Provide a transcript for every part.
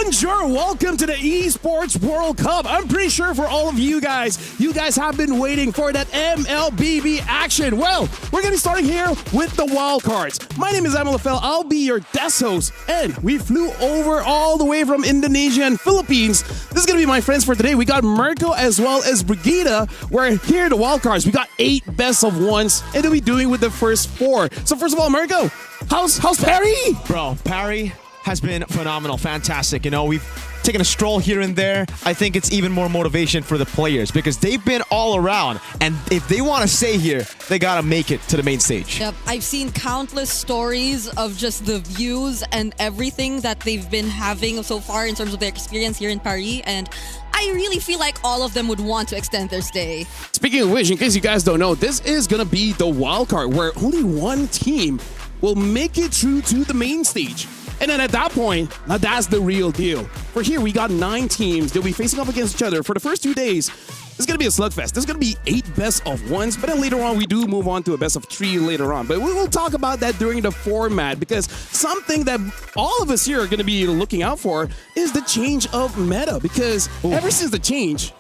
Bonjour! Welcome to the Esports World Cup. I'm pretty sure for all of you guys have been waiting for that MLBB action. Well, we're going to be starting here with the wildcards. My name is MLFL. I'll be your desk host. And we flew over all the way from Indonesia and Philippines. This is going to be my friends for today. We got Mirko as well as Brigida. We're here at the wildcards. We got 8 best of ones. And we'll be doing with the first 4. So first of all, Mirko, how's Parry? Bro, Parry has been phenomenal, fantastic. You know, we've taken a stroll here and there. I think it's even more motivation for the players because they've been all around, and if they want to stay here, they gotta make it to the main stage. Yep, I've seen countless stories of just the views and everything that they've been having so far in terms of their experience here in Paris, and I really feel like all of them would want to extend their stay. Speaking of which, in case you guys don't know, this is gonna be the wildcard where only one team will make it through to the main stage. And then at that point, now that's the real deal. For here, we got 9 teams. They'll be facing off against each other for the first 2 days. This is going to be a slugfest. There's going to be 8 best of ones, but then later on, we do move on to a best of 3 later on. But we will talk about that during the format because something that all of us here are going to be looking out for is the change of meta. Because ever since the change,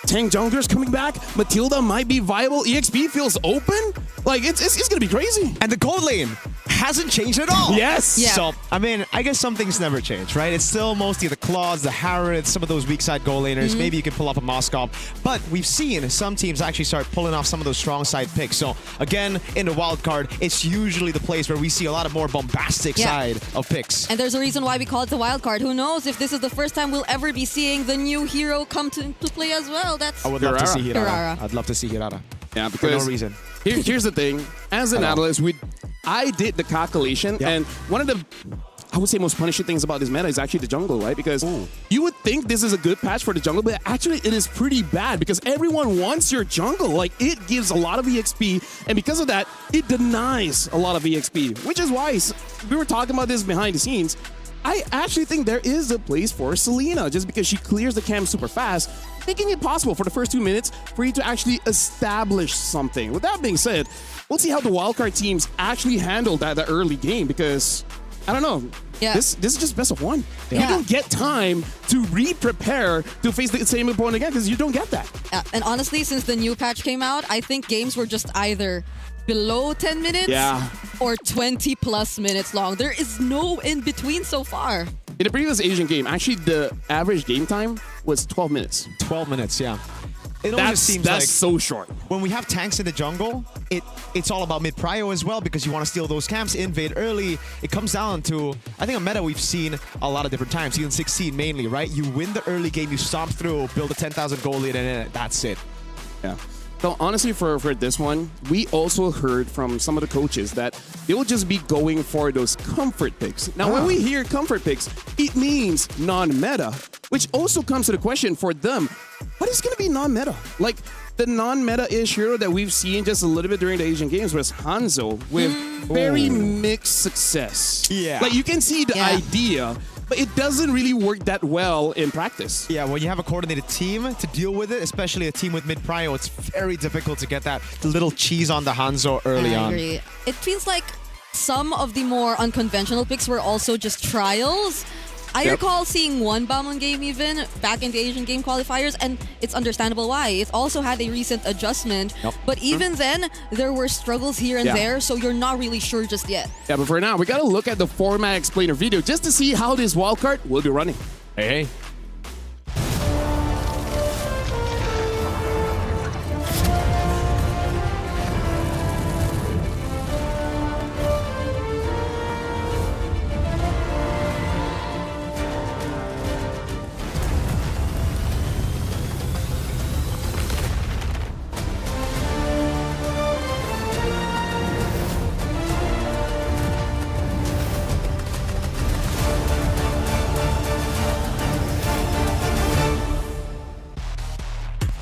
tank junglers coming back, Matilda might be viable, EXP feels open. Like, it's going to be crazy. And the gold lane hasn't changed at all. Yes. Yeah. So, I mean, I guess some things never change, right? It's still mostly the Claws, the Harrods, some of those weak side goal laners. Maybe you can pull up a Moskov. But we've seen some teams actually start pulling off some of those strong side picks. So, again, in the wild card, it's usually the place where we see a lot of more bombastic side of picks. And there's a reason why we call it the wild card. Who knows if this is the first time we'll ever be seeing the new hero come to play as well. That's I would love to see Hirara. Hirara. I'd love to see Hirara. Yeah, For because no reason. Here's the thing. As an analyst, I did the calculation, and one of the, I would say, most punishing things about this meta is actually the jungle, right? Because you would think this is a good patch for the jungle, but actually it is pretty bad because everyone wants your jungle. Like, it gives a lot of EXP, and because of that, it denies a lot of EXP, which is why we were talking about this behind the scenes. I actually think there is a place for Selena just because she clears the camp super fast, making it possible for the first 2 minutes for you to actually establish something. With that being said, we'll see how the wildcard teams actually handle that early game because, I don't know, this is just best of 1. You don't get time to re-prepare to face the same opponent again because you don't get that. and honestly, since the new patch came out, I think games were just either below 10 minutes or 20 plus minutes long. There is no in between so far. In the previous Asian game, actually the average game time was 12 minutes. 12 minutes, yeah. It always seems that's like so short. when we have tanks in the jungle, it's all about mid-prio as well because you want to steal those camps, invade early. It comes down to, I think, a meta we've seen a lot of different times, season 16 mainly, right? You win the early game, you stomp through, build a 10,000 goal lead, and then that's it. Yeah. So honestly, for this one, we also heard from some of the coaches that they'll just be going for those comfort picks. Now, when we hear comfort picks, it means non-meta, which also comes to the question for them, what is going to be non-meta? Like, the non-meta-ish hero that we've seen just a little bit during the Asian Games was Hanzo with very mixed success. Yeah. Like, you can see the idea, but it doesn't really work that well in practice. Yeah, when you have a coordinated team to deal with it, especially a team with mid-prio, it's very difficult to get that little cheese on the Hanzo early on. I agree. It feels like some of the more unconventional picks were also just trials. I recall seeing one Balmond game even back in the Asian game qualifiers, and it's understandable why. It also had a recent adjustment, but even then, there were struggles here and there, so you're not really sure just yet. Yeah, but for now, we got to look at the format explainer video just to see how this wildcard will be running. Hey.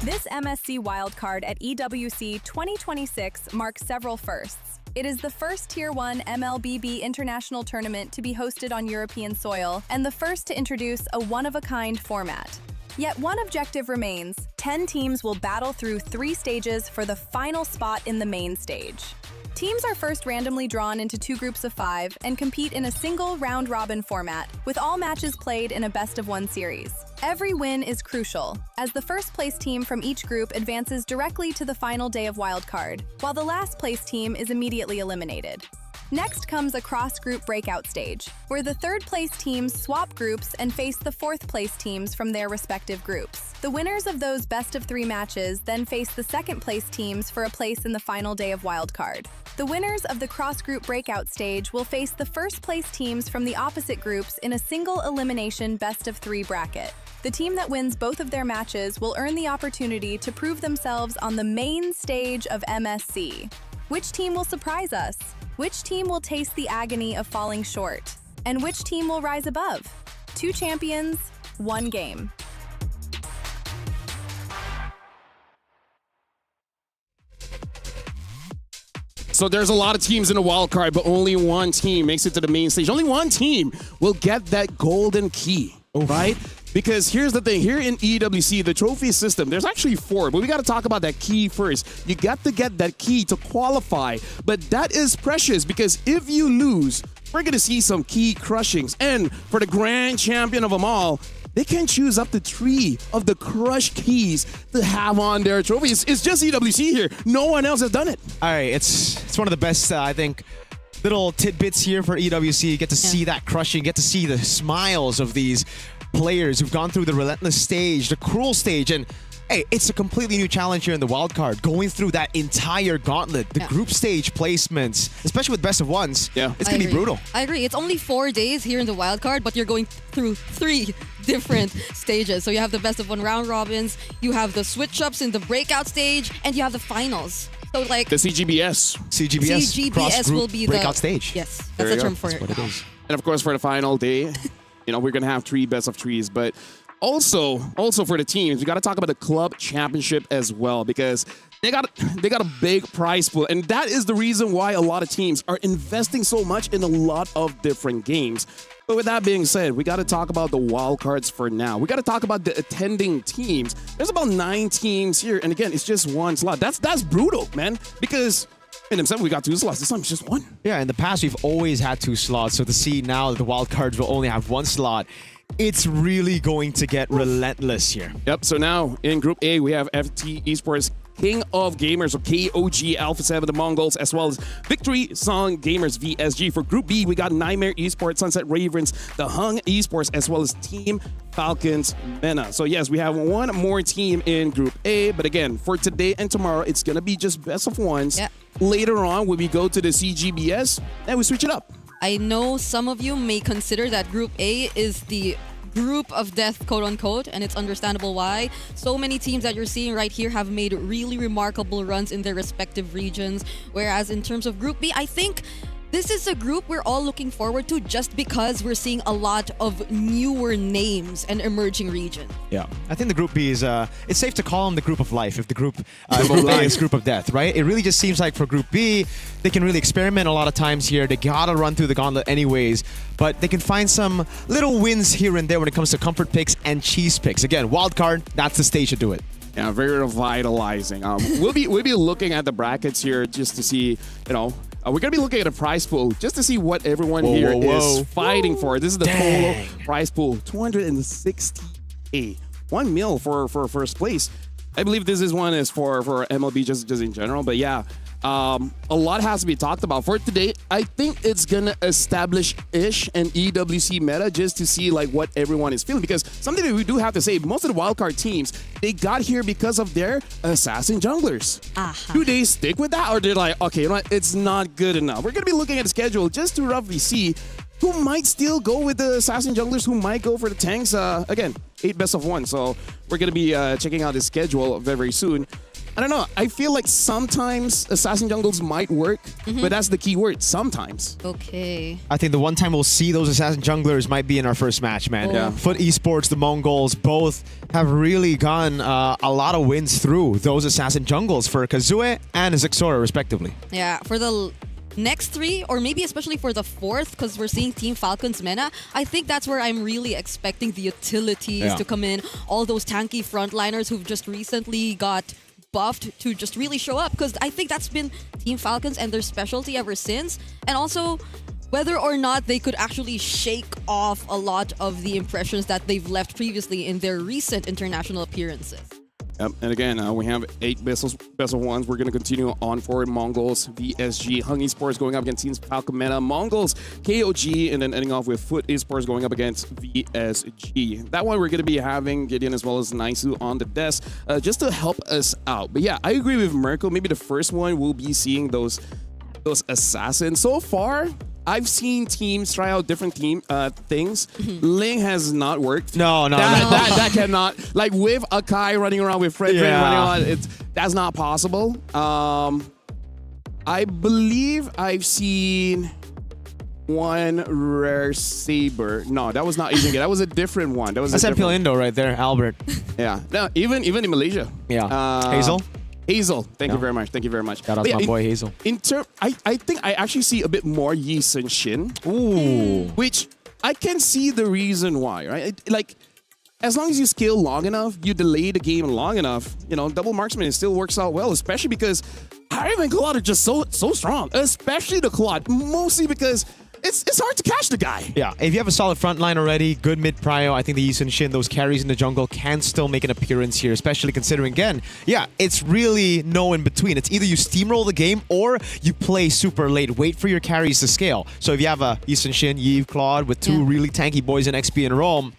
This MSC wildcard at EWC 2026 marks several firsts. It is the first Tier 1 MLBB international tournament to be hosted on European soil, and the first to introduce a one-of-a-kind format. Yet one objective remains: 10 teams will battle through 3 stages for the final spot in the main stage. Teams are first randomly drawn into 2 groups of 5 and compete in a single round-robin format, with all matches played in a best-of-1 series. Every win is crucial, as the first-place team from each group advances directly to the final day of wildcard, while the last-place team is immediately eliminated. Next comes a cross-group breakout stage, where the third-place teams swap groups and face the fourth-place teams from their respective groups. The winners of those best-of-3 matches then face the second-place teams for a place in the final day of wildcard. The winners of the cross-group breakout stage will face the first-place teams from the opposite groups in a single elimination best-of-3 bracket. The team that wins both of their matches will earn the opportunity to prove themselves on the main stage of MSC. Which team will surprise us? Which team will taste the agony of falling short? And which team will rise above? 2 champions, 1 game. So there's a lot of teams in the wild card, but only one team makes it to the main stage. Only one team will get that golden key, right? Because here's the thing, here in EWC, the trophy system, there's actually 4, but we got to talk about that key first. You got to get that key to qualify, but that is precious because if you lose, we're going to see some key crushings. And for the grand champion of them all, they can choose up to 3 of the crushed keys to have on their trophies. It's just EWC here. No one else has done it. All right, it's one of the best, I think, little tidbits here for EWC. You get to see that crushing, get to see the smiles of these players who've gone through the relentless stage, the cruel stage, and hey, it's a completely new challenge here in the wild card, going through that entire gauntlet, the group stage placements, especially with best of ones. Yeah, it's gonna be brutal. I agree. It's only 4 days here in the wild card, but you're going through 3 different stages. So you have the best of 1 round robins, you have the switch ups in the breakout stage, and you have the finals. So like the CGBS. CGBS will be breakout the stage. Yes, There that's you the go. term for That's it. what it is. And of course, for the final day, we're going to have 3 best of 3s, but also for the teams, we got to talk about the club championship as well because they got a big prize pool, and that is the reason why a lot of teams are investing so much in a lot of different games. But with that being said, we got to talk about the wild cards for now. We got to talk about the attending teams. There's about 9 teams here, and again, it's just 1 slot. That's brutal, man, because in themselves we got 2 slots. This time it's just 1. Yeah, in the past we've always had 2 slots, so to see now that the wild cards will only have 1 slot, it's really going to get relentless here. Yep, so now in Group A, we have FT Esports King of Gamers, or KOG Alpha 7, the Mongols, as well as Victory Song Gamers, VSG. For Group B, we got Nightmare Esports, Sunset Ravens, the Hung Esports, as well as Team Falcons Mena. So yes, we have 1 more team in Group A, but again, for today and tomorrow, it's going to be just best of 1s. Yep. Later on, when we go to the CGBS, then we switch it up. I know some of you may consider that Group A is the group of death, quote unquote, and it's understandable why. So many teams that you're seeing right here have made really remarkable runs in their respective regions. Whereas in terms of Group B, I think this is a group we're all looking forward to just because we're seeing a lot of newer names and emerging regions. Yeah, I think the Group B is, it's safe to call them the group of life if the group is group of death, right? It really just seems like for Group B, they can really experiment a lot of times here. They gotta run through the gauntlet anyways, but they can find some little wins here and there when it comes to comfort picks and cheese picks. Again, wild card, that's the stage to do it. Yeah, very revitalizing. We'll be looking at the brackets here just to see, we're going to be looking at a prize pool just to see what everyone here is fighting for. This is the total prize pool, 260K. 1 mil for first place. I believe this is one is for MLB just in general, but yeah. A lot has to be talked about. For today, I think it's gonna establish-ish an EWC meta just to see like what everyone is feeling. Because something that we do have to say, most of the wildcard teams, they got here because of their assassin junglers. Do they stick with that, or they're like, okay, it's not good enough? We're gonna be looking at the schedule just to roughly see who might still go with the assassin junglers, who might go for the tanks. Again, 8 best of 1, so we're gonna be checking out the schedule very soon. I don't know. I feel like sometimes assassin jungles might work, but that's the key word, sometimes. Okay. I think the one time we'll see those assassin junglers might be in our first match, man. Yeah. Foot Esports, the Mongols, both have really gotten a lot of wins through those assassin jungles for Kazue and Zixora, respectively. Yeah, for the next 3, or maybe especially for the 4th, because we're seeing Team Falcons Mena, I think that's where I'm really expecting the utilities to come in. All those tanky frontliners who've just recently got buffed to just really show up, because I think that's been Team Falcons and their specialty ever since. And also, whether or not they could actually shake off a lot of the impressions that they've left previously in their recent international appearances. Yep. And again, we have 8 best of ones. We're going to continue on forward. Mongols, VSG, Hung Esports going up against Team Falcon Meta, Mongols, KOG, and then ending off with Foot Esports going up against VSG. That one we're going to be having Gideon as well as Naisu on the desk just to help us out. But yeah, I agree with Mirko. Maybe the first one we'll be seeing those assassins. So far, I've seen teams try out different things. Ling has not worked. No. That cannot. Like with Akai running around with Fred running around, that's not possible. I believe I've seen one rare saber. No, that was not Asian. That was a different one. That's MPL Indo right there, Albert. Yeah. No, even in Malaysia. Yeah. Hazel. Thank you very much. Thank you very much. Shout out to my boy Hazel. I think I actually see a bit more Yi Sun Shin. Ooh. Which I can see the reason why, right? Like, as long as you scale long enough, you delay the game long enough, double marksman, it still works out well, especially because Hive and Claude are just so strong, especially the Claude, mostly because it's hard to catch the guy. Yeah, if you have a solid front line already, good mid prio, I think the Yi Sun Shin, those carries in the jungle can still make an appearance here, especially considering, again, yeah, it's really no in between. It's either you steamroll the game or you play super late, wait for your carries to scale. So if you have a Yi Sun Shin, Yves, Claude with 2 really tanky boys in XP and Rome,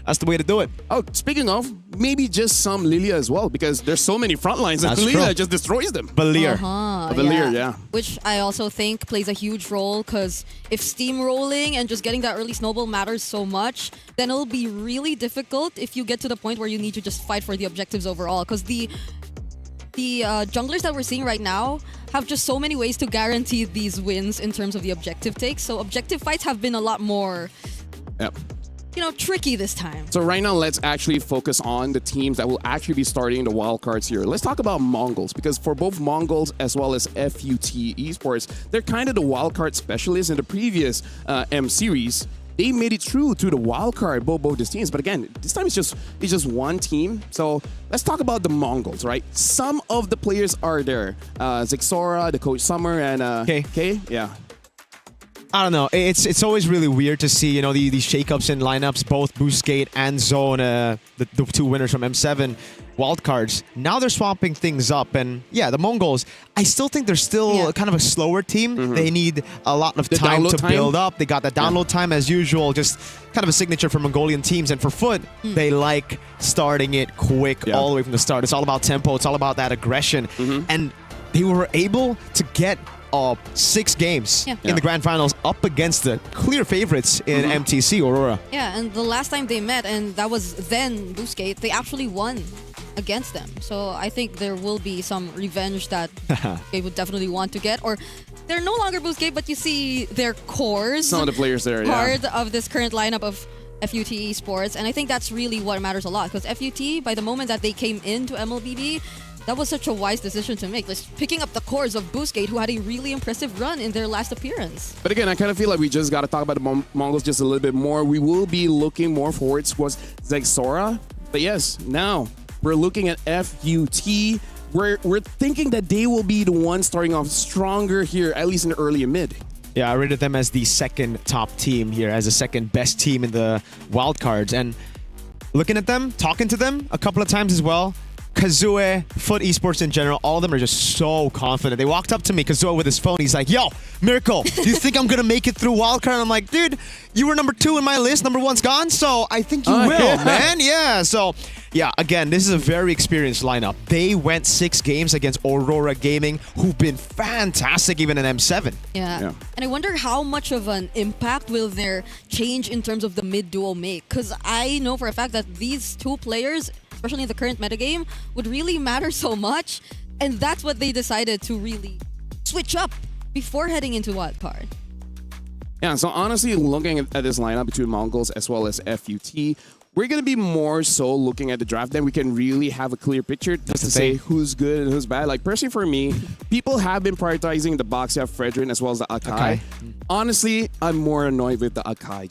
that's the way to do it. Oh, speaking of, maybe just some Lilia as well, because there's so many front lines and Lilia just destroys them. Valir. Valir, yeah. Which I also think plays a huge role, because if steamrolling and just getting that early snowball matters so much, then it'll be really difficult if you get to the point where you need to just fight for the objectives overall, because the junglers that we're seeing right now have just so many ways to guarantee these wins in terms of the objective takes. So objective fights have been a lot more... Yep. Tricky this time. So right now, let's actually focus on the teams that will actually be starting the wildcards here. Let's talk about Mongols, because for both Mongols as well as FUT Esports, they're kind of the wildcard specialists in the previous M series. They made it through to the wildcard, both these teams. But again, this time it's just one team. So let's talk about the Mongols, right? Some of the players are there. Zexora, the Coach Summer, and K. Yeah. I don't know. It's always really weird to see, these shakeups in lineups, both Boostgate and Zone, the 2 winners from M7 wildcards. Now they're swapping things up, and yeah, the Mongols, I still think they're still kind of a slower team. They need a lot of time to build up. They got that download time as usual, just kind of a signature for Mongolian teams. And for Foot, they like starting it quick all the way from the start. It's all about tempo. It's all about that aggression. And they were able to get 6 games in the grand finals up against the clear favorites in MTC, Aurora. Yeah, and the last time they met, and that was then Boostgate, they actually won against them. So I think there will be some revenge that they would definitely want to get. Or they're no longer Boostgate, but you see their cores. Some of the players there, part of this current lineup of FUT Esports. And I think that's really what matters a lot, because FUT, by the moment that they came into MLBB, that was such a wise decision to make. Just picking up the cores of Boostgate, who had a really impressive run in their last appearance. But again, I kind of feel like we just got to talk about the Mongols just a little bit more. We will be looking more forward towards Zexora. But yes, now we're looking at FUT. We're thinking that they will be the ones starting off stronger here, at least in the early and mid. Yeah, I rated them as the 2nd top team here, as the 2nd best team in the wildcards. And looking at them, talking to them a couple of times as well, Kazue, Foot Esports in general, all of them are just so confident. They walked up to me, Kazue with his phone. He's like, yo, Mirko, do you think I'm going to make it through wildcard? And I'm like, dude, you were number 2 in my list. Number 1's gone, so I think you will, man. Yeah, so, yeah, again, this is a very experienced lineup. They went 6 games against Aurora Gaming, who've been fantastic even in M7. Yeah. And I wonder how much of an impact will their change in terms of the mid-duo make? Because I know for a fact that these 2 players, especially in the current metagame, would really matter so much. And that's what they decided to really switch up before heading into wildcard. Yeah, so honestly, looking at this lineup between Mongols as well as FUT, we're going to be more so looking at the draft. Then we can really have a clear picture just to say who's good and who's bad. Like, personally for me, people have been prioritizing the Boxia, Fredrin, as well as the Akai. Honestly, I'm more annoyed with the Akai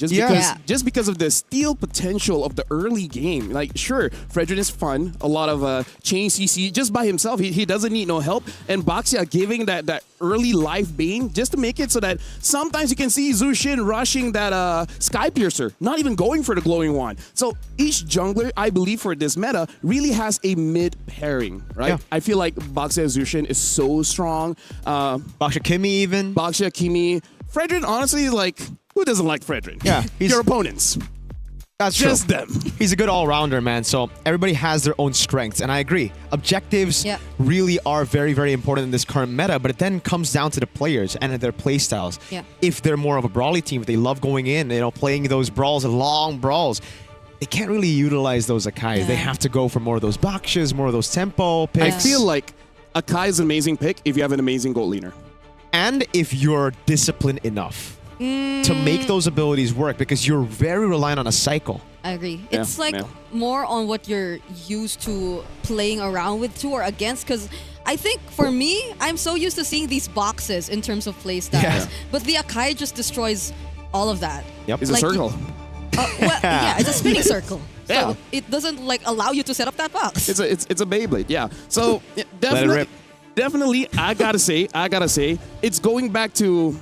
just because of the steal potential of the early game. Like, sure, Fredrin is fun, a lot of chain CC just by himself. He doesn't need no help, and Baxia giving that early life bane just to make it so that sometimes you can see Zushin rushing that Sky Piercer, not even going for the glowing wand. So each jungler, I believe, for this meta really has a mid pairing, right? Yeah. I feel like Baxia Zushin is so strong. Baxia Kimi even. Baxia Kimi. Fredrin, honestly, like, who doesn't like Fredrin? Yeah, your opponents. That's just true. them. He's a good all-rounder, man. So everybody has their own strengths, and I agree. Objectives really are very, very important in this current meta, but it then comes down to the players and their play styles. Yeah. If they're more of a brawly team, if they love going in, playing those brawls, long brawls, they can't really utilize those Akais. Yeah. They have to go for more of those Bakshas, more of those tempo picks. I feel like Akai is an amazing pick if you have an amazing gold leaner. And if you're disciplined enough to make those abilities work, because you're very reliant on a cycle. I agree. Yeah, It's like yeah. more on what you're used to playing around with or against, because I think for me, I'm so used to seeing these boxes in terms of play styles. Yeah. But the Akai just destroys all of that. Yep. It's a Like, circle. Yeah, it's a spinning circle. Yeah. So it doesn't like allow you to set up that box. It's a Beyblade, yeah. So yeah, Let it rip. definitely, I gotta say, it's going back to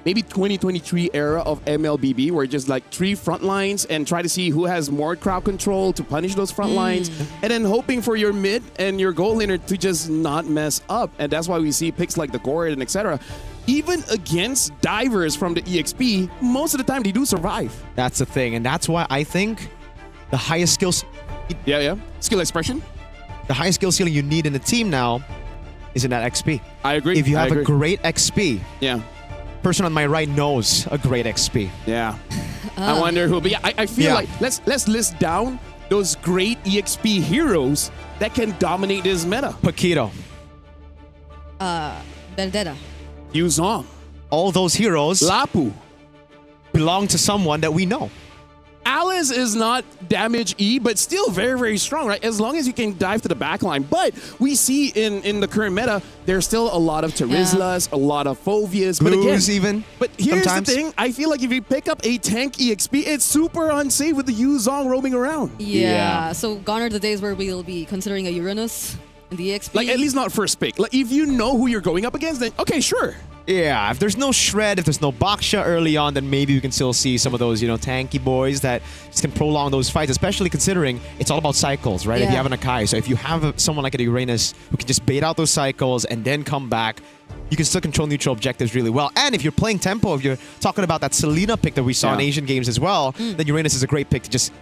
maybe 2023 era of MLBB, where just like 3 front lines and try to see who has more crowd control to punish those front lines, and then hoping for your mid and your goal laner to just not mess up. And that's why we see picks like the Gord and etc. Even against divers from the EXP, most of the time they do survive. That's the thing, and that's why I think the highest skills, Yeah. Skill expression. the highest skill ceiling you need in a team now is in that XP. I agree. If you I have a agree. great XP, Yeah. person on my right knows a great XP. Yeah. I wonder who. But yeah, I feel Yeah. like let's list down those great EXP heroes that can dominate this meta. Paquito. Vendetta. Yuzong, All those heroes Lapu. belong to someone that we know. Alice is not damage E, but still very, very strong, right? As long as you can dive to the backline. But we see in the current meta, there's still a lot of Terizlas, a lot of Phovias. But again, Blues even. But here's sometimes. the thing. I feel like if you pick up a tank EXP, it's super unsafe with the Yuzong roaming around. Yeah. So gone are the days where we'll be considering a Uranus in the EXP. Like, at least not first pick. Like, if you know who you're going up against, then okay, sure. Yeah, if there's no Shred, if there's no Baksha early on, then maybe we can still see some of those, tanky boys that just can prolong those fights, especially considering it's all about cycles, right? If you Yeah. have an Akai. So if you have someone like a Uranus who can just bait out those cycles and then come back, you can still control neutral objectives really well. And if you're playing tempo, if you're talking about that Selena pick that we saw in Yeah. Asian games as well, then Uranus is a great pick to just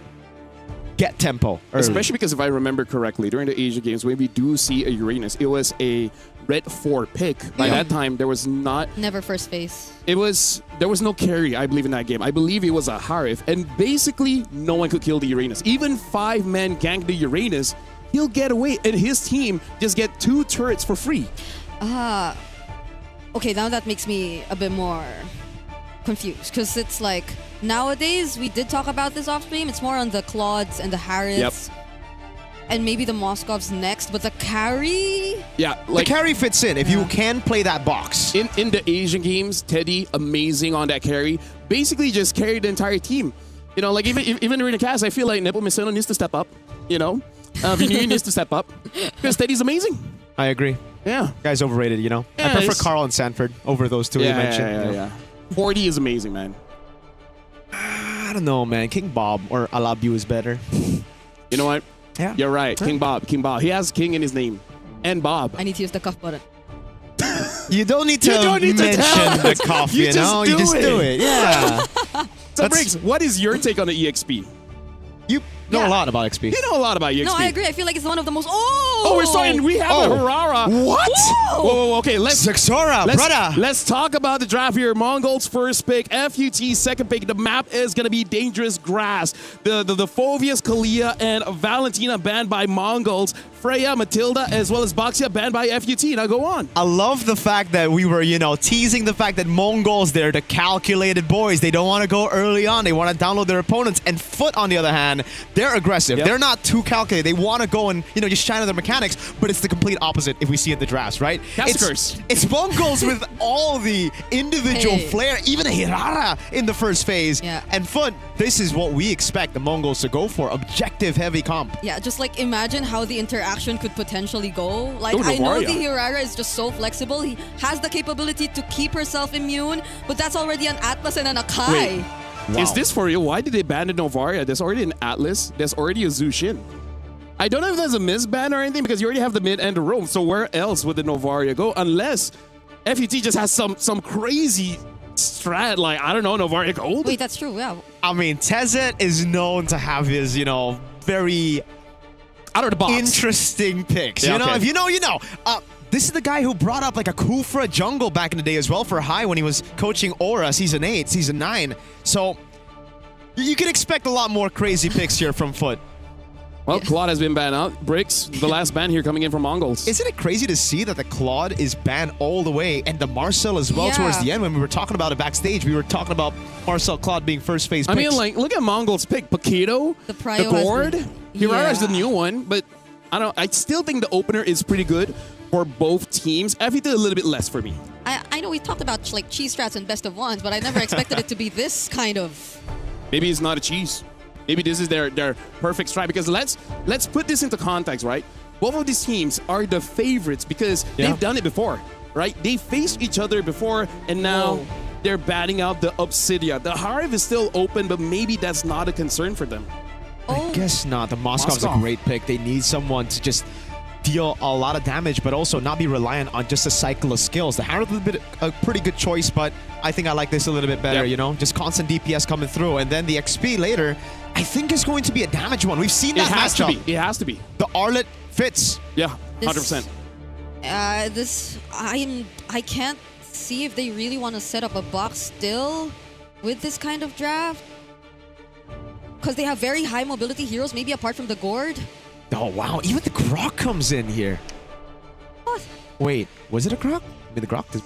get tempo early. Especially because if I remember correctly, during the Asia Games, when we do see a Uranus, it was a red 4 pick. By that time, there was not... Never first face. There was no carry, I believe, in that game. I believe it was a Harif. And basically, no one could kill the Uranus. Even 5-man gank the Uranus, he'll get away. And his team just get 2 turrets for free. Okay, now that makes me a bit more confused, because it's like nowadays we did talk about this off stream. It's more on the Claudes and the Harrods, and maybe the Moskovs next. But the carry, Yeah, The like... carry fits in if you can play that box. In the Asian games, Teddy, amazing on that carry. Basically just carried the entire team. Like even during the cast, I feel like Nepo Misono needs to step up. Vinny needs to step up. Because Teddy's amazing. I agree. Yeah. Guy's overrated, I Yeah, prefer it's- Carl and Sanford over those two you mentioned. Yeah. 40 is amazing, man. I don't know, man. King Bob or Alabu is better. You know what? Yeah. You're right. King Bob. He has King in his name. And Bob. I need to use the cuff button. You don't need to You don't need to mention tell the us. cough, You you just know? do You just it. do it. Yeah. So, Briggs, what is your take on the EXP? You know Yeah. a lot about XP. You know a lot about EXP. No, I agree. I feel like it's one of the most. Oh, we're starting. We have the Harara. What? Whoa, okay. Zexora, brother. Let's talk about the draft here. Mongols first pick, FUT second pick. The map is gonna be dangerous grass. The Phovias, Kalia, and Valentina banned by Mongols. Freya, Matilda, as well as Baxia banned by FUT. Now go on. I love the fact that we were, teasing the fact that Mongols, they're the calculated boys. They don't want to go early on. They want to download their opponents. And Foot, on the other hand, they're aggressive. Yep. They're not too calculated. They want to go and, just shine on their mechanics. mechanics, but it's the complete opposite if we see in the drafts, right? It's Mongols with all the individual flair, even a Hirara in the first phase. Yeah. And Foot, this is what we expect the Mongols to go for, objective heavy comp. Yeah, just like imagine how the interaction could potentially go. Like, I know the Hirara is just so flexible. He has the capability to keep herself immune, but that's already an Atlas and an Akai. Wait, is this for real? Why did they ban the Novaria? There's already an Atlas. There's already a Zushin. I don't know if there's a misban or anything because you already have the mid and the roam. So where else would the Novaria go? Unless FUT just has some crazy strat, like, I don't know, Novaria Gold? Wait, that's true, yeah. I mean, Tezet is known to have his, you know, very out of the box interesting picks. Yeah, you know, if you know, you know. This is the guy who brought up like a Kufra jungle back in the day as well for High when he was coaching Aura Season 8, Season 9. So you can expect a lot more crazy picks here from Foot. Well, Claude has been banned out. Bricks, the last ban here coming in from Mongols. Isn't it crazy to see that the Claude is banned all the way and the Marcel as well towards the end? When we were talking about it backstage, we were talking about Marcel Claude being first phase picks. I mean, like, look at Mongols pick. Paquito, the Gord, Hirara's the new one, but I still think the opener is pretty good for both teams. FUT a little bit less for me. I know we talked about like cheese strats and best of ones, but I never expected it to be this kind of. Maybe it's not a cheese. Maybe this is their perfect strat, because let's put this into context, right? Both of these teams are the favorites because they've done it before, right? They faced each other before, and now they're batting out the Obsidia. The Hive is still open, but maybe that's not a concern for them. I guess not. The Moscow's a great pick. They need someone to just deal a lot of damage, but also not be reliant on just a cycle of skills. The Harrow is a pretty good choice, but I think I like this a little bit better, you know? Just constant DPS coming through. And then the XP later, I think is going to be a damage one. We've seen that matchup. It has to be. The Arlet fits. Yeah, 100%. I can't see if they really want to set up a box still with this kind of draft. Because they have very high mobility heroes, maybe apart from the Gord. Oh, wow. Even the Grok comes in here. What? Wait, was it a Grok? I mean, the Grok is...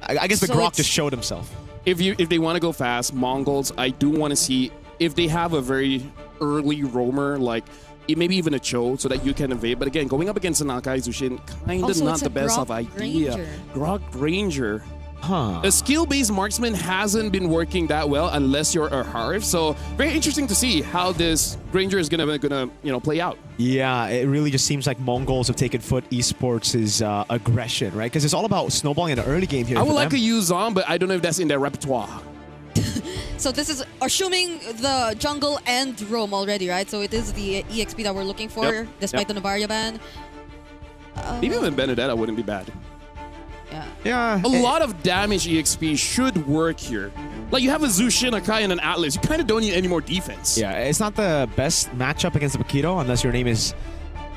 I guess the Grok just showed himself. If they want to go fast, Mongols, I do want to see if they have a very early roamer, like maybe even a Cho, so that you can evade. But again, going up against an Akai Zushin, kind of not the best of idea. Grok Ranger. Huh. A skill-based marksman hasn't been working that well unless you're a Harv. So very interesting to see how this Granger is gonna play out. Yeah, it really just seems like Mongols have taken Foot Esports' aggression, right? Because it's all about snowballing in the early game here. I would like to use on, but I don't know if that's in their repertoire. So this is assuming the jungle and roam already, right? So it is the EXP that we're looking for, despite the Novaria ban. Maybe even Benedetta wouldn't be bad. Yeah. A lot of damage EXP should work here. Like, you have a Zushin, Akai, and an Atlas. You kind of don't need any more defense. Yeah, it's not the best matchup against the Paquito unless your name is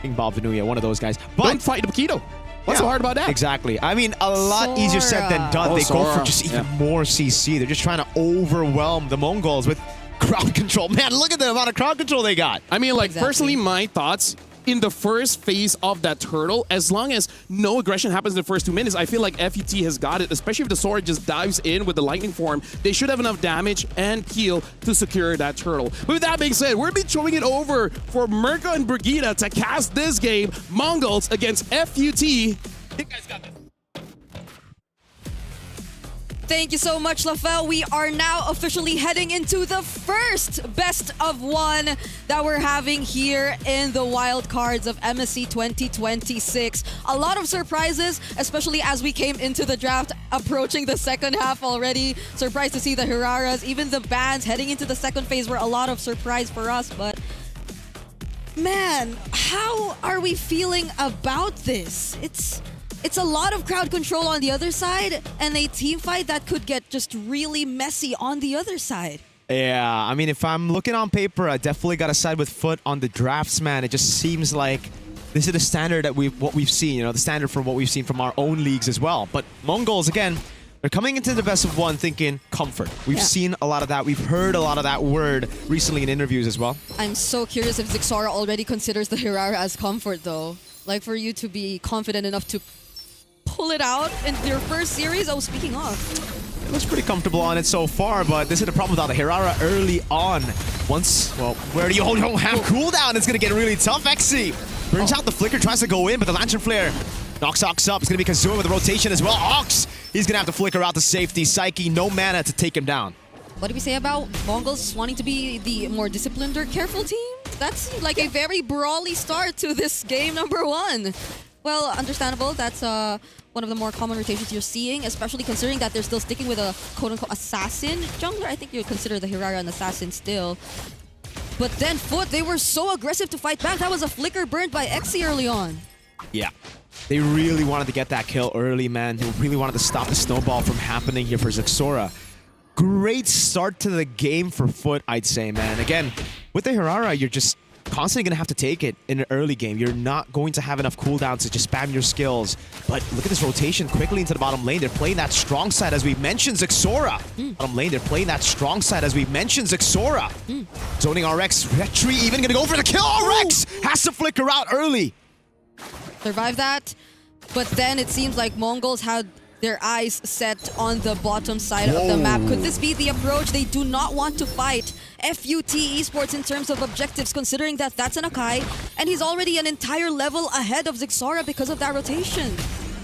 King Bob Vanuya, one of those guys. But don't fight the Paquito. What's so hard about that? Exactly. I mean, a lot easier said than done. They go for just even more CC. They're just trying to overwhelm the Mongols with crowd control. Man, look at the amount of crowd control they got. I mean, like, personally, my thoughts... in the first phase of that turtle, as long as no aggression happens in the first 2 minutes, I feel like FUT has got it, especially if the sword just dives in with the lightning form. They should have enough damage and heal to secure that turtle. But with that being said, we're going to be throwing it over for Mirka and Brigitte to cast this game, Mongols against FUT. You guys got this. Thank you so much, Lafel. We are now officially heading into the first best of one that we're having here in the wild cards of MSC 2026. A lot of surprises, especially as we came into the draft, approaching the second half already. Surprised to see the Hiraras, even the bans heading into the second phase were a lot of surprise for us, but man, how are we feeling about this? It's a lot of crowd control on the other side, and a team fight that could get just really messy on the other side. Yeah, I mean, if I'm looking on paper, I definitely got to side with Foot on the drafts, man. It just seems like this is the standard that what we've seen, you know, the standard from what we've seen from our own leagues as well. But Mongols, again, they're coming into the best of one thinking comfort. We've seen a lot of that. We've heard a lot of that word recently in interviews as well. I'm so curious if Zixara already considers the Hirara as comfort, though. Like, for you to be confident enough to pull it out in your first series. Oh, speaking of, it looks pretty comfortable on it so far, but this is the problem without the Hirara early on. Once, well, where you don't have cooldown, it's gonna get really tough. XC Burns out the flicker, tries to go in, but the Lantern Flare knocks Ox up. It's going to be Kazuma with the rotation as well. Ox, he's going to have to flicker out to safety. Psyche, no mana to take him down. What do we say about Mongols wanting to be the more disciplined or careful team? That's like a very brawly start to this game number 1. Well, understandable. That's one of the more common rotations you're seeing, especially considering that they're still sticking with a quote-unquote assassin jungler. I think you would consider the Hirara an assassin still. But then Foot, they were so aggressive to fight back. That was a flicker burned by Exi early on. Yeah. They really wanted to get that kill early, man. They really wanted to stop the snowball from happening here for Zexora. Great start to the game for Foot, I'd say, man. Again, with the Hirara, you're just constantly going to have to take it in an early game. You're not going to have enough cooldowns to just spam your skills. But look at this rotation quickly into the bottom lane. They're playing that strong side, as we mentioned, Zexora. Bottom lane, they're playing that strong side, as we mentioned, Zexora. Zoning RX, Retry even going to go for the kill. RX has to flicker out early. Survive that. But then it seems like Mongols had their eyes set on the bottom side of the map. Could this be the approach? They do not want to fight FUT Esports in terms of objectives, considering that that's an Akai, and he's already an entire level ahead of Zexora because of that rotation.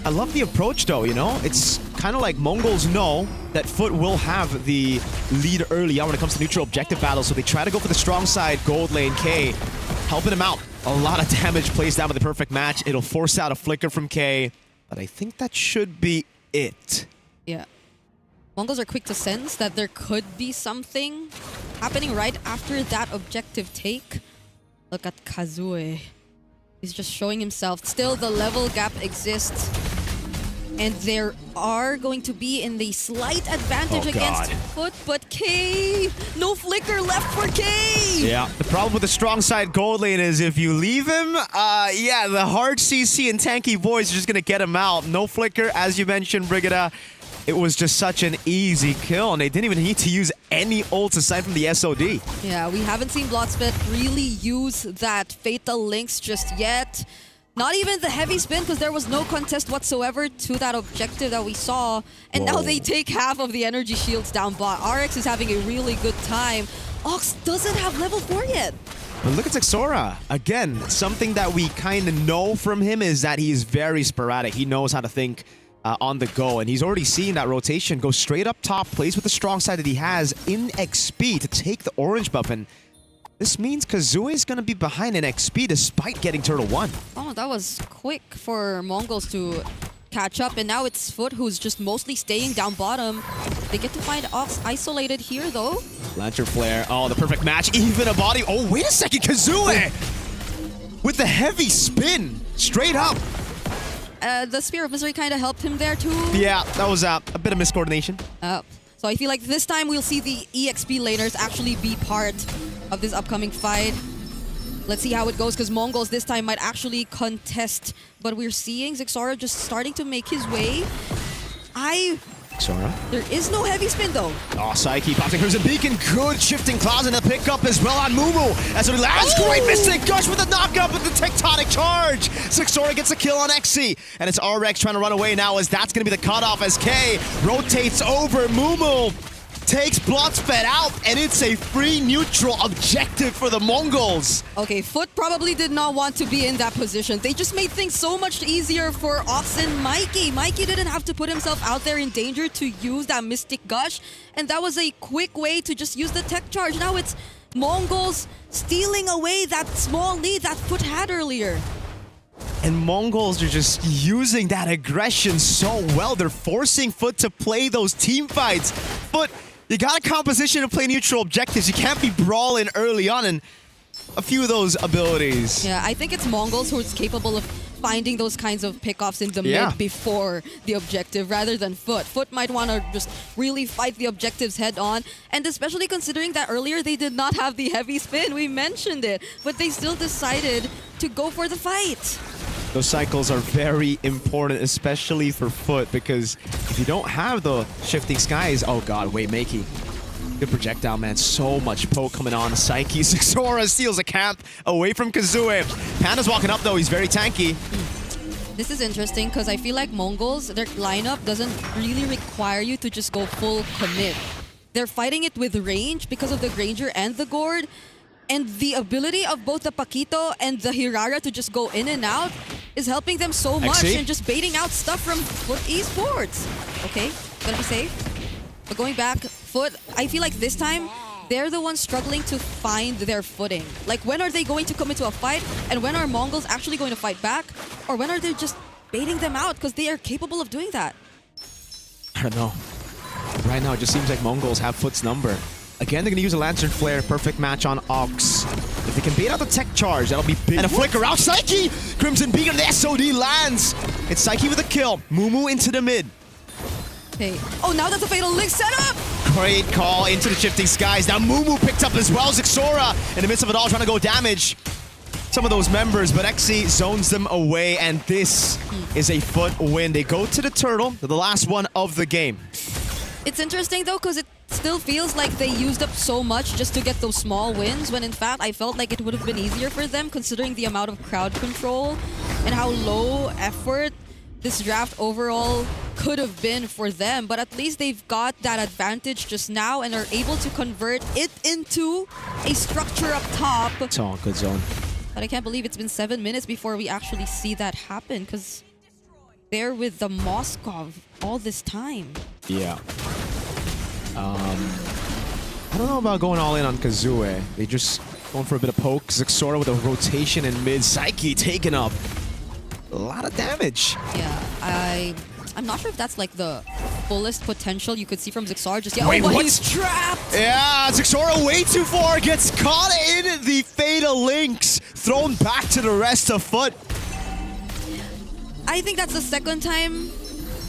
I love the approach, though, you know? It's kind of like Mongols know that Foot will have the lead early on when it comes to neutral objective battles, so they try to go for the strong side, gold lane. K helping him out. A lot of damage plays down with the perfect match. It'll force out a flicker from K, but I think that should be it. Yeah. Mongols are quick to sense that there could be something happening right after that objective take. Look at Kazue. He's just showing himself. Still, the level gap exists. And there are going to be in the slight advantage against Foot, but K, no flicker left for K! Yeah, the problem with the strong side gold lane is if you leave him, yeah, the hard CC and tanky boys are just gonna get him out. No flicker, as you mentioned, Brigida. It was just such an easy kill, and they didn't even need to use any ults aside from the SOD. Yeah, we haven't seen Bloodspit really use that Fatal Links just yet. Not even the heavy spin, because there was no contest whatsoever to that objective that we saw. And now they take half of the energy shields down bot. RX is having a really good time. Ox doesn't have level 4 yet. But look at Zexora. Again, something that we kind of know from him is that he is very sporadic. He knows how to think on the go, and he's already seen that rotation go straight up top, plays with the strong side that he has in XP to take the orange buff, and this means Kazue is going to be behind in XP despite getting Turtle 1. Oh, that was quick for Mongols to catch up, and now it's Foot who's just mostly staying down bottom. They get to find Ox isolated here, though. Lantern Flare. Oh, the perfect match. Even a body. Oh, wait a second. Kazue with the heavy spin. Straight up. The Spear of Misery kind of helped him there, too. Yeah, that was a bit of miscoordination. So I feel like this time we'll see the EXP laners actually be part of this upcoming fight. Let's see how it goes, because Mongols this time might actually contest. But we're seeing Zexora just starting to make his way. Zexora. There is no heavy spin, though. Oh, Psyche popping Crimson Beacon. Good shifting claws and a pickup as well on Mumu. As it lands, great Mystic Gush with a knockup with the Tectonic Charge. Zexora gets a kill on Exi. And it's RX trying to run away now, as that's going to be the cutoff as K rotates over Mumu. Takes Bloodsped out, and it's a free neutral objective for the Mongols. Okay, Foot probably did not want to be in that position. They just made things so much easier for Ox and Mikey. Mikey didn't have to put himself out there in danger to use that Mystic Gush, and that was a quick way to just use the Tech Charge. Now it's Mongols stealing away that small lead that Foot had earlier. And Mongols are just using that aggression so well. They're forcing Foot to play those team fights. Foot, you got a composition to play neutral objectives. You can't be brawling early on, and a few of those abilities. Yeah, I think it's Mongols who's capable of finding those kinds of pickoffs in the mid before the objective rather than Foot. Foot might want to just really fight the objectives head on, and especially considering that earlier they did not have the heavy spin. We mentioned it, but they still decided to go for the fight. Those cycles are very important, especially for Foot, because if you don't have the shifting skies, oh god, wait, Makey. Good projectile, man. So much poke coming on. Psyche. Zexora steals a camp away from Kazue. Panda's walking up, though. He's very tanky. This is interesting, because I feel like Mongols, their lineup doesn't really require you to just go full commit. They're fighting it with range because of the Granger and the Gourd. And the ability of both the Paquito and the Hirara to just go in and out is helping them so much XC? and just baiting out stuff from Foot Esports. Okay, gonna be safe. But going back, Foot, I feel like this time, they're the ones struggling to find their footing. Like, when are they going to come into a fight? And when are Mongols actually going to fight back? Or when are they just baiting them out? Because they are capable of doing that. I don't know. Right now, it just seems like Mongols have Foot's number. Again, they're going to use a Lantern Flare. Perfect match on Ox. If they can bait out the tech charge, that'll be big. And a flicker out. Psyche! Crimson Beacon, the SOD lands. It's Psyche with a kill. Mumu into the mid. Okay. Oh, now that's a Fatal Link set up! Great call into the shifting skies. Now Mumu picked up as well. Zixora in the midst of it all trying to go damage some of those members, but XC zones them away, and this is a Foot win. They go to the turtle, the last one of the game. It's interesting though, because it still feels like they used up so much just to get those small wins, when in fact I felt like it would have been easier for them considering the amount of crowd control and how low effort this draft overall could have been for them. But at least they've got that advantage just now and are able to convert it into a structure up top. It's all good zone. But I can't believe it's been 7 minutes before we actually see that happen, because they're with the Moskov all this time. Yeah. I don't know about going all in on Kazue. They just going for a bit of poke. Zixora with a rotation in mid. Psyche taking up a lot of damage. Yeah, I'm not sure if that's like the fullest potential you could see from Zixora just yet. Wait, oh, but what? he's trapped! Yeah, Zixora way too far. Gets caught in the Fatal Links. Thrown back to the rest of Foot. I think that's the second time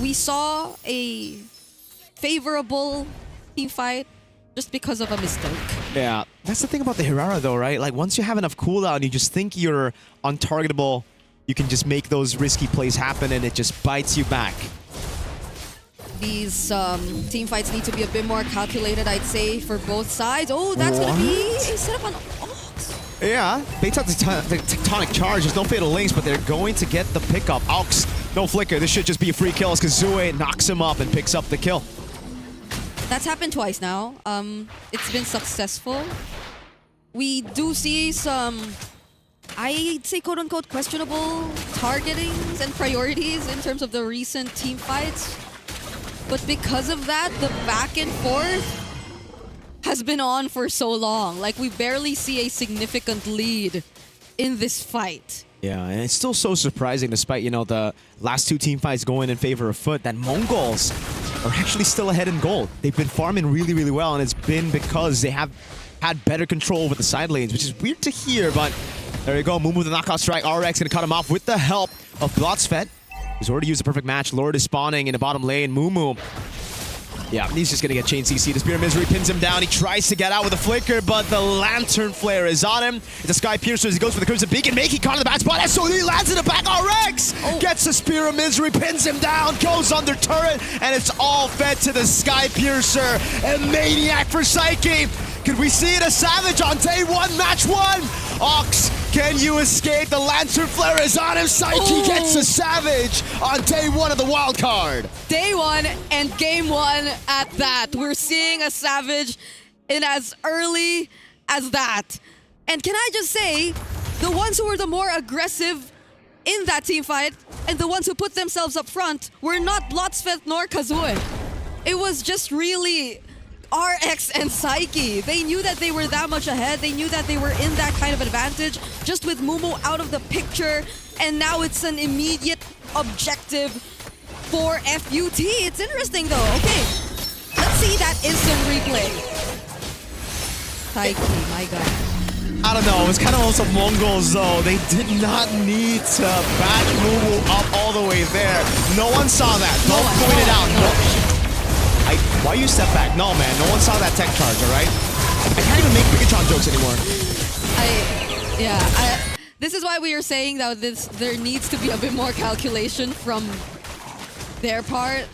we saw a favorable team fight just because of a mistake. Yeah, that's the thing about the Hirara though, right? Like once you have enough cooldown, you just think you're untargetable. You can just make those risky plays happen and it just bites you back. These team fights need to be a bit more calculated, I'd say, for both sides. Oh, that's going to be a setup on Ox. Yeah, baits out the tectonic charge. There's no Fatal Links, but they're going to get the pickup. Ox, no flicker. This should just be a free kill as Kazue knocks him up and picks up the kill. That's happened twice now. It's been successful. We do see some, I'd say, quote-unquote, questionable targetings and priorities in terms of the recent team fights. But because of that, the back and forth has been on for so long. Like, we barely see a significant lead in this fight. Yeah, and it's still so surprising, despite, you know, the last two team fights going in favor of Foot, that Mongols are actually still ahead in gold. They've been farming really, really well, and it's been because they have had better control over the side lanes, which is weird to hear, but there you go. Mumu the knockout strike. RX gonna cut him off with the help of Blotsfet, who's already used the perfect match. Lord is spawning in the bottom lane. Mumu, yeah, he's just gonna get chain CC. The Spear of Misery pins him down. He tries to get out with a flicker, but the Lantern Flare is on him. It's a Sky Piercer as he goes for the Crimson Beacon. Makey caught in the bad spot. SOD lands in the back. RX gets the Spear of Misery, pins him down, goes under turret, and it's all fed to the Sky Piercer. And Maniac for Psyche. Could we see it a Savage on day one, match one? Ox, can you escape? The Lantern Flare is on him. Psyche gets a Savage on day one of the wild card. Day one and game one at that. We're seeing a Savage in as early as that. And can I just say, the ones who were the more aggressive in that team fight and the ones who put themselves up front were not Blotsfet nor Kazue. It was just really RX and Psyche. They knew that they were that much ahead. They knew that they were in that kind of advantage just with Mumu out of the picture. And now it's an immediate objective for FUT. It's interesting though. Okay, let's see that instant replay. Psyche, my god. I don't know, it was kind of also Mongols though. They did not need to back Mumu up all the way there. No one saw that. Don't point it out. Why you step back? No, man. No one saw that tech charge, all right? I can't even make Bigatron jokes anymore. This is why we are saying that there needs to be a bit more calculation from their part.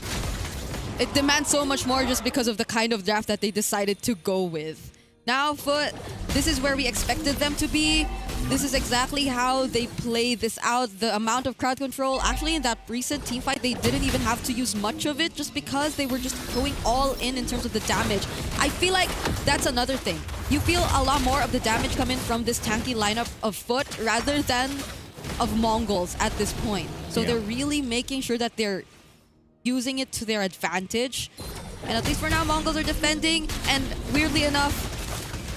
It demands so much more just because of the kind of draft that they decided to go with. Now, Foot, this is where we expected them to be. This is exactly how they play this out. The amount of crowd control, actually in that recent team fight, they didn't even have to use much of it just because they were just going all in terms of the damage. I feel like that's another thing. You feel a lot more of the damage coming from this tanky lineup of Foot rather than of Mongols at this point. So they're really making sure that they're using it to their advantage. And at least for now, Mongols are defending and weirdly enough,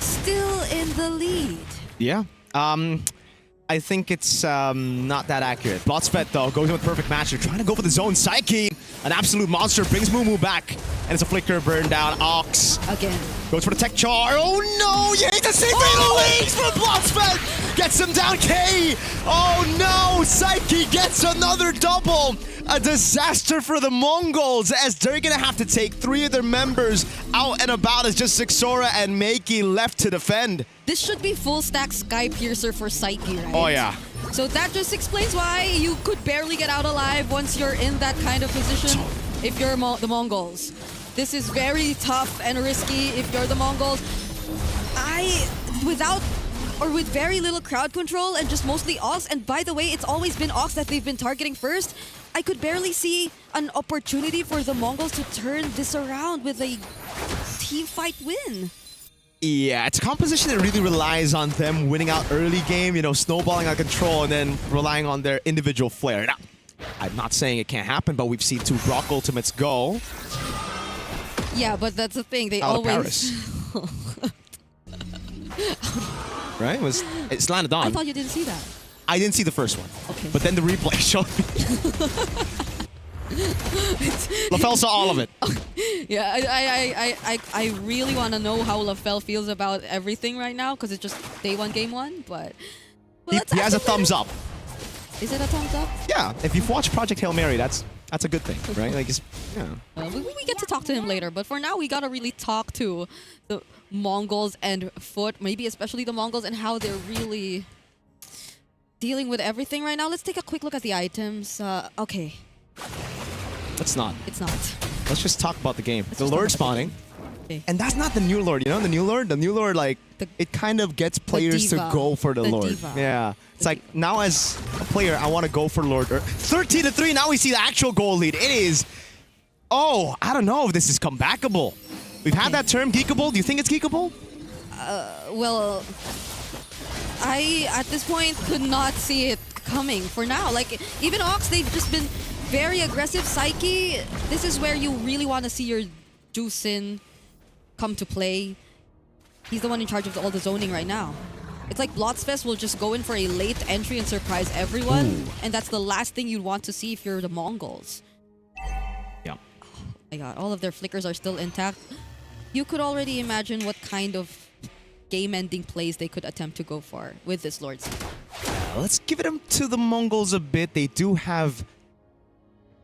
still in the lead. Yeah. I think it's not that accurate. Blotsvet, though, goes in with perfect match. They're trying to go for the zone. Psyche, an absolute monster, brings Moo back. And it's a flicker, burn down. Ox. Again. Goes for the tech char. Oh no! You hate to see fatal leagues from Blotsvet! Gets him down, K! Oh no! Psyche gets another double! A disaster for the Mongols as they're gonna have to take 3 of their members out and about as just Zixora and Meiki left to defend. This should be full stack Sky Piercer for Psyche, right? Oh yeah. So that just explains why you could barely get out alive once you're in that kind of position if you're the Mongols. This is very tough and risky if you're the Mongols. With very little crowd control and just mostly Ox, and by the way, it's always been Ox that they've been targeting first, I could barely see an opportunity for the Mongols to turn this around with a team fight win. Yeah, it's a composition that really relies on them winning out early game, you know, snowballing out control and then relying on their individual flair. Now, I'm not saying it can't happen, but we've seen 2 Brock ultimates go. Yeah, but that's the thing. They out always... of Paris. Right? It's landed on. I thought you didn't see that. I didn't see the first one. Okay. But then the replay showed me. LaFell saw all of it. Yeah, I really want to know how LaFell feels about everything right now because it's just day 1, game 1. But well, he has a thumbs up. Is it a thumbs up? Yeah, if you've watched Project Hail Mary, that's a good thing, right? Like, yeah. We get to talk to him later, but for now we gotta really talk to the Mongols and Foot, maybe especially the Mongols, and how they're really dealing with everything right now. Let's take a quick look at the items. Okay. Let's not. It's not. Let's just talk about the game. Let's the just Lord talk about the spawning. game. Okay. And that's not the new Lord, you know? The new Lord, like, it kind of gets players to go for the Lord. Diva. Yeah. It's like, now as a player, I want to go for Lord. 13-3, now we see the actual goal lead. It is, oh, I don't know if this is comebackable. We've had that term, geekable. Do you think it's geekable? Well, I, at this point, could not see it coming for now. Like, even Ox, they've just been very aggressive. Psyche, this is where you really want to see your Juicin come to play. He's the one in charge of all the zoning right now. It's like Blotsfest will just go in for a late entry and surprise everyone, and that's the last thing you'd want to see if you're the Mongols. Yeah. Oh my god, all of their flickers are still intact. You could already imagine what kind of game-ending plays they could attempt to go for with this Lord Seed. Let's give it to the Mongols a bit. They do have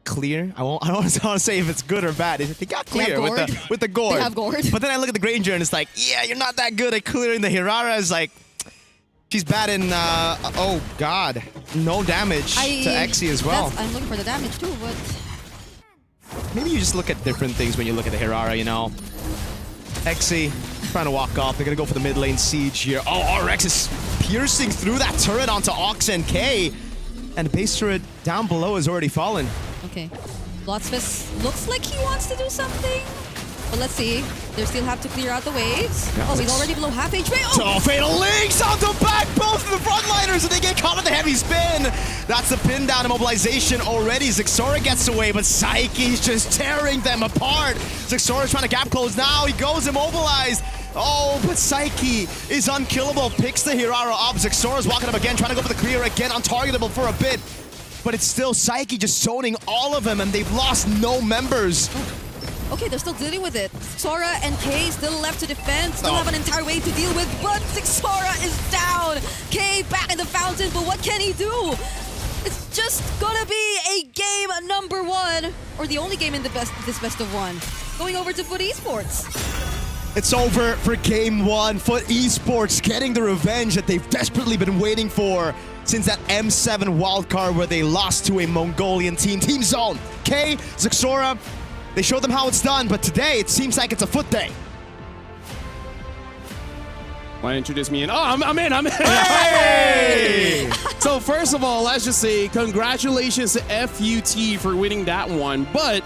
clear. I don't want to say if it's good or bad. They got clear with the gourd. They have gourd. But then I look at the Granger and it's like, yeah, you're not that good at clearing. The Hirara is like, she's bad in, oh god, no damage to Exi as well. I'm looking for the damage too, but... Maybe you just look at different things when you look at the Hirara, you know. Exi trying to walk off. They're going to go for the mid lane siege here. Oh, RX is piercing through that turret onto Ox and K. And the base turret down below has already fallen. Okay. Blotsfest looks like he wants to do something. But let's see. They still have to clear out the waves. Yeah, oh, he's already below half HP. Oh, Fatal Links on the back. Both of the frontliners, and they get caught in the heavy spin. That's the pin down immobilization already. Zixora gets away, but Psyche's just tearing them apart. Zixora's trying to gap close now. He goes immobilized. Oh, but Psyche is unkillable. Picks the Hirara up. Zixora's walking up again, trying to go for the clear again. Untargetable for a bit. But it's still Psyche just zoning all of them, and they've lost no members. Okay, they're still dealing with it. Sora and Kay still left to defend. Still have an entire wave to deal with, but Sora is down. Kay back in the fountain, but what can he do? It's just gonna be a game number 1, or the only game in this best of 1. Going over to Foot Esports. It's over for game 1. Foot Esports getting the revenge that they've desperately been waiting for since that M7 wildcard where they lost to a Mongolian team. Team Zone, Kay, Zixora, they showed them how it's done, but today it seems like it's a Foot day. Want to introduce me in? Oh, I'm in. Hey! So first of all, let's just say congratulations to FUT for winning that one. But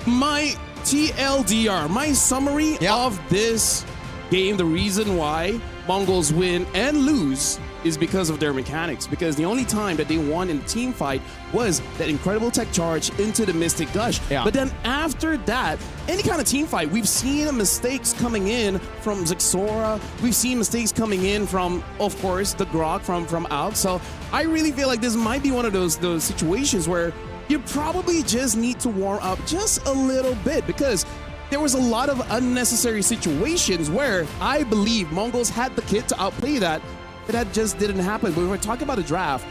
my TLDR, my summary of this game, the reason why Mongols win and lose is because of their mechanics. Because the only time that they won in the team fight was that incredible tech charge into the Mystic Gush. Yeah. But then after that, any kind of team fight, we've seen mistakes coming in from Zixora. We've seen mistakes coming in from, of course, the Grok from out. So I really feel like this might be one of those situations where you probably just need to warm up just a little bit, because there was a lot of unnecessary situations where I believe Mongols had the kit to outplay that, but that just didn't happen. But when we're talking about a draft,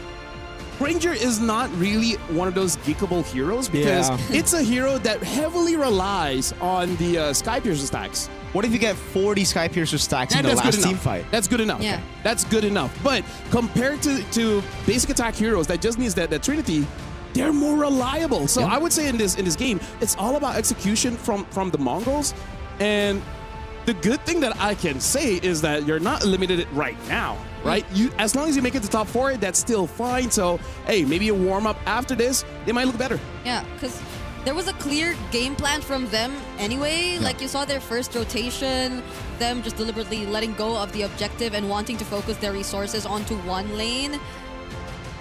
Ranger is not really one of those geekable heroes, because it's a hero that heavily relies on the Skypiercer stacks. What if you get 40 Skypiercer stacks in the last team fight? That's good enough. Yeah. That's good enough. But compared to basic attack heroes that just needs that Trinity, they're more reliable. So I would say in this game, it's all about execution from the Mongols. And the good thing that I can say is that you're not eliminated right now, right? As long as you make it to top 4, that's still fine. So, hey, maybe a warm-up after this, they might look better. Yeah, because there was a clear game plan from them anyway. Like, you saw their first rotation, them just deliberately letting go of the objective and wanting to focus their resources onto one lane.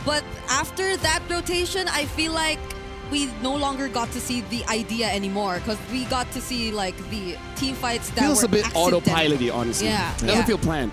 But after that rotation, I feel like we no longer got to see the idea anymore, because we got to see like the team fights that Feels were a bit accidental. autopilot-y, honestly. Yeah. It doesn't feel planned.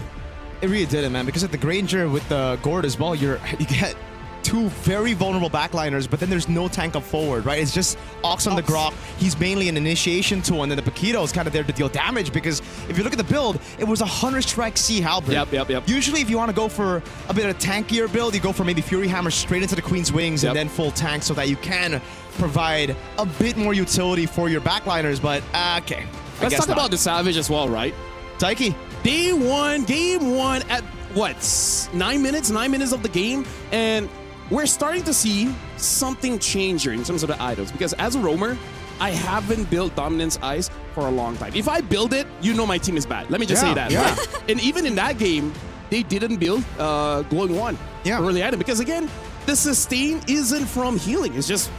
It really didn't, man, because at the Granger with the Gord as well, you get two very vulnerable backliners, but then there's no tank up forward, right? It's just Ox on the Grok. He's mainly an initiation tool, and then the Paquito is kind of there to deal damage, because if you look at the build, it was a Hunter Strike C Halberd. Yep. Usually, if you want to go for a bit of a tankier build, you go for maybe Fury Hammer straight into the Queen's Wings and then full tank, so that you can provide a bit more utility for your backliners, but okay. Let's talk about the Savage as well, right? Taiki. Game one at what, 9 minutes of the game, and we're starting to see something change here in terms of the items, because as a roamer, I haven't built Dominance Ice for a long time. If I build it, you know my team is bad. Let me just say that. Yeah. Right? And even in that game, they didn't build Glowing One early item, because again, the sustain isn't from healing. It's just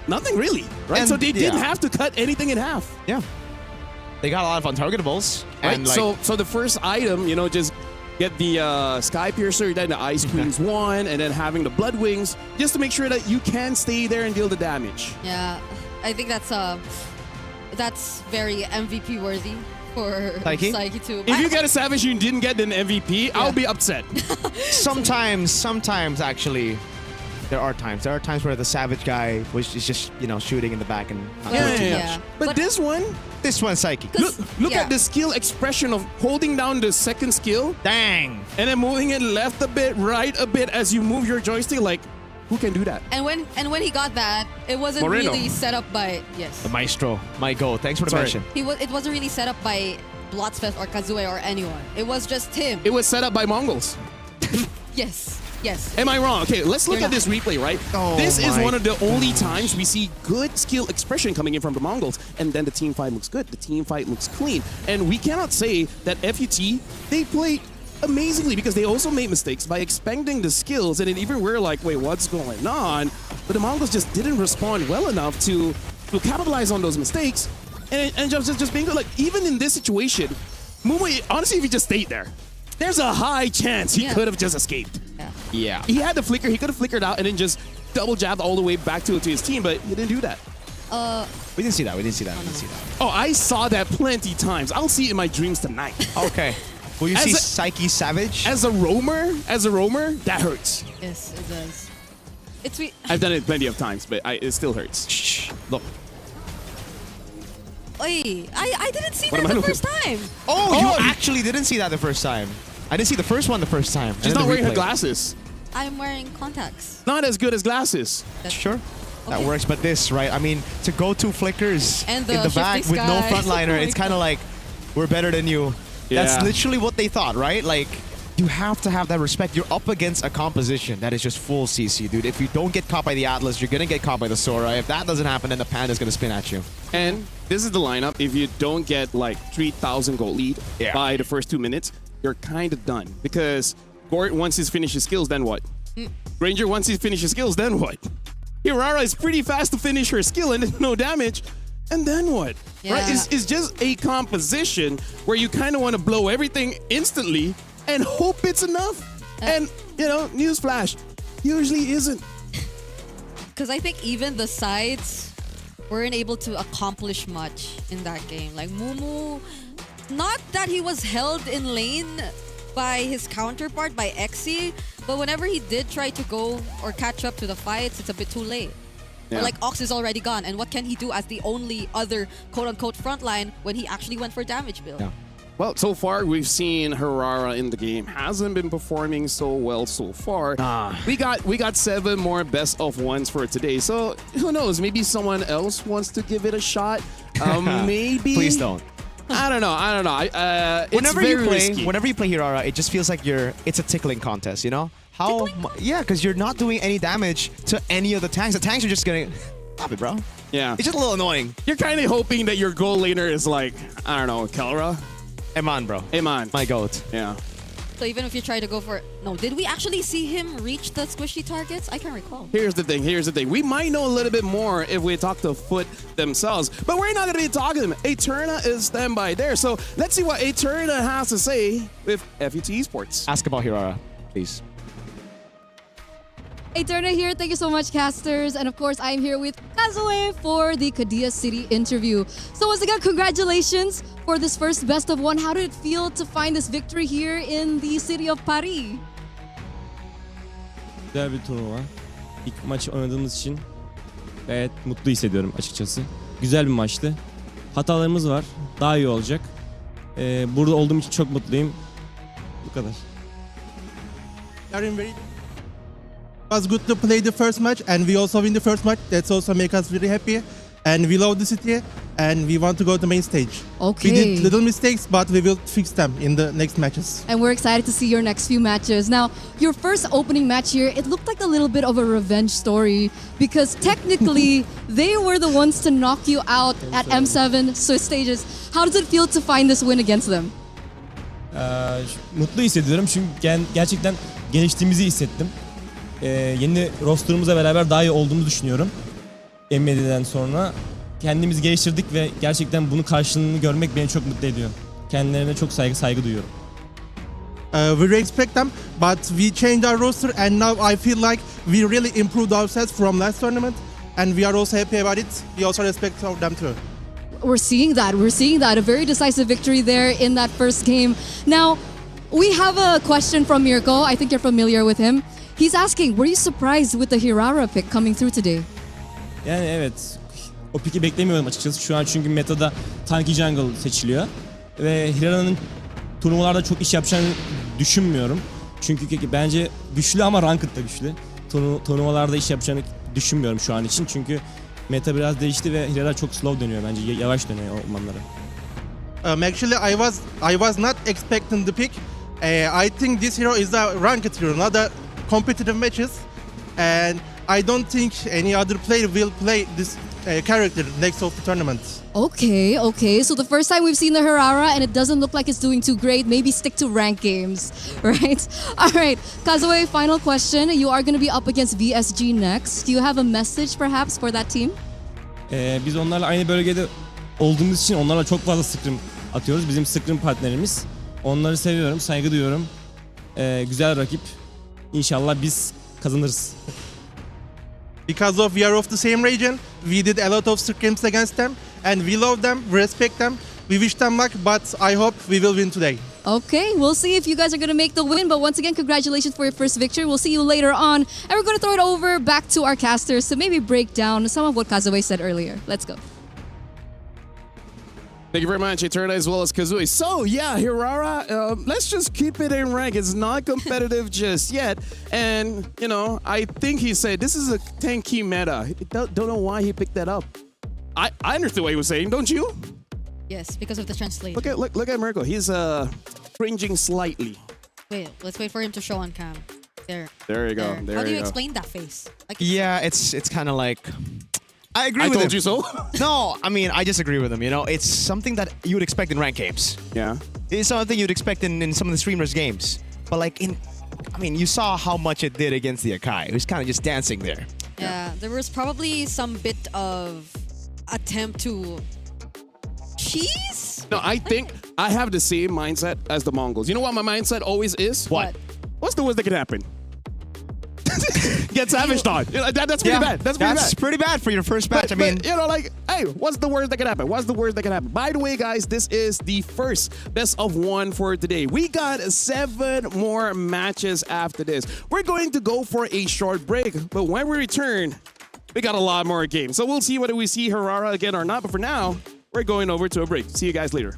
nothing really, right? And so they didn't have to cut anything in half. Yeah. They got a lot of untargetables. Right? And like, so the first item, you know, just get the Skypiercer, then the Ice Queen's one, and then having the Blood Wings, just to make sure that you can stay there and deal the damage. Yeah, I think that's very MVP worthy for Psyche too. If you get a Savage you didn't get an MVP, I'll be upset. sometimes actually, there are times where the Savage guy is just, you know, shooting in the back and not doing too much. But this one, Psyche. Look at the skill expression of holding down the second skill. Dang. And then moving it left a bit, right a bit as you move your joystick. Like, who can do that? And when he got that, it wasn't really set up by the Maestro. My go. Thanks for the mention. It wasn't really set up by Blotzfest or Kazue or anyone. It was just him. It was set up by Mongols. Yes. Am I wrong? Okay, let's look at this replay, right? This is one of the only times we see good skill expression coming in from the Mongols, and then the team fight looks good. The team fight looks clean. And we cannot say that FUT, they played amazingly, because they also made mistakes by expending the skills, and then even we're like, wait, what's going on? But the Mongols just didn't respond well enough to capitalize on those mistakes, and just being good. Like, even in this situation, Mumu, honestly, if he just stayed there, there's a high chance he could have just escaped. Yeah. He had the flicker. He could have flickered out and then just double jabbed all the way back to his team, but he didn't do that. We didn't see that. Oh, I saw that plenty times. I'll see it in my dreams tonight. Okay. Will you see Psyche Savage? As a roamer, that hurts. Yes, it does. I've done it plenty of times, but it still hurts. Shh. Look. Wait, I didn't see that the first time. Oh, you actually didn't see that the first time. I didn't see the first one the first time. She's not wearing her glasses. I'm wearing contacts. Not as good as glasses. Sure. That works, but this, right? I mean, to go 2 flickers and in the back with no frontliner, it's kind of like, we're better than you. Yeah. That's literally what they thought, right? Like, you have to have that respect. You're up against a composition that is just full CC, dude. If you don't get caught by the Atlas, you're going to get caught by the Sora. If that doesn't happen, then the Panda's going to spin at you. And this is the lineup. If you don't get like 3,000 gold lead by the first 2 minutes, you're kind of done. Because Gort, once he's finished his skills, then what? Granger, once he finishes skills, then what? Hirara is pretty fast to finish her skill and no damage. And then what? Yeah. Right? It's just a composition where you kind of want to blow everything instantly and hope it's enough. And, you know, newsflash, usually isn't. Because I think even the sides weren't able to accomplish much in that game. Like Mumu, not that he was held in lane by his counterpart, by Exy, but whenever he did try to go or catch up to the fights, it's a bit too late. Yeah. Or like Ox is already gone, and what can he do as the only other quote-unquote frontline when he actually went for damage build? Yeah. Well, so far we've seen Hirara in the game hasn't been performing so well so far. We got 7 more best of ones for today. So who knows? Maybe someone else wants to give it a shot. Maybe. Please don't. I don't know. It's Whenever very you risky. play Hirara, it just feels like it's a tickling contest, you know? Yeah, because you're not doing any damage to any of the tanks. The tanks are just gonna stop it, bro. Yeah. It's just a little annoying. You're kind of hoping that your goal laner is like, I don't know, Kelra? Eman, bro. Eman. My goat. Yeah. So even if you try to go for... No, did we actually see him reach the squishy targets? I can't recall. Here's the thing. We might know a little bit more if we talk to Foot themselves, but we're not going to be talking to them. Eterna is standby there. So let's see what Eterna has to say with FUT Esports. Ask about Hirara, please. Eterna here. Thank you so much, casters. And of course, I'm here with Kazue for the Kadia City interview. So once again, congratulations for this first best of one. How did it feel to find this victory here in the city of Paris? Güzel bir turnuva. İlk maç oynadığımız için gayet mutlu hissediyorum açıkçası. Güzel bir maçtı. Hatalarımız var. Daha iyi olacak. Burada olduğum için çok mutluyum. Bu kadar. It was good to play the first match, and we also win the first match. That's also make us very happy, and we love the city, and we want to go to the main stage. Okay. We did little mistakes, but we will fix them in the next matches. And we're excited to see your next few matches. Now, your first opening match here, it looked like a little bit of a revenge story because technically they were the ones to knock you out at M7 stages. How does it feel to find this win against them? Mutlu hissediyorum çünkü gerçekten geliştiğimizi hissettim. Yeni rosterımızla beraber daha iyi olduğumuzu düşünüyorum. MLBB'den sonra kendimizi geliştirdik ve gerçekten bunun karşılığını görmek beni çok mutlu ediyor. Kendilerine çok saygı duyuyorum. We respect them, but we changed our roster, and now I feel like we really improved ourselves from last tournament, and we are also happy about it. We also respect them too. We're seeing that. We're seeing that. A very decisive victory there in that first game. Now, we have a question from Mirko. I think you're familiar with him. He's asking, were you surprised with the Hirara pick coming through today? Yani evet, o piki beklemiyorum açıkçası. Şu an çünkü metada tanky jungle seçiliyor. Ve Hirara'nın turnuvalarda çok iş yapacağını düşünmüyorum. Çünkü bence güçlü ama ranked'da güçlü. Turnuvalarda iş yapacağını düşünmüyorum şu an için. Çünkü meta biraz değişti ve Hirara çok slow dönüyor bence. Yavaş dönüyor ormanlara. Actually, I was not expecting the pick. I think this hero is a ranked hero, not a competitive matches, and I don't think any other player will play this character next of the tournament. Okay. So the first time we've seen the Hirara and it doesn't look like it's doing too great. Maybe stick to rank games, right? All right, Kazue, final question. You are going to be up against VSG next. Do you have a message perhaps for that team? Biz onlarla aynı bölgede olduğumuz için onlarla çok fazla scrim atıyoruz. Bizim scrim partnerimiz. Onları seviyorum, saygı duyuyorum. Güzel rakip. İnşallah biz kazanırız. Because we are of the same region, we did a lot of scrims against them, and we love them, we respect them, we wish them luck, but I hope we will win today. Okay, we'll see if you guys are going to make the win. But once again, congratulations for your first victory. We'll see you later on. And we're going to throw it over back to our casters to maybe break down some of what Kazue said earlier. Let's go. Thank you very much, Eterna, as well as Kazui. So, yeah, Hirara, let's just keep it in rank. It's not competitive just yet. And, you know, I think he said this is a tanky meta. Don't know why he picked that up. I understood what he was saying, don't you? Yes, because of the translation. Look at Mirko. He's cringing slightly. Wait, let's wait for him to show on cam. There. There you go. There How do you you go. explain that face? Like, Yeah, it's kind of like... I agree I with him. told you so. No, I mean, I disagree with him, you know? It's something that you would expect in ranked games. Yeah. It's something you'd expect in some of the streamers' games. But like you saw how much it did against the Akai. It was kind of just dancing there. Yeah, there was probably some bit of attempt to cheese. No, I think I have the same mindset as the Mongols. You know what my mindset always is? What? What's the worst that could happen? Get savaged on. You know, that's pretty bad. That's pretty bad. pretty bad for your first match. But, you know, like, hey, what's the worst that can happen? What's the worst that can happen? By the way, guys, this is the first best of one for today. We got 7 more matches after this. We're going to go for a short break, but when we return, we got a lot more games. So we'll see whether we see Harara again or not. But for now, we're going over to a break. See you guys later.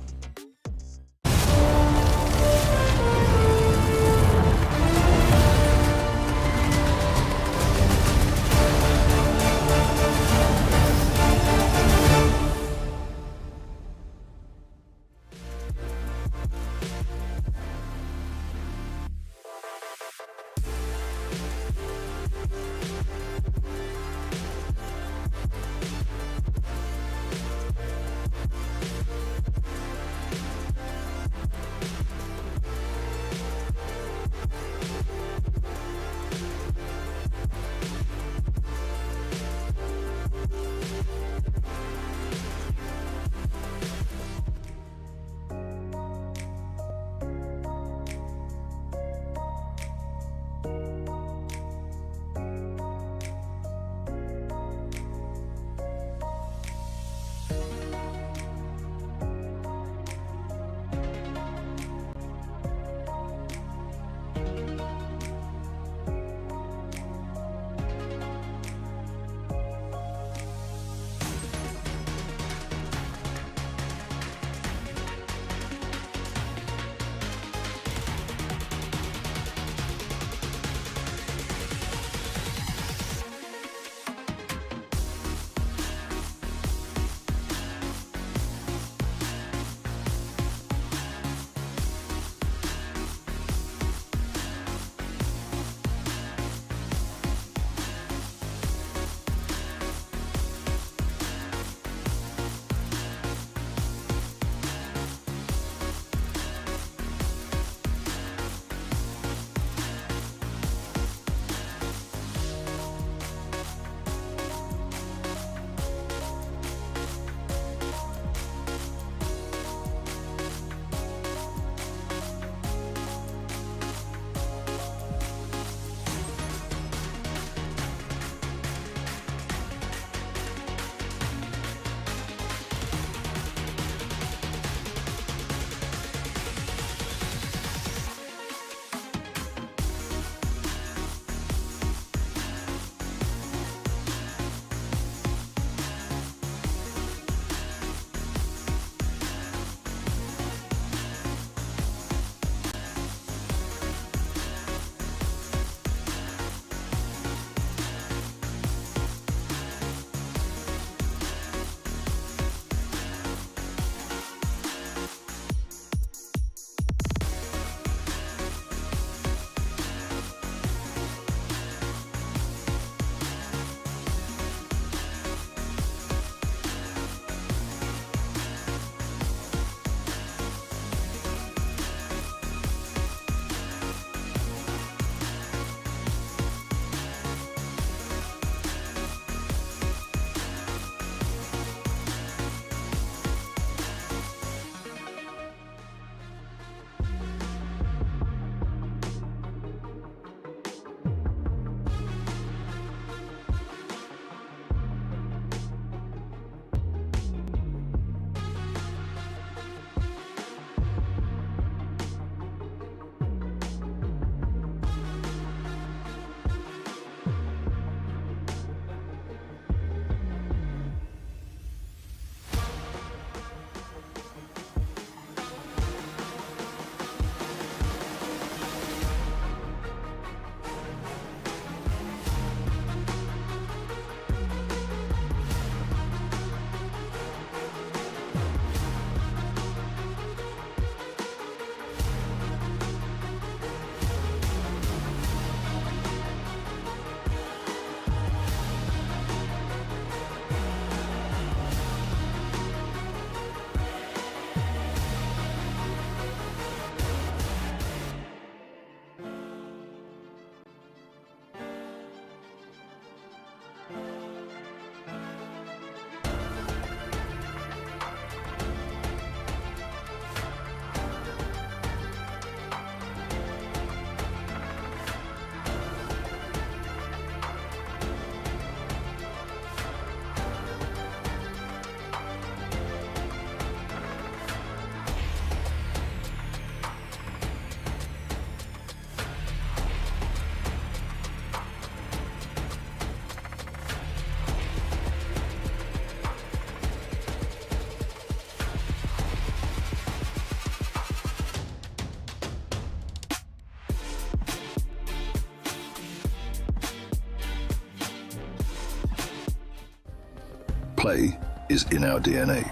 play is in our DNA.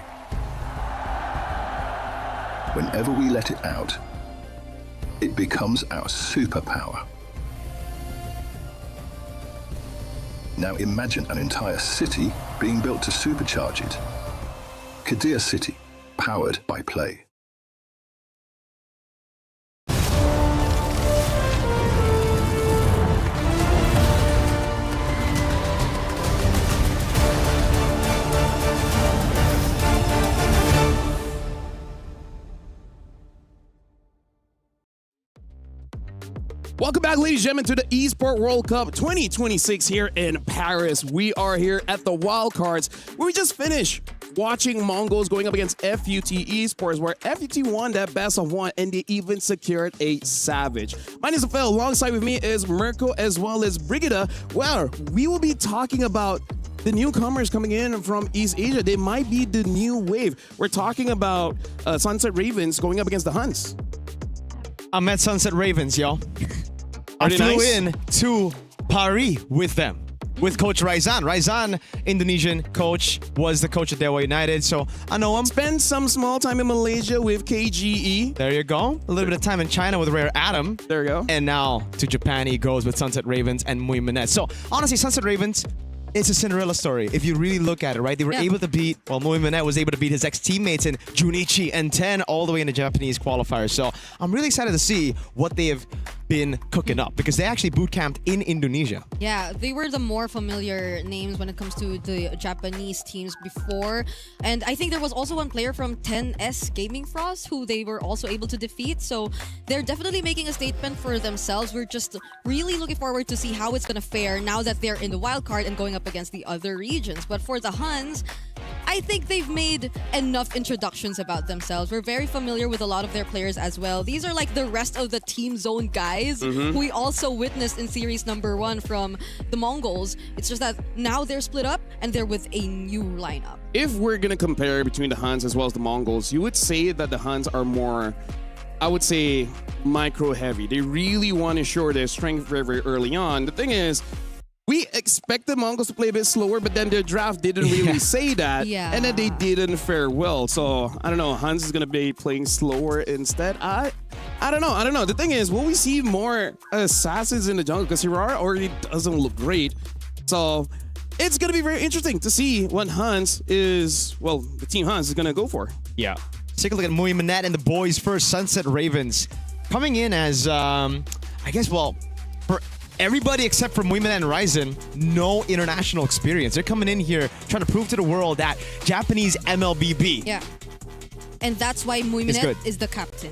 Whenever we let it out, it becomes our superpower. Now imagine an entire city being built to supercharge it. Kadir City, powered by play. Welcome back, ladies and gentlemen, to the Esports World Cup 2026 here in Paris. We are here at the wildcards, where we just finished watching Mongols going up against FUT Esports, where FUT won that best of one, and they even secured a Savage. My name is Phil. Alongside with me is Mirko as well as Brigida, where we will be talking about the newcomers coming in from East Asia. They might be the new wave. We're talking about Sunset Ravens going up against the Huns. I'm at Sunset Ravens, yo. I they flew nice? in to Paris with them, with Coach Raizan. Raizan, Indonesian coach, was the coach at Dewa United, so I know him. Spend some small time in Malaysia with KGE. There you go. A little bit of time in China with Rare Adam. There you go. And now to Japan he goes with Sunset Ravens and Mui Minette. So honestly, Sunset Ravens, it's a Cinderella story. If you really look at it, right? They were able to beat, well, Mui Minette was able to beat his ex-teammates in Junichi and 10 all the way in the Japanese qualifiers. So I'm really excited to see what they have been cooking up, because they actually boot camped in Indonesia. Yeah, they were the more familiar names when it comes to the Japanese teams before. And I think there was also one player from 10S Gaming Frost who they were also able to defeat. So they're definitely making a statement for themselves. We're just really looking forward to see how it's going to fare now that they're in the wild card and going up against the other regions. But for the Huns, I think they've made enough introductions about themselves. We're very familiar with a lot of their players as well. These are like the rest of the Team Zone guys who we also witnessed in series number 1 from the Mongols. It's just that now they're split up and they're with a new lineup. If we're going to compare between the Huns as well as the Mongols, you would say that the Huns are more, I would say, micro-heavy. They really want to show their strength very, very early on. The thing is, we expect the Mongols to play a bit slower, but then their draft didn't really say that. Yeah. And then they didn't fare well. So, I don't know. Huns is going to be playing slower instead. I don't know. The thing is, will we see more assassins in the jungle? Because Hirara already doesn't look great. So, it's going to be very interesting to see what Huns is, well, the Team Huns is going to go for. Yeah. Let's take a look at Mui Minette and the boys first. Sunset Ravens coming in as, I guess, well, for everybody except for Mui Minette and Ryzen, no international experience. They're coming in here trying to prove to the world that Japanese MLBB. Yeah. And that's why Mui It's Minette good. is the captain.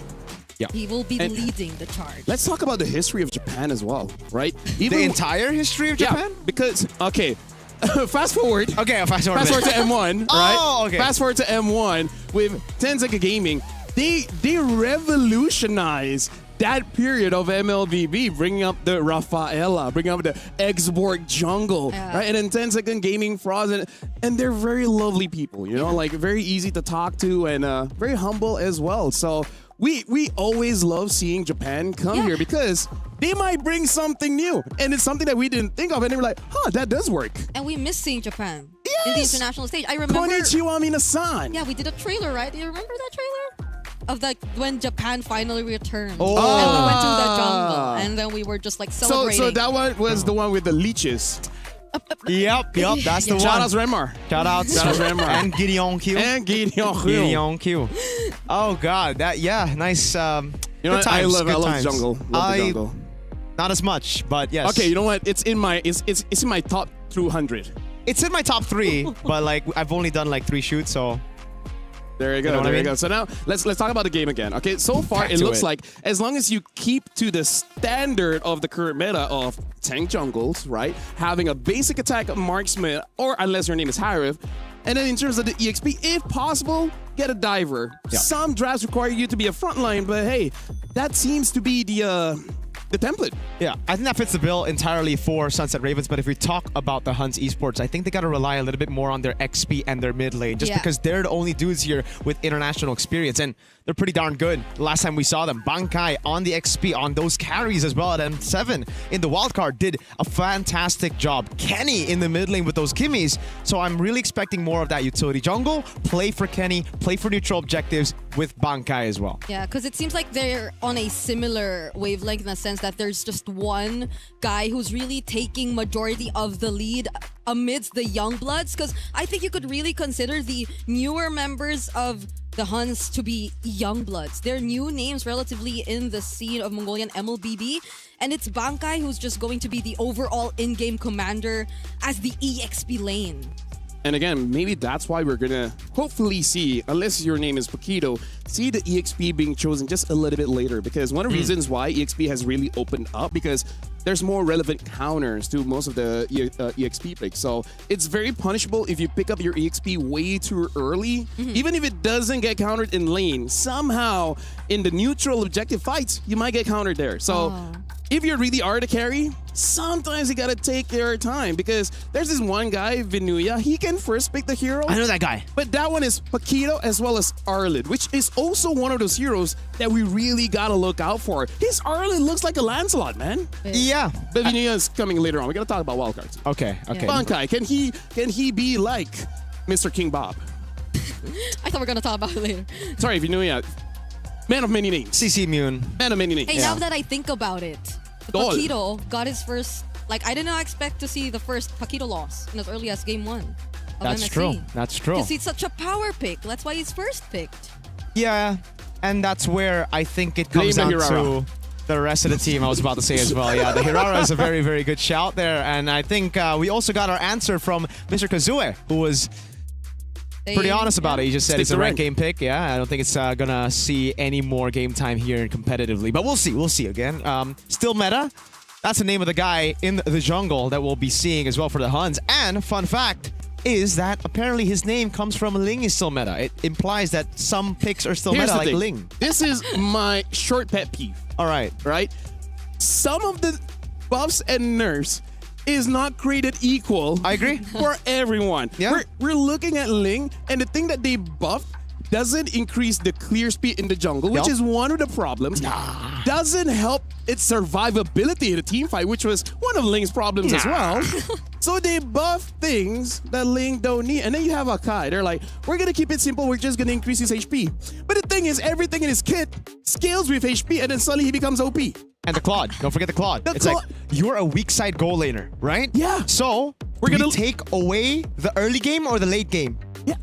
Yeah. He will be And leading the charge. Let's talk about the history of Japan as well, right? The entire history of Japan? Yeah, because, okay, fast forward. Okay, fast forward. Fast forward to M1, right? Oh, okay. Fast forward to M1 with Tenseka Gaming. They revolutionized that period of MLBB, bringing up the Rafaela, bringing up the Xborg jungle, right? And then 10-second gaming Frost, and they're very lovely people, you know, like very easy to talk to and very humble as well. So we always love seeing Japan come here because they might bring something new, and it's something that we didn't think of, and they were like, huh, that does work. And we miss seeing Japan in the international stage. I remember. Konnichiwa minasan. Yeah, we did a trailer, right? Do you remember that trailer? Of like when Japan finally returned. Oh. And we went to the jungle. And then we were just like celebrating. So that one was the one with the leeches. Yep, that's the one. Shout outs Renmar. Shout out Renmar. and Gideon Q. And Gideon Hu. Gideon Q. Oh God, nice. You know good what? times, I good love the times. jungle. Love the jungle. Not as much, but yes. Okay, you know what? It's in my it's in my top 200. It's in my top 3, but like I've only done like 3 shoots, so. There you go. You know what There I you mean? go. So now let's talk about the game again. Okay, so far Back it to looks it. like as long as you keep to the standard of the current meta of tank jungles, right? Having a basic attack marksman, or unless your name is Harif, and then in terms of the EXP, if possible, get a diver. Yeah. Some drafts require you to be a frontline, but hey, that seems to be the the template. Yeah, I think that fits the bill entirely for Sunset Ravens. But if we talk about the Huns Esports, I think they got to rely a little bit more on their XP and their mid lane, just because they're the only dudes here with international experience, and they're pretty darn good. The last time we saw them, Bankai on the XP, on those carries as well at M7 in the wildcard, did a fantastic job. Kenny in the mid lane with those Kimmies. So I'm really expecting more of that utility jungle. Play for Kenny, play for neutral objectives with Bankai as well. Yeah, because it seems like they're on a similar wavelength in the sense that there's just one guy who's really taking majority of the lead amidst the young bloods. Because I think you could really consider the newer members of the Huns to be young bloods. They're new names relatively in the scene of Mongolian MLBB. And it's Bankai who's just going to be the overall in-game commander as the EXP lane. And again, maybe that's why we're gonna hopefully see, unless your name is Paquito, see the EXP being chosen just a little bit later. Because one of the reasons why EXP has really opened up, because there's more relevant counters to most of the EXP picks. So it's very punishable if you pick up your EXP way too early. Even if it doesn't get countered in lane, somehow in the neutral objective fights, you might get countered there. So if you really are the carry, sometimes you gotta take your time, because there's this one guy, Vinuya, he can first pick the hero. I know that guy. But that one is Paquito as well as Arlid, which is also one of those heroes that we really gotta look out for. His Arlid looks like a Lancelot, man. Yeah. But Vinuya is coming later on. We're gonna talk about wildcards. Okay. Bankai, can he be like Mr. King Bob? I thought we were going to talk about it later. Sorry, Vinuya. Man of many names. CC Immune. Man of many names. Hey, now that I think about it, Dol. Paquito got his first, like, I did not expect to see the first Paquito loss in as early as game 1 of That's MSC. true. That's true. Because he's such a power pick. That's why he's first picked. Yeah, and that's where I think it comes Blame down the Hirara. to the rest of the team. I was about to say as well. Yeah, the Hirara is a very, very good shout there. And I think we also got our answer from Mr. Kazue, who was pretty honest about it. He just said Stick it's a to ranked rank. game pick. Yeah, I don't think it's gonna see any more game time here competitively. But we'll see. We'll see again. Still meta. That's the name of the guy in the jungle that we'll be seeing as well for the Huns. And fun fact is that apparently his name comes from Ling is still meta. It implies that some picks are still Here's meta, the like thing. Ling. This is my short pet peeve. All right. Right? Some of the buffs and nerfs is not created equal. I agree. For everyone. Yeah. We're looking at Ling, and the thing that they buffed doesn't increase the clear speed in the jungle, which is one of the problems. Doesn't help its survivability in a team fight, which was one of Ling's problems as well. So they buff things that Ling don't need. And then you have Akai. They're like, we're going to keep it simple. We're just going to increase his HP. But the thing is, everything in his kit scales with HP, and then suddenly he becomes OP. And the Claude. Don't forget the Claude. The It's Claude- like, you're a weak side goal laner, right? Yeah. So, We're do we gonna- take away the early game or the late game? Yeah.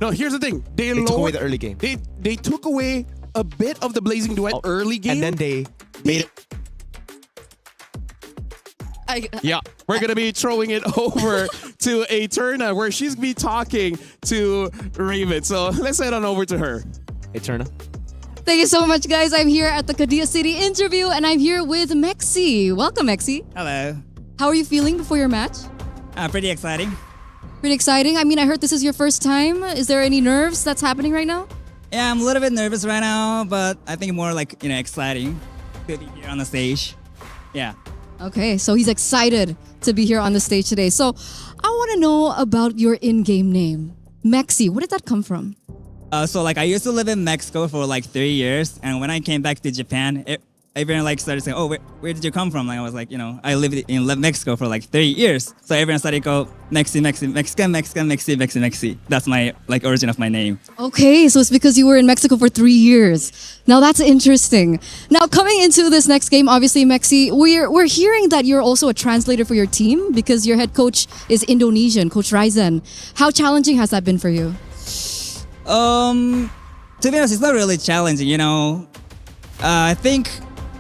No, here's the thing. They took away lowered- the early game. They took away a bit of the Blazing Duet early game. And then they made it. Yeah, we're gonna be throwing it over to Eterna, where she's gonna be talking to Raven. So let's head on over to her. Eterna. Thank you so much, guys. I'm here at the Kadia City interview, and I'm here with Mexi. Welcome, Mexi. Hello. How are you feeling before your match? Pretty exciting. Pretty exciting. I mean, I heard this is your first time. Is there any nerves that's happening right now? Yeah, I'm a little bit nervous right now, but I think more like, exciting to be here on the stage. Yeah. Okay, so he's excited to be here on the stage today. So I want to know about your in-game name, Mexi. Where did that come from? So I used to live in Mexico for 3 years, and when I came back to Japan, everyone started saying, "Oh, where did you come from?" I was like, I lived in Mexico for 3 years, so everyone started to go Mexi, Mexican, Mexi. That's my origin of my name. Okay, so it's because you were in Mexico for 3 years. Now that's interesting. Now coming into this next game, obviously, Mexi, we're hearing that you're also a translator for your team because your head coach is Indonesian, Coach Ryzen. How challenging has that been for you? To be honest, it's not really challenging. I think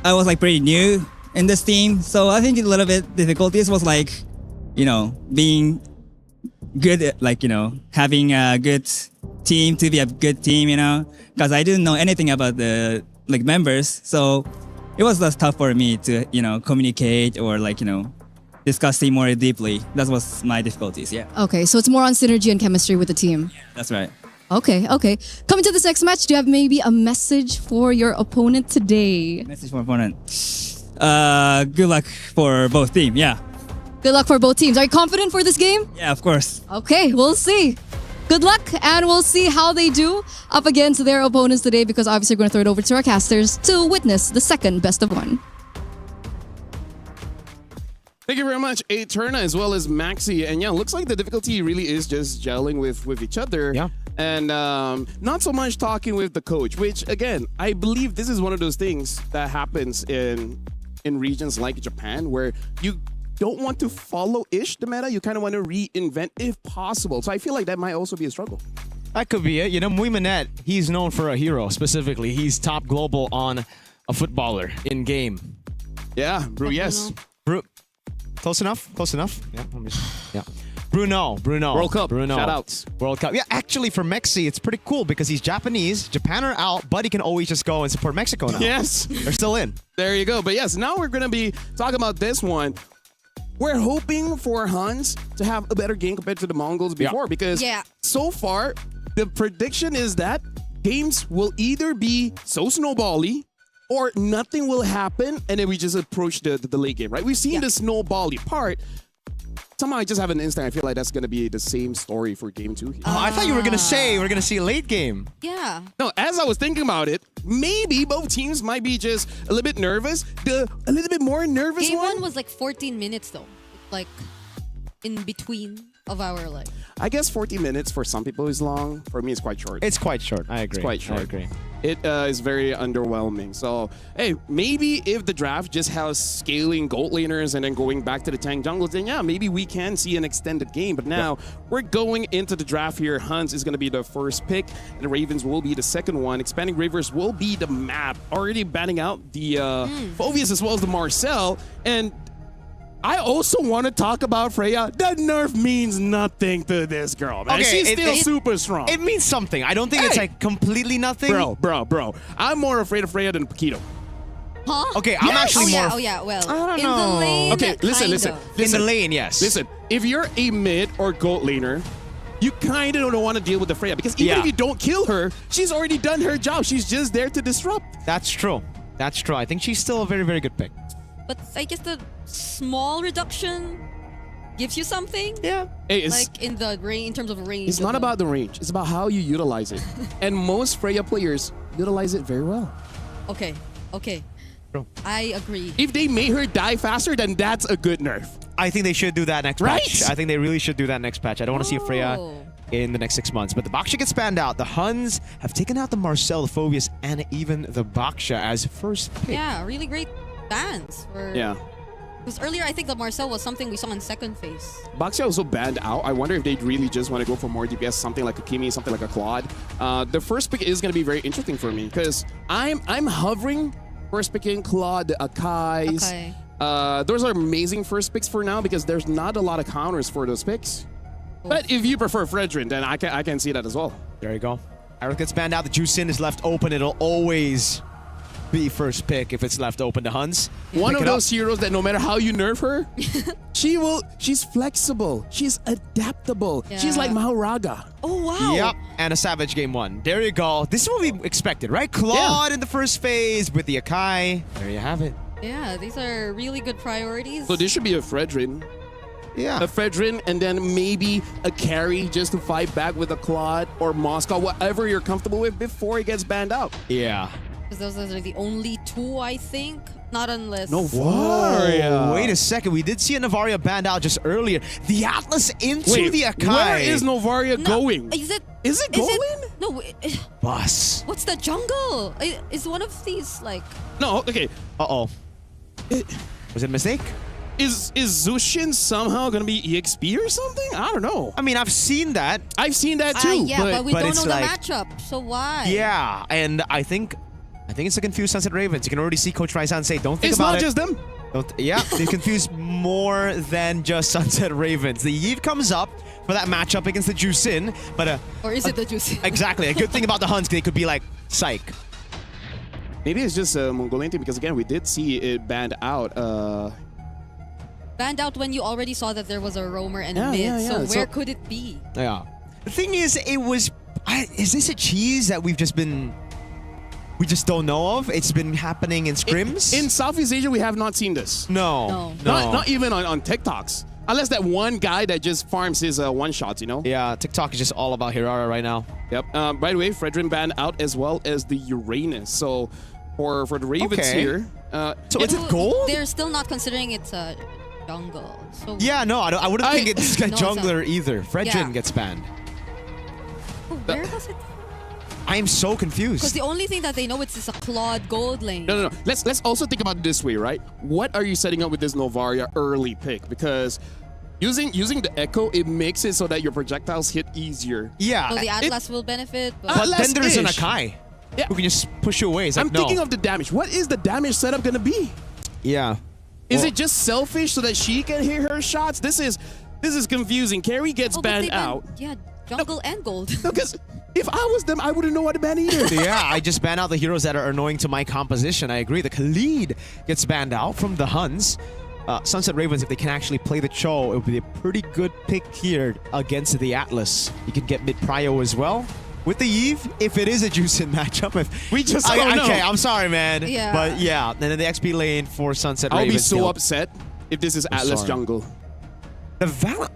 I was pretty new in this team, so I think a little bit difficulties was being good at having a good team to be a good team, because I didn't know anything about the members, so it was just tough for me to communicate or discussing more deeply. That was my difficulties. Yeah, Okay, so it's more on synergy and chemistry with the team. that's right. Okay. Coming to this next match, do you have maybe a message for your opponent today? Message for opponent. good luck for both teams. Yeah. Good luck for both teams. Are you confident for this game? Yeah, of course. Okay, we'll see. Good luck, and we'll see how they do up against their opponents today, because obviously we're going to throw it over to our casters to witness the second best of one. Thank you very much, Eterna, as well as Maxi. And yeah, looks like the difficulty really is just gelling with each other. Yeah. And not so much talking with the coach, which again, I believe this is one of those things that happens in regions like Japan, where you don't want to follow-ish the meta. You kind of want to reinvent if possible. So I feel like that might also be a struggle. That could be it. You know, Muimanet, he's known for a hero specifically. He's top global on a footballer in game. Yeah, Brew, yes. Close enough? Close enough? Yeah. Yeah. Bruno. World Cup. Bruno. Shout outs. World Cup. Yeah, actually for Mexi, it's pretty cool because he's Japanese. Japan are out, but he can always just go and support Mexico now. Yes. They're still in. There you go. But yes, now we're going to be talking about this one. We're hoping for Huns to have a better game compared to the Mongols before, because so far, the prediction is that games will either be so snowbally or nothing will happen, and then we just approach the late game, right? We've seen the snowbally part. Somehow I just have an instinct. I feel like that's going to be the same story for game 2 here. Oh, I thought you were going to say we're going to see a late game. Yeah. No, as I was thinking about it, maybe both teams might be just a little bit nervous. A little bit more nervous Game one 1 was like 14 minutes though. Like in between of our like. I guess 40 minutes for some people is long. For me, it's quite short. It's quite short. I agree. It's quite short. I agree. It is very underwhelming. So, hey, maybe if the draft just has scaling gold laners and then going back to the tank jungles, then yeah, maybe we can see an extended game. But now we're going into the draft here. Huns is going to be the first pick, and the Ravens will be the second one. Expanding Rivers will be the map. Already banning out the Phobius as well as the Marcel. And I also want to talk about Freya. That nerf means nothing to this girl, man. Okay, She's still super strong. It means something. I don't think it's like completely nothing. Bro. I'm more afraid of Freya than Paquito. Huh? Okay, I'm actually more. Well, I don't in know. the lane, Okay, listen. In the lane, yes. Listen, if you're a mid or gold laner, you kind of don't want to deal with the Freya, because even if you don't kill her, she's already done her job. She's just there to disrupt. That's true. That's true. I think she's still a very, very good pick. But I guess the small reduction gives you something. Yeah. Hey, like in the range, in terms of range. It's not about the range. It's about how you utilize it. And most Freya players utilize it very well. Okay. True. I agree. If they made her die faster, then that's a good nerf. I think they should do that next patch. I think they really should do that next patch. I don't want to see Freya in the next 6 months. But the Baksha gets spanned out. The Huns have taken out the Marcel, the Phobius, and even the Baksha as first pick. Yeah, really great bans. Yeah. Because earlier, I think the Marcel was something we saw in second phase. Baksha also banned out. I wonder if they'd really just want to go for more DPS, something like a Kimi, something like a Claude. The first pick is going to be very interesting for me, because I'm hovering first picking Claude, the Akais. Okay. Those are amazing first picks for now, because there's not a lot of counters for those picks. But if you prefer Fredrin, then I can see that as well. There you go. Aerith gets banned out. The Juicin is left open. It'll always be first pick if it's left open to Huns. One of those heroes that no matter how you nerf her, she's flexible. She's adaptable. Yeah. She's like Mahoraga. Oh, wow. Yep, and a Savage game 1. There you go. This is what we expected, right? Claude in the first phase with the Akai. There you have it. Yeah, these are really good priorities. So this should be a Fredrin. Yeah. A Fredrin, and then maybe a carry just to fight back with a Claude or Moscow, whatever you're comfortable with before he gets banned out. Yeah. Because those are the only two, I think. Not unless... Novaria. Wait a second. We did see a Novaria banned out just earlier. The Atlas into the Akai. Where is Novaria going? Is it going? No. Bus. What's the jungle? Is one of these like... No, okay. Uh-oh. Was it a mistake? Is Zushin somehow going to be EXP or something? I don't know. I mean, I've seen that. I've seen that too. Yeah, but we don't know it's the like- matchup, so why? Yeah, and I think it's a confused Sunset Ravens. You can already see Coach Raisan say, don't think about it. It's not just them. Yeah, they confuse more than just Sunset Ravens. The Eve comes up for that matchup against the Juicin, but Or is it the Juicin? exactly. A good thing about the Huns, they could be like, psych. Maybe it's just Mongolian team, because again, we did see it banned out. Banned out when you already saw that there was a roamer and Yeah, mid. yeah, yeah. So where So- could it be? Yeah. The thing is, is this a cheese that we've we just don't know of. It's been happening in scrims. In Southeast Asia, we have not seen this. No. Not even on TikToks. Unless that one guy that just farms his one-shots, you know? Yeah, TikTok is just all about Hirara right now. Yep. By the way, Fredrin banned out as well as the Uranus. So for the Ravens here... so is it gold? They're still not considering it's a jungle. So Yeah, no, I wouldn't think it's a No, jungler either. Fredrin Yeah. gets banned. where was it? I am so Because confused. the only thing that they know is a Claude gold lane. No. Let's also think about it this way, right? What are you setting up with this Novaria early pick? Because using the Echo, it makes it so that your projectiles hit easier. Yeah. So the Atlas will benefit. But But then there's an Atlas-ish. Akai Yeah. who can just push you away. It's like, I'm no. thinking of the damage. What is the damage setup gonna be? Yeah. Is Well- it just selfish so that she can hit her shots? This is confusing. Carrie gets Oh, but banned they ban- out. Yeah, jungle and gold. Because if I was them, I wouldn't know what to ban either. Yeah, I just ban out the heroes that are annoying to my composition. I agree. The Khalid gets banned out from the Huns. Sunset Ravens, if they can actually play the Cho, it would be a pretty good pick here against the Atlas. You can get mid-prio as well. With the Eve, if it is a Juicin matchup, if We just don't know. Okay, I'm sorry, man. Yeah. But yeah, and then the XP lane for Sunset I'll Ravens. be so they'll- upset if this is Atlas sorry. jungle. The Val.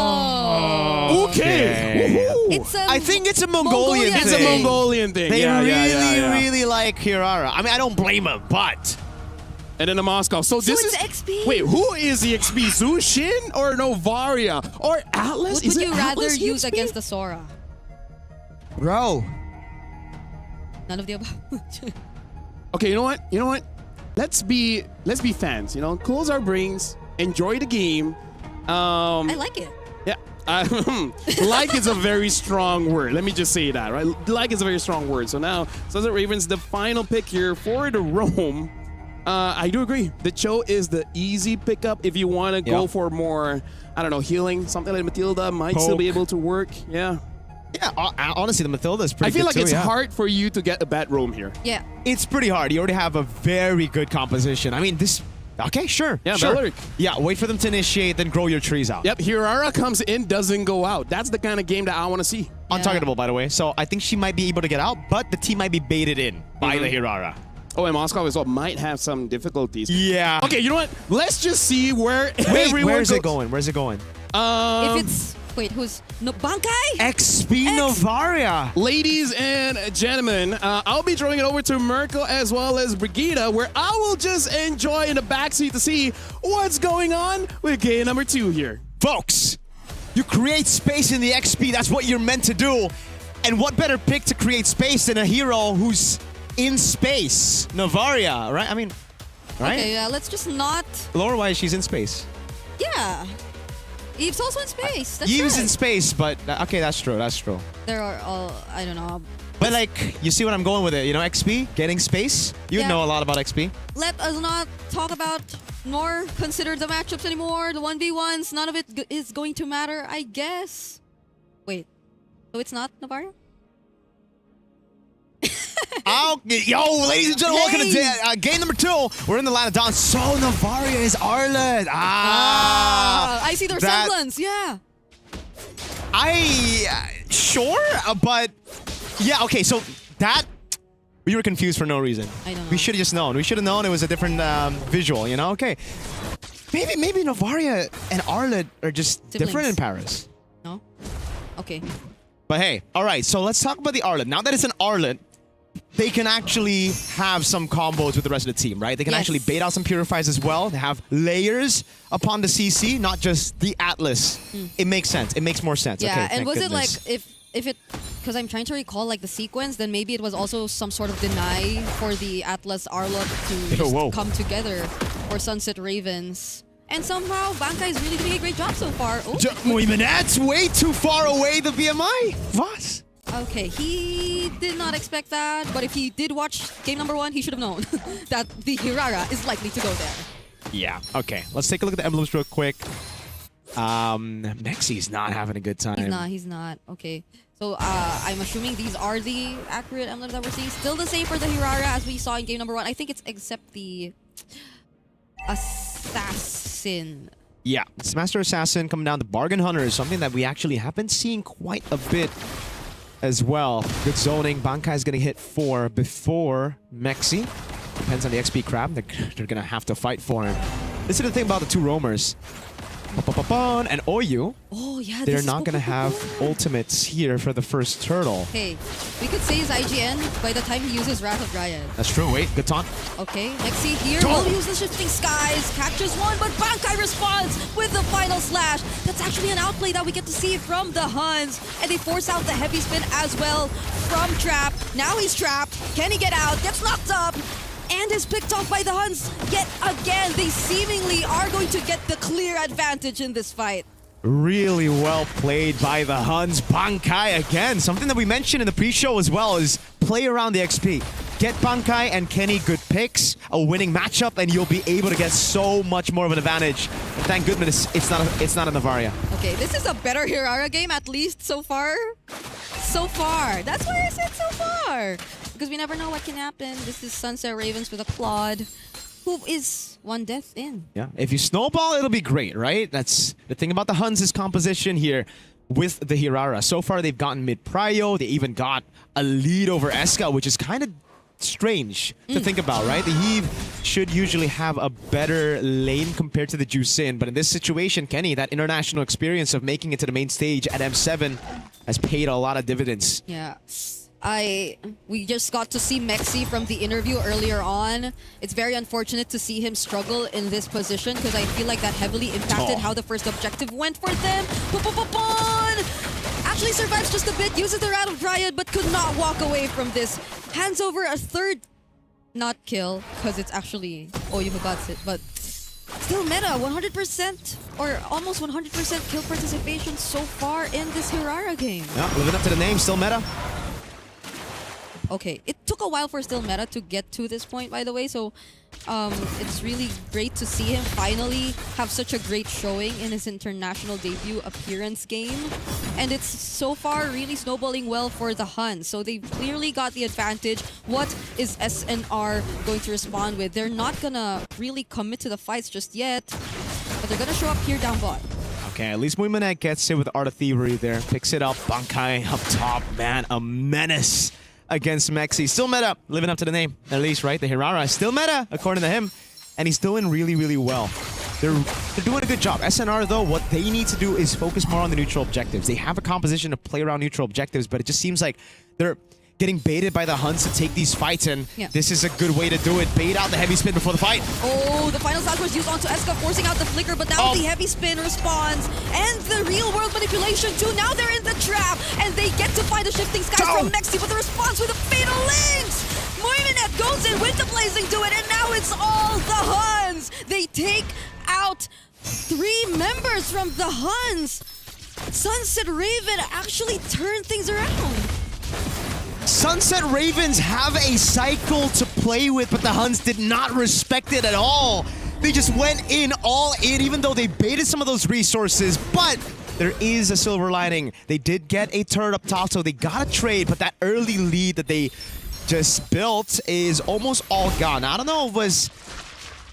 Oh! Okay. Woohoo. It's a I think it's a Mongolian It's a thing. Mongolian thing. They yeah, really, really like Hirara. I mean, I don't blame him, but And then the Moscow. So this it's is XP. Wait, who is the XP? Zushin or Novaria or Atlas? What Is would it you rather Atlas use XP? against the Sora? bro, None of the above. Okay, you know what? You know what? Let's be fans. You know, close our brains, enjoy the game. I like it. Yeah. Like is a very strong word. Let me just say that, right? Like is a very strong word. So now, Sunset Ravens, the final pick here for the roam. I do agree. The Cho is the easy pickup if you want to go for more, I don't know, healing. Something like Matilda might still be able to work. Yeah. yeah. Honestly, the Matilda is pretty. I feel good like too, it's yeah. hard for you to get a bad roam here. Yeah. It's pretty hard. You already have a very good composition. I mean, this. Okay, sure. Yeah, sure. Belleric. Yeah, wait for them to initiate, then grow your trees out. Yep, Hirara comes in, doesn't go out. That's the kind of game that I want to see. Untargetable, by the way. So I think she might be able to get out, but the team might be baited in by the Hirara. Oh, and Moscow as well might have some difficulties. Yeah. Okay, you know what? Let's just see where Wait, everyone where's goes. it going? Where's it going? If it's wait, who's no Bankai? XP Novaria. Ladies and gentlemen, I'll be throwing it over to Merkel as well as Brigida, where I will just enjoy in the backseat to see what's going on with game number 2 here. Folks, you create space in the XP. That's what you're meant to do. And what better pick to create space than a hero who's in space? Novaria, right? I mean, right? Okay, yeah, let's just not. Lore-wise, she's in space. Yeah. Eve's also in space. That's Eve's right. in space, but okay, that's true. That's true. There are all, I don't know. But like, you see what I'm going with it, you know, XP, getting space. You Yeah. know a lot about XP. Let us not talk about nor consider the matchups anymore. The 1v1s, none of it is going to matter, I guess. Wait, so it's not Navarro? Oh, yo, ladies and gentlemen, welcome Hey. to game number 2. We're in the line of dawn. So Novaria is Arlet. I see the that- resemblance, yeah. Sure, but yeah, okay, so that, we were confused for no reason. I know. We should have just known. We should have known it was a different visual, you know? Okay. Maybe Novaria and Arlet are just different Siblings. in Paris. No? Okay. But hey, all right, so let's talk about the Arlet. Now that it's an Arlet, they can actually have some combos with the rest of the team, right? They can Yes. actually bait out some Purifies as well. They have layers upon the CC, not just the Atlas. It makes sense. It makes more sense. Yeah, Okay, and thank was goodness. it like, if it, because I'm trying to recall like the sequence, then maybe it was also some sort of deny for the Atlas Arlot to just whoa. come together for Sunset Ravens. And somehow Bankai is really doing a great job so far. Oh, Wait a minute, that's way too far away, the BMI. What? okay, he did not expect that, but if he did watch game number 1, he should have known that the Hirara is likely to go there. Yeah, okay. Let's take a look at the emblems real quick. Mexi's not having a good time. He's not. Okay. So I'm assuming these are the accurate emblems that we're seeing. Still the same for the Hirara as we saw in game number 1. I think it's except the Assassin. Yeah, it's Master Assassin coming down. The Bargain Hunter is something that we actually have been seeing quite a bit as well. Good zoning. Bankai is going to hit 4 before Mexi. Depends on the XP crab. They're going to have to fight for him. This is the thing about the two roamers. And Oyu, Oh, yeah. they're this not is- going to have ultimates here for the first turtle. Hey, we could say his IGN by the time he uses Wrath of Dryad. That's true. Wait, good taunt. Okay, Mexi here Go! will use the Shifting Skies, captures one, but Bankai responds with the final slash. That's actually an outplay that we get to see from the Huns, and they force out the heavy spin as well from Trap. Now he's trapped. Can he get out? Gets knocked up, and is picked off by the Huns yet again. They seemingly are going to get the clear advantage in this fight. Really well played by the Huns. Bankai again. Something that we mentioned in the pre-show as well is play around the XP. Get Bankai and Kenny good picks, a winning matchup, and you'll be able to get so much more of an advantage. And thank goodness it's not a Navaria. Okay, this is a better Hirara game, at least so far. So far. That's why I said so far. Because we never know what can happen. This is Sunset Ravens with a Claude, who is 1 death in. Yeah, if you snowball, it'll be great, right? That's the thing about the Huns' composition here with the Hirara. So far, they've gotten mid-prio. They even got a lead over Eska, which is kind of strange to think about, right? The Heave should usually have a better lane compared to the Jusin, but in this situation, Kenny, that international experience of making it to the main stage at M7 has paid a lot of dividends. Yeah. We just got to see Mexi from the interview earlier on. It's very unfortunate to see him struggle in this position because I feel like that heavily impacted how the first objective went for them. Actually survives just a bit, uses the Rat of Dryad, but could not walk away from this. Hands over a third, not kill, because it's actually Oyu who got it, but still meta, 100% or almost 100% kill participation so far in this Hirara game. Yeah, living up to the name, still meta. Okay, it took a while for Still Meta to get to this point, by the way, so it's really great to see him finally have such a great showing in his international debut appearance game. And it's so far really snowballing well for the Huns, so they've clearly got the advantage. What is SNR going to respond with? They're not gonna really commit to the fights just yet, but they're gonna show up here down bot. Okay, at least Muimanek gets it with Art of Thievery there. Picks it up, Bankai up top, man, a menace against Mexi. Still meta, living up to the name, at least, right? The Hirara is still meta, according to him, and he's doing really, really well. They're doing a good job. SNR, though, what they need to do is focus more on the neutral objectives. They have a composition to play around neutral objectives, but it just seems like they're getting baited by the Huns to take these fights, and this is a good way to do it. Bait out the heavy spin before the fight. Oh, the final slash was used onto Eska, forcing out the flicker, but now the heavy spin responds, and the real world manipulation too. Now they're in the trap, and they get to find the Shifting Skies from Mexi, but the response with a fatal links. Moiminet goes in with the blazing to it, and now it's all the Huns. They take out 3 members from the Huns. Sunset Raven actually turned things around. Sunset Ravens have a cycle to play with, but the Huns did not respect it at all. They just went in all in, even though they baited some of those resources, but there is a silver lining. They did get a turret up top, so they got a trade, but that early lead that they just built is almost all gone. I don't know,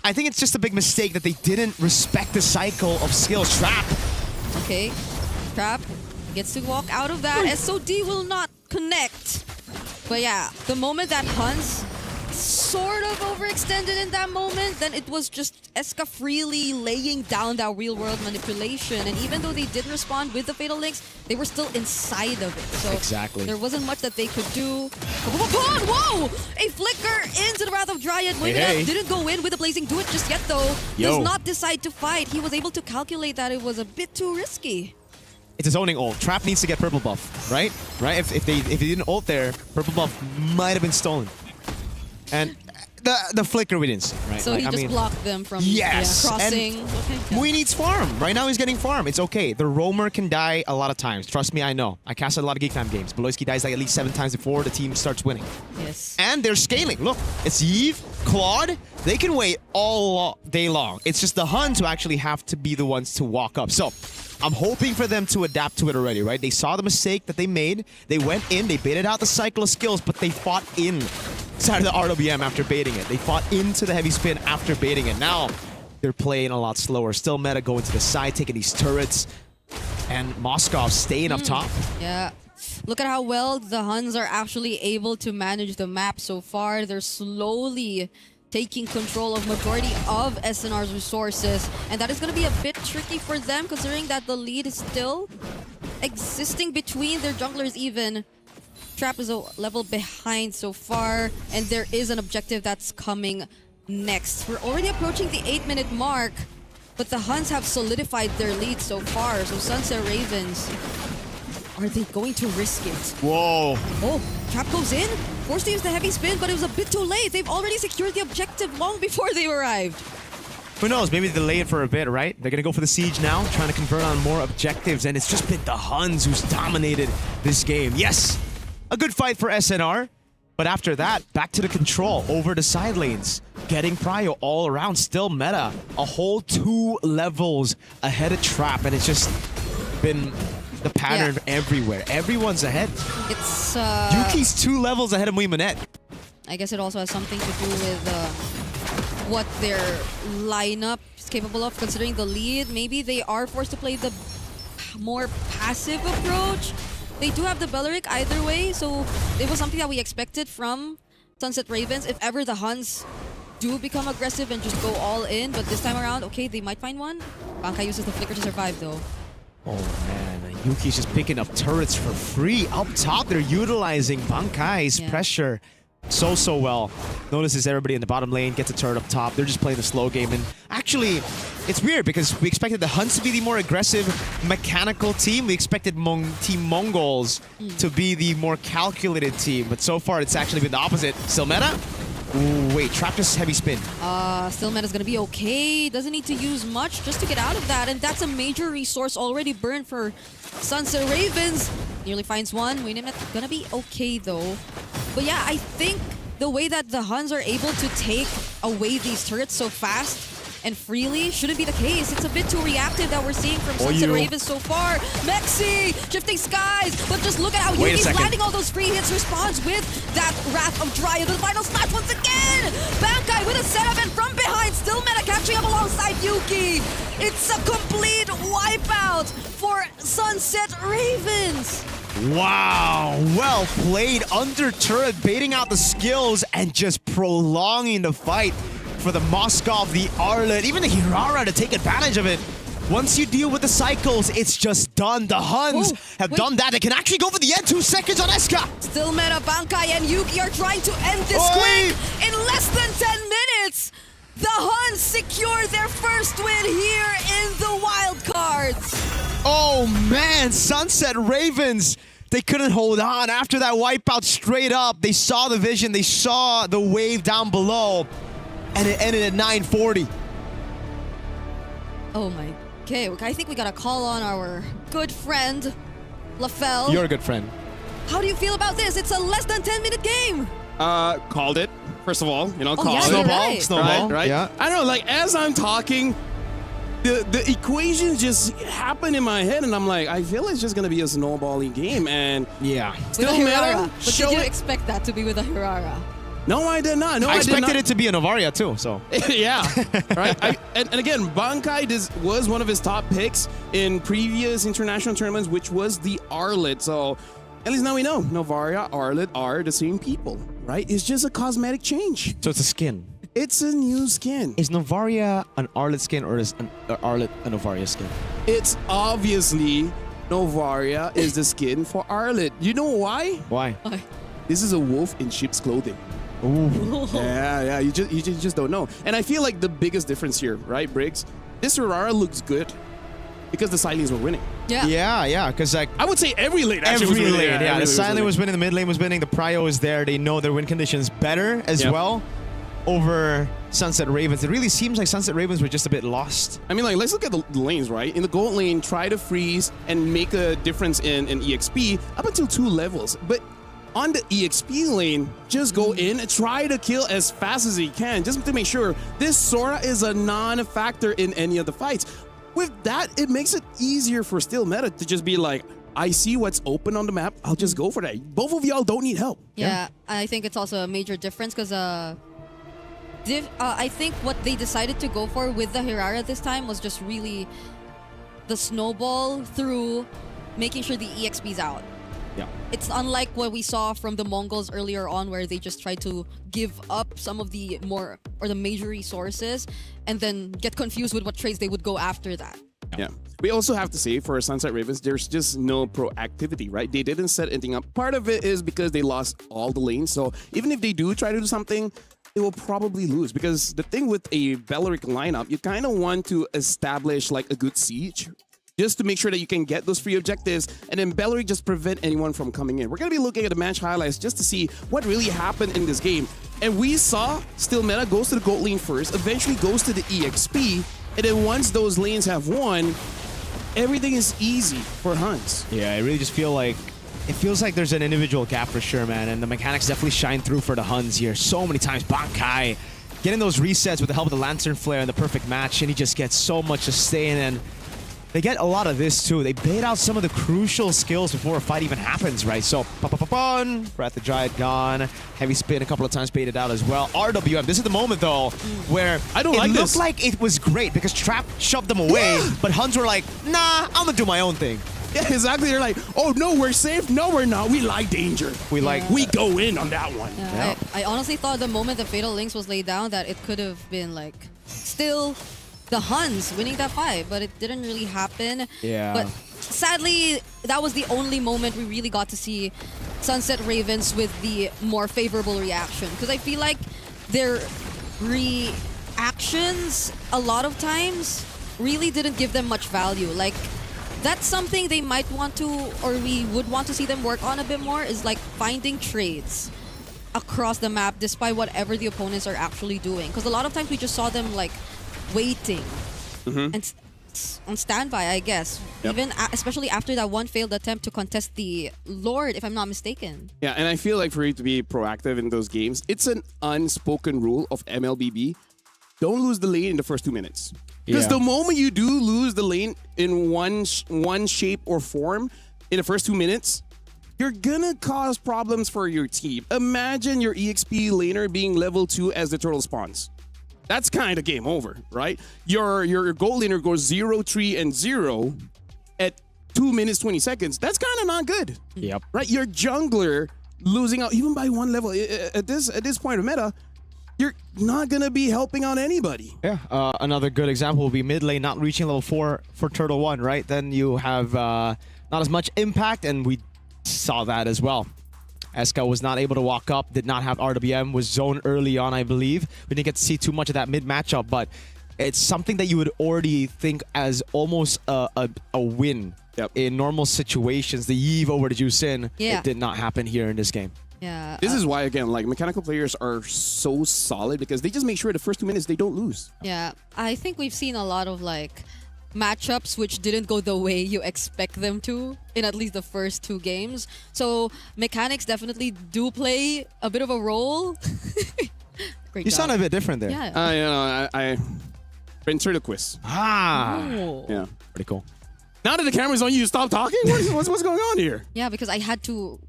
I think it's just a big mistake that they didn't respect the cycle of skills. Trap. Okay, Trap gets to walk out of that. SOD will not connect. But yeah, the moment that Huns sort of overextended in that moment, then it was just Eska freely laying down that real-world manipulation. And even though they did respond with the Fatal Links, they were still inside of it. So there wasn't much that they could do. Whoa! A flicker into the Wrath of Dryad. Moiminet didn't go in with the Blazing Do It just yet, though. Does not decide to fight. He was able to calculate that it was a bit too risky. It's a zoning ult. Trap needs to get purple buff, right? Right? If they didn't ult there, purple buff might have been stolen. And the flicker we didn't see, right? So he just blocked them from crossing. Mui needs farm. Right now he's getting farm. It's okay. The roamer can die a lot of times. Trust me, I know. I casted a lot of Geek Time games. Beloyski dies like at least 7 times before the team starts winning. Yes. And they're scaling. Look, it's Yves, Claude. They can wait all day long. It's just the Huns who actually have to be the ones to walk up. So I'm hoping for them to adapt to it already, right? They saw the mistake that they made. They went in, they baited out the cycle of skills, but they fought inside of the RWM after baiting it. They fought into the heavy spin after baiting it. Now they're playing a lot slower. Still meta going to the side, taking these turrets. And Moskov staying up top. Yeah. look at how well the Huns are actually able to manage the map so far. They're slowly taking control of majority of SNR's resources, and that is going to be a bit tricky for them considering that the lead is still existing between their junglers even. Trap is a level behind so far, and there is an objective that's coming next. We're already approaching the 8-minute mark, but the Huns have solidified their lead so far. So Sunset Ravens, are they going to risk it? Whoa. Oh, Trap goes in, forced to use the heavy spin, but it was a bit too late. They've already secured the objective long before they arrived. Who knows? Maybe delay it for a bit, right? They're gonna go for the siege now, trying to convert on more objectives, and it's just been the Huns who's dominated this game. Yes, a good fight for SNR, but after that, back to the control over the side lanes. Getting prio all around, still meta. A whole 2 levels ahead of Trap, and it's just been the pattern everywhere. Everyone's ahead. It's Yuki's 2 levels ahead of Muimanet. I guess it also has something to do with what their lineup is capable of, considering the lead. Maybe they are forced to play the more passive approach. They do have the Belleric either way, so it was something that we expected from Sunset Ravens. If ever the Huns do become aggressive and just go all in, but this time around, okay, they might find one. Bankai uses the flicker to survive though. Oh man, Yuki's just picking up turrets for free. Up top, they're utilizing Bankai's pressure so well. Notices everybody in the bottom lane, gets a turret up top. They're just playing the slow game. And actually, it's weird because we expected the Huns to be the more aggressive, mechanical team. We expected Team Mongols to be the more calculated team. But so far, it's actually been the opposite. Still meta? Ooh, wait, Trap just heavy spin. Still meta's gonna be okay. Doesn't need to use much just to get out of that. And that's a major resource already burned for Sunset Ravens. Nearly finds one. Muimanet gonna be okay though. But yeah, I think the way that the Huns are able to take away these turrets so fast and freely shouldn't be the case. It's a bit too reactive that we're seeing from Sunset Ravens so far. MSC, shifting skies, but just look at how Yuki's landing all those free hits, responds with that Wrath of Dryad. The final smash once again! Bankai with a setup and from behind, still meta catching up alongside Yuki. It's a complete wipeout for Sunset Ravens. Wow, well played under turret, baiting out the skills and just prolonging the fight for the Moskov, the Arlet, even the Hirara to take advantage of it. Once you deal with the cycles, it's just done. The Huns have done that. They can actually go for the end. 2 seconds on Eska. Still meta, Bankai and Yuki are trying to end this quick. In less than 10 minutes, the Huns secure their first win here in the wild cards. Oh man, Sunset Ravens, they couldn't hold on after that wipeout straight up. They saw the vision, they saw the wave down below, and it ended at 940. Oh my, okay, I think we gotta call on our good friend, LaFell. You're a good friend. How do you feel about this? It's a less than 10-minute game. Called it, first of all, called it. Snowball, Snowball, right? Yeah. I don't know, like, as I'm talking, the equations just happen in my head, and I'm like, I feel it's just gonna be a snowballing game, and still meta. But did you expect that to be with a Hirara? No, I did not. No, I expected it to be a Novaria too, so. Yeah, right? And again, Bankai was one of his top picks in previous international tournaments, which was the Arlet, so at least now we know Novaria, Arlet are the same people, right? It's just a cosmetic change. So it's a skin. It's a new skin. Is Novaria an Arlet skin or is an Arlet a Novaria skin? It's obviously Novaria is the skin for Arlet. You know why? Why? This is a wolf in sheep's clothing. Ooh. Yeah, you just don't know. And I feel like the biggest difference here, right, Briggs? This Hirara looks good because the side lanes were winning. Yeah, because like I would say every lane actually was winning. Yeah, the side lane was winning, the mid lane was winning, the prio is there. They know their win conditions better as well over Sunset Ravens. It really seems like Sunset Ravens were just a bit lost. I mean, like, let's look at the lanes, right? In the gold lane, try to freeze and make a difference in EXP up until 2 levels. But on the EXP lane, just go in and try to kill as fast as you can, just to make sure this Sora is a non-factor in any of the fights. With that, it makes it easier for still meta to just be like, I see what's open on the map, I'll just go for that. Both of y'all don't need help. Yeah, I think it's also a major difference because I think what they decided to go for with the Hirara this time was just really the snowball through making sure the EXP's out. Yeah. It's unlike what we saw from the Mongols earlier on, where they just tried to give up some of the more or the major resources and then get confused with what trades they would go after that. Yeah. We also have to say for Sunset Ravens, there's just no proactivity, right? They didn't set anything up. Part of it is because they lost all the lanes. So even if they do try to do something, they will probably lose. Because the thing with a Belleric lineup, you kind of want to establish like a good siege just to make sure that you can get those free objectives, and then Belleric just prevent anyone from coming in. We're going to be looking at the match highlights just to see what really happened in this game. And we saw Still Meta goes to the gold lane first, eventually goes to the EXP, and then once those lanes have won, everything is easy for Huns. Yeah, I really just feel like it feels like there's an individual gap for sure, man, and the mechanics definitely shine through for the Huns here. So many times, Bankai getting those resets with the help of the Lantern Flare in the perfect match, and he just gets so much sustain, and they get a lot of this too. They bait out some of the crucial skills before a fight even happens, right? So, Breath the Giant gone. Heavy Spin a couple of times baited out as well. RWM, this is the moment though, where I don't like it this. looked like it was great because Trap shoved them away, but Huns were like, nah, I'm gonna do my own thing. Yeah, exactly. They're like, oh no, we're safe. No, we're not. We like danger. We go in on that one. Yeah, I honestly thought the moment the Fatal Links was laid down that it could have been like still the Huns winning that fight, but it didn't really happen. Yeah. But sadly, that was the only moment we really got to see Sunset Ravens with the more favorable reaction. Because I feel like their reactions, a lot of times, really didn't give them much value. Like, that's something they might want to, or we would want to see them work on a bit more, is like finding trades across the map despite whatever the opponents are actually doing. Because a lot of times we just saw them like waiting and on standby, I guess. Yep. Even especially after that one failed attempt to contest the Lord, if I'm not mistaken. Yeah, and I feel like for you to be proactive in those games, it's an unspoken rule of MLBB. Don't lose the lane in the first 2 minutes. Because the moment you do lose the lane in one shape or form in the first 2 minutes, you're gonna cause problems for your team. Imagine your EXP laner being level 2 as the turtle spawns. That's kind of game over, right? Your gold laner goes 0, 3, and 0 at 2 minutes, 20 seconds. That's kind of not good. Yep. Right? Your jungler losing out even by 1 level at this point of meta, you're not gonna be helping out anybody. Yeah, another good example will be mid lane not reaching level 4 for Turtle 1, right? Then you have not as much impact, and we saw that as well. Eska was not able to walk up, did not have RWM, was zoned early on, I believe. We didn't get to see too much of that mid matchup, but it's something that you would already think as almost a win in normal situations. The Yeve over to Jusin, it did not happen here in this game. Yeah. This is why, again, like mechanical players are so solid because they just make sure the first 2 minutes they don't lose. Yeah, I think we've seen a lot of like matchups which didn't go the way you expect them to in at least the first 2 games. So mechanics definitely do play a bit of a role. Great You job. sound a bit different there. Yeah. I ventriloquist. Oh. Yeah. Pretty cool. Now that the camera's on you, stop talking? What's going on here? Yeah, because I had to.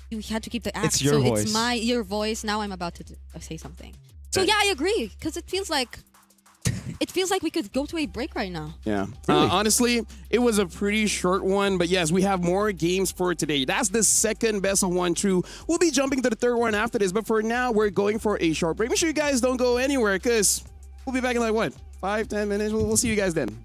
You had to keep the act. It's your so voice. It's your voice. Now I'm about to say something. So yeah, I agree because it feels like we could go to a break right now. Yeah. Honestly, it was a pretty short one, but yes, we have more games for today. That's the second best of 1 true. We'll be jumping to the third one after this, but for now, we're going for a short break. Make sure you guys don't go anywhere because we'll be back in like what, 5-10 minutes? We'll see you guys then.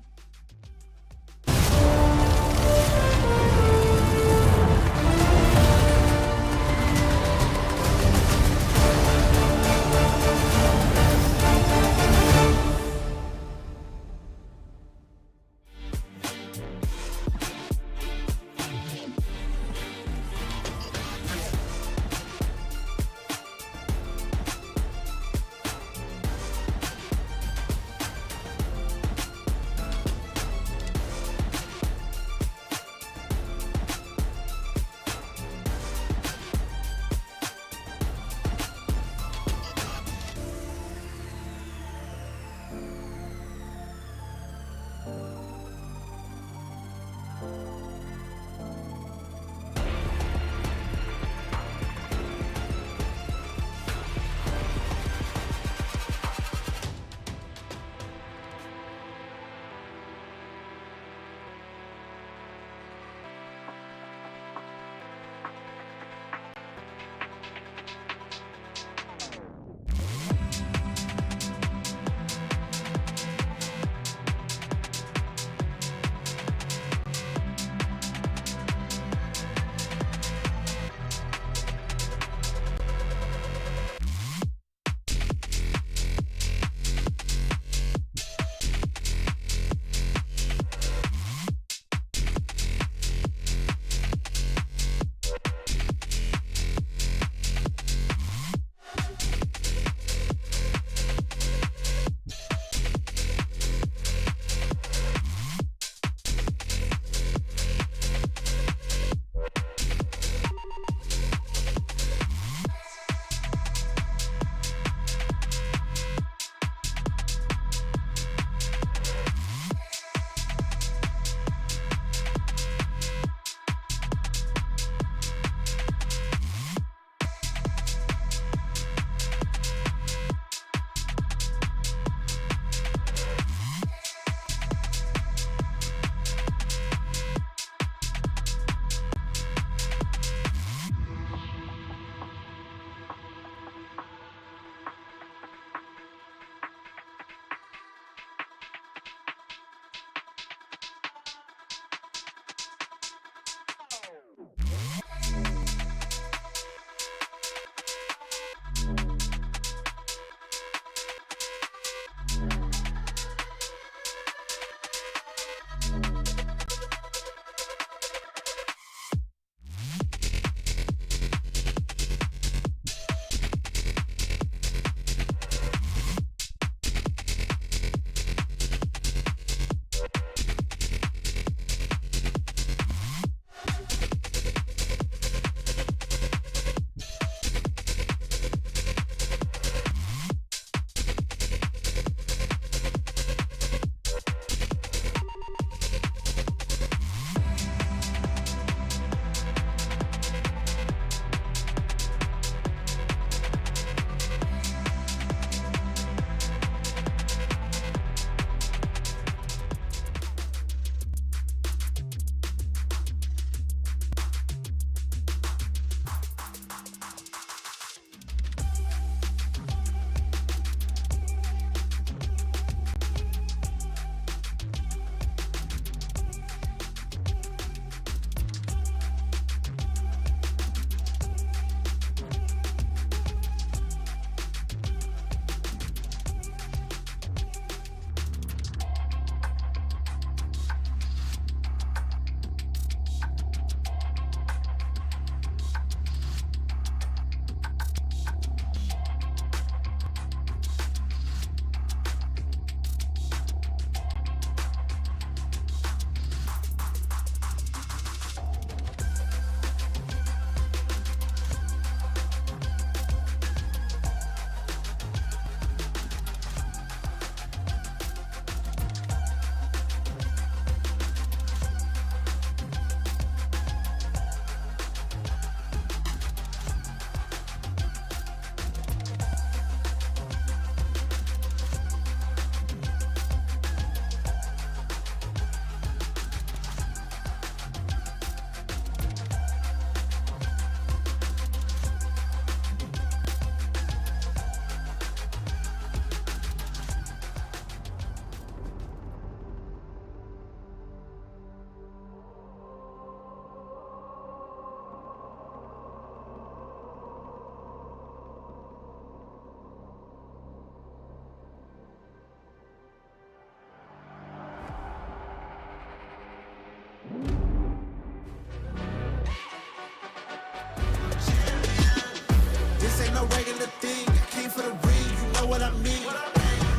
a regular thing. I came for the ring, you know what I mean.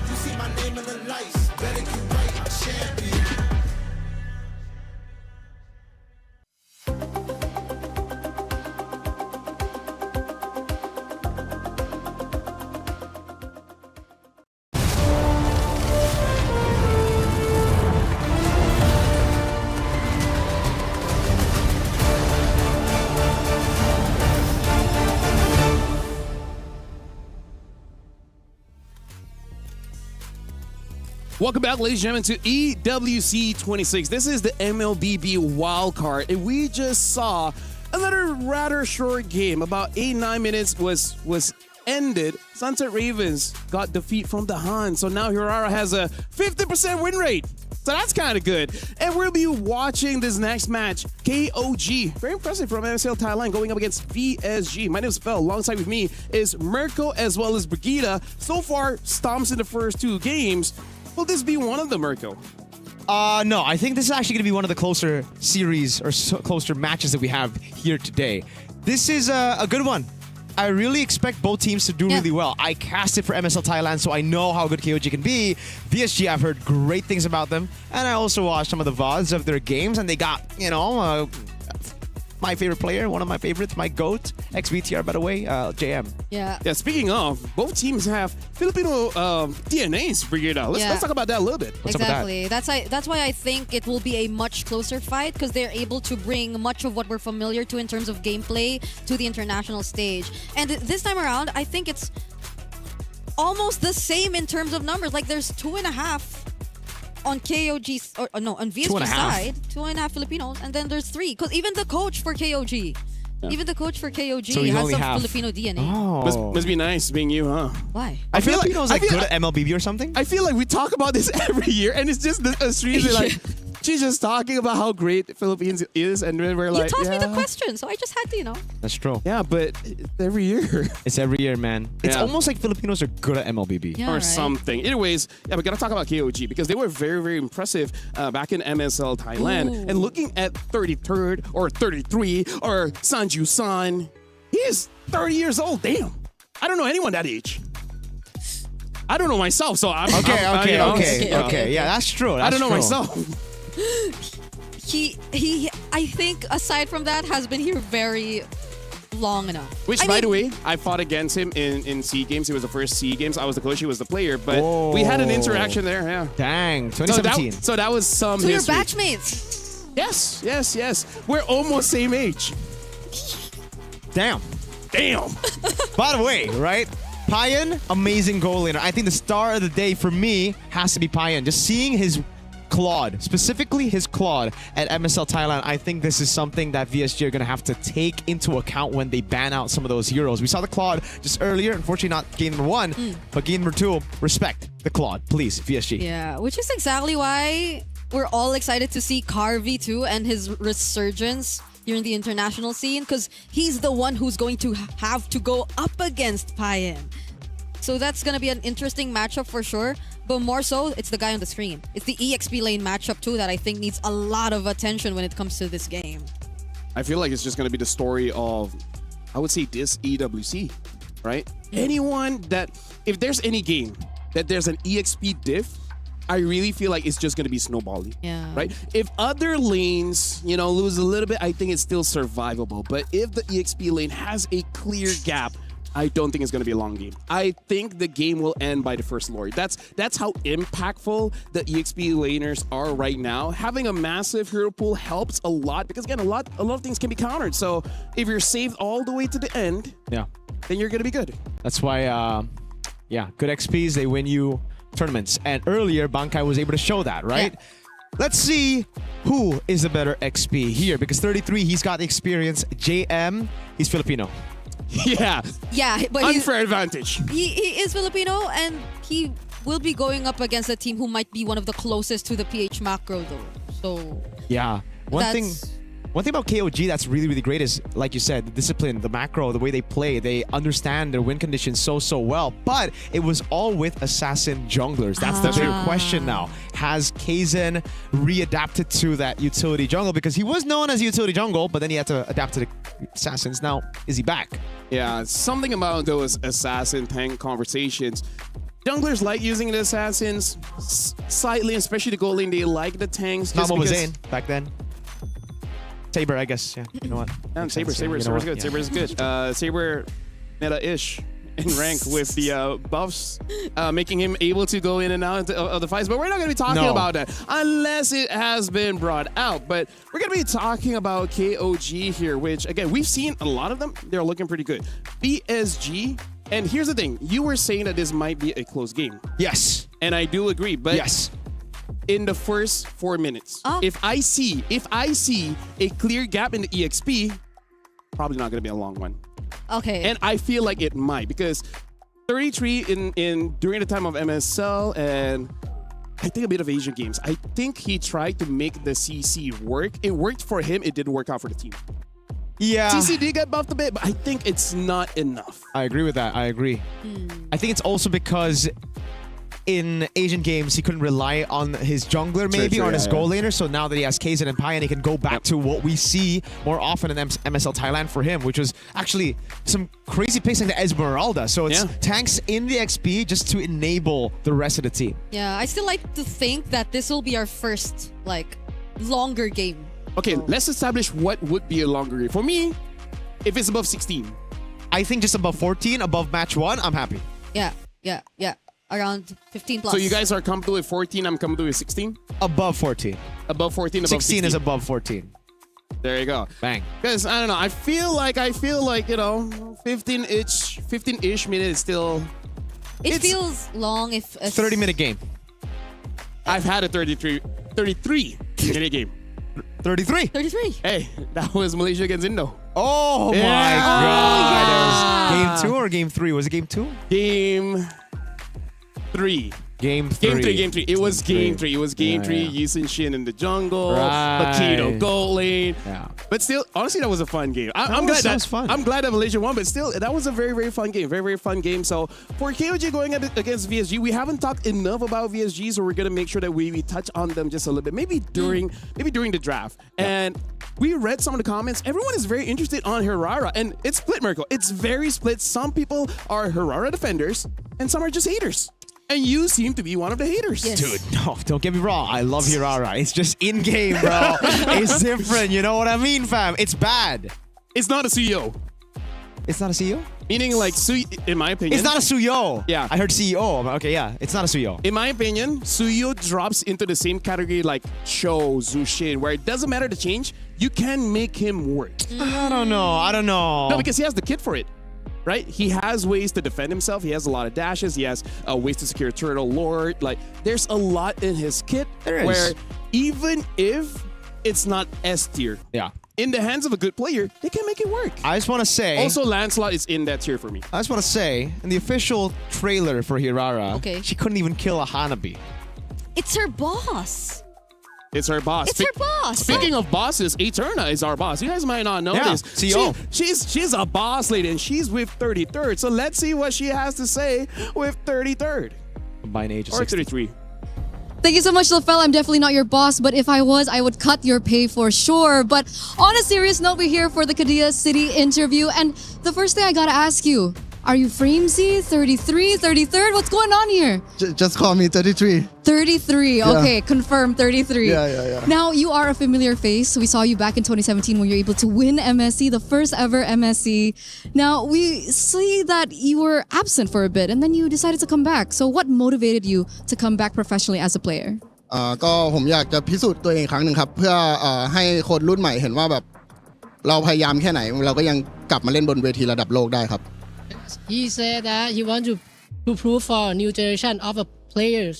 You see my name in the lights, better get right, I'm champion. Welcome back, ladies and gentlemen, to EWC 26. This is the MLBB wildcard, and we just saw another rather short game. About 8-9 minutes was ended. Sunset Ravens got defeat from the Han, so now Hirara has a 50% win rate. So that's kind of good. And we'll be watching this next match, KOG. Very impressive from MSL Thailand going up against VSG. My name is Phil. Alongside with me is Mirko as well as Brigitte. So far, stomps in the first 2 games. Will this be one of them, Mirko? No, I think this is actually going to be one of the closer series or closer matches that we have here today. This is a good one. I really expect both teams to do really well. I cast it for MSL Thailand, so I know how good KOG can be. VSG, I've heard great things about them. And I also watched some of the VODs of their games, and they got, you know, my favorite player, one of my favorites, my GOAT, ex-VTR, by the way, JM. Yeah. Yeah, speaking of, both teams have Filipino DNAs, Brigitte. Let's talk about that a little bit. What's up with Exactly. That's why I think it will be a much closer fight, because they're able to bring much of what we're familiar to in terms of gameplay to the international stage. And this time around, I think it's almost the same in terms of numbers. Like there's 2.5 on KOG's, or no, on VSG's side, 2.5 Filipinos, and then there's 3. Because even the coach for KOG, even the coach for KOG So has some Filipino DNA. Oh. Must be nice being you, huh? Why? I feel like Filipinos like good at MLBB or something. I feel like we talk about this every year, and it's just a stream like she's just talking about how great the Philippines is, and then we're like, You tossed me the question, so I just had to, you know. That's true. Yeah, but every year. It's every year, man. It's Yeah. almost like Filipinos are good at MLBB. Yeah, or right. something. Anyways, yeah, we gotta talk about KOG because they were very, very impressive back in MSL Thailand. Ooh. And looking at 33rd or 33 or Sanju San, he is 30 years old. Damn, I don't know anyone that age. I don't know myself, so I'm Okay. Yeah, that's true. I don't know true. myself. He I think aside from that has been here very long enough. Which, by the way, I fought against him in SEA Games. It was the first SEA Games. I was the coach, he was the player, but we had an interaction there. Yeah. Dang, So 2017. that was some So you're history. batchmates. Yes. We're almost same age. Damn. Damn. By the way, right? Payan, amazing goal laner. I think the star of the day for me has to be Payan. Just seeing his Claude, specifically his Claude at MSL Thailand, I think this is something that VSG are going to have to take into account when they ban out some of those heroes. We saw the Claude just earlier, unfortunately not game number 1, but game number 2, respect the Claude, please, VSG. Yeah, which is exactly why we're all excited to see Carvey too and his resurgence here in the international scene, because he's the one who's going to have to go up against Payan. So that's going to be an interesting matchup for sure. But more so, it's the guy on the screen. It's the EXP lane matchup too that I think needs a lot of attention when it comes to this game. I feel like it's just going to be the story of, I would say, this EWC, right? Anyone that, if there's any game that there's an EXP diff, I really feel like it's just going to be snowballing. Yeah. Right? If other lanes, you know, lose a little bit, I think it's still survivable. But if the EXP lane has a clear gap, I don't think it's going to be a long game. I think the game will end by the first Lord. That's how impactful the EXP laners are right now. Having a massive hero pool helps a lot because, again, a lot of things can be countered. So if you're saved all the way to the end, Yeah. then you're going to be good. That's why, yeah, good XPs, they win you tournaments. And earlier, Bankai was able to show that, right? Yeah. Let's see who is the better XP here, because 33, he's got the experience. JM, he's Filipino. Yeah. Yeah, but Unfair advantage. he is Filipino, and he will be going up against a team who might be one of the closest to the PH macro though. So Yeah. One thing, One thing about KOG that's really, really great is, like you said, the discipline, the macro, the way they play. They understand their win conditions so well. But it was all with assassin junglers. That's the big question now. Has Kaizen readapted to that utility jungle? Because he was known as utility jungle, but then he had to adapt to the assassins. Now, is he back? Yeah, something about those assassin tank conversations. Junglers like using the assassins slightly, especially the gold lane. They like the tanks. Not what was Zane back then. Saber, I guess. Yeah, you know what? Yeah, Saber's good. Saber's good. Saber meta-ish in rank with the buffs, making him able to go in and out of the fights. But we're not going to be talking about that unless it has been brought out. But we're going to be talking about KOG here, which, again, we've seen a lot of them. They're looking pretty good. BSG, and here's the thing. You were saying that this might be a close game. Yes. And I do agree. But yes. In the first 4 minutes, if I see a clear gap in the EXP, probably not going to be a long one. Okay. And I feel like it might, because 33 in during the time of MSL and I think a bit of Asian games, I think he tried to make the CC work. It worked for him. It didn't work out for the team. Yeah. CC did get buffed a bit, but I think it's not enough. I agree with that. I agree. I think it's also because in Asian games, he couldn't rely on his jungler maybe, or on his goal laner. So now that he has Kaizen and Pai, and he can go back to what we see more often in MSL Thailand for him, which was actually some crazy picks like the Esmeralda. So it's tanks in the XP just to enable the rest of the team. Yeah, I still like to think that this will be our first, like, longer game. Okay, let's establish what would be a longer game. For me, if it's above 16. I think just above 14, above match 1, I'm happy. Yeah. Around 15 plus. So you guys are comfortable with 14, I'm comfortable with 16? Above 14. Above 14, above 16 16. is above 14. There you go. Bang. Because, I don't know, I feel like, you know, 15-ish minutes is still... It feels long if... 30-minute game. I've had a 33-minute game. 33? 33. Hey, that was Malaysia against Indo. Oh my God. That was game 2 or game 3? Was it game 2? Game 3. Game 3. Game 3. It was game 3. It was game 3. Yusin Shin in the jungle. Makito gold lane. Yeah. But still, honestly, that was a fun game. I'm glad that was fun. I'm glad that Malaysia won, but still, that was a very, very fun game. Very, very fun game. So for KOG going against VSG, we haven't talked enough about VSG, so we're gonna make sure that we touch on them just a little bit. Maybe during the draft. And we read some of the comments. Everyone is very interested on Hirara, and it's split, Mirko. It's very split. Some people are Hirara defenders, and some are just haters. And you seem to be one of the haters. Yes. Dude, no, don't get me wrong. I love Hirara. It's just in-game, bro. It's different. You know what I mean, fam? It's bad. It's not a CEO. It's not a CEO? Meaning, like, in my opinion... It's not a Suyo. Yeah. I heard CEO. Okay, yeah. It's not a Suyo. In my opinion, Suyo drops into the same category like Cho, Zushin, where it doesn't matter the change. You can make him work. I don't know. No, because he has the kit for it. Right? He has ways to defend himself. He has a lot of dashes. He has ways to secure turtle lord. Like, there's a lot in his kit where even if it's not S tier, in the hands of a good player, they can make it work. I just want to say... Also, Lancelot is in that tier for me. I just want to say, in the official trailer for Hirara, she couldn't even kill a Hanabi. It's her boss. It's her boss. It's her boss. Speaking of bosses, Eterna is our boss. You guys might not know this. CEO. She's a boss lady, and she's with 33rd. So let's see what she has to say with 33rd. Combined age of or 60. 33. Thank you so much, Lafel. I'm definitely not your boss, but if I was, I would cut your pay for sure. But on a serious note, we're here for the Kadia City interview. And the first thing I gotta ask you, are you Framesy, 33, 33rd? What's going on here? Just call me 33. 33, okay, confirm 33. Yeah. Now, you are a familiar face. We saw you back in 2017 when you were able to win MSC, the first ever MSC. Now, we see that you were absent for a bit and then you decided to come back. So what motivated you to come back professionally as a player? ก็ผมอยากจะพิสูจน์ตัวเองอีกครั้งหนึ่งครับเพื่อให้คนรุ่นใหม่เห็นว่าแบบเราพยายามแค่ไหนเราก็ยังกลับมาเล่นบนเวทีระดับโลกได้ครับ He said that he wants to prove for new generation of players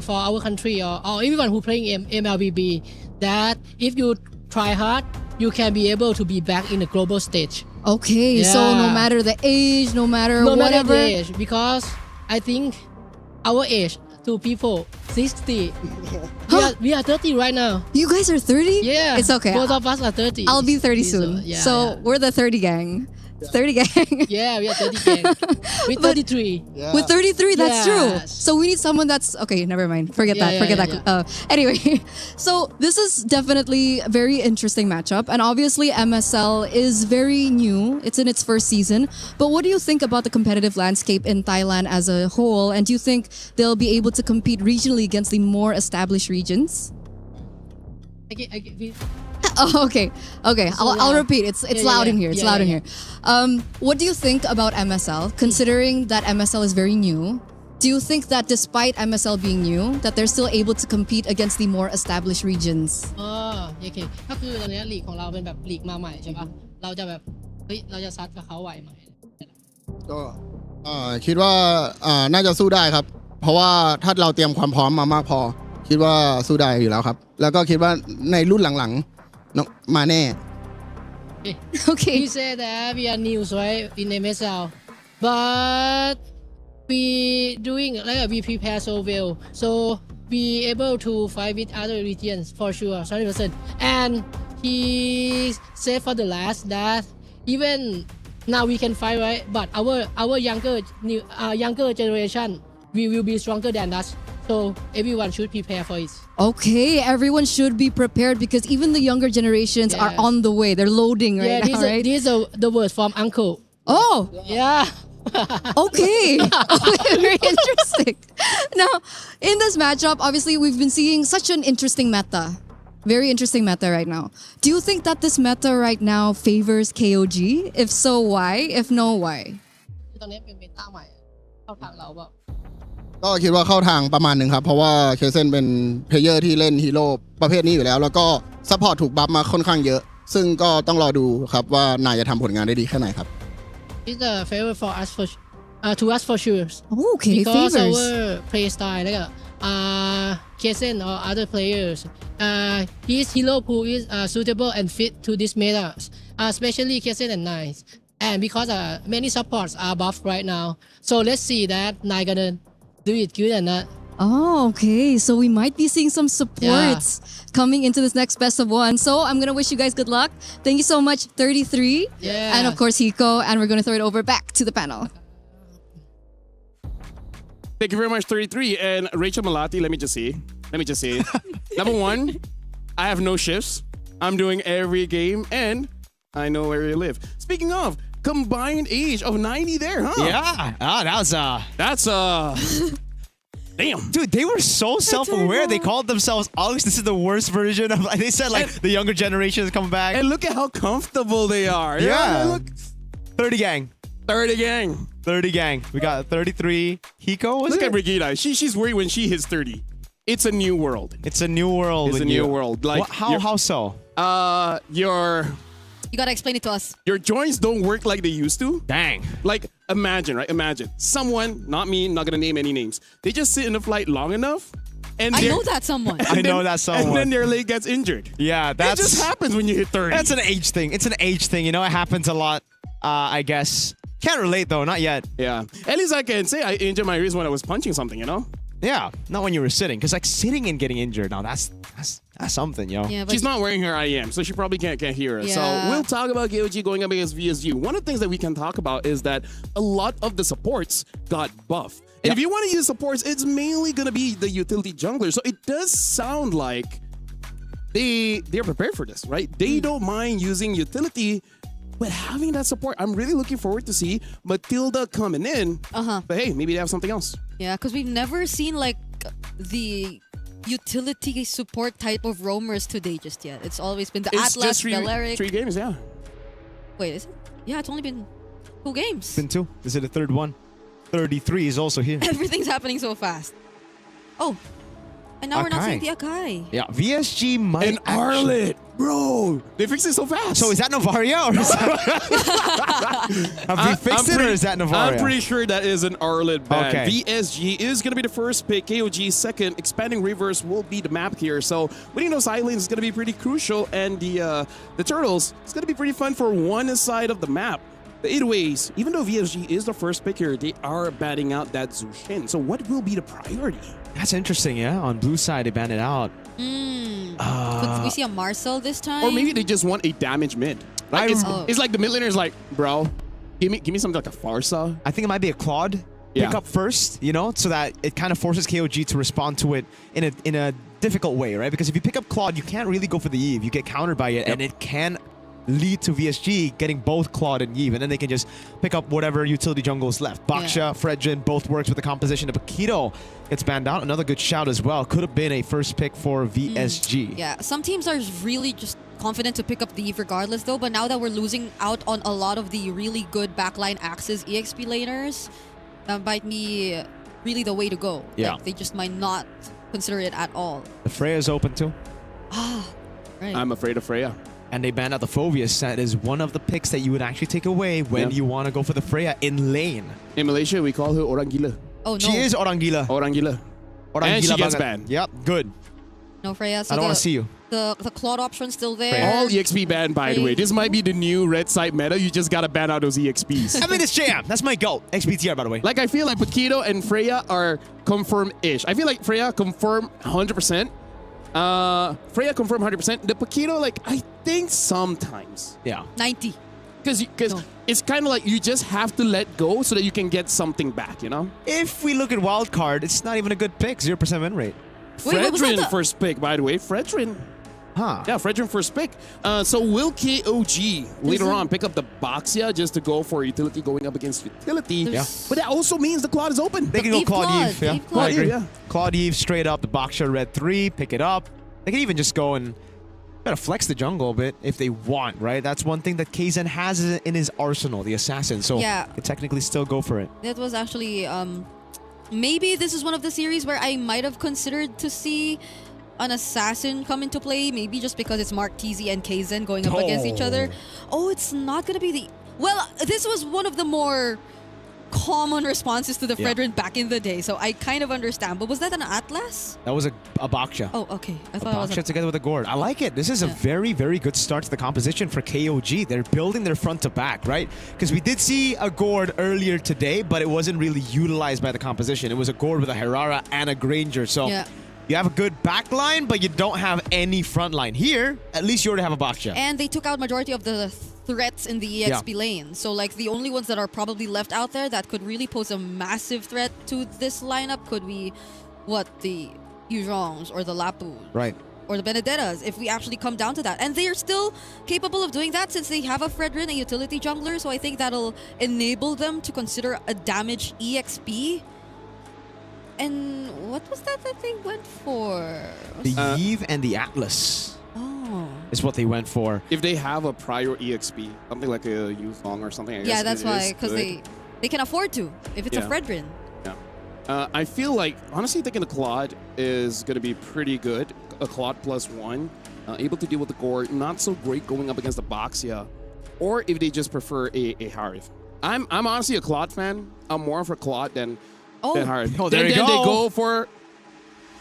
for our country or everyone who playing MLBB that if you try hard, you can be able to be back in the global stage. Okay, so no matter the age, no matter whatever. Matter the age, because I think our age to people 60. we are 30 right now. You guys are 30? Yeah. It's okay. Both of us are 30. I'll be 30 soon. Yeah, so yeah. we're the 30 gang. 30 gang. Yeah, we are 30 gang. We're 33. With 33, that's true. Yes. So we need someone that's okay. Never mind. Forget Yeah, that. yeah, Forget yeah, that. Anyway, so this is definitely a very interesting matchup, and obviously MSL is very new. It's in its first season. But what do you think about the competitive landscape in Thailand as a whole? And do you think they'll be able to compete regionally against the more established regions? Oh, okay. I'll repeat. It's loud in here. It's loud in here. What do you think about MSL? Considering that MSL is very new, do you think that despite MSL being new, that they're still able to compete against the more established regions? โอเคก็คือตอนนี้ลีกของเราเป็นแบบลีกมาใหม่ใช่ปะเราจะแบบเฮ้ยเราจะซัดกับเขาไหวไหม ก็คิดว่าน่าจะสู้ได้ครับ เพราะว่าถ้าเราเตรียมความพร้อมมามากพอ คิดว่าสู้ได้อยู่แล้วครับ แล้วก็คิดว่าในรุ่นหลังๆมาแน่ Okay. We say that we are new right in MSL but we doing like we prepare so well so we able to fight with other regions for sure 100% and he said for the last that even now we can fight right but our younger generation we will be stronger than us so everyone should prepare for it. Okay, everyone should be prepared because even the younger generations are on the way. They're loading right now, right? These are the words from uncle. Oh, yeah. Okay. Very interesting. Now, in this matchup, obviously, we've been seeing such an interesting meta. Very interesting meta right now. Do you think that this meta right now favors KOG? If so, why? If no, why? ตอนนี้เป็นเมตาใหม่เข้าทางเราแบบ ก็คิดว่าเข้าทางประมาณหนึ่งครับ เพราะว่าเคเซนเป็นเพลเยอร์ที่เล่นฮีโร่ประเภทนี้อยู่แล้ว แล้วก็ซัพพอร์ตถูกบัฟมาค่อนข้างเยอะ ซึ่งก็ต้องรอดูครับว่านายจะทำผลงานได้ดีแค่ไหนครับ It's a favor for us for to us for sure. Okay, because favors. our play style like Kesen or other players, his hero pool is suitable and fit to this meta, especially Kesen and Nice. And because many supports are buffed right now, so let's see that Nine gonna do it good or not. Oh, okay. So we might be seeing some supports coming into this next best of one. So I'm going to wish you guys good luck. Thank you so much, 33. Yeah. And of course, Hiko. And we're going to throw it over back to the panel. Thank you very much, 33. And Rachel Malati, let me just say. Number one, I have no shifts. I'm doing every game and I know where you live. Speaking of, combined age of 90 there, huh? Yeah. That's damn. Dude, they were so self-aware. They called themselves Alex. This is the worst version of, they said like the younger generation is coming back. And look at how comfortable they are. Yeah. Look. 30 gang. 30 gang. 30 gang. We got 33. Hiko, Look at Brigida. She's worried when she hits 30. It's a new world. It's a new world. It's a new world. Like how so? You gotta explain it to us. Your joints don't work like they used to. Dang. Like, imagine, right? Imagine. Someone, not me, not gonna name any names. They just sit in the flight long enough. And I know that someone. I know that someone. And then their leg gets injured. Yeah, That just happens when you hit 30. That's an age thing. It's an age thing. You know, it happens a lot, I guess. Can't relate, though. Not yet. Yeah. At least I can say I injured my wrist when I was punching something, you know? Yeah, not when you were sitting. Because, like, sitting and getting injured, now that's something, yo. Yeah, but She's not wearing her IM, so she probably can't hear us. Yeah. So we'll talk about KOG going up against VSG. One of the things that we can talk about is that a lot of the supports got buffed. And if you want to use supports, it's mainly going to be the utility jungler. So it does sound like they're prepared for this, right? They don't mind using utility, but having that support, I'm really looking forward to see Matilda coming in. But hey, maybe they have something else. Yeah, because we've never seen like the utility support type of roamers today just yet. It's always been the It's Atlas, just Balearic. 3 games, yeah. Wait, is it? Yeah, it's only been 2 games. Been 2. This is the third one. 33 is also here. Everything's happening so fast. Oh, and now we're not seeing the Akai. Yeah, VSG might And Arlet, bro, they fixed it so fast. So is that Novaria? Or is have we fixed it or is that Novaria? I'm pretty sure that is an Arlet ban. Okay. VSG is going to be the first pick. KOG second. Expanding Reverse will be the map here. So winning those islands is going to be pretty crucial. And the Turtles, it's going to be pretty fun for one side of the map. But either ways, even though VSG is the first pick here, they are batting out that Zushin. So what will be the priority? That's interesting, yeah. On blue side, they banned it out. Could we see a Marcel this time? Or maybe they just want a damage mid. Like it's like the mid laner is like, bro, give me something like a Farsa. I think it might be a Claude pick up first, you know, so that it kind of forces KOG to respond to it in a difficult way, right? Because if you pick up Claude, you can't really go for the Eve. You get countered by it, and it can lead to VSG getting both Claude and Eve, and then they can just pick up whatever utility jungle is left. Baksha, Fredrin, both works with the composition. But Keto gets banned out. Another good shout as well. Could have been a first pick for VSG. Yeah, some teams are really just confident to pick up the Eve regardless though, but now that we're losing out on a lot of the really good backline Axis EXP laners, that might be really the way to go. Yeah. Like, they just might not consider it at all. The Freya's open too. Right. I'm afraid of Freya. And they banned out the Phoveus. That is one of the picks that you would actually take away when you want to go for the Freya in lane. In Malaysia, we call her Orang Gila. Oh no. She is Orang Gila. Orang Gila. And she gets banned. Yep, good. No Freya. So I don't want to see you. The Claude option's still there. All EXP banned, by the way. This might be the new red side meta. You just gotta ban out those EXPs. I mean, it's Jam. That's my goal. XPTR, by the way. Like, I feel like Paquito and Freya are confirmed-ish. I feel like Freya confirmed 100%. Freya confirmed 100%. The Paquito, like, I think sometimes. Yeah. 90. Because it's kind of like you just have to let go so that you can get something back, you know? If we look at wildcard, it's not even a good pick. 0% win rate. Wait, was that Fredrin first pick, by the way. Fredrin. Huh. Yeah, Fredrin first pick. So will KOG later on pick up the Baxia just to go for utility going up against utility? Yeah. But that also means the Claude is open. They can go Claude Eve. Yeah. Eve Claude. I agree. Yeah. Claude Eve straight up. The Baksha red 3. Pick it up. They can even just go and gotta flex the jungle a bit if they want, right? That's one thing that Kaizen has in his arsenal, the assassin. So Yeah. they technically still go for it. That was actually maybe this is one of the series where I might have considered to see an assassin come into play, maybe just because it's Mark TZ and Kaizen going up against each other. Oh, it's not gonna be the... Well, this was one of the more common responses to the Fredrin back in the day, so I kind of understand. But was that an Atlas? That was a Baksha. Oh, okay. I thought A it was Baksha together with a Gord. I like it. This is a very, very good start to the composition for KOG. They're building their front to back, right? Because we did see a Gord earlier today, but it wasn't really utilized by the composition. It was a Gord with a Herrera and a Granger. So you have a good back line, but you don't have any front line. Here, at least you already have a Baksha. And they took out majority of the threats in the EXP lane. So like the only ones that are probably left out there that could really pose a massive threat to this lineup could be the Yujongs or the Lapu. Right. Or the Benedettas, if we actually come down to that. And they are still capable of doing that since they have a Fredrin, a utility jungler. So I think that'll enable them to consider a damaged EXP. And what was that they went for? The Eve and the Atlas is what they went for. If they have a prior EXP, something like a Yuzong or something, I guess that's why, because they can afford to, if it's a Fredrin. Yeah. I feel like, honestly, thinking the Claude is going to be pretty good. A Claude +1, able to deal with the Gore, not so great going up against the Baxia. Or if they just prefer a Harith. I'm honestly a Claude fan. I'm more of a Claude than Harith. Oh, there you go. Then they go for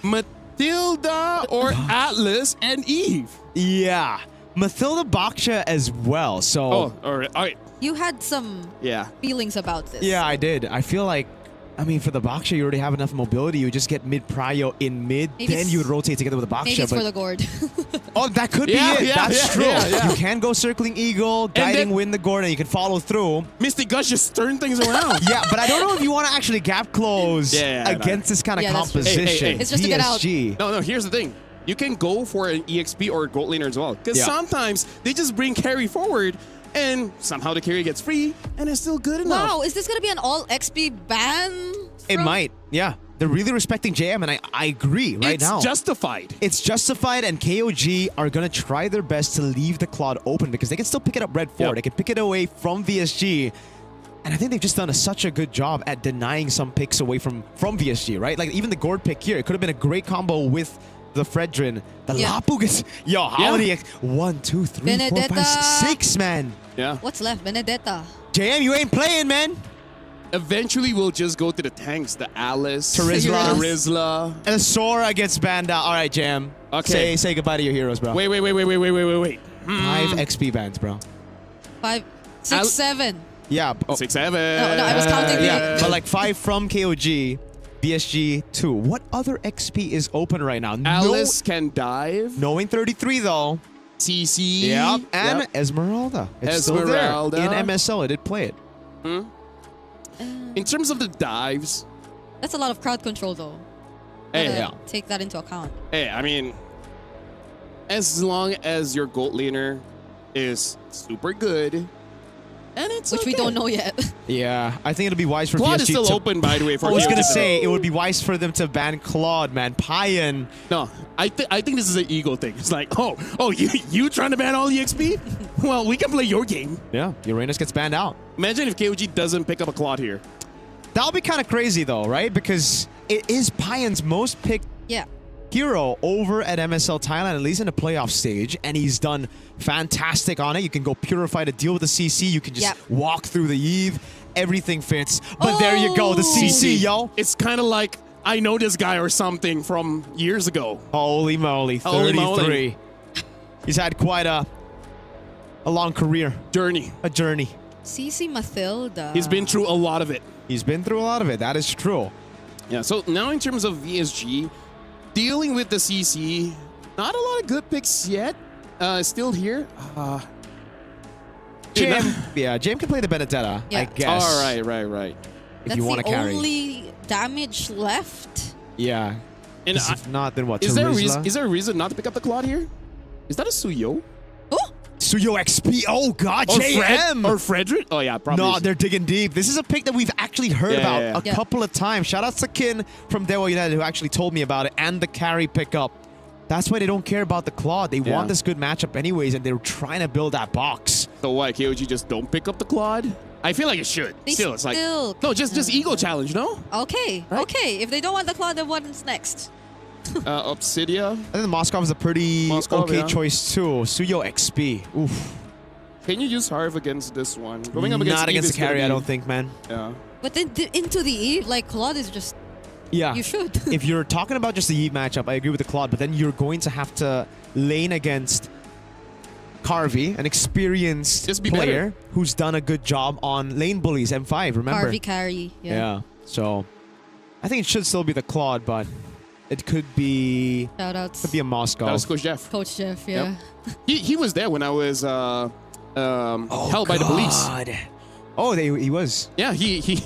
Matilda or Atlas and Eve. Yeah. Matilda Baksha as well. So all right. You had some feelings about this. Yeah, I did. I feel like, I mean, for the Baksha, you already have enough mobility. You just get mid-prio in mid, Maybe then you would rotate together with the Baksha. Maybe it's for the Gord. Oh, that could be it. That's true. You can go circling Eagle, guiding win the Gord, and you can follow through. Mystic Gush just turn things around. Yeah, but I don't know if you want to actually gap close against this kind of composition. Hey. It's just to get out. No, here's the thing. You can go for an EXP or a gold laner as well. Because sometimes they just bring carry forward and somehow the carry gets free and it's still good enough. Wow, is this going to be an all XP ban? It might, yeah. They're really respecting JM, and I agree now. It's justified. It's justified, and KOG are going to try their best to leave the Claude open because they can still pick it up red 4. They can pick it away from VSG. And I think they've just done such a good job at denying some picks away from VSG, right? Like even the Gord pick here, it could have been a great combo with the Fredrin. The Lapu gets... Yo, how many... 1, 2, 3, 4, 5, 6, man. Yeah. What's left? Benedetta. JM, you ain't playing, man. Eventually, we'll just go to the tanks. The Alice, Terizla. And the Sora gets banned out. All right, Jam. Okay. Say goodbye to your heroes, bro. Wait. 5 XP bans, bro. 5, 6, 7. Yeah. 6, 7. No, I was counting. But like 5 from KOG, BSG 2. What other XP is open right now? Alice can dive. Knowing 33 though. CC. Yep. And Esmeralda. It's Esmeralda. still there. In MSL, I did play it. In terms of the dives, That's a lot of crowd control, though. hey, Gotta take that into account. hey, I mean, as long as your gold laner is super good, and it's Which we okay. don't know yet. Yeah, I think it'll be wise for Claude BSG is still to... open, by the way. For I was BSG gonna to- say it would be wise for them to ban Claude, man. Payan. No, I think this is an ego thing. It's like, oh, you trying to ban all the XP? Well, we can play your game. Yeah, Uranus gets banned out. Imagine if KOG doesn't pick up a Claude here. That'll be kind of crazy though, right? Because it is Payan's most picked Yeah. hero over at MSL Thailand, at least in the playoff stage, and he's done fantastic on it. You can go Purify to deal with the CC. You can just walk through the Eve. Everything fits. But there you go, the CC, yo. It's kind of like I know this guy or something from years ago. Holy moly, 33. Holy moly. He's had quite a long career. Journey. A journey. CC Mathilda. He's been through a lot of it. He's been through a lot of it. That is true. Yeah, so now in terms of VSG, dealing with the CC, not a lot of good picks yet. Still here. Jam can play the Benedetta, Yeah. I guess. All right. If you want to carry. That's the only damage left. Yeah. And if not, then what? is there Terizla? a reason not to pick up the Claude here? Is that a Suyo? Oh! Suyo XP. Oh, God. Or JM. Or Frederick? Oh, yeah, probably. No, they're digging deep. This is a pick that we've actually heard about a couple of times. Shout out to Kin from Dewa United who actually told me about it, and the carry pickup. That's why they don't care about the Claude. They want this good matchup anyways, and they're trying to build that box. So why, KOG just don't pick up the Claude? I feel like it should. It's like... No, just ego challenge, no? Okay, Right? okay. If they don't want the Claude, then what's next? Obsidia. I think the Moskov is a pretty okay choice too. Suyo XP. Oof. Can you use Harv against this one? Going up against Not Eve against is the carry, gonna I be- don't think, man. Yeah. But then into the E, like Claude is just... Yeah. You should. If you're talking about just the Eve matchup, I agree with the Claude, but then you're going to have to lane against Carvey, an experienced Just be player better. who's done a good job on lane bullies, M5, remember? Harvey carry. Yeah. So I think it should still be the Claude, but it could be Shoutouts. a Moskov. That was Coach Jeff. Coach Jeff, yeah. He was there when I was held by the police. Oh, he was. Yeah, he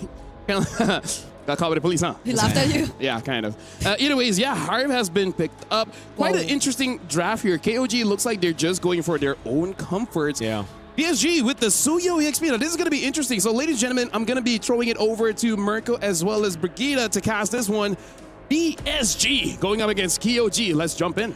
got caught by the police, huh? He laughed at you. Yeah, kind of. Either ways, yeah, Harv has been picked up. Quite an interesting draft here. KOG looks like they're just going for their own comforts. Yeah. PSG with the Suyo EXP. Now, this is going to be interesting. So, ladies and gentlemen, I'm going to be throwing it over to Mirko as well as Brigida to cast this one. PSG going up against KOG. Let's jump in.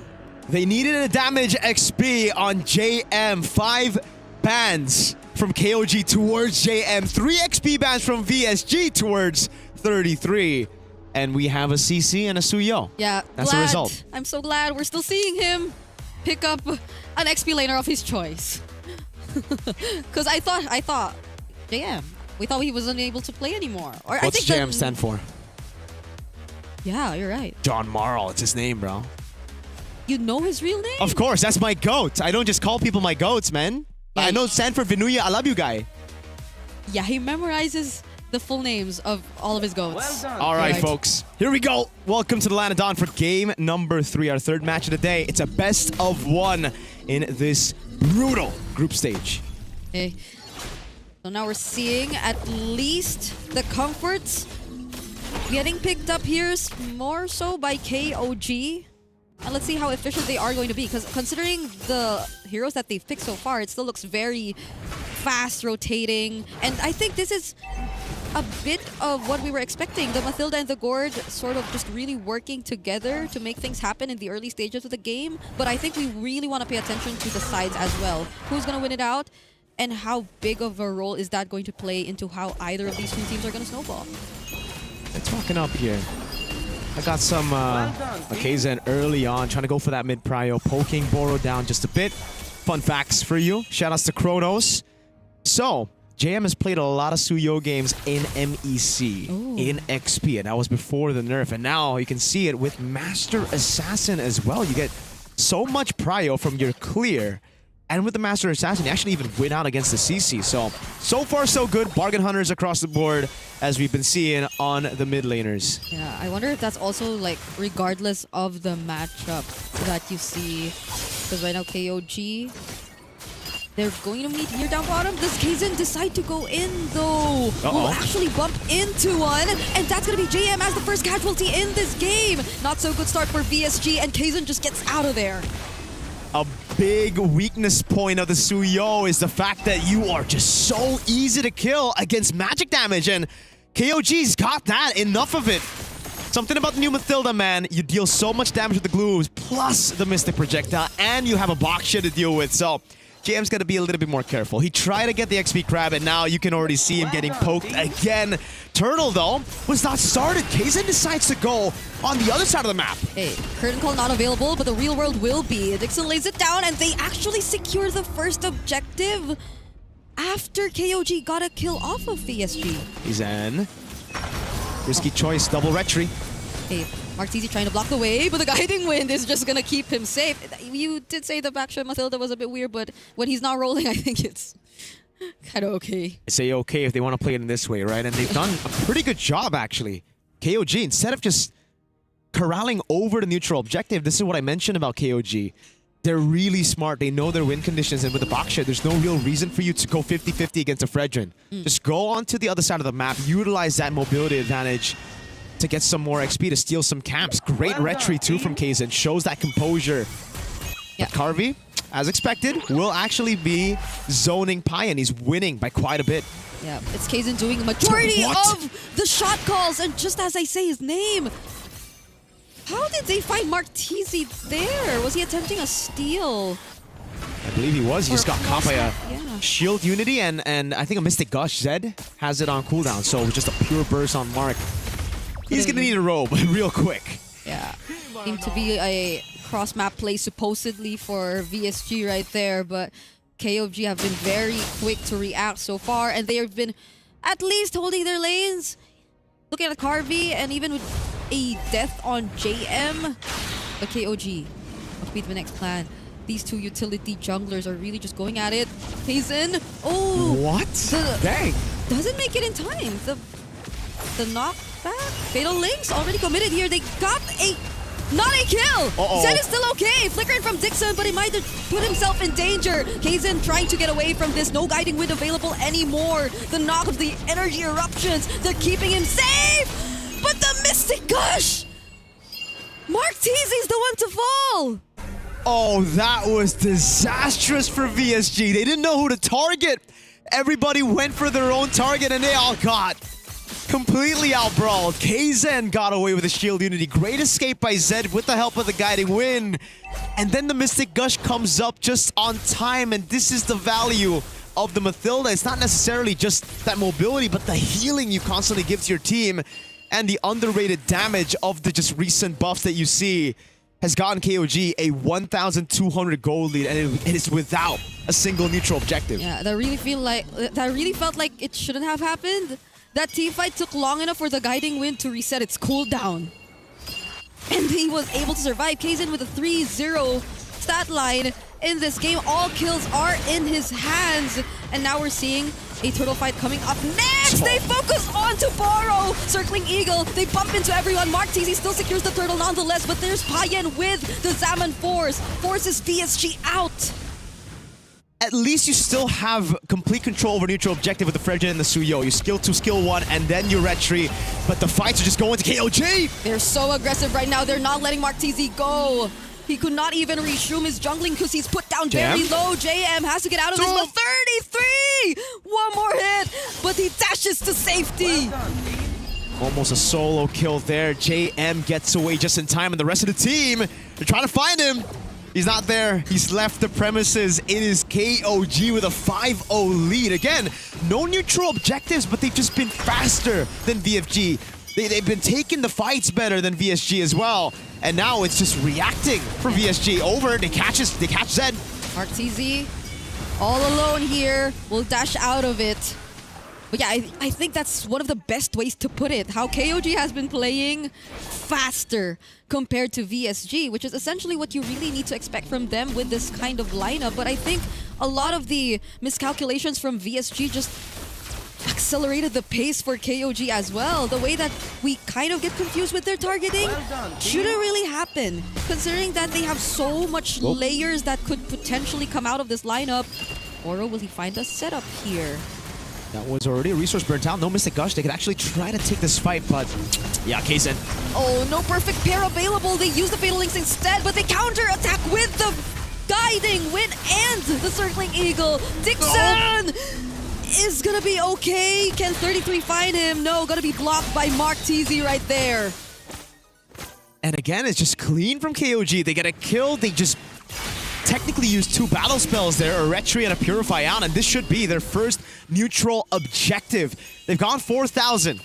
They needed a damage XP on JM. 5 bans from KOG towards JM. 3 XP bans from VSG towards 33. And we have a CC and a Suyo. Yeah, That's glad. the result. I'm so glad we're still seeing him pick up an XP laner of his choice. Because I thought, JM, we thought he wasn't able to play anymore. Or I What's think JM stand for? Yeah, you're right. John Marl. It's his name, bro. You know his real name? Of course, that's my goat. I don't just call people my goats, man. I know Sanford Vinuya. I love you, guy. Yeah, he memorizes the full names of all of his goats. All right, folks. Here we go. Welcome to the Land of Dawn for game number 3, our third match of the day. It's a best of 1 in this brutal group stage. Okay. So now we're seeing at least the comforts getting picked up here more so by KOG. And let's see how efficient they are going to be, because considering the heroes that they've picked so far, it still looks very fast rotating. And I think this is a bit of what we were expecting. The Mathilda and the Gord sort of just really working together to make things happen in the early stages of the game. But I think we really want to pay attention to the sides as well. Who's going to win it out? And how big of a role is that going to play into how either of these two teams are going to snowball? They're talking up here. I got some Akazen early on, trying to go for that mid-prio, poking Boro down just a bit. Fun facts for you. Shoutouts to Kronos. So, JM has played a lot of Suyo games in MEC, in XP, and that was before the nerf. And now you can see it with Master Assassin as well. You get so much prio from your clear And with the Master Assassin, he actually even win out against the CC. So far so good. Bargain hunters across the board, as we've been seeing on the mid laners. Yeah, I wonder if that's also like regardless of the matchup that you see. Because right now KOG, they're going to meet here down bottom. Does Kaizen decide to go in though? Will actually bump into one, and that's going to be JM as the first casualty in this game. Not so good start for VSG, and Kaizen just gets out of there. A big weakness point of the Suyo is the fact that you are just so easy to kill against magic damage, and KOG's got that, enough of it. Something about the new Mathilda, man. You deal so much damage with the glues, plus the Mystic Projectile, and you have a box shit to deal with, so JM's got to be a little bit more careful. He tried to get the XP Crab, and now you can already see him getting poked again. Turtle, though, was not started. Kaizen decides to go on the other side of the map. Hey, Curtain Call not available, but the real world will be. Dixon lays it down, and they actually secure the first objective after KOG got a kill off of VSG. He's in. Risky choice, double retry. Hey, Martisi trying to block the way, but the Guiding Wind is just going to keep him safe. You did say the backshot Mathilda was a bit weird, but when he's not rolling, I think it's kind of okay. I say okay if they want to play it in this way, right? And they've done a pretty good job, actually. KOG, instead of just corralling over the neutral objective, this is what I mentioned about KOG. They're really smart. They know their win conditions, and with the box share, there's no real reason for you to go 50-50 against a Fredrin. Just go onto the other side of the map, utilize that mobility advantage to get some more XP, to steal some camps. Great retry too from Kaizen, shows that composure. Yeah. But Carvey, as expected, will actually be zoning Pai, and he's winning by quite a bit. Yeah, it's Kaizen doing the majority of the shot calls, and just as I say his name, how did they find Martisi there? Was he attempting a steal? I believe he was. He just got caught by a shield unity, and I think a Mystic Gush. Zed has it on cooldown, so it was just a pure burst on Mark. He's gonna need a robe real quick. Yeah, seemed to be a cross-map play supposedly for VSG right there, but KOG have been very quick to react so far, and they have been at least holding their lanes. Looking at Carvey, and even with a death on JM, but KOG must be the next plan. These two utility junglers are really just going at it. Kaizen, what? Dang! Doesn't make it in time. The knockback. Fatal Links already committed here. They got not a kill. Zed is still okay. Flickering from Dixon, but he might have put himself in danger. Kaizen trying to get away from this. No Guiding Wind available anymore. The knock of the energy eruptions. They're keeping him safe. But the Mystic Gush. Martisi's the one to fall. Oh, that was disastrous for VSG. They didn't know who to target. Everybody went for their own target, and they all got completely outbrawled. Kaizen got away with a shield unity. Great escape by Zed with the help of the Guiding Wind. And then the Mystic Gush comes up just on time, and this is the value of the Mathilda. It's not necessarily just that mobility, but the healing you constantly give to your team, and the underrated damage of the just recent buffs that you see has gotten KOG a 1,200 gold lead, and it is without a single neutral objective. Yeah, that really felt like it shouldn't have happened. That teamfight took long enough for the Guiding Wind to reset its cooldown. And he was able to survive. Kaizen with a 3-0 stat line in this game. All kills are in his hands. And now we're seeing a turtle fight coming up next. They focus on to Boro. Circling Eagle. They bump into everyone. Martisi still secures the turtle nonetheless. But there's Payen with the Zaman Force. Forces VSG out. At least you still have complete control over neutral objective with the Fredrin and the Suyo. You skill 2, skill 1, and then you retry. But the fights are just going to KOG. They're so aggressive right now. They're not letting Martisi go. He could not even resume his jungling because he's put down very low. JM has to get out of this, but 33! One more hit, but he dashes to safety. Almost a solo kill there. JM gets away just in time, and the rest of the team, they're trying to find him. He's not there. He's left the premises. It is KOG with a 5-0 lead. Again, no neutral objectives, but they've just been faster than VFG. They've been taking the fights better than VSG as well. And now it's just reacting for VSG. Over, they catch Zed. Martisi, all alone here, will dash out of it. But yeah, I think that's one of the best ways to put it. How KOG has been playing faster compared to VSG, which is essentially what you really need to expect from them with this kind of lineup. But I think a lot of the miscalculations from VSG just accelerated the pace for KOG as well. The way that we kind of get confused with their targeting shouldn't really happen, considering that they have so much layers that could potentially come out of this lineup. Oro, will he find a setup here? That was already a resource burnt out. No Mystic Gush. They could actually try to take this fight, but yeah, Kaizen. Oh, no perfect pair available. They use the Fatal Links instead, but they counter-attack with the Guiding Wind and the Circling Eagle. Dixon is gonna be okay. Can 33 find him? No, gonna be blocked by Mark TZ right there. And again, it's just clean from KOG. They get a kill. They just technically use 2 battle spells there, a Retry and a Purify out, and this should be their first neutral objective. They've gone 4,000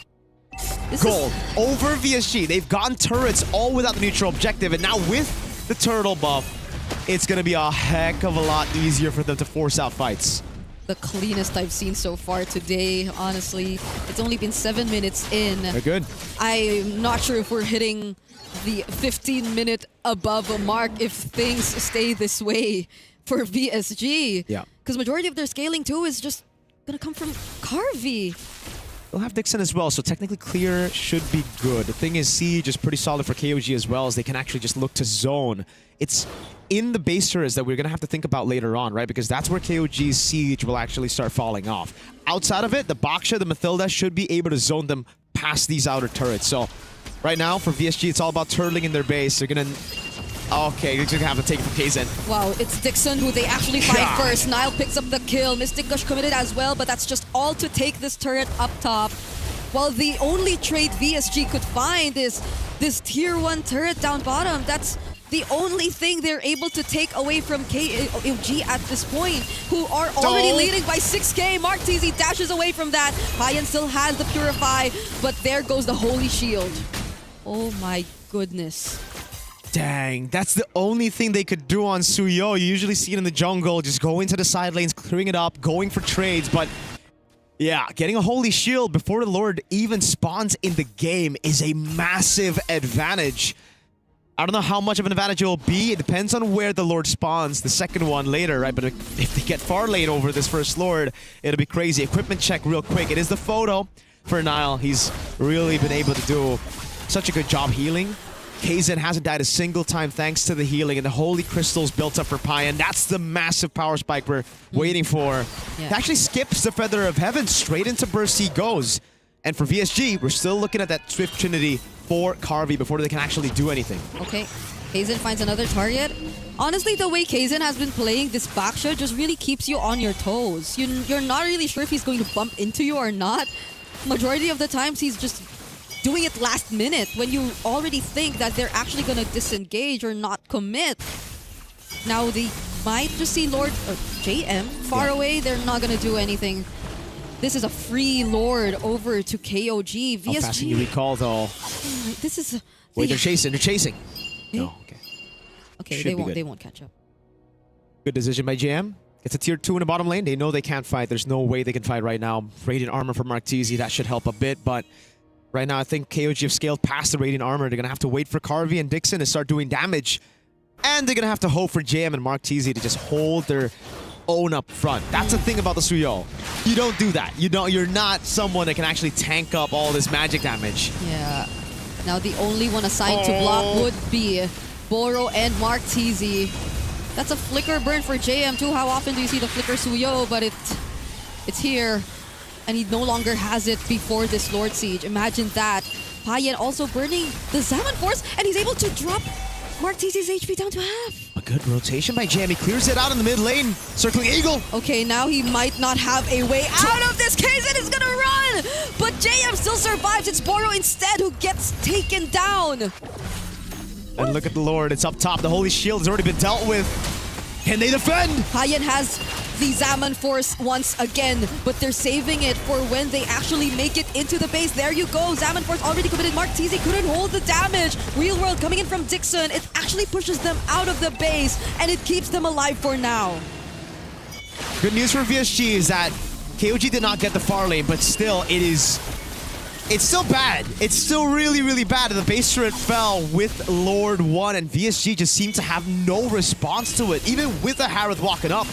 gold over VSG. They've gotten turrets all without the neutral objective, and now with the turtle buff, it's going to be a heck of a lot easier for them to force out fights. The cleanest I've seen so far today, honestly. It's only been 7 minutes in. They're good. I'm not sure if we're hitting the 15-minute above mark if things stay this way for VSG. Yeah. Because majority of their scaling too is just gonna come from Carvey. They'll have Dixon as well, so technically clear should be good. The thing is, Siege is pretty solid for KOG as well, as they can actually just look to zone. It's in the base turrets that we're going to have to think about later on, right? Because that's where KOG's Siege will actually start falling off. Outside of it, the Baksha, the Mathilda should be able to zone them past these outer turrets. So right now, for VSG, it's all about turtling in their base. They're going to... Okay, you're going to have to take it from Kaizen. Wow, it's Dixon who they actually find first. Nile picks up the kill. Mystic Gush committed as well, but that's just all to take this turret up top. While the only trade VSG could find is this tier 1 turret down bottom. That's the only thing they're able to take away from KOG at this point, who are already leading by 6k. Mark TZ dashes away from that. Payan still has the Purify, but there goes the Holy Shield. Oh my goodness. Dang, that's the only thing they could do on Suyo. You usually see it in the jungle, just going to the side lanes, clearing it up, going for trades, but yeah, getting a Holy Shield before the Lord even spawns in the game is a massive advantage. I don't know how much of an advantage it will be. It depends on where the Lord spawns, the second one later, right? But if they get far late over this first Lord, it'll be crazy. Equipment check real quick. It is the photo for Nile. He's really been able to do such a good job healing. Kaizen hasn't died a single time thanks to the healing, and the Holy Crystals built up for Payan. That's the massive power spike we're waiting for. Yeah. It actually skips the Feather of Heaven. Straight into Burst he goes. And for VSG, we're still looking at that Swift Trinity for Carvey before they can actually do anything. Okay, Kaizen finds another target. Honestly, the way Kaizen has been playing this Baksha just really keeps you on your toes. You're not really sure if he's going to bump into you or not. Majority of the times, he's just doing it last minute when you already think that they're actually going to disengage or not commit. Now they might just see Lord JM far away. They're not going to do anything. This is a free Lord over to KOG. VSG. How fast can you recall though? This is... Wait, they're chasing. They're chasing. No, okay. Okay, they won't catch up. Good decision by JM. It's a tier 2 in the bottom lane. They know they can't fight. There's no way they can fight right now. Radiant Armor for Mark TZ, that should help a bit, but right now, I think KOG have scaled past the Radiant Armor. They're going to have to wait for Carvey and Dixon to start doing damage. And they're going to have to hope for JM and Mark TZ to just hold their own up front. That's the thing about the Suyo. You don't do that. You're not someone that can actually tank up all this magic damage. Yeah. Now the only one assigned to block would be Boro and Mark TZ. That's a flicker burn for JM too. How often do you see the flicker Suyo? But it's here. And he no longer has it before this Lord Siege. Imagine that. Payan also burning the Zaman Force, and he's able to drop Mark TZ's HP down to half. A good rotation by JM. He clears it out in the mid lane. Circling Eagle. Okay, now he might not have a way out of this. Kaizen is gonna run! But JM still survives. It's Boro instead who gets taken down. And look at the Lord. It's up top. The Holy Shield has already been dealt with. Can they defend? Payan has the Zaman Force once again, but they're saving it for when they actually make it into the base. There you go. Zaman Force already committed. Mark TZ couldn't hold the damage. Real World coming in from Dixon. It actually pushes them out of the base, and it keeps them alive for now. Good news for VSG is that KOG did not get the far lane, but still, it's still bad. It's still really, really bad. The base turret fell with Lord 1, and VSG just seemed to have no response to it. Even with the Harith walking up,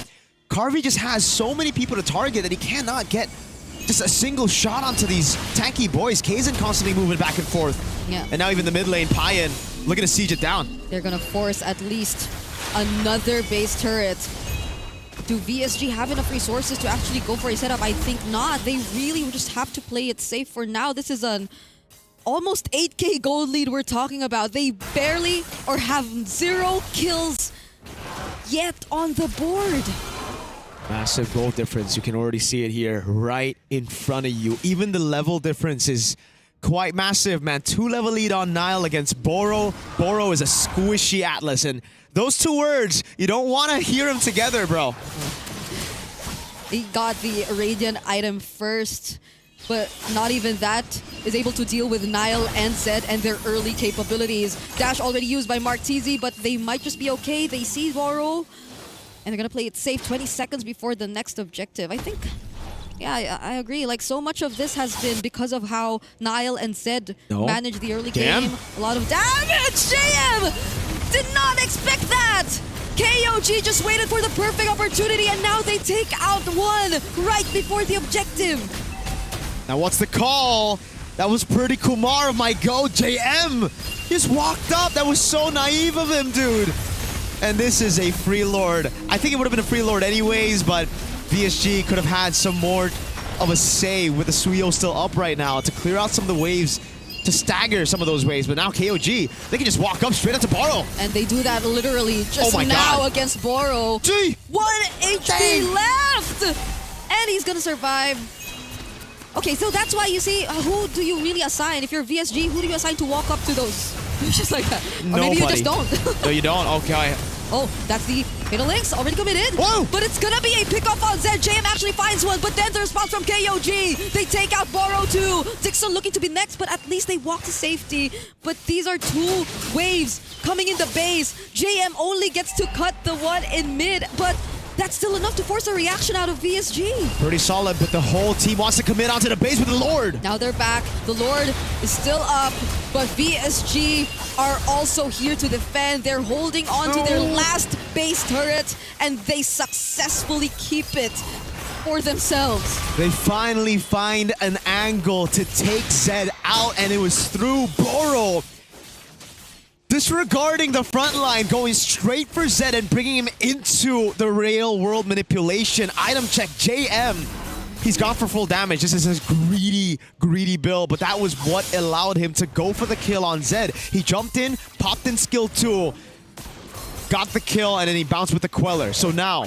Carvey just has so many people to target that he cannot get just a single shot onto these tanky boys. Kaizen constantly moving back and forth. Yeah. And now even the mid lane, Payan, looking to siege it down. They're gonna force at least another base turret. Do VSG have enough resources to actually go for a setup? I think not. They really just have to play it safe for now. This is an almost 8k gold lead we're talking about. They barely or have 0 kills yet on the board. Massive goal difference. You can already see it here right in front of you. Even the level difference is quite massive, man. 2-level lead on Nile against Boro. Boro is a squishy Atlas, and those two words, you don't want to hear them together, bro. He got the Radiant item first, but not even that is able to deal with Nile and Zed and their early capabilities. Dash already used by Mark TZ, but they might just be okay. They see Boro, and they're gonna play it safe 20 seconds before the next objective. I think, yeah, I agree. Like, so much of this has been because of how Nile and Zed manage the early game. A lot of damage! JM! Did not expect that! KOG just waited for the perfect opportunity, and now they take out 1 right before the objective. Now what's the call? That was pretty Kumar of my go. JM just walked up. That was so naive of him, dude. And this is a free lord. I think it would have been a free lord anyways, but VSG could have had some more of a say with the Suyo still up right now to clear out some of the waves, to stagger some of those waves. But now KOG, they can just walk up straight up to Boro. And they do that literally just now against Boro. 1 HP left! And he's gonna survive. Okay, so that's why you see, who do you really assign? If you're VSG, who do you assign to walk up to those? Just like that. Or maybe you just don't. No, you don't? Okay. Oh, that's the fatal links already committed. Whoa! But it's gonna be a pickoff on Zed. JM actually finds one, but then the response from KOG. They take out Boro too. Dixon looking to be next, but at least they walk to safety. But these are 2 waves coming in the base. JM only gets to cut the one in mid, but that's still enough to force a reaction out of VSG. Pretty solid, but the whole team wants to commit onto the base with the Lord. Now they're back. The Lord is still up, but VSG are also here to defend. They're holding on to their last base turret, and they successfully keep it for themselves. They finally find an angle to take Zed out, and it was through Boro. Disregarding the front line, going straight for Zed and bringing him into the real world manipulation. Item check, JM. He's gone for full damage. This is his greedy build, but that was what allowed him to go for the kill on Zed. He jumped in, popped in skill 2, got the kill, and then he bounced with the Queller. So now,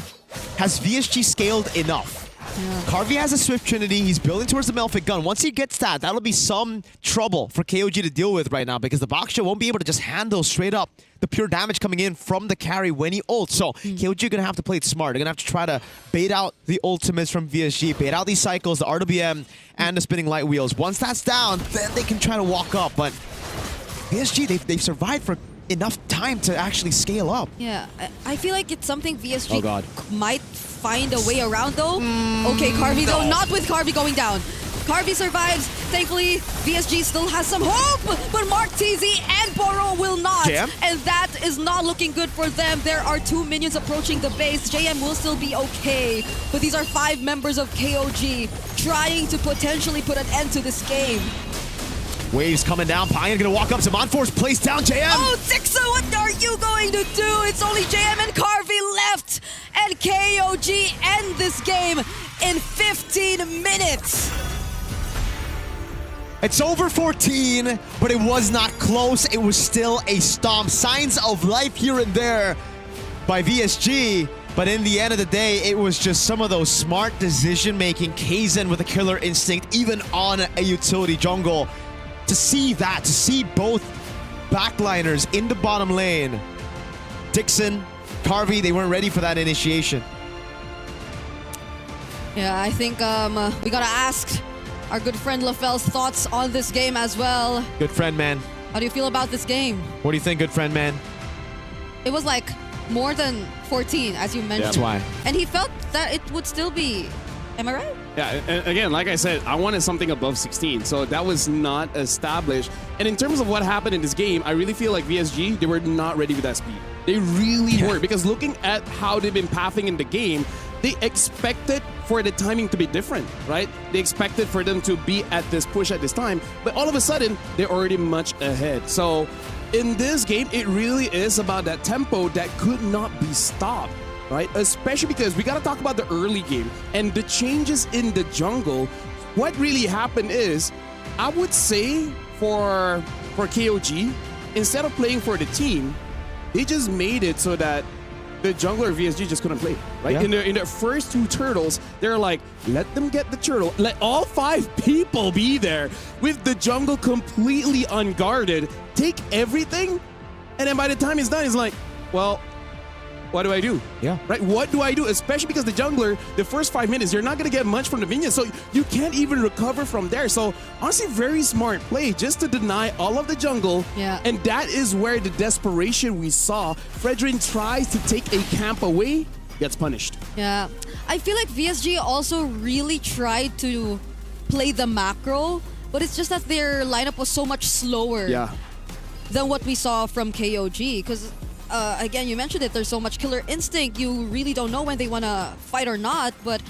has VSG scaled enough? Yeah. Carvey has a Swift Trinity. He's building towards the Melfic gun. Once he gets that, that'll be some trouble for KOG to deal with right now, because the Baksha won't be able to just handle straight up the pure damage coming in from the carry when he ults. So KOG are going to have to play it smart. They're going to have to try to bait out the ultimates from VSG, bait out these cycles, the RWM, and the spinning light wheels. Once that's down, then they can try to walk up. But VSG, they've survived for enough time to actually scale up. Yeah, I feel like it's something VSG might find a way around though. Okay, Carvey though, not with Carvey going down. Carvey survives. Thankfully, VSG still has some hope, but Mark TZ and Boro will not. JM? And that is not looking good for them. There are 2 minions approaching the base. JM will still be okay, but these are 5 members of KOG trying to potentially put an end to this game. Waves coming down. Payan gonna walk up. Force place down JM. Oh, Dixon, what are you going to do? It's only JM and Carvey left. And KOG end this game in 15 minutes. It's over 14, but it was not close. It was still a stomp. Signs of life here and there by VSG. But in the end of the day, it was just some of those smart decision-making. Kaizen with a killer instinct, even on a utility jungle. To see that, to see both backliners in the bottom lane, Dixon, Carvey, they weren't ready for that initiation. Yeah, I think we gotta ask our good friend LaFell's thoughts on this game as well. Good friend, man. How do you feel about this game? What do you think, good friend, man? It was like more than 14, as you mentioned. That's why. And he felt that it would still be Am I right? Yeah, and again, like I said, I wanted something above 16, so that was not established. And in terms of what happened in this game, I really feel like VSG, they were not ready with that speed. They really weren't, because looking at how they've been pathing in the game, they expected for the timing to be different, right? They expected for them to be at this push at this time, but all of a sudden, they're already much ahead. So in this game, it really is about that tempo that could not be stopped, right? Especially because we got to talk about the early game and the changes in the jungle. What really happened is, I would say for KOG, instead of playing for the team, they just made it so that the jungler VSG just couldn't play, right? Yeah. In their first 2 turtles, they're like, let them get the turtle. Let all 5 people be there with the jungle completely unguarded. Take everything, and then by the time it's done, it's like, well, what do I do? Yeah. Right? What do I do? Especially because the jungler, the first 5 minutes, you're not going to get much from the minions, so you can't even recover from there. So honestly, very smart play just to deny all of the jungle. Yeah. And that is where the desperation we saw. Fredrin tries to take a camp away, gets punished. Yeah. I feel like VSG also really tried to play the macro, but it's just that their lineup was so much slower than what we saw from KOG. Because again, you mentioned it, there's so much killer instinct. You really don't know when they want to fight or not, but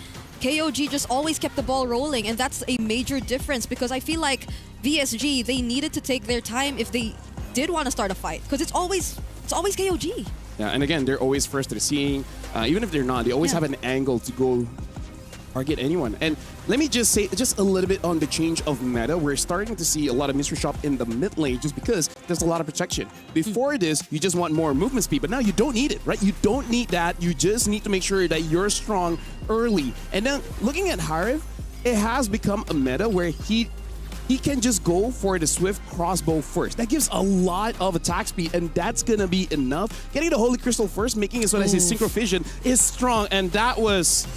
KOG just always kept the ball rolling, and that's a major difference, because I feel like VSG, they needed to take their time if they did want to start a fight, because it's always KOG. Yeah, and again, they're always first to the scene. Even if they're not, they always have an angle to go target anyone. And let me just say just a little bit on the change of meta. We're starting to see a lot of mystery shop in the mid lane just because there's a lot of protection. Before this, you just want more movement speed, but now you don't need it, right? You don't need that. You just need to make sure that you're strong early. And then looking at Harif, it has become a meta where he can just go for the swift crossbow first. That gives a lot of attack speed, and that's gonna be enough. Getting the Holy Crystal first, making it so that his synchro vision is strong, and that was...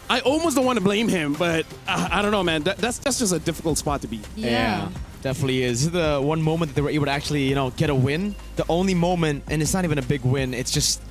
I almost don't want to blame him, but I don't know, man. That's just a difficult spot to be. Yeah. Definitely is. This is the one moment that they were able to actually, get a win. The only moment, and it's not even a big win. It's just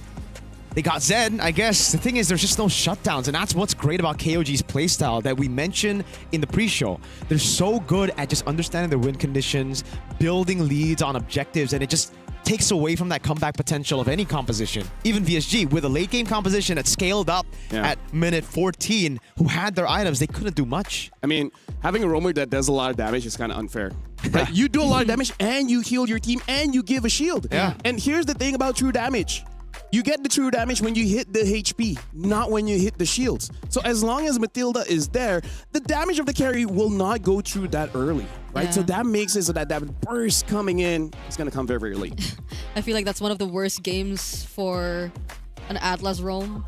they got Zed, I guess. The thing is, there's just no shutdowns, and that's what's great about KOG's playstyle that we mentioned in the pre-show. They're so good at just understanding their win conditions, building leads on objectives, and it just takes away from that comeback potential of any composition. Even VSG, with a late game composition that scaled up at minute 14, who had their items, they couldn't do much. I mean, having a roamer that does a lot of damage is kind of unfair. Right? You do a lot of damage, and you heal your team, and you give a shield. Yeah. And here's the thing about true damage. You get the true damage when you hit the HP, not when you hit the shields. So as long as Matilda is there, the damage of the carry will not go through that early, right? Yeah. So that makes it so that burst coming in is going to come very, very late. I feel like that's one of the worst games for an Atlas roam.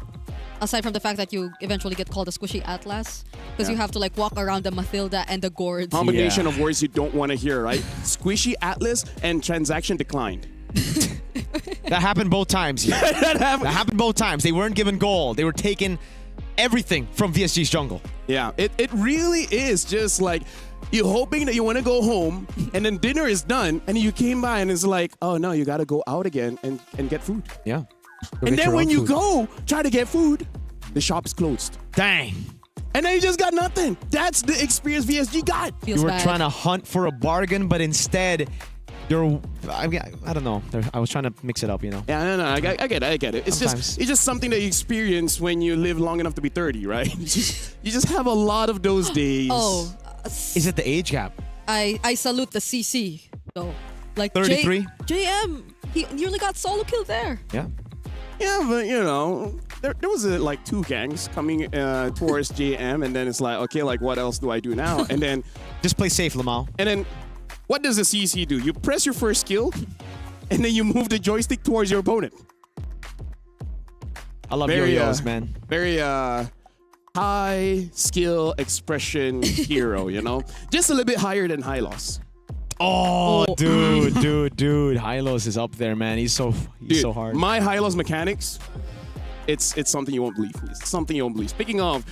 Aside from the fact that you eventually get called a squishy Atlas, because you have to like walk around the Matilda and the gourds. Combination of words you don't want to hear, right? Squishy Atlas and transaction declined. That happened both times. That happened both times. They weren't given gold. They were taking everything from VSG's jungle. Yeah, it really is just like you're hoping that you want to go home and then dinner is done and you came by and it's like, oh no, you got to go out again and get food. Yeah. And then when you go try to get food, the shop's closed. Dang. And then you just got nothing. That's the experience VSG got. Feels you were bad. trying to hunt for a bargain, but instead... I don't know. I was trying to mix it up, Yeah, no, I get it. It's just something that you experience when you live long enough to be 30, right? you just have a lot of those days. Oh, is it the age gap? I salute the CC though. Like 33? JM, he nearly got solo kill there. Yeah. Yeah, but there was like 2 gangs coming towards JM, and then it's like, okay, like what else do I do now? And then just play safe, Lamal. And then what does the CC do? You press your first skill, and then you move the joystick towards your opponent. I love yo-yos, man. Very high skill expression hero, Just a little bit higher than Hylos. Oh, dude. Hylos is up there, man. He's so hard. My Hylos mechanics, it's something you won't believe. It's something you won't believe. Speaking of,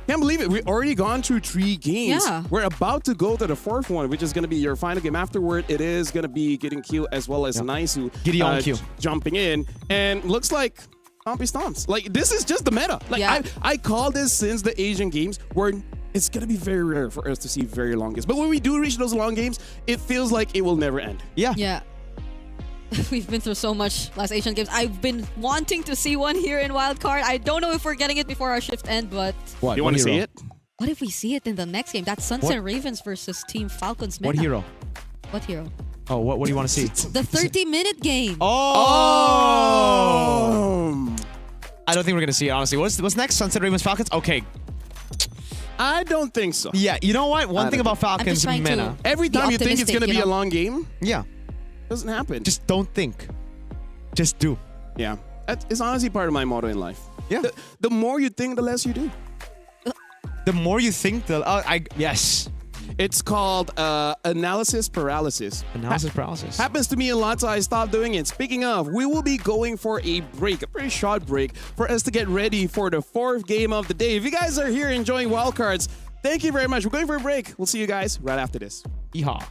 can't believe it. We've already gone through 3 games. Yeah. We're about to go to the 4th one, which is going to be your final game. Afterward, it is going to be getting Q as well as Naisu Gideon Q jumping in. And looks like Stompy stomps. Like, this is just the meta. Like, Yeah. I call this since the Asian games where it's going to be very rare for us to see very long games. But when we do reach those long games, it feels like it will never end. Yeah. Yeah. We've been through so much last Asian Games. I've been wanting to see one here in Wildcard. I don't know if we're getting it before our shift end, but What? You want to see hero? it? what if we see it in the next game? That's Suns What? and Ravens versus Team Falcons. What meta. hero? What hero? Oh, what do you want to see? The 30-minute game. Oh! I don't think we're gonna see it, honestly. What's next? Sunset Ravens Falcons? Okay. I don't think so. Yeah, you know what? One I thing don't about Falcons trying to- meta. Every Be time you think it's optimistic, going to be you a know? long game, Yeah. doesn't happen. Just don't think. Just do. yeah. It's honestly part of my motto in life. Yeah. The more you think, the less you do. The more you think, yes. It's called analysis paralysis. Analysis paralysis. Happens to me a lot, so I stopped doing it. Speaking of, we will be going for a break, a pretty short break, for us to get ready for the 4th game of the day. If you guys are here enjoying wildcards, thank you very much. We're going for a break. We'll see you guys right after this. Yeehaw.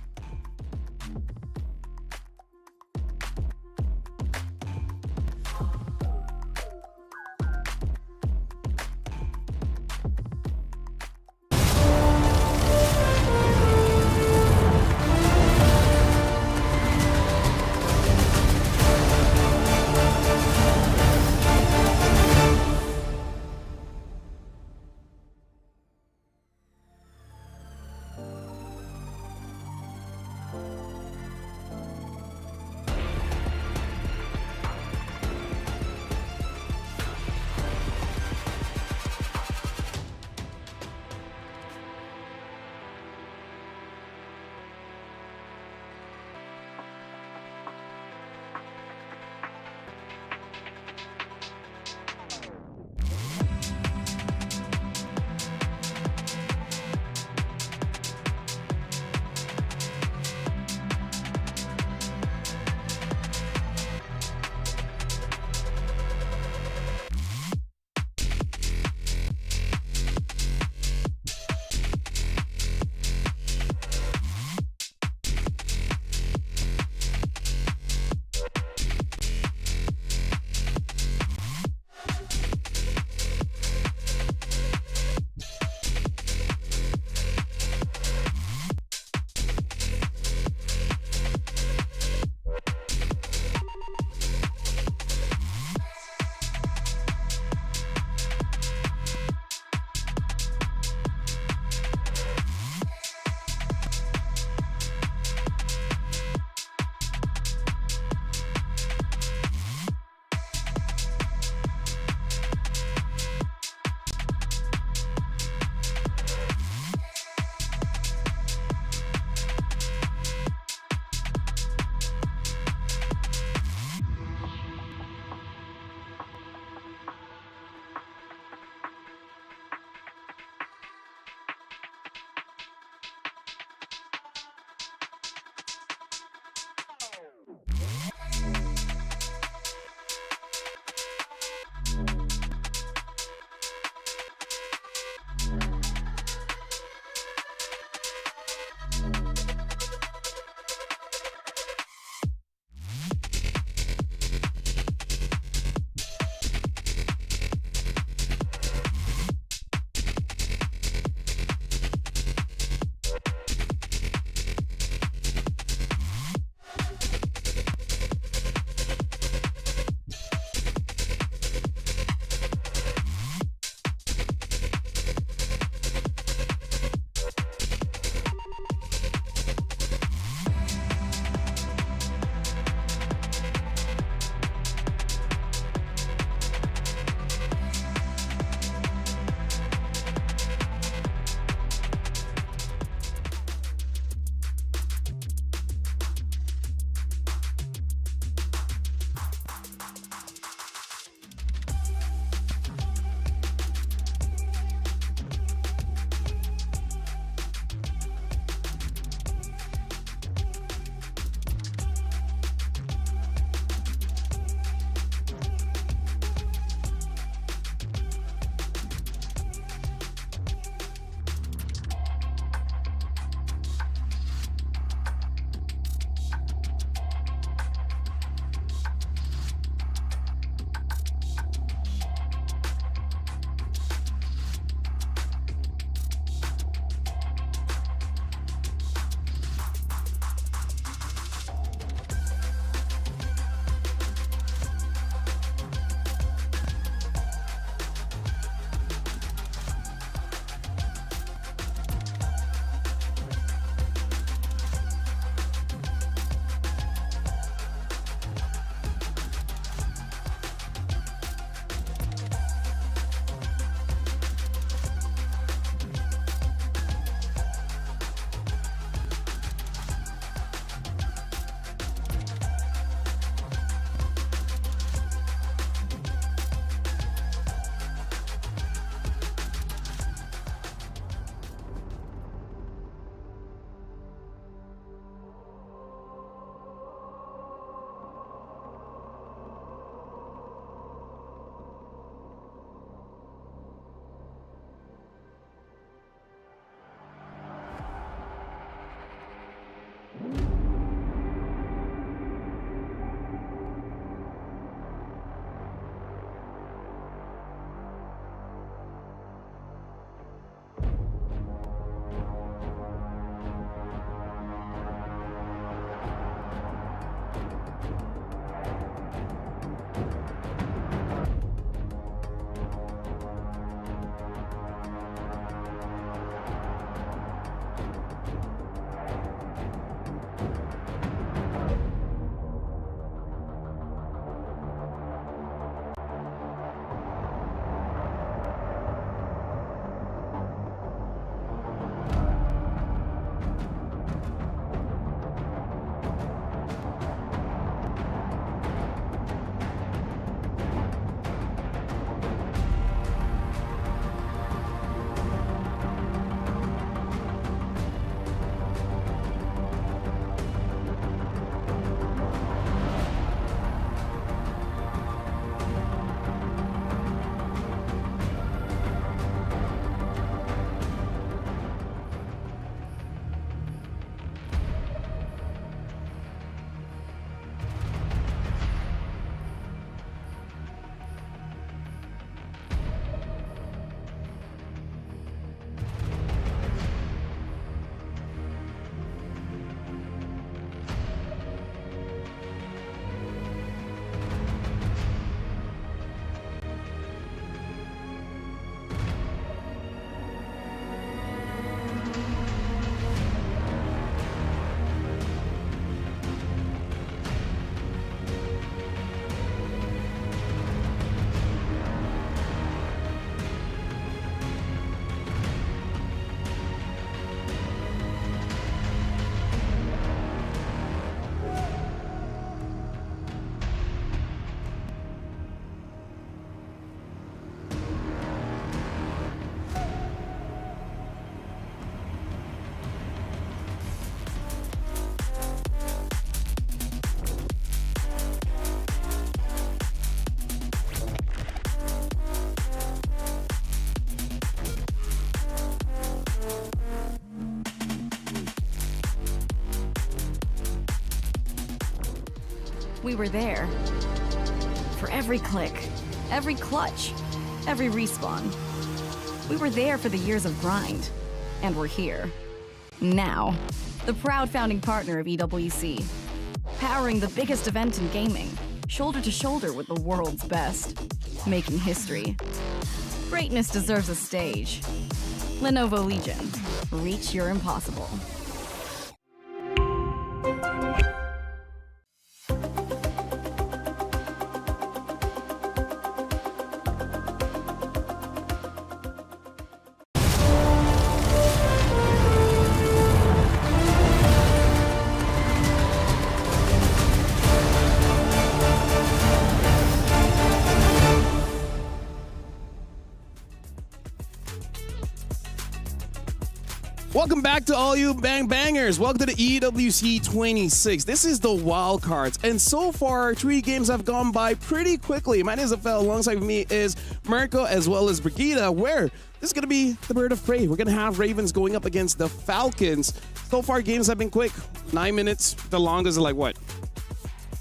We were there. For every click, every clutch, every respawn. We were there for the years of grind. And we're here. Now. The proud founding partner of EWC. Powering the biggest event in gaming. Shoulder to shoulder with the world's best. Making history. Greatness deserves a stage. Lenovo Legion. Reach your impossible. Welcome back to all you bang bangers. Welcome to the EWC 26. This is the wild cards, and so far 3 games have gone by pretty quickly. My name is Afel. Alongside me is Mirko as well as Brigida. Where this is going to be the bird of prey. We're going to have Ravens going up against the Falcons. So far games have been quick. 9 minutes. The longest is like what?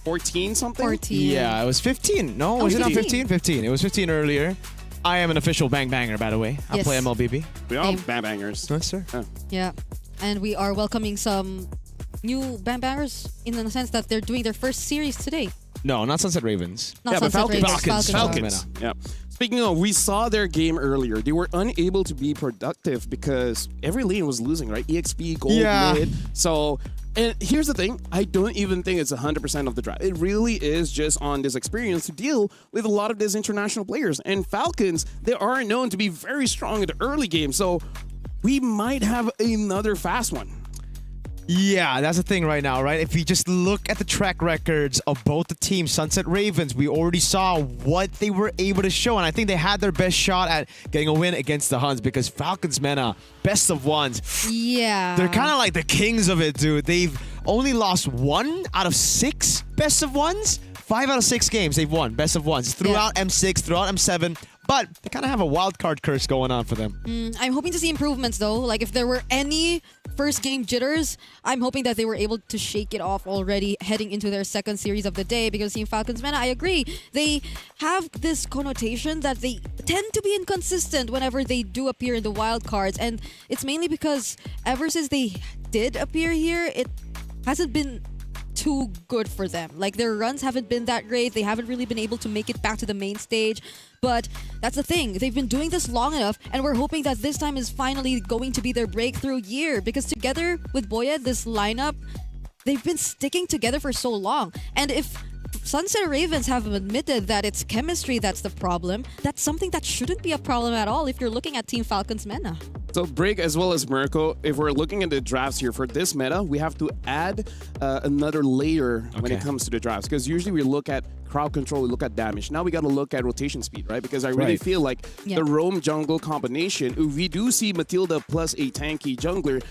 14 something? 14. Yeah, it was 15. No, was it not 15? 15. It was 15 earlier. I am an official bang banger, by the way. I Yes. play MLBB. We all bang bangers. Yes, sir. Yeah. And we are welcoming some new bang bangers in the sense that they're doing their first series today. No, not Sunset Ravens. Not Yeah, but Sunset Ravens, Falcons. Falcons. Yeah. Speaking of, we saw their game earlier. They were unable to be productive because every lane was losing, right? EXP, gold, Yeah. mid. So, and here's the thing. I don't even think it's 100% of the draft. It really is just on this experience to deal with a lot of these international players. And Falcons, they are known to be very strong in the early game. So we might have another fast one. Yeah, that's the thing right now, right? If we just look at the track records of both the teams, Sunset Ravens, we already saw what they were able to show, and I think they had their best shot at getting a win against the Huns because Falcons, man, best of ones. Yeah. They're kind of like the kings of it, dude. They've only lost 1 out of 6 best of ones. 5 out of 6 games they've won best of ones throughout M6, throughout M7. But they kind of have a wild card curse going on for them. I'm hoping to see improvements though. Like if there were any first game jitters, I'm hoping that they were able to shake it off already heading into their second series of the day because Team Falcons, man, I agree. They have this connotation that they tend to be inconsistent whenever they do appear in the wild cards. And it's mainly because ever since they did appear here, it hasn't been too good for them. Like their runs haven't been that great. They haven't really been able to make it back to the main stage. But that's the thing. They've been doing this long enough, and we're hoping that this time is finally going to be their breakthrough year. Because together with Boya, this lineup, they've been sticking together for so long. And if Sunset Ravens have admitted that it's chemistry that's the problem, that's something that shouldn't be a problem at all if you're looking at Team Falcons meta. So Brig as well as Mirko, if we're looking at the drafts here for this meta, we have to add another layer when it comes to the drafts. Because usually we look at crowd control, we look at damage. Now we got to look at rotation speed, right? Because I really feel like the roam jungle combination, if we do see Matilda plus a tanky jungler,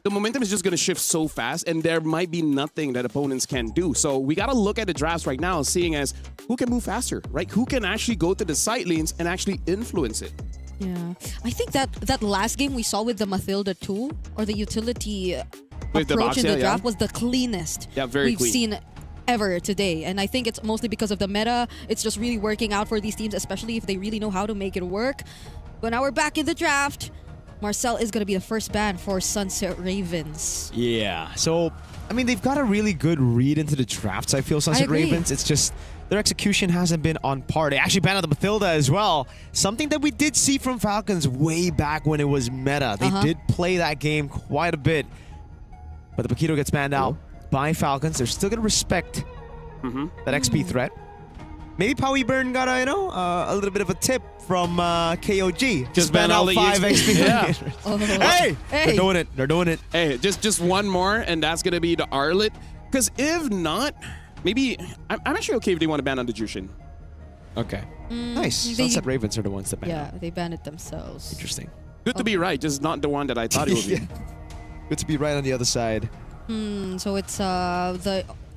the momentum is just going to shift so fast, and there might be nothing that opponents can do. So we got to look at the drafts right now, seeing as who can move faster, right? Who can actually go to the side lanes and actually influence it. Yeah, I think that last game we saw with the Matilda 2 or the utility With the approach in Boxia, the draft was the cleanest very we've seen ever today. And I think it's mostly because of the meta. It's just really working out for these teams, especially if they really know how to make it work. But now we're back in the draft. Marcel is going to be the first ban for Sunset Ravens. Yeah, so, I mean, they've got a really good read into the drafts, I feel, Sunset Ravens. It's just their execution hasn't been on par. They actually banned out the Matilda as well. Something that we did see from Falcons way back when it was meta. They did play that game quite a bit. But the Paquito gets banned out by Falcons. They're still going to respect that XP threat. Maybe Powie Burn got a little bit of a tip from KOG. Just ban out 5 XP. Hey! They're doing it. They're doing it. Hey, just one more, and that's going to be the Arlet. Because if not, maybe... I'm actually okay if they want to ban on the Jushin. Okay. Nice. Sunset Ravens are the ones that ban out. Yeah, they banned it themselves. Interesting. Good to be right, just not the one that I thought it would be. Good to be right on the other side. So it's I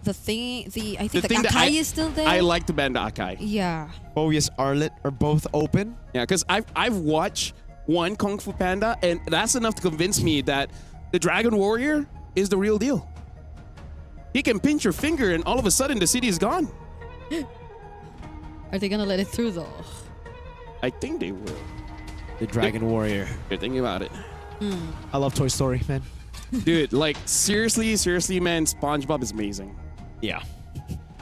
think the Akai is still there. I like to ban the Akai. Yeah. Bovius, Arlet are both open. Yeah, because I've watched one Kung Fu Panda, and that's enough to convince me that the Dragon Warrior is the real deal. he can pinch your finger and all of a sudden the city is gone. Are they gonna let it through though? I think they will. The Dragon Warrior. You're thinking about it. I love Toy Story, man. Dude, like, seriously, man, SpongeBob is amazing. Yeah.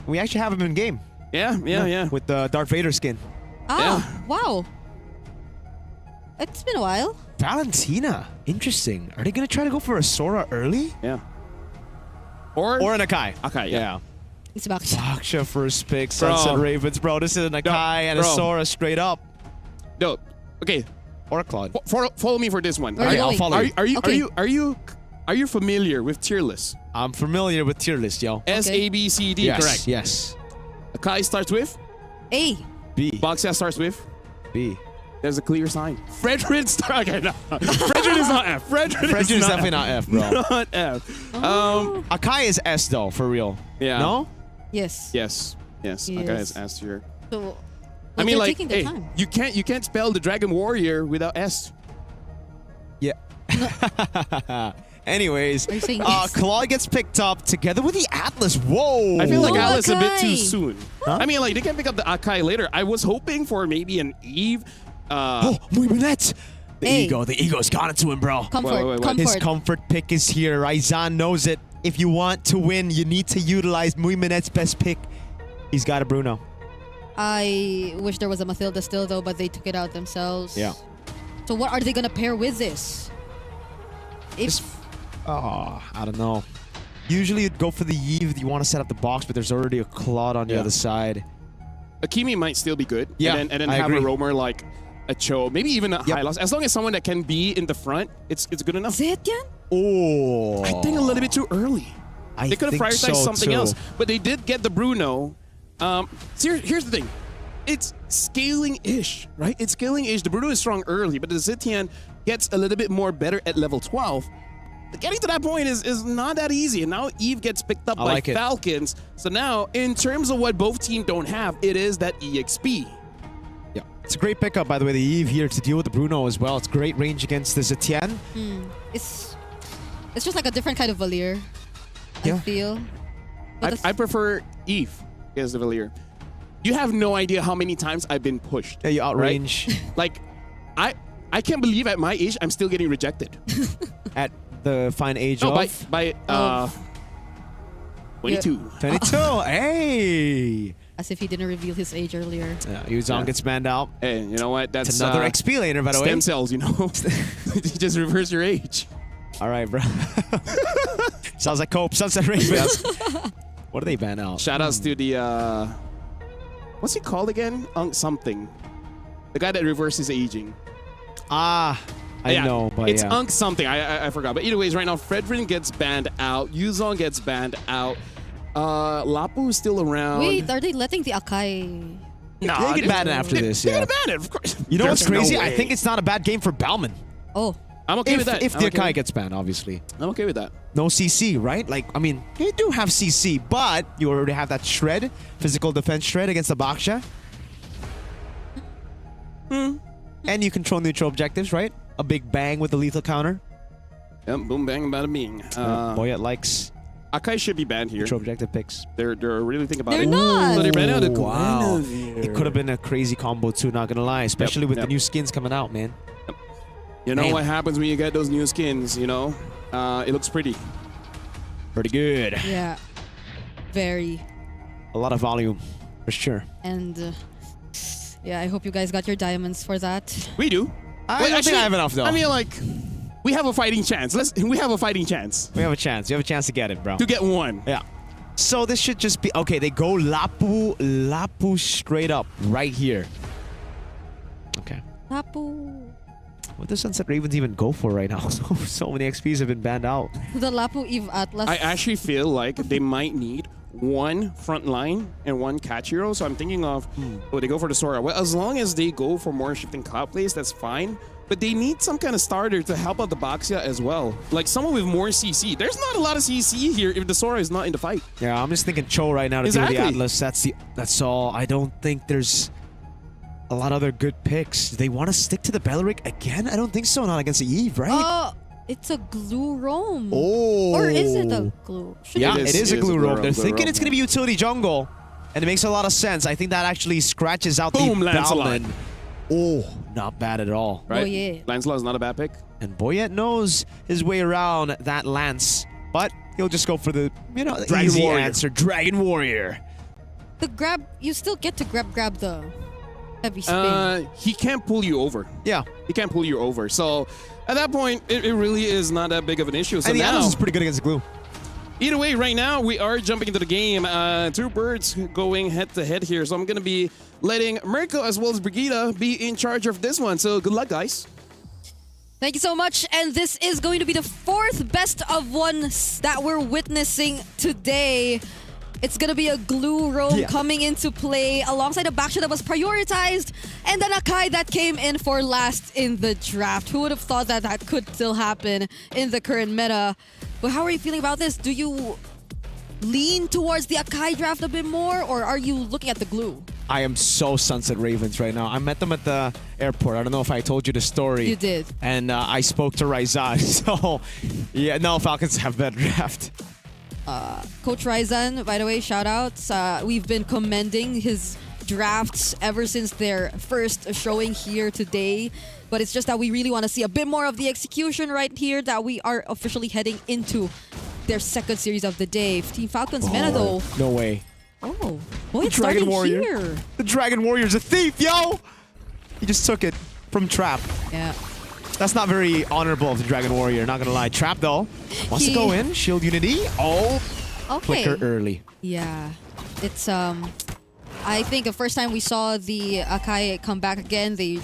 We actually have him in game. Yeah. With the Darth Vader skin. Wow. It's been a while. Valentina. Interesting. Are they going to try to go for a Sora early? Yeah. Or an Akai. Akai, yeah. It's about Baksha first pick, Sunset Ravens, bro. This is an Akai and a Sora straight up. No. Okay. Or a Claude. Follow me for this one. Where are you I'll going? follow you. Are you familiar with tier list? I'm familiar with tier list, yo. S, A, B, C, D, Yes, correct. yes. Akai starts with A. B. Baksha starts with B. There's a clear sign. Fredrin starts. Okay, no. Fredrin is not F. Fredrin is definitely not F, bro. Not F. Akai is S though, for real. Yeah. No? Yes. Yes. Akai is S tier. So, I mean, they're like, taking their hey, time. you can't spell the Dragon Warrior without S. Yeah. Anyways, Are you saying yes? Claude gets picked up together with the Atlas. Whoa! I feel like Oh, Atlas a bit too Akai. soon. Huh? I mean, like, they can pick up the Akai later. I was hoping for maybe an Eve. Muy Minette! The Hey. ego's got it to him, bro. Comfort. Wait. Comfort. His comfort pick is here. Raizan knows it. If you want to win, you need to utilize Muy Minette's best pick. He's got a Bruno. I wish there was a Mathilda still though, but they took it out themselves. Yeah. So what are they gonna pair with this? I don't know. Usually you'd go for the Eve. You want to set up the box, but there's already a Claude on the other side. Akimi might still be good. Yeah, and then I have agree. a roamer like a Cho, maybe even a Hylos. As long as someone that can be in the front, it's good enough. Zetian? Oh. I think a little bit too early. I They could have think prioritized so, something too. else, but they did get the Bruno. So here's the thing. It's scaling-ish, right? It's scaling-ish. The Bruno is strong early, but the Zetian gets a little bit more better at level 12. Getting to that point is not that easy. And now Eve gets picked up by Falcons. So now, in terms of what both teams don't have, it is that EXP. Yeah. It's a great pickup, by the way, the Eve here to deal with the Bruno as well. It's great range against the Zetian. It's just like a different kind of Valier, Yeah. I feel. But I prefer Eve against the Valier. You have no idea how many times I've been pushed. Yeah, you outrange. Right? Like, I can't believe at my age I'm still getting rejected. At the fine age No, of? by 22. 22. Hey. As if he didn't reveal his age earlier. Yeah, Yuzong gets banned out. Hey, you know what? That's It's another XP laner, by the way. Stem cells, you know. You just reverse your age. All right, bro. Sounds like Cope. Sunset Ravens. What do they ban out? Shout outs to the what's he called again? Something. The guy that reverses aging. I know, but it's yeah. Unk something. I forgot. But either ways, right now, Fredrin gets banned out. Yuzong gets banned out. Lapu is still around. Wait, are they letting the Akai? No, they get banned after this, They're yeah. gonna ban it, of course. You know what's There's no crazy? I way. think it's not a bad game for Bauman. Oh. I'm okay with that. If I'm the okay Akai with- gets banned, obviously. I'm okay with that. No CC, right? Like, I mean, you do have CC, but you already have that shred, physical defense shred against the Baksha. And you control neutral objectives, right? A big bang with the lethal counter. Yep, boom, bang, bada bing. Boyet likes Akai should be banned here. neutral objective picks. They're really thinking about They're it. not. So they ran out of Wow. Guinevere. It could have been a crazy combo too, not gonna lie. Especially with the new skins coming out, man. You know Man. what happens when you get those new skins, you know? It looks pretty. Pretty good. Yeah. Very. A lot of volume, for sure. And yeah, I hope you guys got your diamonds for that. We do. I don't think I have enough, though. I mean, like, we have a fighting chance. We have a fighting chance We have a chance. You have a chance to get it, bro. to get one. Yeah. So this should just be... Okay, they go Lapu straight up right here. Okay. Lapu. What does Sunset Ravens even go for right now? So many XPs have been banned out. The Lapu Eve Atlas. I actually feel like they might need one front line and one catch hero. So I'm thinking of, they go for the Sora. Well, as long as they go for more shifting cloud plays, that's fine. But they need some kind of starter to help out the Baxia as well. Like someone with more CC. There's not a lot of CC here if the Sora is not in the fight. Yeah, I'm just thinking Cho right now to Exactly. do the Atlas. That's all. I don't think there's a lot of other good picks. Do they want to stick to the Belleric again? I don't think so. Not against the Eve, right? It's a glue roam. Oh. Or is it a glue? Yeah, it is a glue roam. They're thinking roam, it's going to be utility jungle. And it makes a lot of sense. I think that actually scratches out Boom, the Lancelot. Balin. Oh, not bad at all. Right? Boyet. Lancelot is not a bad pick. And Boyet knows his way around that Lance. But he'll just go for the, Dragon easy Warrior. answer. Dragon Warrior. The grab, you still get to grab the heavy spin. He can't pull you over. Yeah. He can't pull you over. So at that point, it really is not that big of an issue. So And the now, Atlas is pretty good against glue. either way, right now, we are jumping into the game. Two birds going head-to-head here. So I'm going to be letting Mirko as well as Brigida be in charge of this one. So good luck, guys. Thank you so much. And this is going to be the fourth best of one that we're witnessing today. It's going to be a glue roam coming into play alongside a backshot that was prioritized and then a Kai that came in for last in the draft. Who would have thought that that could still happen in the current meta? But how are you feeling about this? Do you lean towards the Akai draft a bit more, or are you looking at the glue? I am so Sunset Ravens right now. I met them at the airport. I don't know if I told you the story. You did. And I spoke to Raizan. So, yeah, no, Falcons have better draft. Coach Raizan, by the way, shout outs. We've been commending his drafts ever since their first showing here today. But it's just that we really want to see a bit more of the execution right here, that we are officially heading into their second series of the day. Team Falcons meta though. No way. Oh, boy, The it's Dragon starting Warrior. here. The Dragon Warrior's a thief, yo! He just took it from Trap. Yeah. That's not very honorable of the Dragon Warrior, not gonna lie. Trap, though, wants to go in. Shield Unity. Oh, Okay. flicker early. Yeah. It's, I think the first time we saw the Akai come back again, they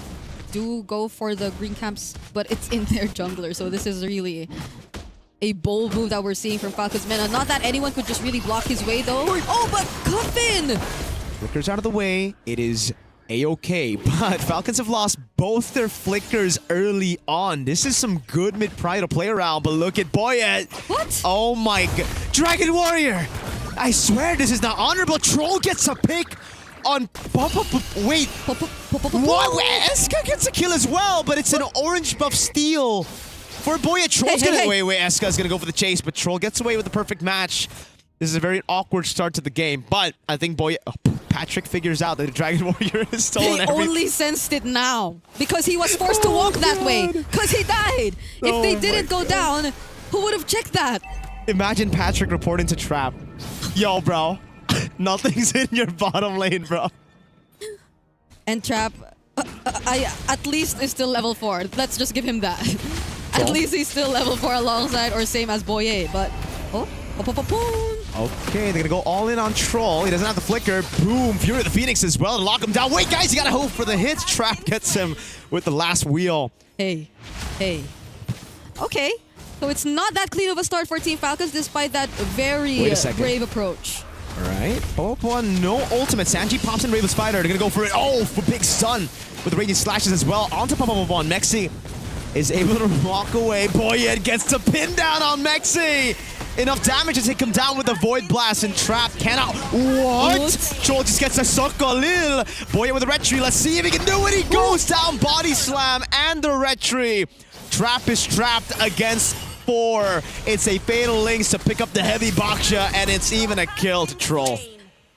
do go for the green camps, but it's in their jungler. So this is really a bold move that we're seeing from Falcons meta. Not that anyone could just really block his way, though. Oh, but Cuffin! Flickers out of the way. It is A-okay, but Falcons have lost both their flickers early on. This is some good mid-pry to play around, but look at Boyet. What? Oh my god. Dragon Warrior! I swear this is not honorable. Troll gets a pick on... Wait. What? Eska gets a kill as well, but it's an orange buff steal for Boyet. Troll's gonna... Wait, Eska's gonna go for the chase, but Troll gets away with the perfect match. This is a very awkward start to the game, but I think Patrick figures out that the Dragon Warrior is stolen They only sensed it now because he was forced to walk that way because he died. If they didn't go down, who would have checked that? Imagine Patrick reporting to Trap. Yo, bro. Nothing's in your bottom lane, bro. And Trap, at least is still level 4. Let's just give him that. At least he's still level 4 alongside or same as Boye, but... Okay, they're gonna go all in on Troll. He doesn't have the flicker. Boom, Fury of the Phoenix as well to lock him down. Wait, guys, you gotta hope for the hits. Trap gets him with the last wheel. Hey. Okay, so it's not that clean of a start for Team Falcons despite that very brave approach. All right, Popo, no ultimate. Sanji pops in Raven's Fighter. They're gonna go for it. Oh, for Big Sun with the radiant slashes as well. Onto Popo. Mexi is able to walk away. Boyet gets to pin down on Mexi. Enough damage to take him down with the Void Blast, and Trap cannot. What? Troll just gets a Sokolil. Boyet with the Retry. Let's see if he can do it. He goes down. Body Slam and the Retry. Trap is trapped against 4. It's a Fatal Links to pick up the heavy Baksha, and it's even a kill to Troll.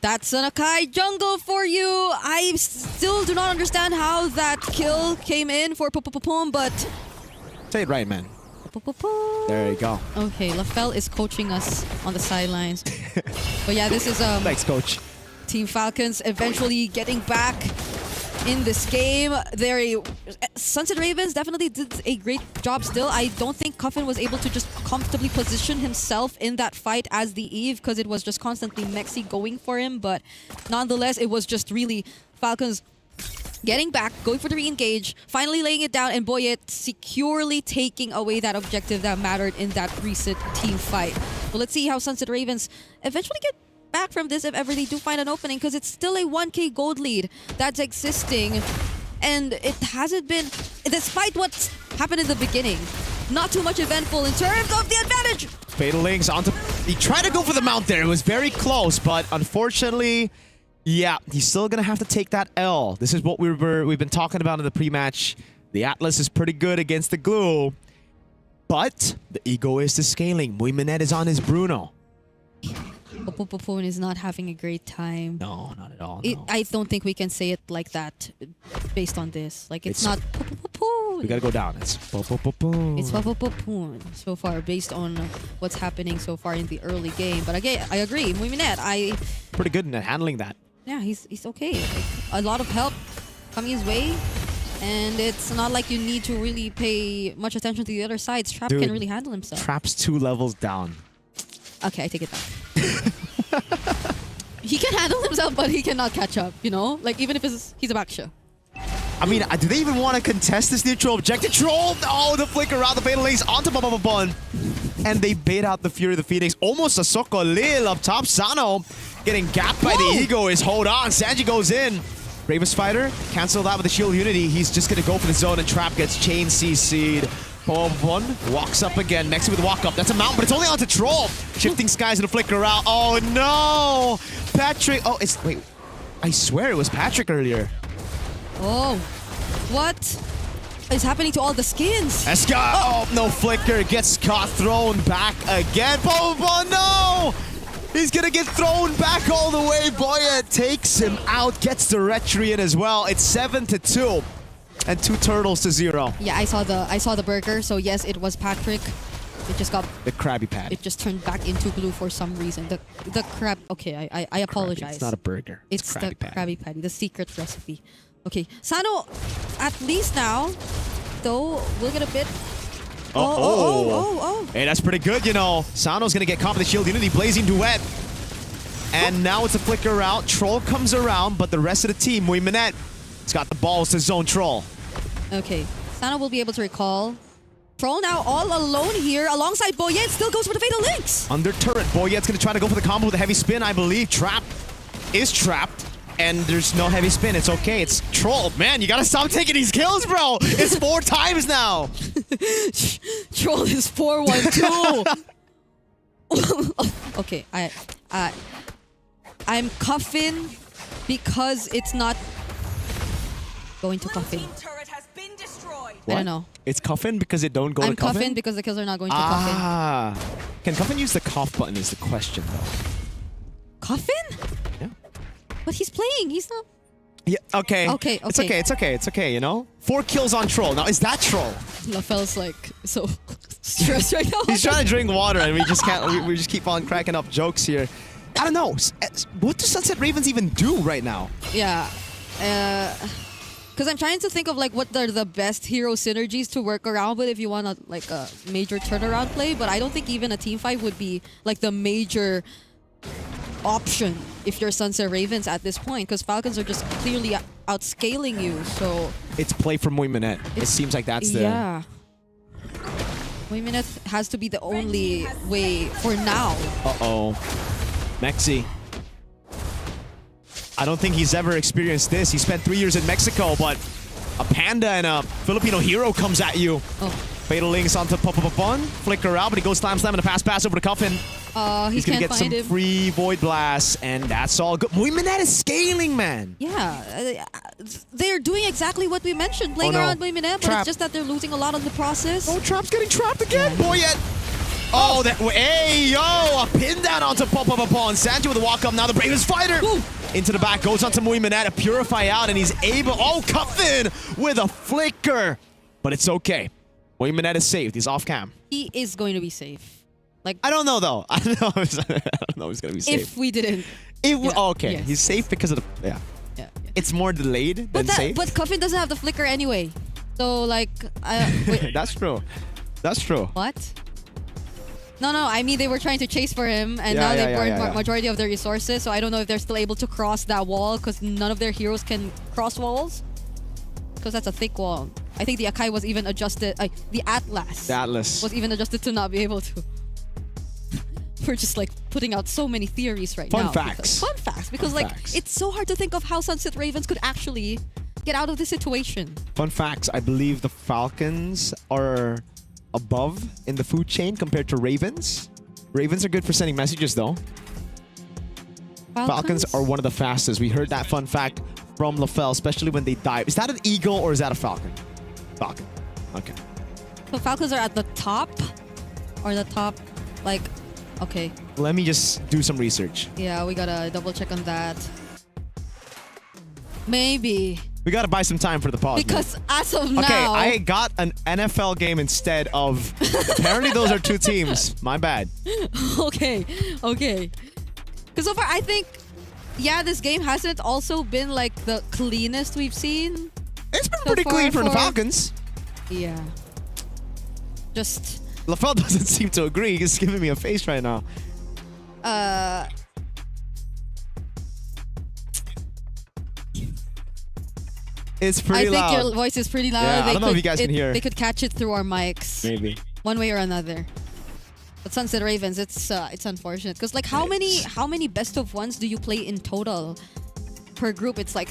That's an Akai jungle for you. I still do not understand how that kill came in for Pum, but... Say it right, man. There you go. Okay, LaFell is coaching us on the sidelines. But yeah, this is thanks, coach. Team Falcons eventually getting back in this game. Sunset Ravens definitely did a great job still. I don't think Cuffin was able to just comfortably position himself in that fight as the Eve because it was just constantly Mexi going for him. But nonetheless, it was just really Falcons getting back, going for the re-engage, finally laying it down, and Boyet securely taking away that objective that mattered in that recent team fight. So let's see how Sunset Ravens eventually get back from this if ever they do find an opening, because it's still a 1k gold lead that's existing, and it hasn't been, despite what's happened in the beginning, not too much eventful in terms of the advantage. Fatal Links onto... He tried to go for the mount there. It was very close, but unfortunately... Yeah, he's still going to have to take that L. This is what we've been talking about in the pre-match. The Atlas is pretty good against the glue. But the egoist is scaling. Muiminette is on his Bruno. Popopopon is not having a great time. No, not at all. It, No. I don't think we can say it like that based on this. Like, it's not Popopopon. We gotta go down. It's Popopopon. It's Popopopon so far based on what's happening so far in the early game. But again, I agree. Muiminette, pretty good at handling that. yeah, he's okay. Like, a lot of help coming his way. And it's not like you need to really pay much attention to the other sides. Trap Dude, can really handle himself. Trap's 2 levels down. Okay, I take it back. He can handle himself, but he cannot catch up, you know? Like, even if he's a backshow. I mean, do they even want to contest this neutral objective? Troll! Oh, the flicker around the fatal links onto Popopopon. And they bait out the Fury of the Phoenix. Almost a Sokolil up top. Sano getting gapped by the egoist. Hold on. Sanji goes in. Bravest Fighter, cancel that with the Shield Unity. He's just going to go for the zone, and Trap gets chain CC'd. Popopopon walks up again. Mexi with the walk up. That's a mount, but it's only onto Troll. Shifting skies and a flicker out. Oh no! Patrick. Oh, it's. Wait. I swear it was Patrick earlier. Oh. What is happening to all the skins? Let's go. Oh, no flicker. Gets caught, thrown back again. Popopopon, no! He's gonna get thrown back all the way. Boya takes him out, gets the retry in as well. It's 7-2, and 2 turtles to 0. Yeah, I saw the burger. So yes, it was Patrick. It just got the Krabby Patty. It just turned back into blue for some reason. The crab. Okay, I apologize. It's not a burger. It's Krabby the Patty. Krabby Patty, the secret recipe. Okay, Sano, at least now, though, we'll get a bit. Oh. Hey, that's pretty good, you know. Sano's gonna get caught with the Shield Unity, Blazing Duet. And now it's a flicker out. Troll comes around, but the rest of the team, Muiminette, has got the balls to zone Troll. Okay, Sano will be able to recall. Troll now all alone here alongside Boyet. Still goes for the Fatal Links. Under turret, Boyet's gonna try to go for the combo with a heavy spin, I believe. Trap is trapped. And there's no heavy spin. It's okay. It's Troll. Man, you gotta stop taking these kills, bro. It's 4 times now. Troll is 4-1-2. Okay, I'm cuffing because it's not going to Coffin. I don't know. It's Coffin because it don't go I'm to Coffin? cuffing because the kills are not going to Coffin. Ah. Can Coffin use the cough button is the question, though. Coffin? Yeah. But he's playing. He's not. Yeah, okay. Okay. It's okay, it's okay, it's okay, you know? 4 kills on Troll. Now, is that Troll? LaFell's like so stressed right now. He's trying to drink water and we just can't, we just keep on cracking up jokes here. I don't know. What do Sunset Ravens even do right now? Yeah. Because I'm trying to think of like what are the best hero synergies to work around with if you want like a major turnaround play, but I don't think even a team fight would be like the major option if you're Sunset Ravens at this point, because Falcons are just clearly outscaling you. So it's play from Muiminette. It seems like that's the... Yeah. Muiminette has to be the only way for now. Uh-oh. Mexi. I don't think he's ever experienced this. He spent 3 years in Mexico, but a panda and a Filipino hero comes at you. Oh. Fatal Links onto Popopopon. Flicker out, but he goes slam and a pass over to Coffin. He's gonna can't get some find him. free Void Blasts, and that's all good. Muiminette is scaling, man. Yeah, they're doing exactly what we mentioned, playing around Muiminette, but it's just that they're losing a lot on the process. Oh, Trap's getting trapped again. Boyet. Oh, that. Hey, yo, a pin down onto Popopopon. Sanji with a walk up. Now the bravest fighter. Ooh. Into the back, goes onto Muiminette, a purify out, and he's able. Oh, Coffin with a flicker. But it's okay. Muiminette is saved. He's off cam. He is going to be safe. Like I don't know though. I don't know if he's gonna be safe. If we didn't. Okay, yes. He's safe because of the Yeah. It's more delayed than safe. But Coffin doesn't have the flicker anyway. So like, wait. That's true. That's true. What? No, I mean they were trying to chase for him, and now they burned majority of their resources. So I don't know if they're still able to cross that wall because none of their heroes can cross walls. Because that's a thick wall. I think the Akai was even adjusted. The Atlas. Was even adjusted to not be able to. We're just like putting out so many theories right now. Fun facts. Because like it's so hard to think of how Sunset Ravens could actually get out of this situation. Fun facts. I believe the Falcons are above in the food chain compared to Ravens. Ravens are good for sending messages though. Falcons are one of the fastest. We heard that fun fact from LaFell, especially when they dive. Is that an eagle or is that a falcon? Falcon. Okay. So Falcons are at the top? Or the top, like, okay. Let me just do some research. Yeah, we gotta double check on that. Maybe. We gotta buy some time for the pause. Because man. as of Okay, now... I got an NFL game instead of... Apparently those are two teams. My bad. Okay. Because so far, I think, yeah, this game hasn't also been like the cleanest we've seen. It's been pretty clean for the Falcons. Yeah. Just... LaFell doesn't seem to agree. He's giving me a face right now. It's pretty loud. I think your voice is pretty loud. Yeah, I don't know if you guys can hear. They could catch it through our mics. Maybe. One way or another. But Sunset Ravens, it's unfortunate. Because like how many best of ones do you play in total? Per group, it's like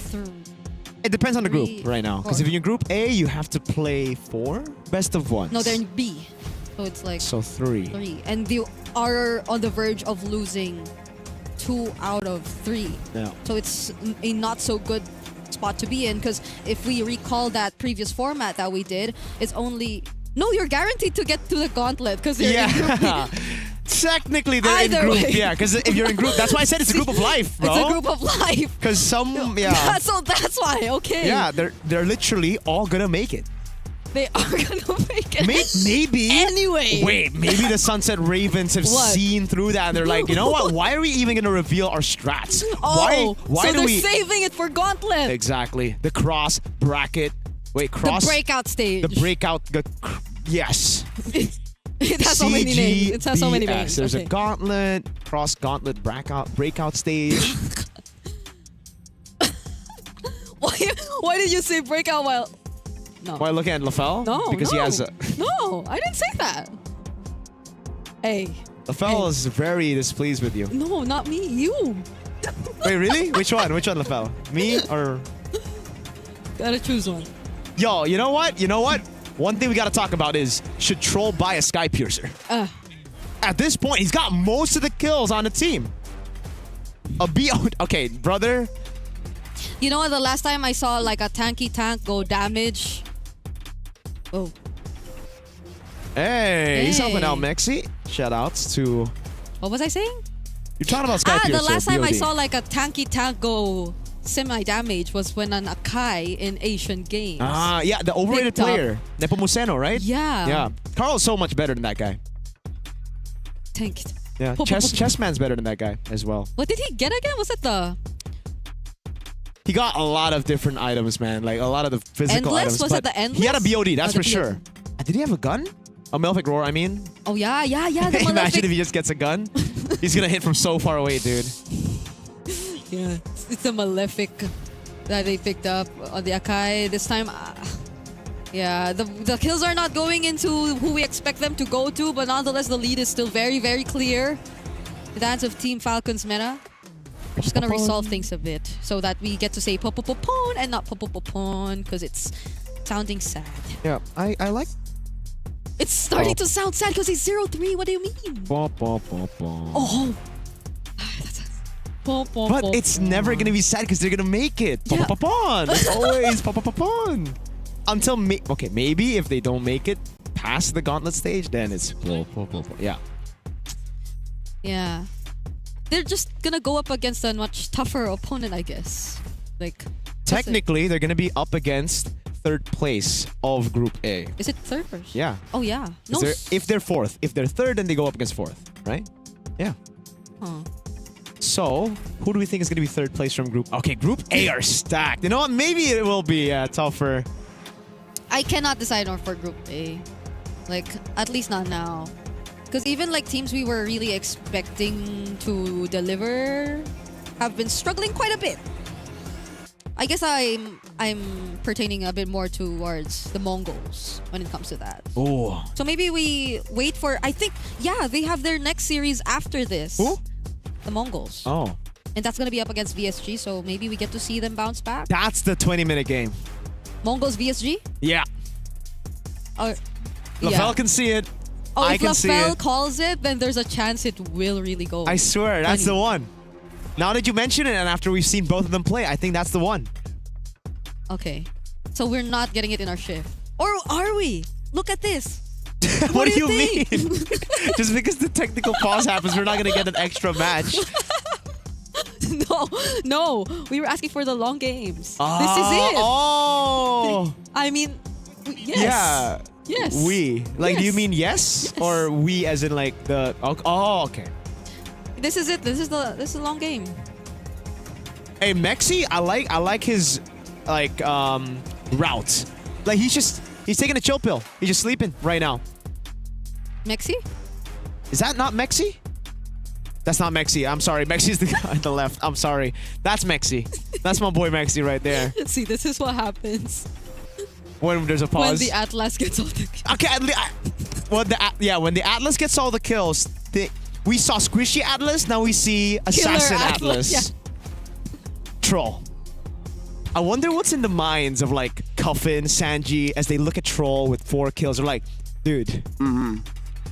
It depends on the group right now. Because if you're in Group A, you have to play 4 best of ones. No, they're in B. So it's like... So 3. 3. And you are on the verge of losing 2 out of 3. Yeah. So it's a not so good spot to be in, because if we recall that previous format that we did, it's only... No, you're guaranteed to get to the gauntlet because you're in Group B. Technically, they're Either in group. way. Yeah, because if you're in group, that's why I said it's a group of life, bro. It's a group of life. Because some, yeah. So that's why, okay. Yeah, they're literally all gonna make it. They are gonna make it. Maybe. Anyway. Wait, maybe the Sunset Ravens have seen through that and they're like, you know what? Why are we even gonna reveal our strats? Oh, why so do they're we saving it for Gauntlet. Exactly. The cross bracket. Wait, cross. The breakout stage. The breakout. Yes. It has so many names. It has so many names. There's a gauntlet, cross gauntlet, breakout stage. Why did you say breakout while? No. While looking at LaFell? No. Because he has a. No, I didn't say that. Hey. LaFell is very displeased with you. No, not me. You. Wait, really? Which one? Which one, LaFell? Me or? Gotta choose one. Yo, you know what? You know what? One thing we gotta talk about is, should Troll buy a Sky Piercer? At this point, he's got most of the kills on the team. Okay, brother. You know what? The last time I saw like a tanky tank go damage. Oh. Hey, he's helping out Mexi. Shout outs to... What was I saying? You're talking about Sky Piercer. The last time I BOD. saw like a tanky tank go semi-damage was when an Akai in Asian Games. Yeah, the overrated player. Nepomuceno, right? Yeah. Yeah. Carl's so much better than that guy. Tank. Yeah, Chessman's better than that guy as well. What did he get again? Was it the... He got a lot of different items, man. Like a lot of the physical Endless? items. Was it the Endless? He had a BOD, that's Oh, for the sure. Did he have a gun? A Malefic Roar, I mean. Oh, yeah. The Imagine if he just gets a gun. He's gonna hit from so far away, dude. Yeah, it's a Malefic that they picked up on the Akai this time. Yeah, the kills are not going into who we expect them to go to, but nonetheless, the lead is still very, very clear. The hands of Team Falcon's meta. We're just gonna resolve things a bit so that we get to say popopopon and not popopopon because it's sounding sad. Yeah, I like. It's starting to sound sad because he's 0-3. What do you mean? Oh. But it's never gonna be sad because they're gonna make it. Yeah. Popopopon. It's always popopopon. Until maybe if they don't make it past the gauntlet stage, then it's yeah. Yeah. They're just gonna go up against a much tougher opponent, I guess. Like Technically, they're gonna be up against third place of Group A. Is it third first? Yeah. Oh yeah. No. If they're fourth, if they're third, then they go up against fourth, right? Yeah. Huh. So, who do we think is going to be third place from Group? Okay, Group A are stacked. You know what? Maybe it will be tougher. I cannot decide on for Group A. Like, at least not now. Because even like teams we were really expecting to deliver have been struggling quite a bit. I guess I'm pertaining a bit more towards the Mongols when it comes to that. Oh. So maybe we wait for... I think, yeah, they have their next series after this. Who? The Mongols. Oh. And that's going to be up against VSG, so maybe we get to see them bounce back. That's the 20-minute game. Mongols VSG? Yeah. LaFell can see it. Oh, I if can see LaFell it. calls it, then there's a chance it will really go. I swear, that's 20. the one. Now that you mention it, and after we've seen both of them play, I think that's the one. Okay. So we're not getting it in our shift. Or are we? look at this. What do you think? mean? Just because the technical pause happens, we're not gonna get an extra match. No. We were asking for the long games. This is it. Oh. I mean, yes. Yeah. Yes. We. Like, do you Yes. mean yes? Or we as in like the... Oh, okay. This is it. This is a long game. Hey, Mexi, I like his like route. Like he's taking a chill pill. He's just sleeping right now. Mexi? Is that not Mexi? That's not Mexi. I'm sorry. Mexi's the guy on the left. I'm sorry. That's Mexi. That's my boy Mexi right there. See, this is what happens When there's a pause. when the Atlas gets off the kill. Okay, when the Atlas gets all the kills, we saw Squishy Atlas, now we see Assassin Atlas. Yeah. Troll. I wonder what's in the minds of like Cuffin, Sanji, as they look at Troll with 4 kills. They're like, dude.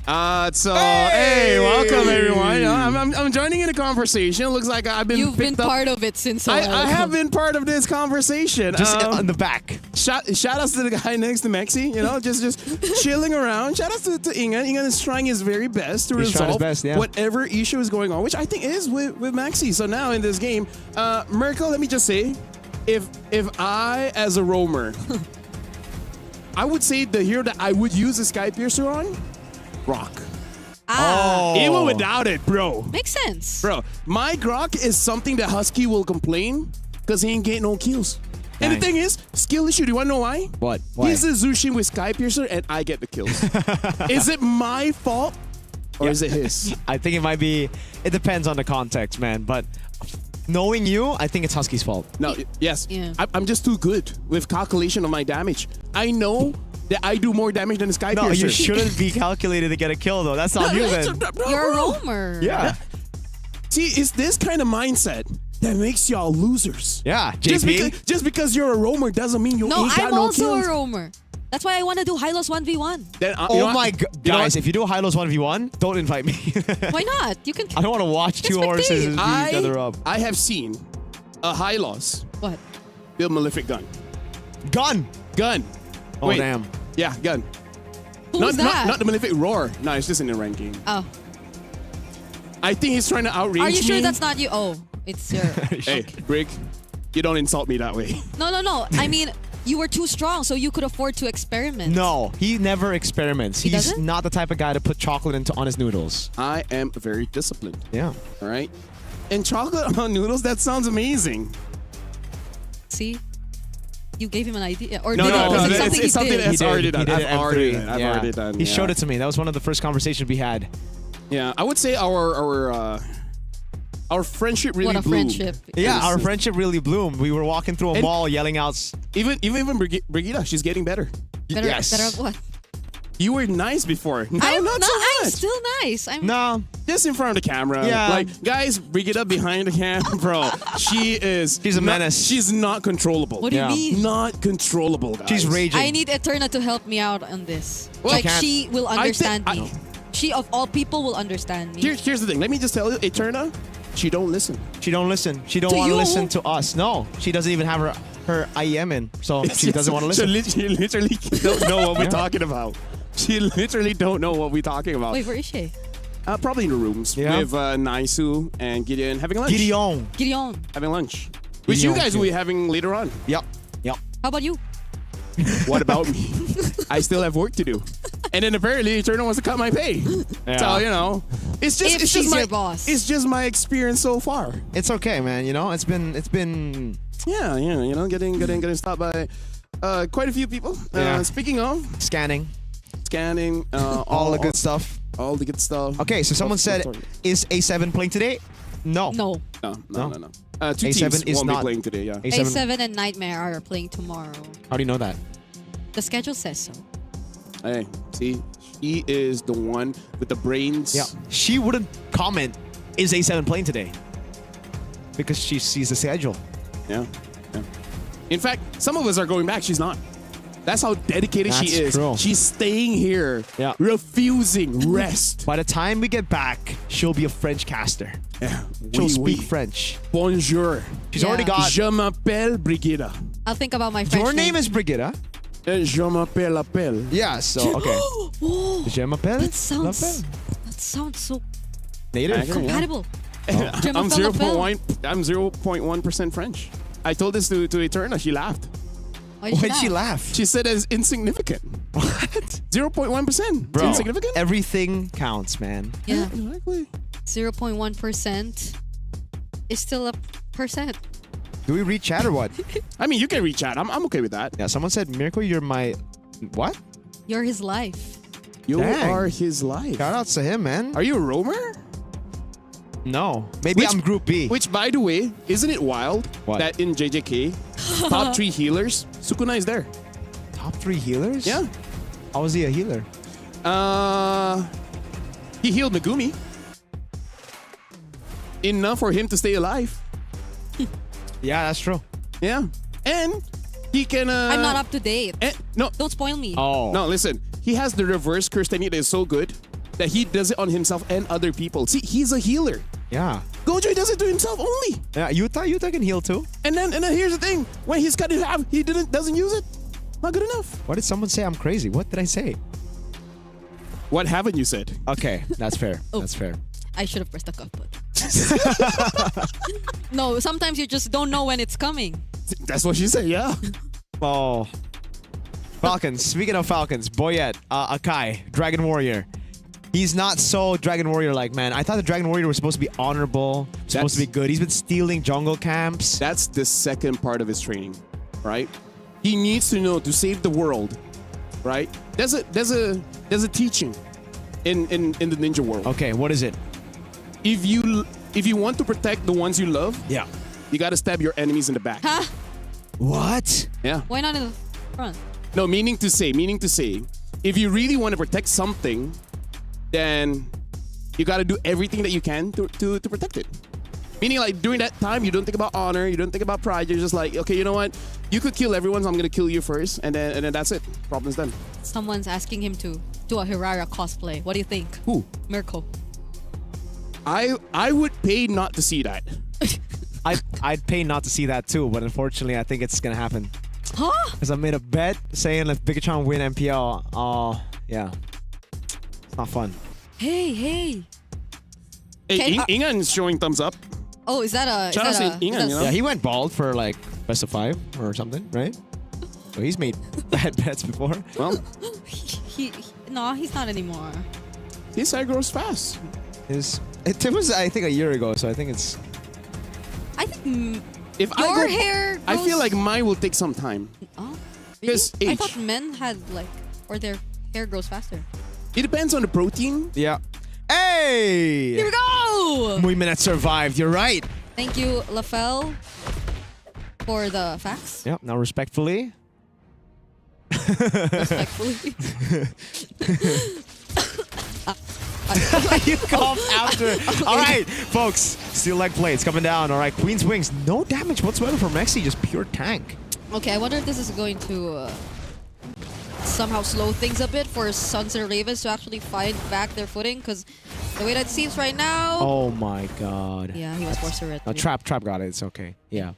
Hey, welcome everyone. You know, I'm joining in the conversation. It looks like I've been You've been picked up. part of it since a while I ago. have been part of this conversation. Just in the back. Shout outs to the guy next to Mexi, you know, just chilling around. Shout outs to Ingan. Ingan is trying his very best to He's trying his resolve best, yeah. whatever issue is going on, which I think is with Mexi. So now in this game, Merkel, let me just say, if I as a roamer, I would say the hero that I would use the Sky Piercer on, Rock. Even without it, bro. Makes sense. Bro, my Grok is something that Husky will complain because he ain't getting no kills. And the thing is, skill issue, do you want to know why? What? Why? He's a Zushin with Sky Piercer and I get the kills. Is it my fault or is it his? I think it might be, it depends on the context, man. But knowing you, I think it's Husky's fault. No, yes. Yeah. I'm just too good with calculation of my damage. I know that I do more damage than the Sky No, Piercer. you shouldn't be calculated to get a kill, though. That's on you, then. You're a roamer. Yeah. See, it's this kind of mindset that makes y'all losers. Yeah, JP. Just because you're a roamer doesn't mean you No, ain't got I'm no also kills. a roamer. That's why I want to do Hylos 1v1. Then, you know Oh what? my god. You know Guys, what? if you do Hylos 1v1, don't invite me. Why not? You can. I don't want to watch two Let's horses spectate. beat each other up. I have seen a high loss What? build Malefic gun. Gun! Gun. Oh, Wait. damn. Yeah, gun. Who's that? Not the Malefic Roar. No, it's just in the ranking. Oh. I think he's trying to outrange me. Are you sure that's not you? Oh, it's your. Hey, Brig, you don't insult me that way. No. I mean, you were too strong, so you could afford to experiment. No, he never experiments. He He's doesn't? not the type of guy to put chocolate on his noodles. I am very disciplined. Yeah. All right? And chocolate on noodles, that sounds amazing. See? You gave him an idea. Or No, did no, it, was no, it something it's he something did? that's already done. He did I've already M3. done. I've Yeah. already done. He yeah. showed it to me. That was one of the first conversations we had. Yeah, I would say our friendship really What a bloomed. friendship. Yeah, Yes. our friendship really bloomed. We were walking through a And- mall yelling out. Even Brigitte, she's getting better. Better, Yes. better at what? You were nice before. Now, I'm not so I'm much. still nice. I'm No, Just in front of the camera. Yeah. Like, guys, Brigitte behind the camera, bro. She's a menace. She's not controllable. What do Yeah. you mean? Not controllable, guys. she's raging. I need Eterna to help me out on this. Well, like, can't. she will I understand think- me. She, of all people, will understand me. Here's the thing. Let me just tell you, Eterna, she don't listen. She don't listen. She don't To want to you? listen to us. No, she doesn't even have her IEM in, so she doesn't want to listen. She literally don't know what we're talking about. She literally don't know what we're talking about. Wait, where is she? Probably in the rooms Yeah. with Naisu and Gideon having lunch. Gideon. Gideon. Having lunch. Which Gideon you guys too. will be having later on. Yep. How about you? What about me? I still have work to do. And then apparently Eterna wants to cut my pay. Yeah. So, you know, it's just If it's she's just my your boss. It's just my experience so far. It's okay, man. You know, it's been. Yeah, you know, getting stopped by quite a few people. Yeah. Speaking of Scanning. scanning, All the good stuff. all the good stuff. Okay, so someone said, is A7 playing today? No. No. No. Two A7 teams is won't be not- playing today. Yeah. A7. A7 and Nightmare are playing tomorrow. How do you know that? The schedule says so. Hey, see, she is the one with the brains. Yeah. She wouldn't comment, is A7 playing today? Because she sees the schedule. Yeah. In fact, some of us are going back. She's not. That's how dedicated she That's is. true. She's staying here, Yeah. refusing rest. By the time we get back, she'll be a French caster. Yeah. She'll Oui, speak oui. French. Bonjour. She's Yeah. already got... Je m'appelle Brigitte. I'll think about my French Your name is Brigitte. Je m'appelle appelle. Yeah, so, okay. Oh, Je m'appelle? that sounds so Native? Accurate, yeah. compatible. I'm Je m'appelle appelle. 0.1% French. I told this to Eterna. She laughed. Why'd she laugh? She said it's insignificant. What? 0.1%. Bro, Insignificant? everything counts, man. Yeah, Exactly. 0.1% is still a percent. Do we read chat or what? I mean, you can reach out. I'm okay with that. Yeah, someone said, Miracle, you're my... What? You're his life. You Dang. are his life. Shout outs to him, man. Are you a roamer? No. Maybe I'm Group B. Which, by the way, isn't it wild What? that in JJK, top 3 healers, Sukuna is there? Top 3 healers? Yeah. How is he a healer? He healed Megumi. Enough for him to stay alive. Yeah, that's true. Yeah. And he can... I'm not up to date. No. Don't spoil me. Oh. No, listen. He has the reverse curse technique that is so good that he does it on himself and other people. See, he's a healer. Yeah. Gojo does it to himself only. Yeah, Yuta can heal too. And then here's the thing. When he's cut in half, he doesn't use it. Not good enough. Why did someone say I'm crazy? What did I say? What haven't you said? Okay, that's fair. Oh. That's fair. I should have pressed the cuff button. No, sometimes you just don't know when it's coming. That's what she said, yeah. Oh. Falcons. Speaking of Falcons, Boyette, Akai, Dragon Warrior. He's not so Dragon Warrior-like, man. I thought the Dragon Warrior was supposed to be honorable, supposed to be good. He's been stealing jungle camps. That's the second part of his training, right? He needs to know to save the world, right? There's a teaching in the ninja world. Okay, what is it? If you want to protect the ones you love, Yeah. you gotta stab your enemies in the back. Huh? What? Yeah. Why not in the front? No, meaning to say, if you really want to protect something, then you gotta do everything that you can to protect it. Meaning, like, during that time, you don't think about honor, you don't think about pride. You're just like, okay, you know what? You could kill everyone, so I'm gonna kill you first, and then that's it. Problem's done. Someone's asking him to do a Hirara cosplay. What do you think? Who? Mirko. I would pay not to see that. I'd pay not to see that too, but unfortunately, I think it's gonna happen. Huh? Because I made a bet saying if Bigachon win MPL, yeah, it's not fun. Hey. Hey, Okay, Ingan is showing thumbs up. Oh, is that a... Shout out to Ingan, you know? Yeah, he went bald for like best of 5 or something, right? So he's made bad bets before. Well, No, he's not anymore. his hair grows fast. It was, I think, a year ago, so I think it's... I think If your hair I feel grows- like mine will take some time. Oh, Because really? I age. thought men had like... Or their hair grows faster. It depends on the protein. Yeah. Hey! Here we go! Muy Minute survived, you're right. Thank you, LaFell, for the facts. Yep, now respectfully. Respectfully. You coughed after. All right, folks. Steel leg plates coming down. All right, Queen's Wings. No damage whatsoever from MSC, just pure tank. Okay, I wonder if this is going to somehow slow things a bit for Suns and Ravens to actually find back their footing, because the way that it seems right now... Oh my god. Yeah, he was forced to retreat. Trap got it. It's okay. Yeah.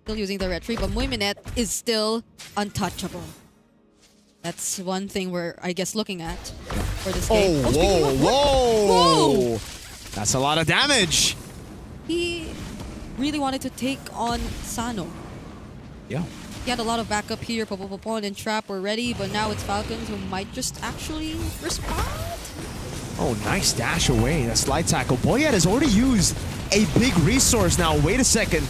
Still using the retreat, but Muy Minute is still untouchable. That's one thing we're, I guess, looking at for this game. Oh, speaking whoa, of- whoa. That's a lot of damage. He really wanted to take on Sano. Yeah. He had a lot of backup here. Popopopon and Trap were ready, but now it's Falcons who might just actually respond. Oh, nice dash away. That slide tackle. Boyette has already used a big resource now. Wait a second.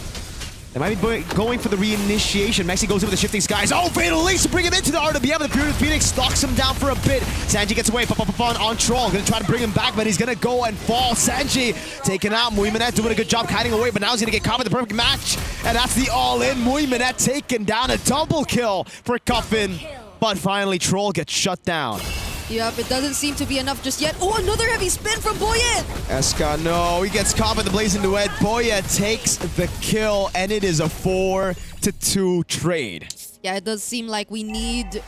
They might be going for the reinitiation. Mexi goes in with the shifting skies. Oh, Fatal Ace to bring him into the RWM. The Period Phoenix stalks him down for a bit. Sanji gets away. Popopopon on Troll. Gonna try to bring him back, but he's gonna go and fall. Sanji taken out. Muy Minute doing a good job hiding away, but now he's gonna get caught with the perfect match. And that's the all-in. Muy Minute taken down. A double kill for Cuffin. But finally, Troll gets shut down. Yep, it doesn't seem to be enough just yet. Oh, another heavy spin from Boyette! Eska, no, he gets caught by the Blazing Duet. Boyette takes the kill, and it is a 4-2 trade. Yeah, it does seem like we need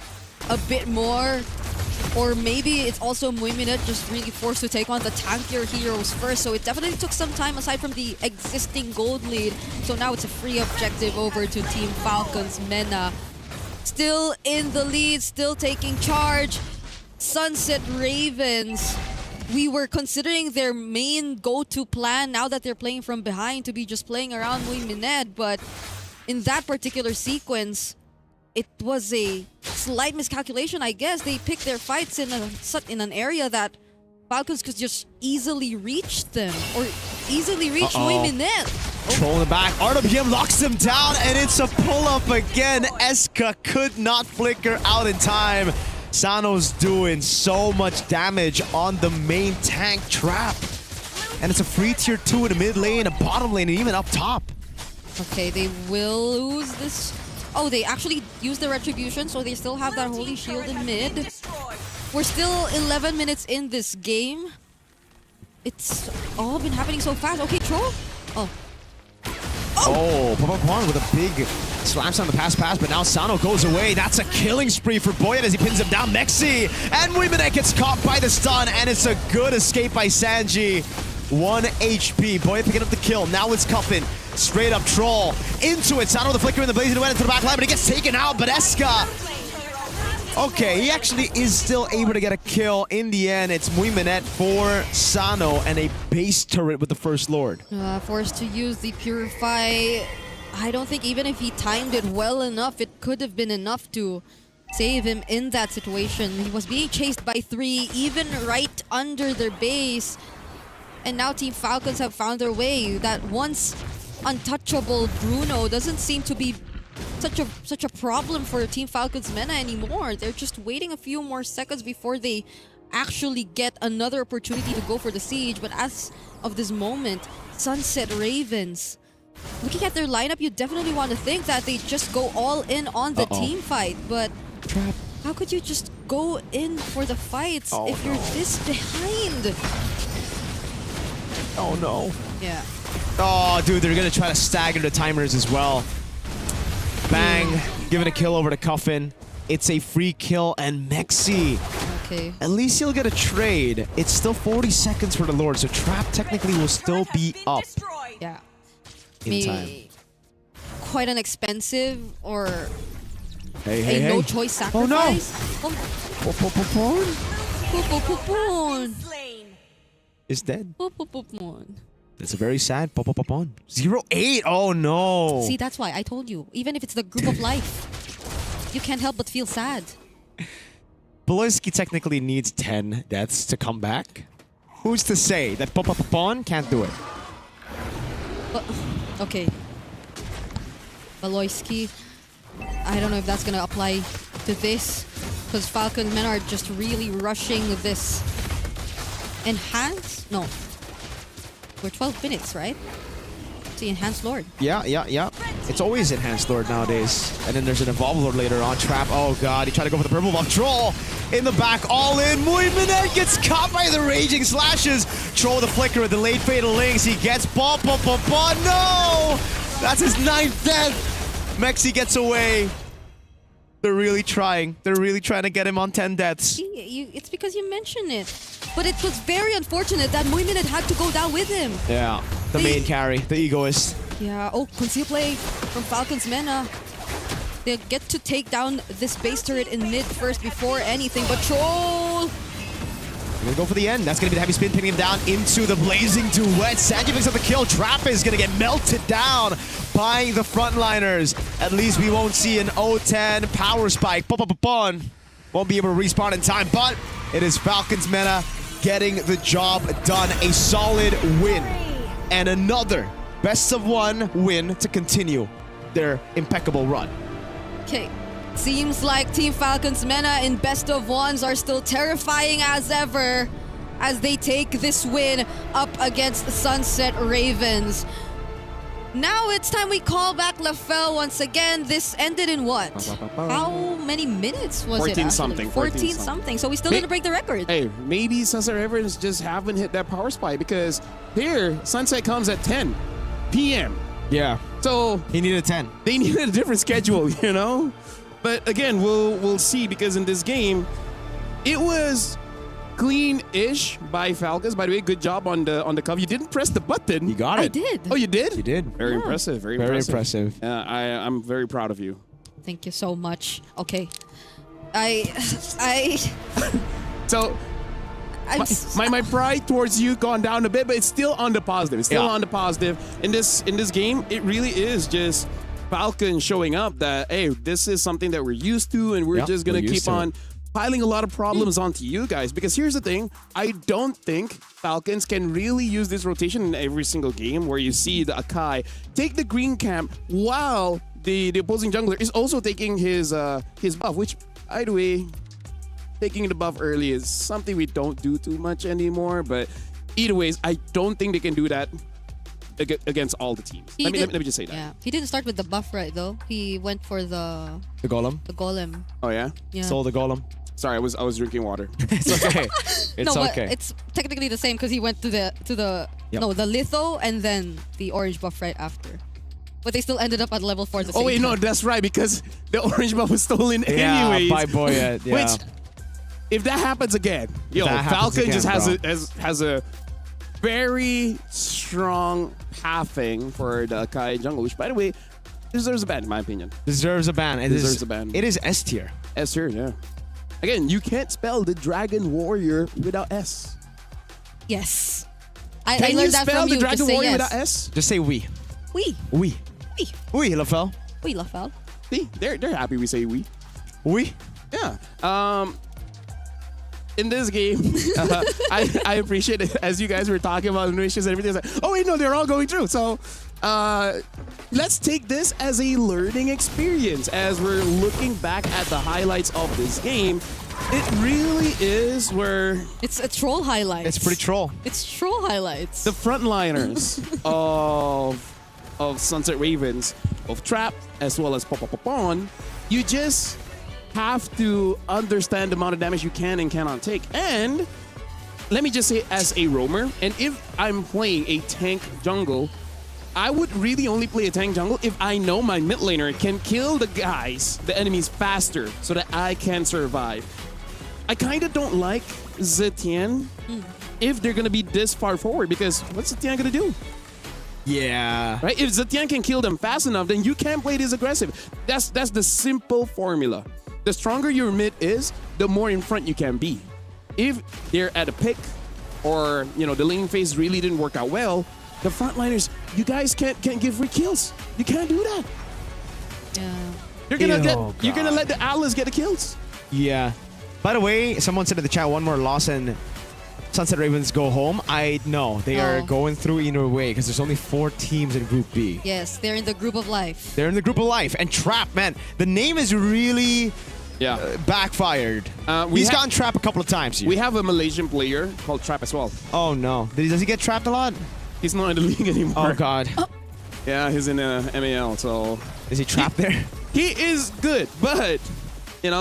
a bit more. Or maybe it's also Muy Minute just really forced to take on the tankier heroes first. So it definitely took some time aside from the existing gold lead. So now it's a free objective over to Team Falcons. Mena still in the lead, still taking charge. Sunset Ravens, we were considering their main go-to plan now that they're playing from behind to be just playing around Muy Mined, but in that particular sequence, it was a slight miscalculation, I guess. They picked their fights in an area that Falcons could just easily reach them, or easily reach Muy Mined. Troll in the back. RWM locks him down, and it's a pull-up again. Eska could not flicker out in time. Sano's doing so much damage on the main tank trap. And it's a free tier 2 in the mid lane, a bottom lane, and even up top. Okay, they will lose this. Oh, they actually used the retribution, so they still have that holy shield in mid. We're still 11 minutes in this game. It's all been happening so fast. Okay, Troll. Oh, Papa with a big slaps on the pass, but now Sano goes away. That's a killing spree for Boyan as he pins him down. Mexi and Muy Mined gets caught by the stun, and it's a good escape by Sanji. 1 HP. Boyan picking up the kill. Now it's Cuffin. Straight up Troll into it. Sano with the flicker in the blazing went into the back line, but he gets taken out. But Eska. Okay, he actually is still able to get a kill. In the end, it's Muy Mined for Sano and a base turret with the First Lord. Forced to use the Purify. I don't think even if he timed it well enough, it could have been enough to save him in that situation. He was being chased by 3, even right under their base. And now Team Falcons have found their way. That once untouchable Bruno doesn't seem to be such a problem for Team Falcons Mena anymore. They're just waiting a few more seconds before they actually get another opportunity to go for the siege. But as of this moment, Sunset Ravens, looking at their lineup, you definitely want to think that they just go all in on the team fight. But how could you just go in for the fights if you're this behind? Oh no. Yeah. Oh, dude, they're gonna try to stagger the timers as well. Bang, giving a kill over to Cuffin. It's a free kill, and Mexi. Okay. At least he'll get a trade. It's still 40 seconds for the Lord, so Trap technically will still be up. Yeah. In time. Quite an expensive or Hey. no-choice sacrifice. Is dead. Oh, It's a very sad Popopopon. 0-8. Oh no. See, that's why I told you. Even if it's the group of life, you can't help but feel sad. Beloyski technically needs 10 deaths to come back. Who's to say that Popopopon can't do it? Okay. Beloyski, I don't know if that's gonna apply to this, because Falcon men are just really rushing this enhance. No. We're 12 minutes, right? The Enhanced Lord. Yeah. It's always Enhanced Lord nowadays. And then there's an Evolved Lord later on. Trap. Oh god, he tried to go for the purple buff. Troll in the back, all in. Muy Mined gets caught by the raging slashes. Troll with the flicker with the late fatal links. He gets no! That's his 9th death. Mexi gets away. They're really trying. They're really trying to get him on 10 deaths. It's because you mentioned it. But it was very unfortunate that Muy Mined had to go down with him. Yeah, the main carry, the egoist. Yeah, conceal play from Falcons Mena. They get to take down this base turret in mid first before anything, but Troll! They're gonna go for the end. That's gonna be the heavy spin, pinning him down into the blazing duet. Sanji picks up the kill. Trap is gonna get melted down by the frontliners. At least we won't see an O10 power spike. Won't be able to respawn in time, but it is Falcons Mena getting the job done. A solid win. And another best of 1 win to continue their impeccable run. Okay. Seems like Team Falcons Mena in best of 1s are still terrifying as ever as they take this win up against the Sunset Ravens. Now it's time we call back Lafell once again. This ended in what? How many minutes was it? 14 something. 14 something. So we still didn't break the record. Hey, maybe Sunset Ravens just haven't hit that power spike, because here Sunset comes at 10 p.m. Yeah. So he needed 10. They needed a different schedule, you know? But again, we'll see, because in this game, it was clean-ish by Falcons. By the way, good job on the cover. You didn't press the button. You got it. I did. Oh, you did? You did. Very impressive. Very impressive. I'm very proud of you. Thank you so much. Okay. So I'm my pride towards you gone down a bit, but it's still on the positive. It's still on the positive. In this game, it really is just Falcon showing up that, hey, this is something that we're used to, and we're just gonna keep on piling a lot of problems onto you guys. Because here's the thing, I don't think Falcons can really use this rotation in every single game where you see the Akai take the green camp while the opposing jungler is also taking his buff, which, by the way, taking the buff early is something we don't do too much anymore. But either ways, I don't think they can do that against all the teams. Let me just say that. Yeah, he didn't start with the buff, right? Though he went for the golem. The golem. Oh yeah. Yeah. Stole the golem. Sorry, I was drinking water. It's okay. It's no, okay. but it's technically the same because he went to the the litho and then the orange buff right after. But they still ended up at level 4 the same Oh wait, no, time. that's right, because the orange buff was stolen anyways. by Boya. Yeah. Which, if that happens again, Falcon just has a very strong pathing for the Akai jungle, which, by the way, deserves a ban in my opinion. Deserves a ban. It deserves a ban. It is S tier. S tier, yeah. Again, you can't spell the Dragon Warrior without S. Yes. Can I you learned that spell from the you. Dragon Just say Warrior yes. without S? Just say we. We. We. We. We, Lafel. We, Lafel. See, they're happy we say we. We. Yeah. In this game, I appreciate it as you guys were talking about eliminations and everything. It's like, oh wait, no, they're all going through. So let's take this as a learning experience as we're looking back at the highlights of this game. It really is where It's a troll highlights. It's pretty troll. It's troll highlights. the frontliners of Sunset Ravens, of Trap as well as Popopopon, you just have to understand the amount of damage you can and cannot take. And let me just say, as a roamer, and if I'm playing a tank jungle, I would really only play a tank jungle if I know my mid laner can kill the enemies faster so that I can survive. I kind of don't like Zetian if they're going to be this far forward, because what's Zetian going to do? Yeah. Right? If Zetian can kill them fast enough, then you can't play this aggressive. That's the simple formula. The stronger your mid is, the more in front you can be. If they're at a pick, or the laning phase really didn't work out well, the frontliners, you guys can't give free kills. You can't do that. Yeah. You're gonna let the Atlas get the kills. Yeah. By the way, someone said in the chat, one more loss and Sunset Ravens go home. I know they are going through either way because there's only 4 teams in Group B. Yes, they're in the group of life. They're in the group of life. And Trap, man, the name is really backfired. He's gotten Trap a couple of times here. We have a Malaysian player called Trap as well. Oh no. Does he get trapped a lot? He's not in the league anymore. Oh god. Yeah, he's in MAL, so... Is he trapped there? He is good, but...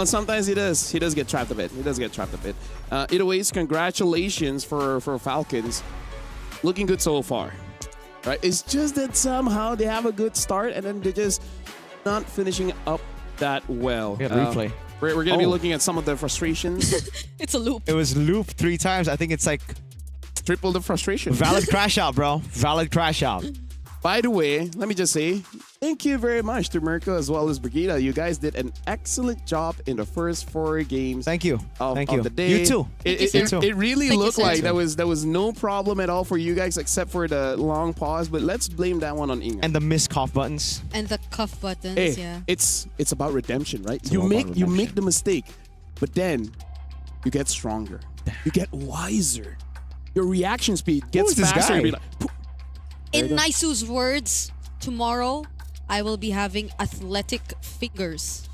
sometimes he does get trapped a bit. He does get trapped a bit. Either ways, congratulations for Falcons. Looking good so far. Right? It's just that somehow they have a good start and then they're just not finishing up that well. We got replay. We're going to be looking at some of the frustrations. It's a loop. It was looped 3 times. I think it's like triple the frustration. Valid crash out, bro. Valid crash out. By the way, let me just say, thank you very much to Mirko as well as Brigida. You guys did an excellent job in the first 4 games. Thank you. Of You the day. too. It really Thank you, looked sir. like there was no problem at all for you guys except for the long pause. But let's blame that one on Inga. And the missed cough buttons. And the cuff buttons, Hey, yeah. it's about redemption, right? all about You redemption. make the mistake, but then you get stronger. You get wiser. Your reaction speed gets is this faster. guy? You'll be like, "Poof." In Naisu's words, tomorrow I will be having athletic fingers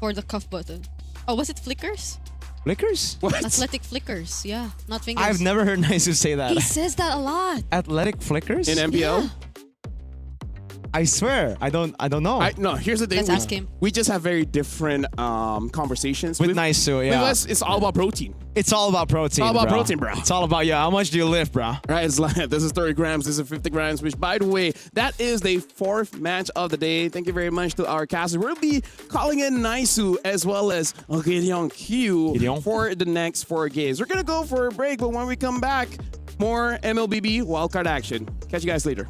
for the cuff button. Oh, was it flickers? Flickers? What? Athletic flickers, yeah, not fingers. I've never heard Nisu say that. He says that a lot. Athletic flickers? In MPL? Yeah. I swear, I don't know. No, here's the thing. Let's ask him. We just have very different conversations. With Nisu, yeah. With us, it's all about protein. It's all about protein. It's all about bro. protein, bro. It's all about how much do you lift, bro? Right, it's like, this is 30 grams, this is 50 grams, which, by the way, that is the 4th match of the day. Thank you very much to our casters. We'll be calling in Naisu as well as Gideon Q for the next 4 games. We're going to go for a break, but when we come back, more MLBB wildcard action. Catch you guys later.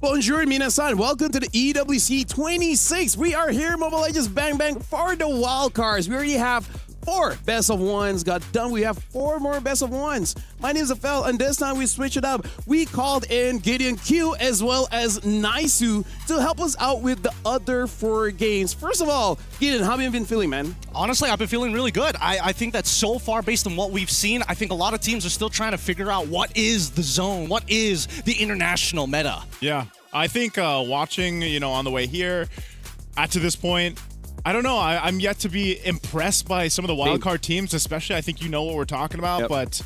Bonjour, minasan. Welcome to the EWC 26. We are here, Mobile Legends Bang Bang, for the wild cards. We already have 4 best of ones got done. We have 4 more best of ones. My name is Afel, and this time we switched it up. We called in Gideon Q as well as Naisu to help us out with the other 4 games. First of all, Gideon, how have you been feeling, man? Honestly, I've been feeling really good. I think that so far, based on what we've seen, I think a lot of teams are still trying to figure out what is the zone, what is the international meta. Yeah, I think watching, on the way here, to this point, I don't know. I'm yet to be impressed by some of the wildcard teams, especially. I think you know what we're talking about, but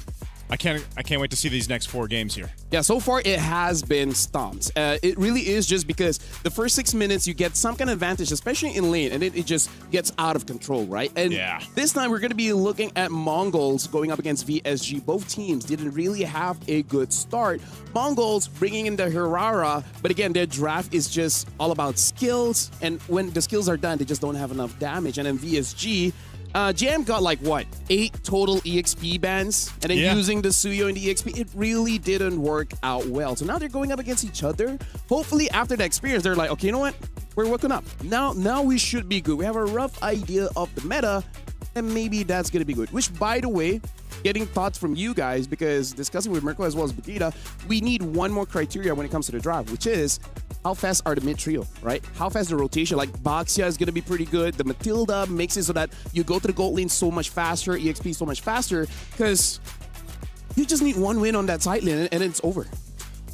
I can't wait to see these next 4 games here. Yeah, so far it has been stomped. It really is just because the first 6 minutes you get some kind of advantage, especially in lane, and then it just gets out of control, right? And this time we're going to be looking at Mongols going up against VSG. Both teams didn't really have a good start. Mongols bringing in the Hirara, but again, their draft is just all about skills, and when the skills are done, they just don't have enough damage. And then VSG, JM got like what, 8 total EXP bans, and then using the Suyo in the EXP, it really didn't work out well. So now they're going up against each other. Hopefully after the experience, they're like, okay, you know what? We're working up. Now we should be good. We have a rough idea of the meta, and maybe that's gonna be good. Which, by the way, getting thoughts from you guys, because discussing with Mirko as well as Bukita, we need one more criteria when it comes to the drive, which is how fast are the mid trio, right? How fast the rotation? Like Baxia is gonna be pretty good. The Matilda makes it so that you go to the gold lane so much faster, EXP so much faster, because you just need one win on that side lane and it's over.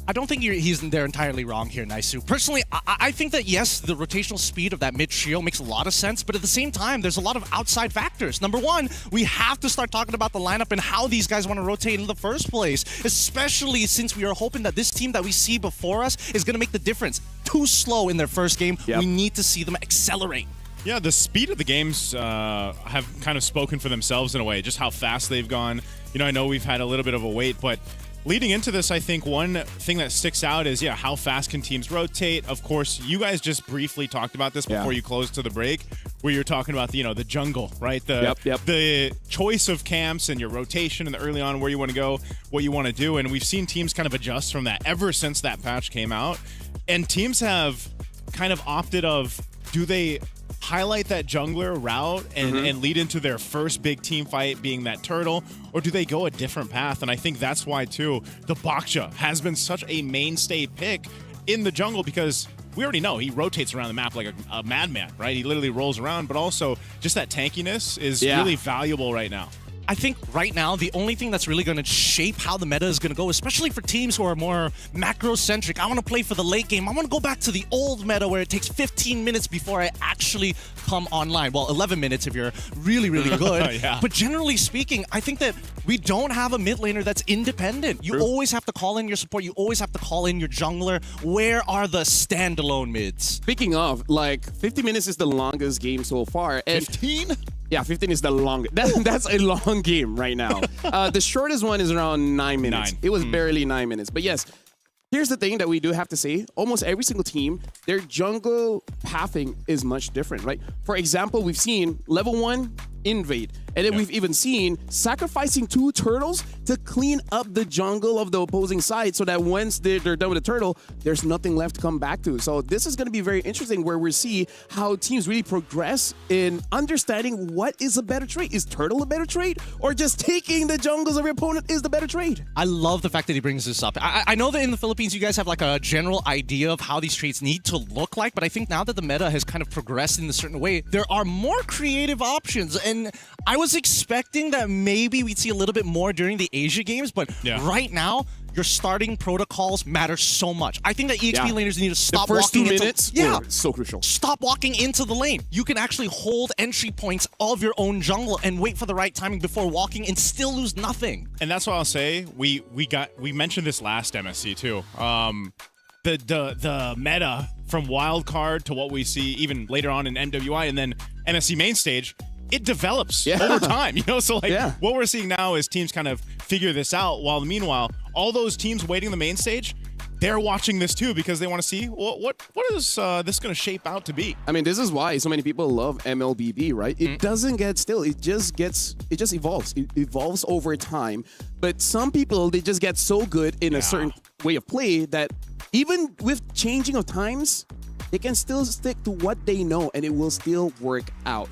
I don't think he's there entirely wrong here, Naisu. Personally, I think that, yes, the rotational speed of that mid-trio makes a lot of sense, but at the same time, there's a lot of outside factors. Number one, we have to start talking about the lineup and how these guys want to rotate in the first place, especially since we are hoping that this team that we see before us is going to make the difference. Too slow in their first game. We need to see them accelerate. Yeah, the speed of the games have kind of spoken for themselves in a way, just how fast they've gone. I know we've had a little bit of a wait, but leading into this, I think one thing that sticks out is, how fast can teams rotate? Of course, you guys just briefly talked about this before you closed to the break, where you're talking about, the jungle, right? The choice of camps and your rotation and the early on where you want to go, what you want to do. And we've seen teams kind of adjust from that ever since that patch came out. And teams have kind of opted of, do they highlight that jungler route and lead into their first big team fight being that turtle, or do they go a different path? And I think that's why, too, the Baksha has been such a mainstay pick in the jungle, because we already know he rotates around the map like a madman, right? He literally rolls around, but also just that tankiness is really valuable right now. I think right now, the only thing that's really going to shape how the meta is going to go, especially for teams who are more macro-centric, I want to play for the late game. I want to go back to the old meta where it takes 15 minutes before I actually come online. Well, 11 minutes if you're really, really good. But generally speaking, I think that we don't have a mid laner that's independent. You always have to call in your support. You always have to call in your jungler. Where are the standalone mids? Speaking of, 50 minutes is the longest game so far. And 15? Yeah, 15 is the longest. That's a long game right now. The shortest one is around 9 minutes. It was barely 9 minutes. But yes, here's the thing that we do have to say. Almost every single team, their jungle pathing is much different, right? For example, we've seen level 1 invade. And then we've even seen sacrificing 2 turtles to clean up the jungle of the opposing side so that once they're done with the turtle, there's nothing left to come back to. So this is going to be very interesting, where we see how teams really progress in understanding what is a better trade. Is turtle a better trade? Or just taking the jungles of your opponent is the better trade? I love the fact that he brings this up. I know that in the Philippines, you guys have like a general idea of how these trades need to look like, but I think now that the meta has kind of progressed in a certain way, there are more creative options. And I was expecting that maybe we'd see a little bit more during the Asia games, but right now, your starting protocols matter so much. I think that EXP laners need to stop walking into... The first 2 minutes so crucial. Stop walking into the lane. You can actually hold entry points of your own jungle and wait for the right timing before walking and still lose nothing. And that's what I'll say. We mentioned this last MSC too. The meta from wildcard to what we see even later on in MWI and then MSC main stage, it develops over time, So what we're seeing now is teams kind of figure this out, while meanwhile, all those teams waiting the main stage, they're watching this too because they want to see what is this going to shape out to be. I mean, this is why so many people love MLBB, right? It doesn't get still. It just evolves. It evolves over time. But some people, they just get so good in a certain way of play that even with changing of times, they can still stick to what they know and it will still work out.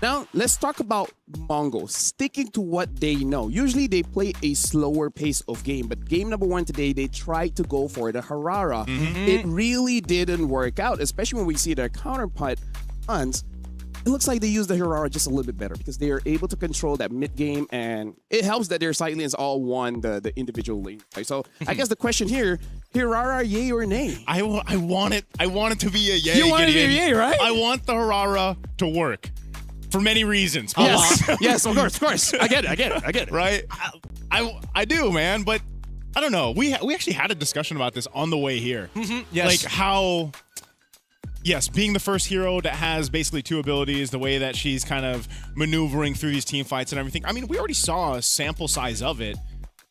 Now, let's talk about Mongols sticking to what they know. Usually, they play a slower pace of game, but game number 1 today, they tried to go for the Harara. It really didn't work out, especially when we see their counterpart, Hans. It looks like they use the Harara just a little bit better because they are able to control that mid game, and it helps that their side lanes all won the individual lane. Right? So I guess the question here, Harara, yay or nay? I want it to be a yay. You want it to be a yay, right? I want the Harara to work. For many reasons. Yes, of course. I get it. Right? I do, man, but I don't know. We actually had a discussion about this on the way here. Yes. Like how, yes, being the first hero that has basically 2 abilities, the way that she's kind of maneuvering through these team fights and everything. I mean, we already saw a sample size of it.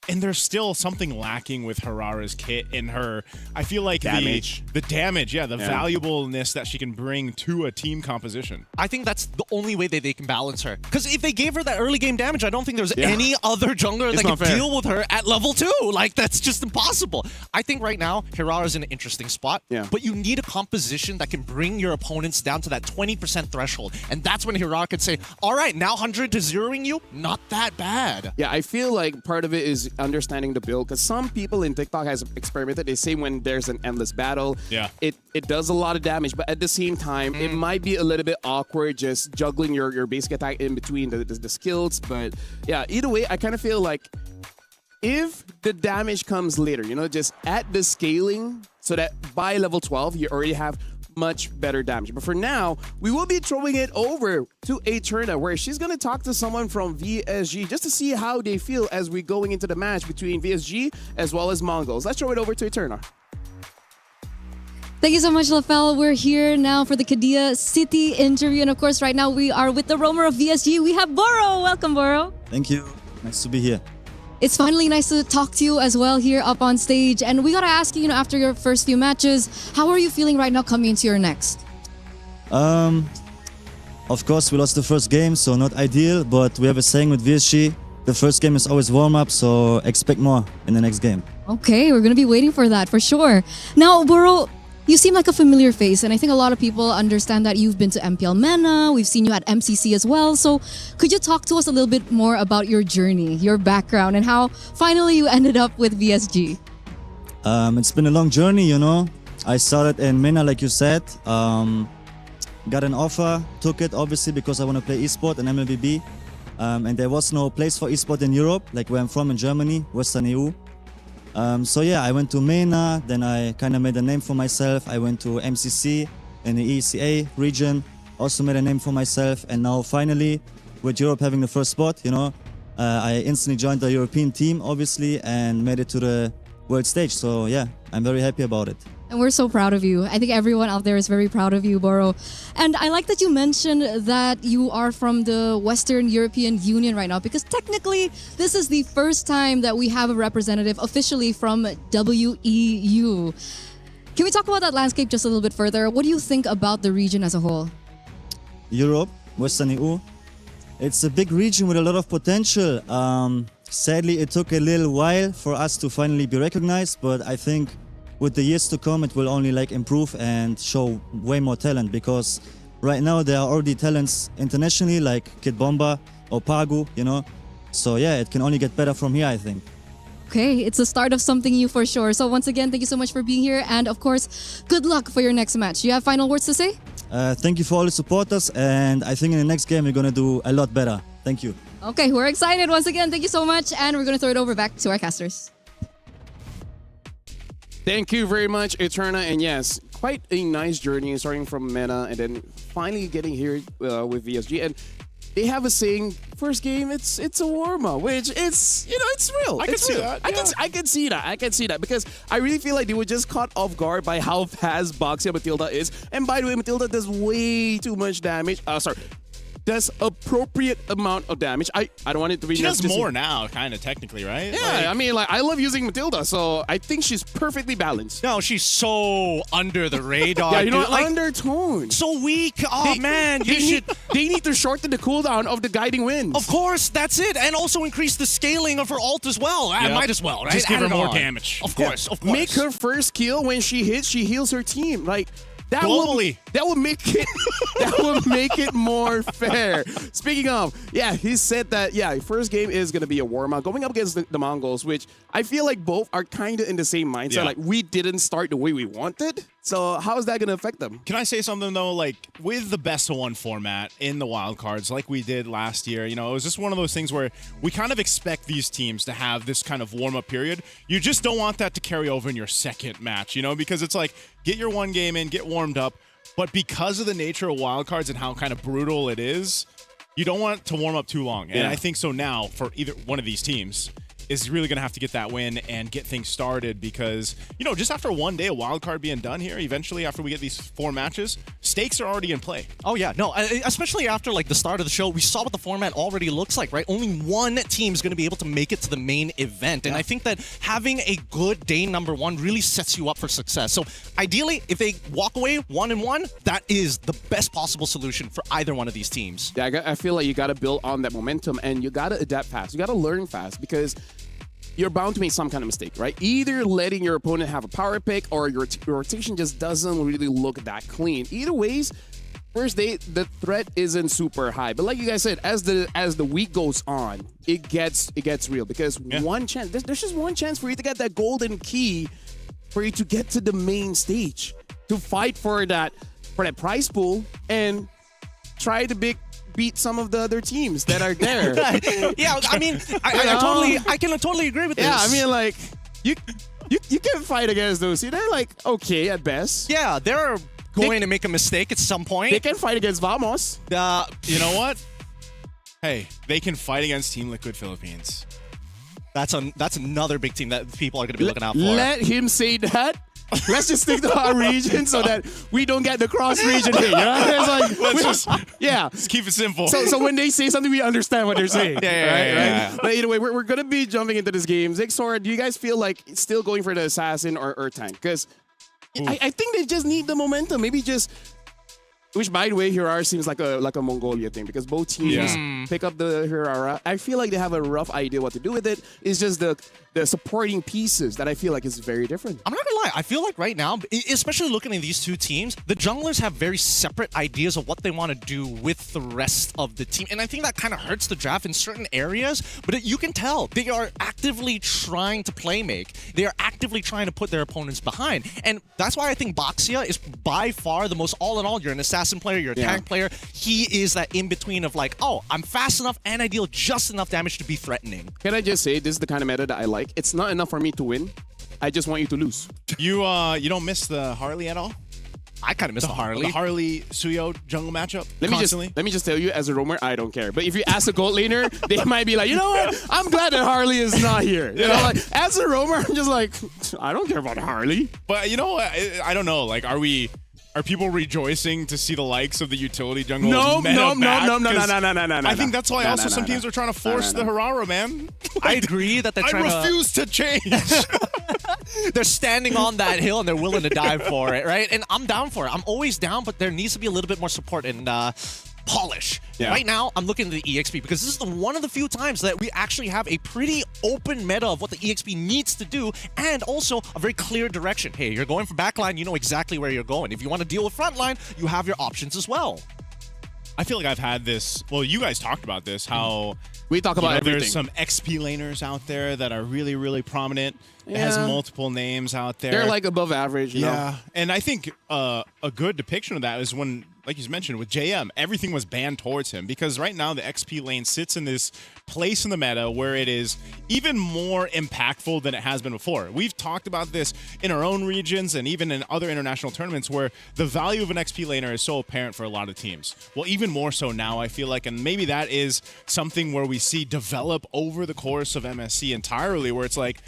And there's still something lacking with Harara's kit in her. I feel like damage. the damage, the valuableness that she can bring to a team composition. I think that's the only way that they can balance her. Because if they gave her that early game damage, I don't think there's any other jungler that can deal with her at level 2. Like, that's just impossible. I think right now, Harara's in an interesting spot. But you need a composition that can bring your opponents down to that 20% threshold. And that's when Harara could say, all right, now 100 to 0ing you, not that bad. Yeah, I feel like part of it is understanding the build, because some people in TikTok has experimented. They say when there's an endless battle, it does a lot of damage, but at the same time, it might be a little bit awkward just juggling your basic attack in between the skills. But yeah, either way, I kind of feel like if the damage comes later, just at the scaling, so that by level 12, you already have much better damage. But for now, we will be throwing it over to Eterna, where she's going to talk to someone from VSG just to see how they feel as we going into the match between VSG as well as Mongols. Let's throw it over to Eterna. Thank you so much, Lafel. We're here now for the Kadia City interview. And of course, right now we are with the roamer of VSG. We have Boro. Welcome, Boro. Thank you. Nice to be here. It's finally nice to talk to you as well here up on stage. And we got to ask you, after your first few matches, how are you feeling right now coming into your next? Of course, we lost the first game, so not ideal. But we have a saying with VSG, the first game is always warm-up, so expect more in the next game. Okay, we're going to be waiting for that for sure. Now, Boro, you seem like a familiar face, and I think a lot of people understand that you've been to MPL MENA, we've seen you at MCC as well, so could you talk to us a little bit more about your journey, your background, and how finally you ended up with VSG? It's been a long journey, I started in MENA, like you said, got an offer, took it obviously because I want to play Esports and MLBB, and there was no place for Esports in Europe, like where I'm from in Germany, Western EU. So yeah, I went to MENA, then I kind of made a name for myself. I went to MCC in the ECA region, also made a name for myself. And now finally, with Europe having the first spot, I instantly joined the European team, obviously, and made it to the world stage. So yeah, I'm very happy about it. And we're so proud of you. I think everyone out there is very proud of you, Boro. And I like that you mentioned that you are from the Western European Union right now, because technically this is the first time that we have a representative officially from WEU. Can we talk about that landscape just a little bit further? What do you think about the region as a whole? Europe, Western EU, it's a big region with a lot of potential. Sadly, it took a little while for us to finally be recognized, but I think with the years to come, it will only improve and show way more talent, because right now there are already talents internationally like Kid Bomba or Pagu, So yeah, it can only get better from here, I think. Okay, it's the start of something new for sure. So once again, thank you so much for being here. And of course, good luck for your next match. Do you have final words to say? Thank you for all the supporters. And I think in the next game, we're going to do a lot better. Thank you. Okay, we're excited once again. Thank you so much. And we're going to throw it over back to our casters. Thank you very much, Eterna. And yes, quite a nice journey starting from MENA and then finally getting here with VSG. And they have a saying, first game, it's a warm-up, which it's real. I can see that. I can see that because I really feel like they were just caught off guard by how fast Boxia Matilda is. And by the way, Matilda does way too much damage. does appropriate amount of damage. I don't want it to be She does just more now, kind of technically, right? Yeah, I mean, like, I love using Matilda, so I think she's perfectly balanced. No, she's so under the radar. Yeah, you know, dude. Like, undertone. so weak. Oh man, they need to shorten the cooldown of the guiding winds. Of course, that's it, and also increase the scaling of her ult as well. I might as well, right? Just give her Add it more on. damage. Of course, of course. Make her first kill when she hits. She heals her team. Like that. Globally. That will make it. That will make it more fair. Speaking of, yeah, he said that. Yeah, first game is gonna be a warm up going up against the Mongols, which I feel like both are kind of in the same mindset. Yeah. Like we didn't start the way we wanted. So how is that gonna affect them? Can I say something though? Like with the best of one format in the wildcards, like we did last year, you know, it was just one of those things where we kind of expect these teams to have this kind of warm up period. You just don't want that to carry over in your second match, you know, because it's like get your one game in, get warmed up, but because of the nature of wildcards and how kind of brutal it is, you don't want it to warm up too long. And I think so now for either one of these teams is really going to have to get that win and get things started because, you know, just after one day of wildcard being done here, eventually after we get these 4 matches, stakes are already in play. Oh yeah, no, especially after like the start of the show, we saw what the format already looks like, right? Only one team is going to be able to make it to the main event, and I think that having a good day number 1 really sets you up for success. So ideally, if they walk away 1-1, that is the best possible solution for either one of these teams. Yeah, I feel like you got to build on that momentum and you got to adapt fast. You got to learn fast because you're bound to make some kind of mistake, right? Either letting your opponent have a power pick or your rotation just doesn't really look that clean. Either ways, first day, the threat isn't super high. But like you guys said, as the week goes on, it gets real because one chance, there's just one chance for you to get that golden key for you to get to the main stage, to fight for that prize pool and try to beat some of the other teams that are there. Yeah, I mean, I can totally agree with this. Yeah, I mean, like, you can fight against those. They're like okay at best. Yeah, they're going to make a mistake at some point. They can fight against Vamos. You know what? Hey, they can fight against Team Liquid Philippines. That's another big team that people are going to be looking out for. Let him say that. Let's just stick to our region so that we don't get the cross region hit. You know? It's like, let's keep it simple. So when they say something, we understand what they're saying. Yeah. But either way, we're gonna be jumping into this game. Zigzor, do you guys feel like still going for the assassin or tank? Because I think they just need the momentum. Maybe just. Which, by the way, Hirara seems like a Mongolia thing because both teams pick up the Hirara. I feel like they have a rough idea what to do with it. It's just the supporting pieces that I feel like is very different. I'm not gonna lie. I feel like right now, especially looking at these two teams, the junglers have very separate ideas of what they want to do with the rest of the team. And I think that kind of hurts the draft in certain areas. But you can tell they are actively trying to play make. They are actively trying to put their opponents behind. And that's why I think Baxia is by far the most all-in-all. You're an assassin player, you're a tank player. He is that in-between of like, oh, I'm fast enough and I deal just enough damage to be threatening. Can I just say, this is the kind of meta that I like. It's not enough for me to win. I just want you to lose. You don't miss the Harley at all? I kind of miss the Harley. The Harley Suyo jungle matchup. Let me just tell you, as a roamer, I don't care. But if you ask a gold laner, they might be like, you know what? I'm glad that Harley is not here. You know, like as a roamer, I'm just like, I don't care about Harley. But you know, I don't know. Like, are people rejoicing to see the likes of the utility jungle? No. I think that's why also some teams are trying to force the Hirara, man. I agree that they're trying to... I refuse to change. They're standing on that hill and they're willing to die for it, right? And I'm down for it. I'm always down, but there needs to be a little bit more support and polish. Yeah. Right now, I'm looking at the EXP because this is one of the few times that we actually have a pretty open meta of what the EXP needs to do and also a very clear direction. Hey, you're going for backline, you know exactly where you're going. If you want to deal with frontline, you have your options as well. I feel like I've had this, well, you guys talked about this, how we talk about everything. There's some XP laners out there that are really, really prominent. It has multiple names out there. They're like above average, you know? And I think a good depiction of that is when, like you mentioned, with JM, everything was banned towards him because right now the XP lane sits in this place in the meta where it is even more impactful than it has been before. We've talked about this in our own regions and even in other international tournaments where the value of an XP laner is so apparent for a lot of teams. Well, even more so now, I feel like, and maybe that is something where we see develop over the course of MSC entirely, where it's like,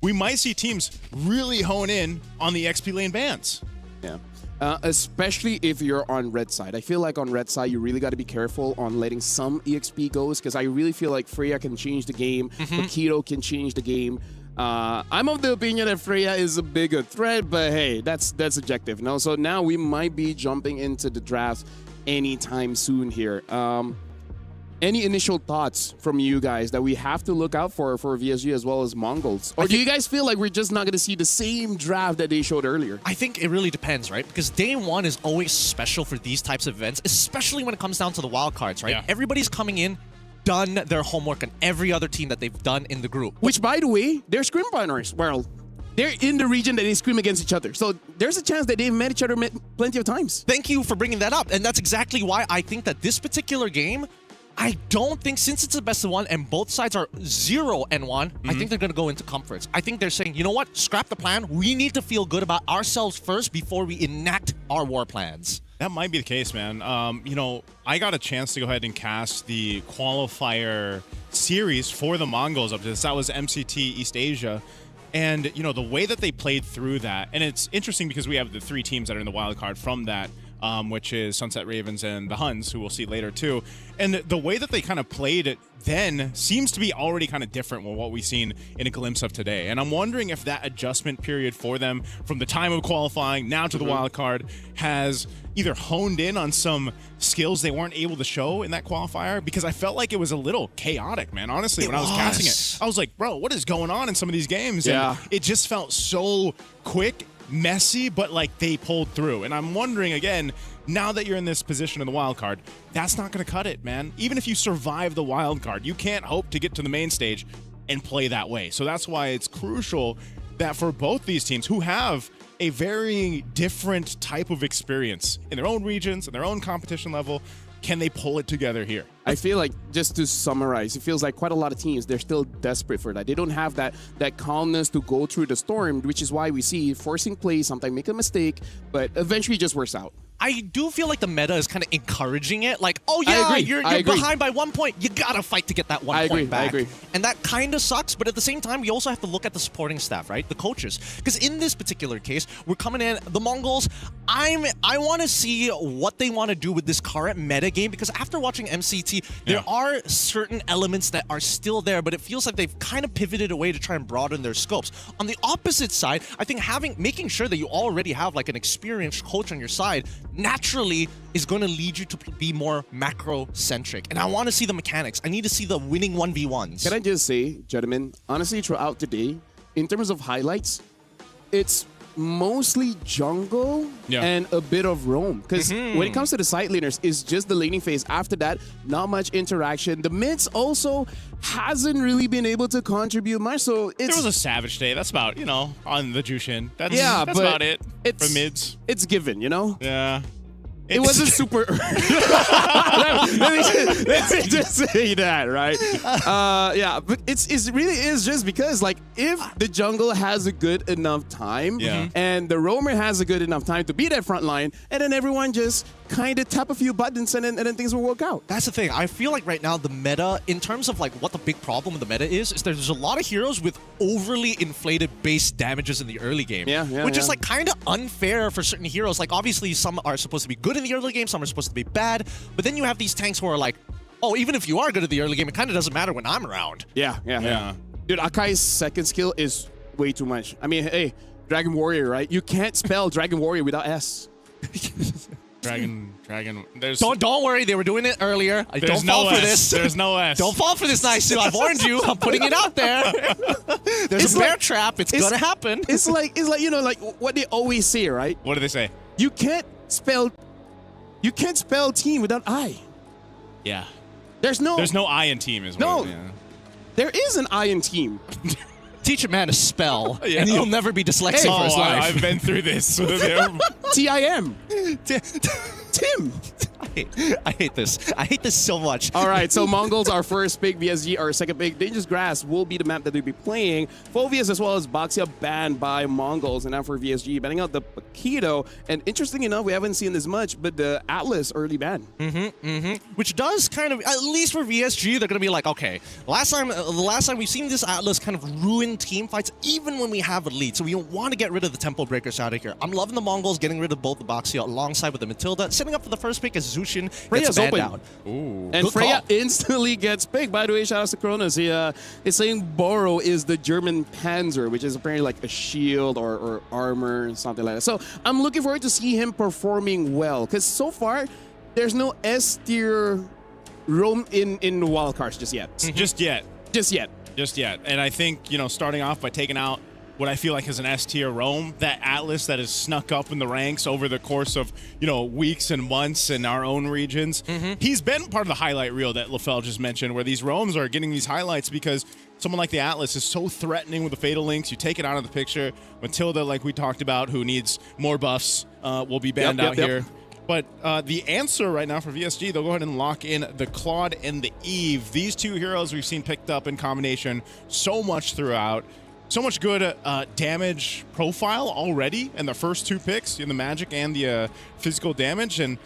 we might see teams really hone in on the XP lane bans. Yeah. Especially if you're on red side. I feel like on red side, you really got to be careful on letting some EXP goes because I really feel like Freya can change the game. Makito can change the game. I'm of the opinion that Freya is a bigger threat, but hey, that's subjective. No, so now we might be jumping into the draft anytime soon here. Any initial thoughts from you guys that we have to look out for VSG as well as Mongols? Or do you guys feel like we're just not going to see the same draft that they showed earlier? I think it really depends, right? Because day one is always special for these types of events, especially when it comes down to the wild cards, right? Yeah. Everybody's coming in, done their homework on every other team that they've done in the group. Which, by the way, they're scrim partners. Well, they're in the region that they scrim against each other. So there's a chance that they've met each other plenty of times. Thank you for bringing that up. And that's exactly why I think that this particular game, I don't think, since it's a best of one and both sides are 0-1, I think they're going to go into comforts. I think they're saying, you know what, scrap the plan. We need to feel good about ourselves first before we enact our war plans. That might be the case, man. You know, I got a chance to go ahead and cast the qualifier series for the Mongols up to this. That was MCT East Asia. And, you know, the way that they played through that, and it's interesting because we have the 3 teams that are in the wild card from that, which is Sunset Ravens and the Huns, who we'll see later too. And the way that they kind of played it then seems to be already kind of different from what we've seen in a glimpse of today. And I'm wondering if that adjustment period for them from the time of qualifying now to the wild card has either honed in on some skills they weren't able to show in that qualifier, because I felt like it was a little chaotic, man. Honestly, when I was casting it, I was like, bro, what is going on in some of these games? Yeah. And it just felt so quick, messy, but like they pulled through. And I'm wondering again, now that you're in this position in the wild card, that's not going to cut it, man. Even if you survive the wild card, you can't hope to get to the main stage and play that way. So that's why it's crucial that for both these teams who have a very different type of experience in their own regions and their own competition level, can they pull it together here? I feel like, just to summarize, it feels like quite a lot of teams, they're still desperate for that. They don't have that calmness to go through the storm, which is why we see forcing plays, sometimes make a mistake, but eventually it just works out. I do feel like the meta is kind of encouraging it. Like, oh yeah, you're behind by 1 point. You gotta fight to get that 1 point back. I agree. And that kind of sucks, but at the same time, we also have to look at the supporting staff, right? The coaches. Because in this particular case, we're coming in, the Mongols, I want to see what they want to do with this current meta game, because after watching MCT, there are certain elements that are still there, but it feels like they've kind of pivoted away to try and broaden their scopes. On the opposite side, I think making sure that you already have like an experienced coach on your side naturally is going to lead you to be more macro-centric. And I want to see the mechanics. I need to see the winning 1v1s. Can I just say, gentlemen, honestly, throughout the day, in terms of highlights, it's mostly jungle and a bit of roam. Because when it comes to the side laners, it's just the laning phase. After that, not much interaction. The mids also hasn't really been able to contribute much. So There was a Savage Day. That's about, you know, on the Jushin. That's but about it for mids. It's given, you know? Yeah. It wasn't super. let me just say that, right? Yeah, but it really is just because, like, if the jungle has a good enough time, and the roamer has a good enough time to be that front line, and then everyone just kind of tap a few buttons, and then things will work out. That's the thing. I feel like right now the meta, in terms of like what the big problem with the meta is there's a lot of heroes with overly inflated base damages in the early game. Which is like kind of unfair for certain heroes. Like obviously some are supposed to be good in the early game, some are supposed to be bad, but then you have these tanks who are like, oh, even if you are good at the early game, it kind of doesn't matter when I'm around. Yeah. Dude, Akai's second skill is way too much. I mean, hey, Dragon Warrior, right? You can't spell Dragon Warrior without S. Dragon. There's don't worry, they were doing it earlier. Don't no fall for S. this. There's no S. Don't fall for this, Nice. I've warned you. I'm putting it out there. There's a bear trap. It's gonna happen. It's like you know, like what they always say, right? What do they say? You can't spell team without I. Yeah. There's no I in team as well. No. Yeah. There is an I in team. Teach a man to spell, and you'll never be dyslexic for his life. I've been through this. TIM. Tim. I hate this. I hate this so much. All right, so Mongols, our first pick, VSG, our second pick. Dangerous Grass will be the map that we'll be playing. Phoveus as well as Boxia banned by Mongols. And now for VSG, banning out the Paquito. And interesting enough, we haven't seen this much, but the Atlas early ban. Which does kind of, at least for VSG, they're going to be like, okay, the last time we've seen this Atlas kind of ruin team fights, even when we have a lead. So we want to get rid of the tempo breakers out of here. I'm loving the Mongols getting rid of both the Boxia alongside with the Matilda. Setting up for the first pick as Zushin gets banned out. Ooh. And Good Freya call. instantly gets picked. By the way, shout out to Kronos. He is saying Boro is the German Panzer, which is apparently like a shield or armor, something like that. So I'm looking forward to see him performing well, because so far there's no S tier roam in wildcards just yet. Just yet. Just yet. Just yet. And I think, starting off by taking out what I feel like is an S-tier roam, that Atlas that has snuck up in the ranks over the course of, weeks and months in our own regions. He's been part of the highlight reel that LaFell just mentioned, where these roams are getting these highlights because someone like the Atlas is so threatening with the Fatal Links. You take it out of the picture. Matilda, like we talked about, who needs more buffs, will be banned out here. But the answer right now for VSG, they'll go ahead and lock in the Claude and the Eve. These two heroes we've seen picked up in combination so much throughout. So much good damage profile already in the first two picks, in the magic and the physical damage. And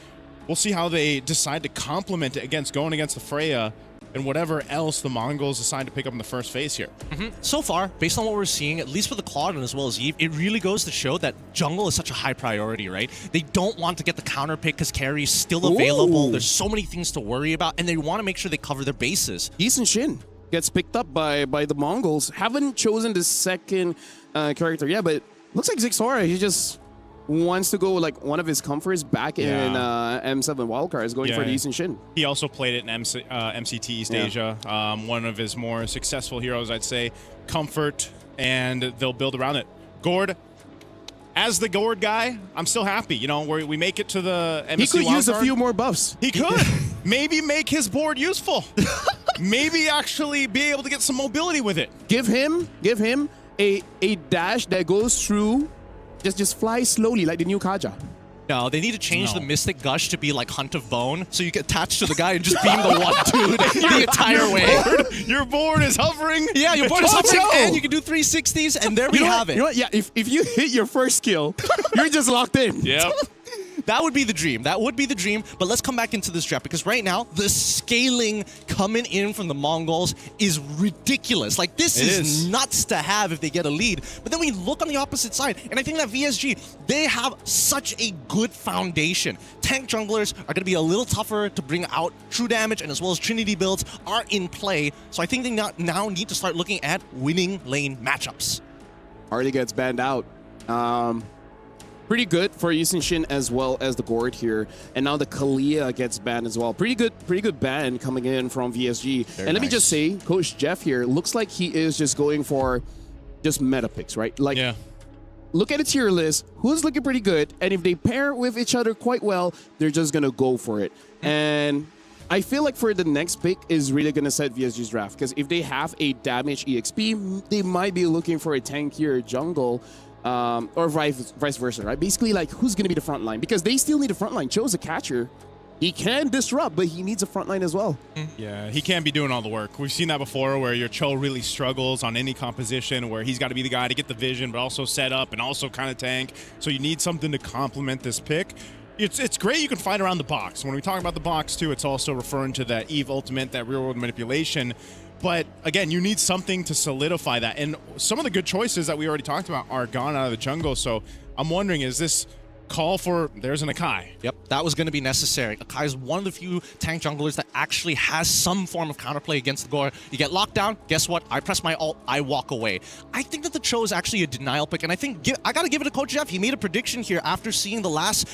we'll see how they decide to complement it against going against the Freya and whatever else the Mongols decide to pick up in the first phase here. So far, based on what we're seeing, at least for the Claude and as well as Eve, it really goes to show that jungle is such a high priority, right? They don't want to get the counter pick because carry is still available. There's so many things to worry about, and they want to make sure they cover their bases. Yisun Shin gets picked up by the Mongols. Haven't chosen the second character yet, but looks like Zixora, he just wants to go like one of his comforts back in M7 wildcards, going for the Yisun Shin. He also played it in MCT East Asia. One of his more successful heroes, I'd say. Comfort, and they'll build around it. Gord, as the Gord guy, I'm still happy. We make it to the MSC He could use a wildcard. few more buffs. He could. Maybe make his board useful. Maybe actually be able to get some mobility with it. Give him a dash that goes through, just fly slowly like the new Kaja. No, they need to change the Mystic Gush to be like Hunt of Bone, so you get attached to the guy and just beam the one dude the entire way. Your board is hovering. Yeah, your board is hovering, and you can do 360s, and there we have it. You know what? Yeah, if you hit your first kill, you're just locked in. Yep. That would be the dream. That would be the dream. But let's come back into this draft, because right now, the scaling coming in from the Mongols is ridiculous. Like, this is nuts to have if they get a lead. But then we look on the opposite side, and I think that VSG, they have such a good foundation. Tank junglers are going to be a little tougher to bring out. True damage and as well as Trinity builds are in play. So I think they now need to start looking at winning lane matchups. Harley gets banned out. Pretty good for Yisun Shin as well as the Gord here. And now the Kalia gets banned as well. Pretty good ban coming in from VSG. Very and let me nice. just say, Coach Jeff here looks like he is just going for just meta picks, right? Like, look at a tier list, who's looking pretty good, and if they pair with each other quite well, they're just gonna go for it. And I feel like for the next pick is really gonna set VSG's draft, because if they have a damage EXP, they might be looking for a tankier jungle. Or vice versa, right? Basically, like, who's going to be the front line? Because they still need a front line. Cho's a catcher. He can disrupt, but he needs a front line as well. Yeah, he can't be doing all the work. We've seen that before, where your Cho really struggles on any composition, where he's got to be the guy to get the vision, but also set up and also kind of tank. So you need something to complement this pick. It's great you can fight around the box. When we talk about the box, too, it's also referring to that Eve ultimate, that real-world manipulation. But again, you need something to solidify that. And some of the good choices that we already talked about are gone out of the jungle. So I'm wondering, is this call for, there's an Akai? Yep, that was going to be necessary. Akai is one of the few tank junglers that actually has some form of counterplay against the Gore. You get locked down, guess what? I press my ult, I walk away. I think that the Cho is actually a denial pick, and I think I got to give it to Coach Jeff. He made a prediction here after seeing the last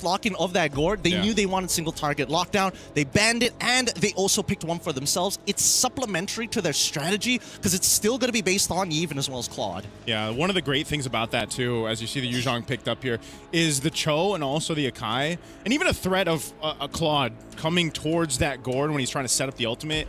lock-in of that Gore. They knew they wanted single target lockdown. They banned it, and they also picked one for themselves. It's supplementary to their strategy, because it's still going to be based on Yevon as well as Claude. Yeah, one of the great things about that, too, as you see the Yuzhong picked up here, is the Cho and also the Akai, and even a threat of a Claude coming towards that Gord when he's trying to set up the ultimate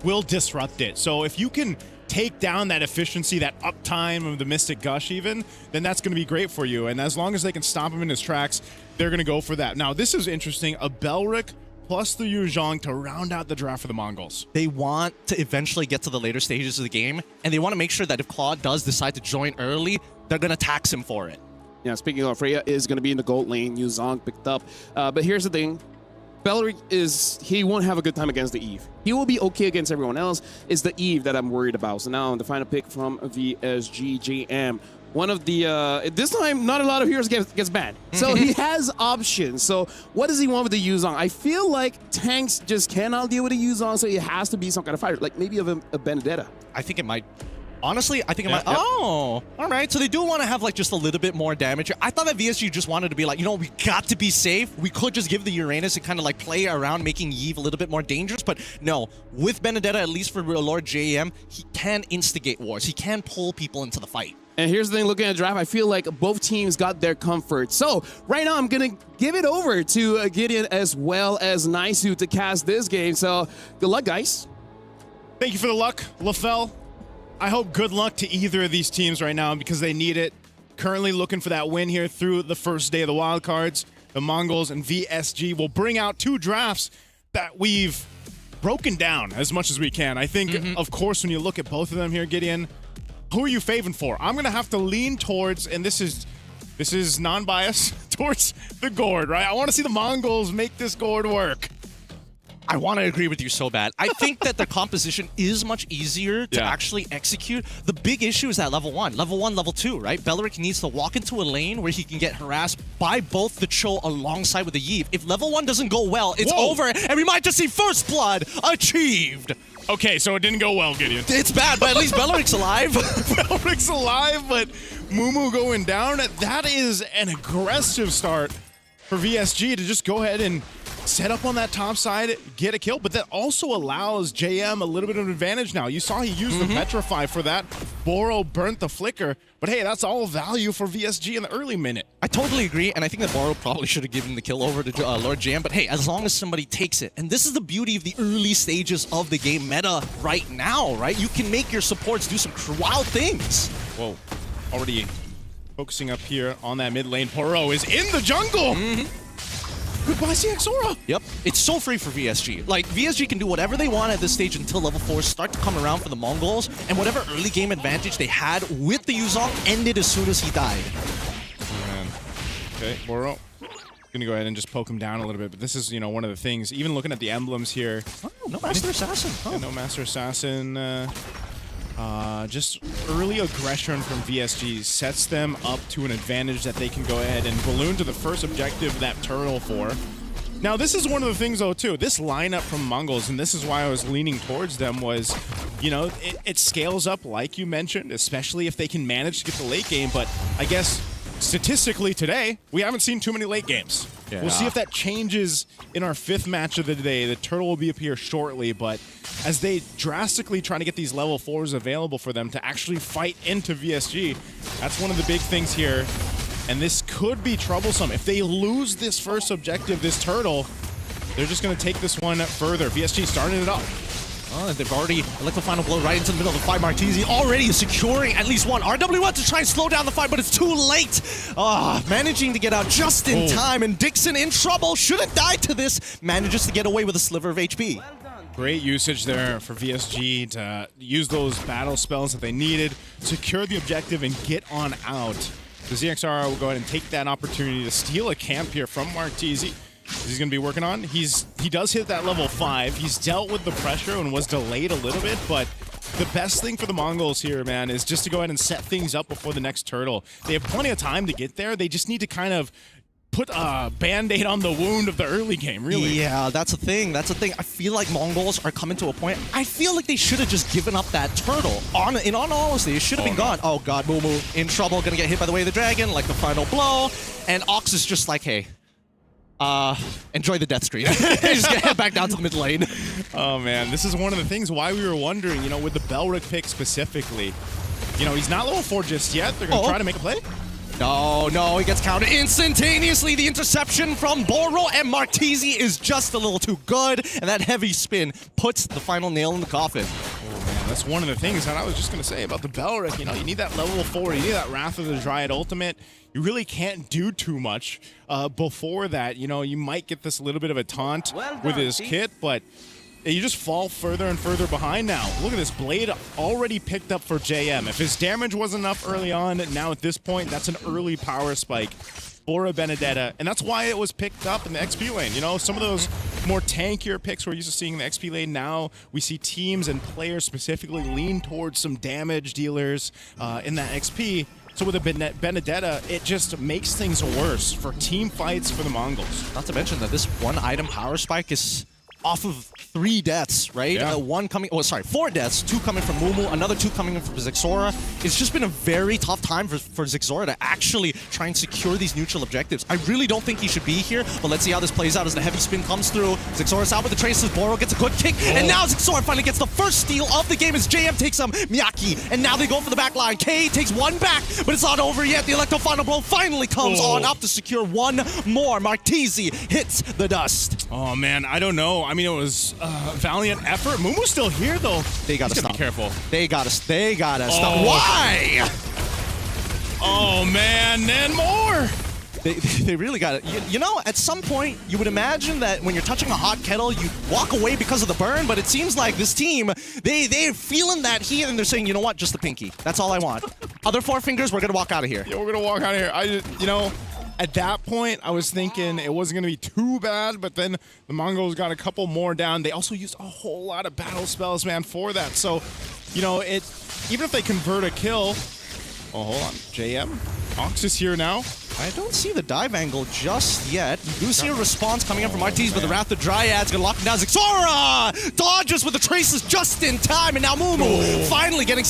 will disrupt it. So if you can take down that efficiency, that uptime of the Mystic Gush even, then that's going to be great for you. And as long as they can stop him in his tracks, they're going to go for that. Now, this is interesting. A Belric plus the Yuzhong to round out the draft for the Mongols. They want to eventually get to the later stages of the game, and they want to make sure that if Claude does decide to join early, they're going to tax him for it. Yeah, speaking of, Freya is going to be in the gold lane. Yuzhong picked up. But here's the thing. Belric he won't have a good time against the Eve. He will be okay against everyone else. It's the Eve that I'm worried about. So now the final pick from VSGJM. One of the, this time, not a lot of heroes gets banned. So he has options. So what does he want with the Yuzhong? I feel like tanks just cannot deal with the Yuzhong, so it has to be some kind of fighter, like maybe of a Benedetta. I think it might. Honestly, I think it might. Oh, all right. So they do want to have like just a little bit more damage. I thought that VSG just wanted to be like, you know, we got to be safe. We could just give the Uranus and kind of like play around, making Yve a little bit more dangerous. But no, with Benedetta, at least for Lord JM, he can instigate wars. He can pull people into the fight. And here's the thing, looking at the draft, I feel like both teams got their comfort. So right now I'm going to give it over to Gideon as well as Naisu to cast this game. So good luck, guys. Thank you for the luck, LaFell. I hope good luck to either of these teams right now because they need it. Currently looking for that win here through the first day of the wildcards. The Mongols and VSG will bring out two drafts that we've broken down as much as we can. I think, of course, when you look at both of them here, Gideon, who are you favoring for? I'm going to have to lean towards, and this is non-biased, towards the Gourd, right? I want to see the Mongols make this Gourd work. I want to agree with you so bad. I think that the composition is much easier to actually execute. The big issue is that level 1, level 2, right? Belric needs to walk into a lane where he can get harassed by both the Cho alongside with the Yve. If level 1 doesn't go well, it's over, and we might just see first blood achieved. Okay, so it didn't go well, Gideon. It's bad, but at least Belric's alive. Belric's alive, but Mumu going down. That is an aggressive start for VSG to just go ahead and set up on that top side, get a kill, but that also allows JM a little bit of an advantage now. You saw he used the Petrify for that. Boro burnt the Flicker, but hey, that's all value for VSG in the early minute. I totally agree, and I think that Boro probably should have given the kill over to Lord JM, but hey, as long as somebody takes it, and this is the beauty of the early stages of the game meta right now, right? You can make your supports do some wild things. Whoa, already focusing up here on that mid lane. Boro is in the jungle! Goodbye, CXora. Yep. It's so free for VSG. Like, VSG can do whatever they want at this stage until level 4 start to come around for the Mongols, and whatever early game advantage they had with the Yuzhong ended as soon as he died. Oh, man. Okay, Boro. Gonna go ahead and just poke him down a little bit, but this is, you know, one of the things, even looking at the emblems here. Oh, no Master Assassin. Oh. Yeah, no Master Assassin. Just early aggression from VSG sets them up to an advantage that they can go ahead and balloon to the first objective that turtle for. Now, this is one of the things, though, too. This lineup from Mongols, and this is why I was leaning towards them, was, you know, it scales up, like you mentioned, especially if they can manage to get the late game. But I guess statistically today, we haven't seen too many late games. Yeah. We'll see if that changes in our 5th match of the day. The turtle will be up here shortly, but as they drastically try to get these level 4s available for them to actually fight into VSG, that's one of the big things here. And this could be troublesome. If they lose this first objective, this turtle, they're just going to take this one further. VSG starting it up. Oh, they've already let the final blow right into the middle of the fight. Martisi already securing at least one. RW1 to try and slow down the fight, but it's too late. Managing to get out just in time, and Dixon in trouble. Shouldn't die to this. Manages to get away with a sliver of HP. Great usage there for VSG to use those battle spells that they needed, secure the objective, and get on out. The ZXR will go ahead and take that opportunity to steal a camp here from Martisi. He's going to be working on. He does hit that level 5. He's dealt with the pressure and was delayed a little bit, but the best thing for the Mongols here, man, is just to go ahead and set things up before the next turtle. They have plenty of time to get there. They just need to kind of put a Band-Aid on the wound of the early game, really. Yeah, that's the thing. That's the thing. I feel like Mongols are coming to a point. I feel like they should have just given up that turtle. In all honesty, it should have been gone. Oh, God, Mumu in trouble. Going to get hit by the way of the dragon, like the final blow. And Ox is just like, hey, enjoy the death screen. Just get head back down to the mid lane. Oh, man. This is one of the things why we were wondering, you know, with the Belric pick specifically. You know, he's not level 4 just yet. They're going to try to make a play. No, he gets countered instantaneously. The interception from Boro, and Martisi is just a little too good, and that heavy spin puts the final nail in the coffin. Oh, man, that's one of the things that I was just going to say about the Belric. You know, you need that level 4, you need that Wrath of the Dryad ultimate. You really can't do too much before that. You know, you might get this little bit of a taunt with his kit, but you just fall further and further behind now. Look at this Blade already picked up for JM. If his damage wasn't enough early on, now at this point, that's an early power spike for a Benedetta, and that's why it was picked up in the XP lane. You know, some of those more tankier picks we're used to seeing in the XP lane, now we see teams and players specifically lean towards some damage dealers in that XP. So with a Benedetta, it just makes things worse for team fights for the Mongols. Not to mention that this one item power spike is off of 3 deaths, right? Yeah. 4 deaths, 2 coming from Mumu, another 2 coming from Zixora. It's just been a very tough time for Zixora to actually try and secure these neutral objectives. I really don't think he should be here, but let's see how this plays out as the heavy spin comes through. Zixora's out with the traces, Boro gets a good kick, and now Zixora finally gets the first steal of the game as JM takes Miyaki, and now they go for the back line. K takes 1 back, but it's not over yet. The Electro Final Blow finally comes on up to secure 1 more. Martezi hits the dust. Oh man, I don't know. I mean, it was valiant effort. Mumu's still here, though. They gotta stop. Be careful. They gotta stop. Why? Oh man, and more. They really got it. You know, at some point, you would imagine that when you're touching a hot kettle, you walk away because of the burn, but it seems like this team, they're feeling that heat, and they're saying, you know what, just the pinky. That's all I want. Other 4 fingers, we're gonna walk out of here. Yeah, we're gonna walk out of here. You know, at that point, I was thinking it wasn't going to be too bad, but then the Mongols got a couple more down. They also used a whole lot of battle spells, man, for that. So, you know, even if they convert a kill... Oh, hold on. JM? Ox is here now. I don't see the dive angle just yet. You do see a response coming in from Martez, but the Wrath of Dryad's gonna lock him down. Zixora dodges with the traces just in time, and now Mumu finally getting...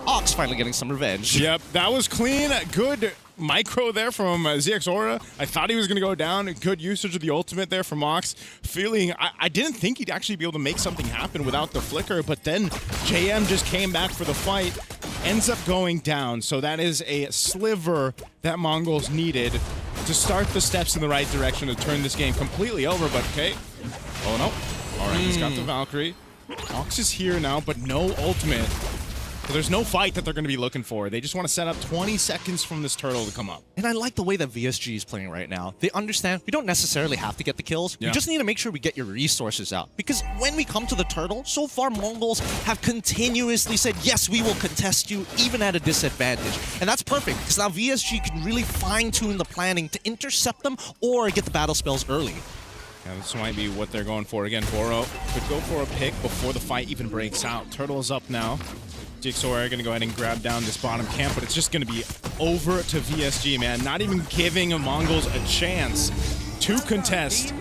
Ox finally getting some revenge. Yep, that was clean. Good micro there from Zixora. I thought he was going to go down. Good usage of the ultimate there from Ox. I didn't think he'd actually be able to make something happen without the flicker, but then JM just came back for the fight. Ends up going down, so that is a sliver that Mongols needed to start the steps in the right direction to turn this game completely over, but okay. Oh no. All right, he's got the Valkyrie. Ox is here now, but no ultimate. So there's no fight that they're going to be looking for. They just want to set up 20 seconds from this turtle to come up. And I like the way that VSG is playing right now. They understand we don't necessarily have to get the kills. Yeah. We just need to make sure we get your resources out. Because when we come to the turtle, so far Mongols have continuously said, yes, we will contest you even at a disadvantage. And that's perfect, because now VSG can really fine-tune the planning to intercept them or get the battle spells early. Yeah, this might be what they're going for. Again, Boro could go for a pick before the fight even breaks out. Turtle is up now. Jigsaw are going to go ahead and grab down this bottom camp, but it's just going to be over to VSG, man. Not even giving the Mongols a chance to contest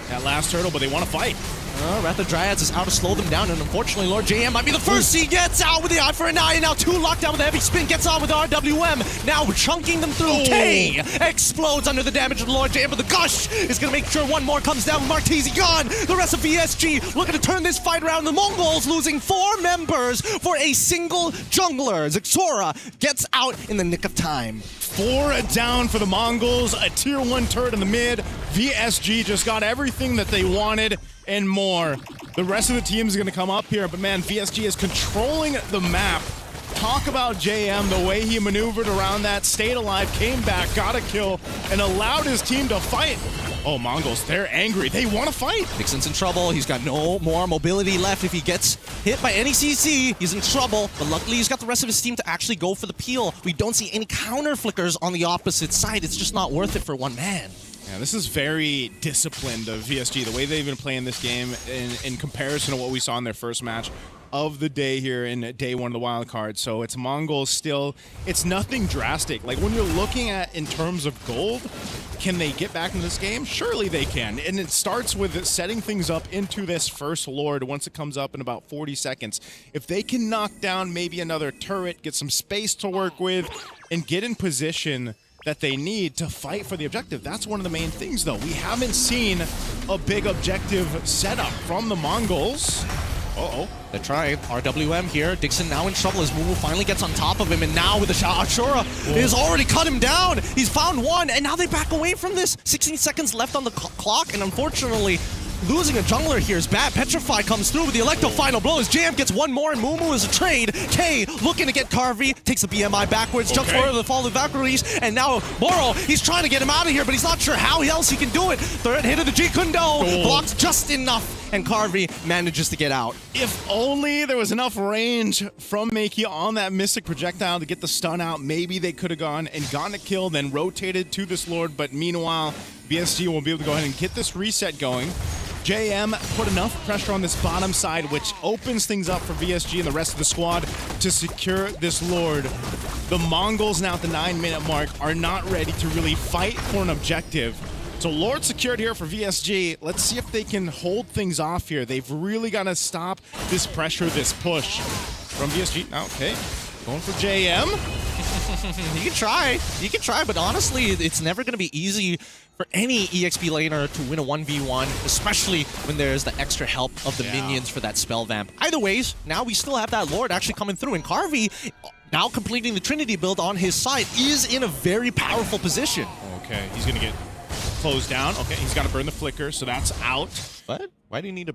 that last turtle, but they want to fight. Wrath of Dryads is out to slow them down, and unfortunately, Lord JM might be the first. He gets out with the eye for an eye, and now 2 locked down with a heavy spin, gets on with RWM, now chunking them through. K explodes under the damage of Lord JM, but the gush is going to make sure 1 more comes down with Martezi gone. The rest of VSG looking to turn this fight around. The Mongols losing 4 members for a single jungler. Zixora gets out in the nick of time. 4 down for the Mongols, a tier 1 turret in the mid. VSG just got everything that they wanted and more. The rest of the team is going to come up here, but man, VSG is controlling the map. Talk about JM, the way he maneuvered around that, stayed alive, came back, got a kill, and allowed his team to fight. Oh, Mongols, they're angry. They want to fight. Dixon's in trouble. He's got no more mobility left. If he gets hit by any CC, he's in trouble. But luckily, he's got the rest of his team to actually go for the peel. We don't see any counter flickers on the opposite side. It's just not worth it for 1 man. Yeah, this is very disciplined of VSG, the way they've been playing this game in comparison to what we saw in their first match of the day here in day 1 of the wild card. So it's Mongols still, it's nothing drastic. Like when you're looking at in terms of gold, can they get back in this game? Surely they can. And it starts with setting things up into this first Lord once it comes up in about 40 seconds. If they can knock down maybe another turret, get some space to work with, and get in position that they need to fight for the objective. That's one of the main things, though. We haven't seen a big objective setup from the Mongols. Uh-oh. They're trying. RWM here. Dixon now in trouble as Mumu finally gets on top of him, and now with the shot, Ashura has already cut him down. He's found 1, and now they back away from this. 16 seconds left on the clock, and unfortunately, losing a jungler here is bad. Petrify comes through with the Electro final blow as JM gets one more and Mumu is a trade. K looking to get Carvey, takes the BMI backwards, jumps forward to the fall of Valkyries, and now Boro, he's trying to get him out of here, but he's not sure how else he can do it. Third hit of the G Kundo, blocks just enough, and Carvey manages to get out. If only there was enough range from Makey on that Mystic projectile to get the stun out, maybe they could have gone and gotten a kill, then rotated to this Lord, but meanwhile, BSG will be able to go ahead and get this reset going. JM put enough pressure on this bottom side, which opens things up for VSG and the rest of the squad to secure this Lord. The Mongols now at the 9-minute mark are not ready to really fight for an objective. So Lord secured here for VSG. Let's see if they can hold things off here. They've really got to stop this pressure, this push from VSG. Now, okay, going for JM. You can try, but honestly, it's never going to be easy for any EXP laner to win a 1v1, especially when there's the extra help of the minions for that spell vamp. Either ways, now we still have that Lord actually coming through, and Carvey, now completing the Trinity build on his side, is in a very powerful position. Okay, he's going to get closed down. Okay, he's got to burn the flicker, so that's out. What? Why do you need to...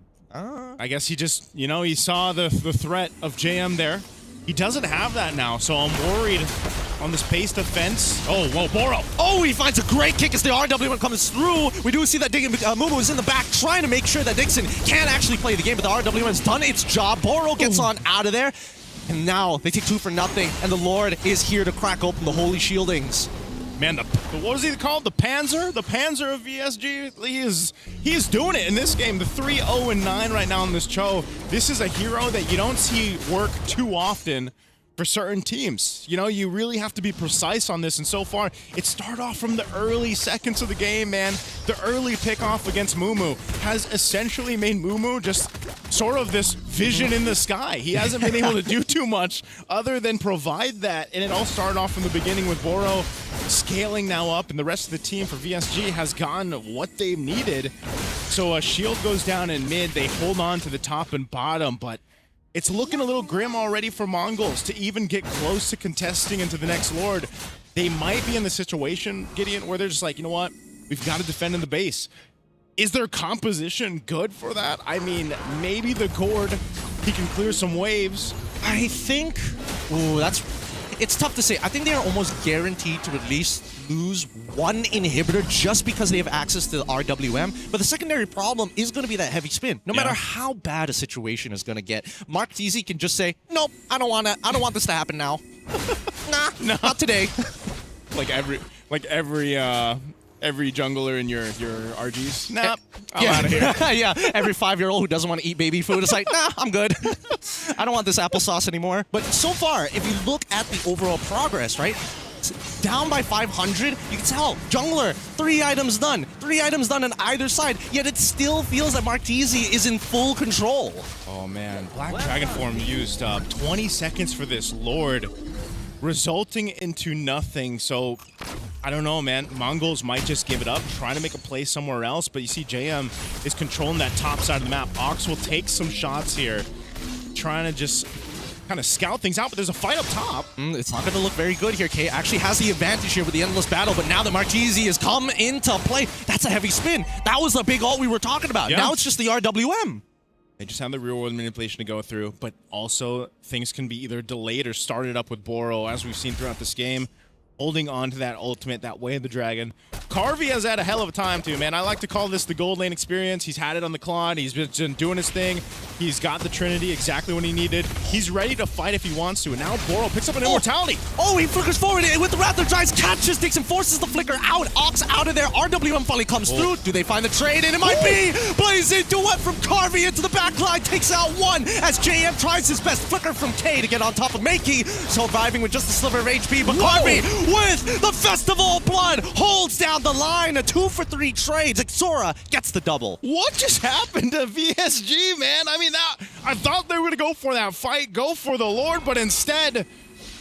I guess he just, you know, he saw the threat of JM there. He doesn't have that now, so I'm worried on this pace defense. Oh, whoa, Boro. Oh, he finds a great kick as the RWM comes through. We do see that Mumu is in the back trying to make sure that Dixon can actually play the game, but the RWM's done its job. Boro gets on out of there, and now they take 2 for nothing, and the Lord is here to crack open the holy shieldings. Man, what was he called? The Panzer? The Panzer of VSG? He is doing it in this game. The 3-0-9 right now in this Cho. This is a hero that you don't see work too often for certain teams. You know, you really have to be precise on this, and so far, it started off from the early seconds of the game, man. The early pickoff against Mumu has essentially made Mumu just sort of this vision in the sky. He hasn't been able to do too much other than provide that, and it all started off from the beginning with Boro scaling now up, and the rest of the team for VSG has gotten what they've needed. So a shield goes down in mid, they hold on to the top and bottom, but it's looking a little grim already for Mongols to even get close to contesting into the next Lord. They might be in the situation, Gideon, where they're just like, you know what? We've got to defend in the base. Is their composition good for that? I mean, maybe the Gord, he can clear some waves. I think... Ooh, it's tough to say. I think they are almost guaranteed to at least lose one inhibitor just because they have access to the RWM. But the secondary problem is going to be that heavy spin. No matter how bad a situation is going to get, Mark Teasy can just say, nope, I don't want this to happen now. nah, not today. Like every jungler in your RGs. Nah, I'm out of here. Yeah, every 5-year-old who doesn't want to eat baby food is like, nah, I'm good. I don't want this applesauce anymore. But so far, if you look at the overall progress, right? Down by 500, you can tell, jungler, 3 items done. 3 items done on either side, yet it still feels that Marquise is in full control. Oh man, Black Dragon Form used up 20 seconds for this Lord, resulting into nothing. So, I don't know, man. Mongols might just give it up, trying to make a play somewhere else, but you see JM is controlling that top side of the map. Ox will take some shots here, trying to just kind of scout things out, but there's a fight up top. It's not going to look very good here. K actually has the advantage here with the endless battle, but now that Marchese has come into play, that's a heavy spin. That was the big ult we were talking about. Yeah. Now it's just the RWM. They just have the real-world manipulation to go through, but also things can be either delayed or started up with Boro, as we've seen throughout this game. Holding on to that ultimate, that way of the dragon. Carvey has had a hell of a time too, man. I like to call this the gold lane experience. He's had it on the Claude. He's been doing his thing. He's got the Trinity exactly when he needed. He's ready to fight if he wants to. And now Boro picks up an immortality. Oh, he flickers forward with the Raptor Giants, catches Dixon, forces the flicker out. Ox out of there. RWM finally comes through. Do they find the trade? And it might be. Blaze into what from Carvey into the back line. Takes out one as JM tries his best. Flicker from K to get on top of Makey. Surviving with just a sliver of HP. But Carvey with the Festival of Blood holds down the line. A 2-for-3 trade. Xora gets the double. What just happened to VSG, man? I mean, I thought they were going to go for that fight, go for the Lord, but instead,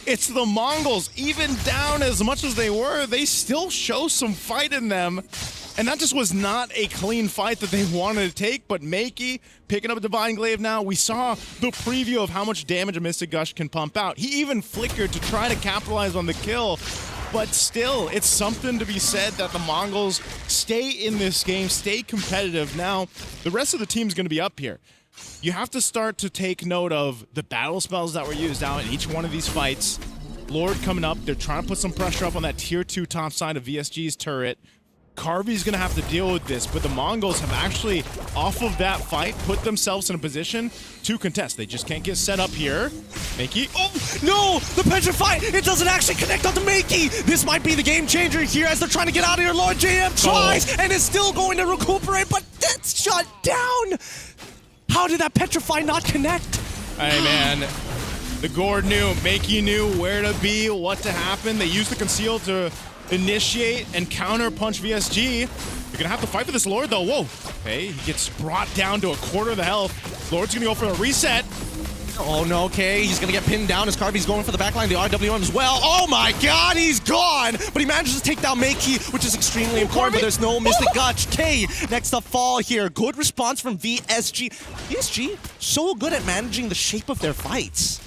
it's the Mongols. Even down as much as they were, they still show some fight in them. And that just was not a clean fight that they wanted to take, but Makey picking up a Divine Glaive now. We saw the preview of how much damage a Mystic Gush can pump out. He even flickered to try to capitalize on the kill, But still, it's something to be said that the Mongols stay in this game, stay competitive. Now, the rest of the team's going to be up here. You have to start to take note of the battle spells that were used out in each one of these fights. Lord coming up, they're trying to put some pressure up on that tier 2 top side of VSG's turret. Carvy's going to have to deal with this, but the Mongols have actually, off of that fight, put themselves in a position to contest. They just can't get set up here. Makey. Oh, no! The Petrify! It doesn't actually connect onto Makey! This might be the game changer here as they're trying to get out of here. Lord JM tries and is still going to recuperate, but that's shut down! How did that Petrify not connect? Hey, man. The Gord knew. Makey knew where to be, what to happen. They used the conceal to initiate and counter punch VSG. You're gonna have to fight for this Lord though. Whoa. Okay, he gets brought down to a quarter of the health. Lord's gonna go for a reset. Oh no, okay, he's gonna get pinned down as Carvy's going for the backline, the RWM as well. Oh my god, he's gone! But he manages to take down Makey, which is extremely important, but there's no Mystic Gutch. K next to fall here. Good response from VSG. VSG, so good at managing the shape of their fights.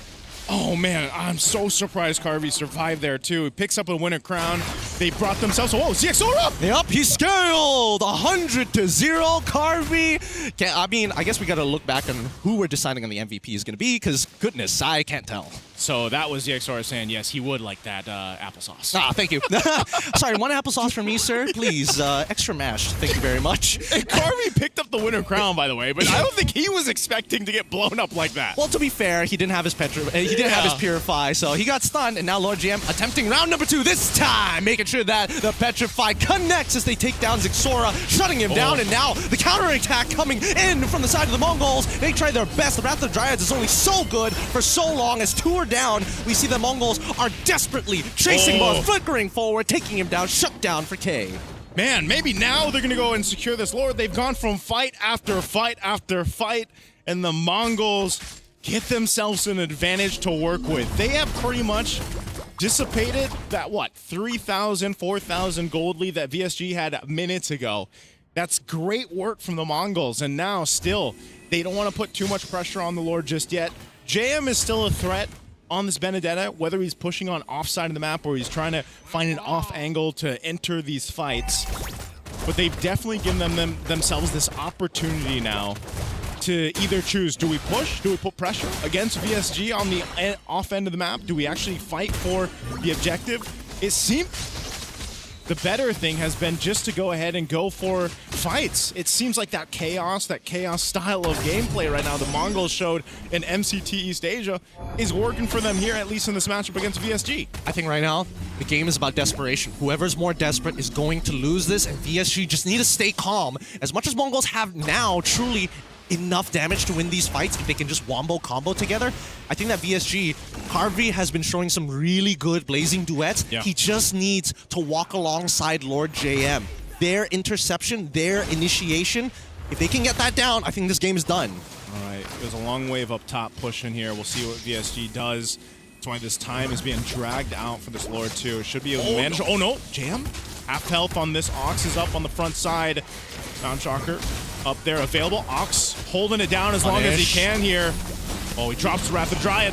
Oh man, I'm so surprised Carvey survived there too. He picks up a winner crown. They brought themselves, oh, ZXO up! Yep, he's scaled 100-0, Carvey. I mean, I guess we gotta look back on who we're deciding on the MVP is gonna be, because goodness, I can't tell. So that was ZXR saying, yes, he would like that applesauce. Ah, thank you. Sorry, one applesauce for me, sir, please. Extra mashed, thank you very much. And Carvey picked up the winner crown, by the way, but I don't think he was expecting to get blown up like that. Well, to be fair, he didn't have his have his Purify, so he got stunned, and now Lord GM attempting round number 2 this time, making sure that the Petrify connects as they take down Zixora, shutting him down, and now the counterattack coming in from the side of the Mongols. They try their best. The Wrath of Dryads is only so good for so long as 2 are down. We see the Mongols are desperately tracing balls, flickering forward, taking him down, shut down for K. Man, maybe now they're going to go and secure this Lord. They've gone from fight after fight after fight, and the Mongols get themselves an advantage to work with. They have pretty much dissipated that, 3,000, 4,000 gold lead that VSG had minutes ago. That's great work from the Mongols, and now still, they don't want to put too much pressure on the Lord just yet. JM is still a threat on this Benedetta, whether he's pushing on offside of the map or he's trying to find an off angle to enter these fights. But they've definitely given themselves this opportunity now to either choose, do we push, do we put pressure against VSG on the off end of the map? Do we actually fight for the objective? It seems the better thing has been just to go ahead and go for fights. It seems like that chaos style of gameplay right now the Mongols showed in MCT East Asia is working for them here, at least in this matchup against VSG. I think right now, the game is about desperation. Whoever's more desperate is going to lose this, and VSG just need to stay calm. As much as Mongols have now truly enough damage to win these fights if they can just wombo combo together. I think that VSG, Carvey has been showing some really good blazing duets. Yeah. He just needs to walk alongside Lord JM. Their interception, their initiation, if they can get that down, I think this game is done. All right, there's a long wave up top pushing here. We'll see what VSG does. That's why this time is being dragged out for this Lord too. It should be a manage. Oh no, JM. Half health on this. Ox is up on the front side. Sound Shocker up there available. Ox holding it down as long as he can here. Oh, he drops the Wrath of Dryad.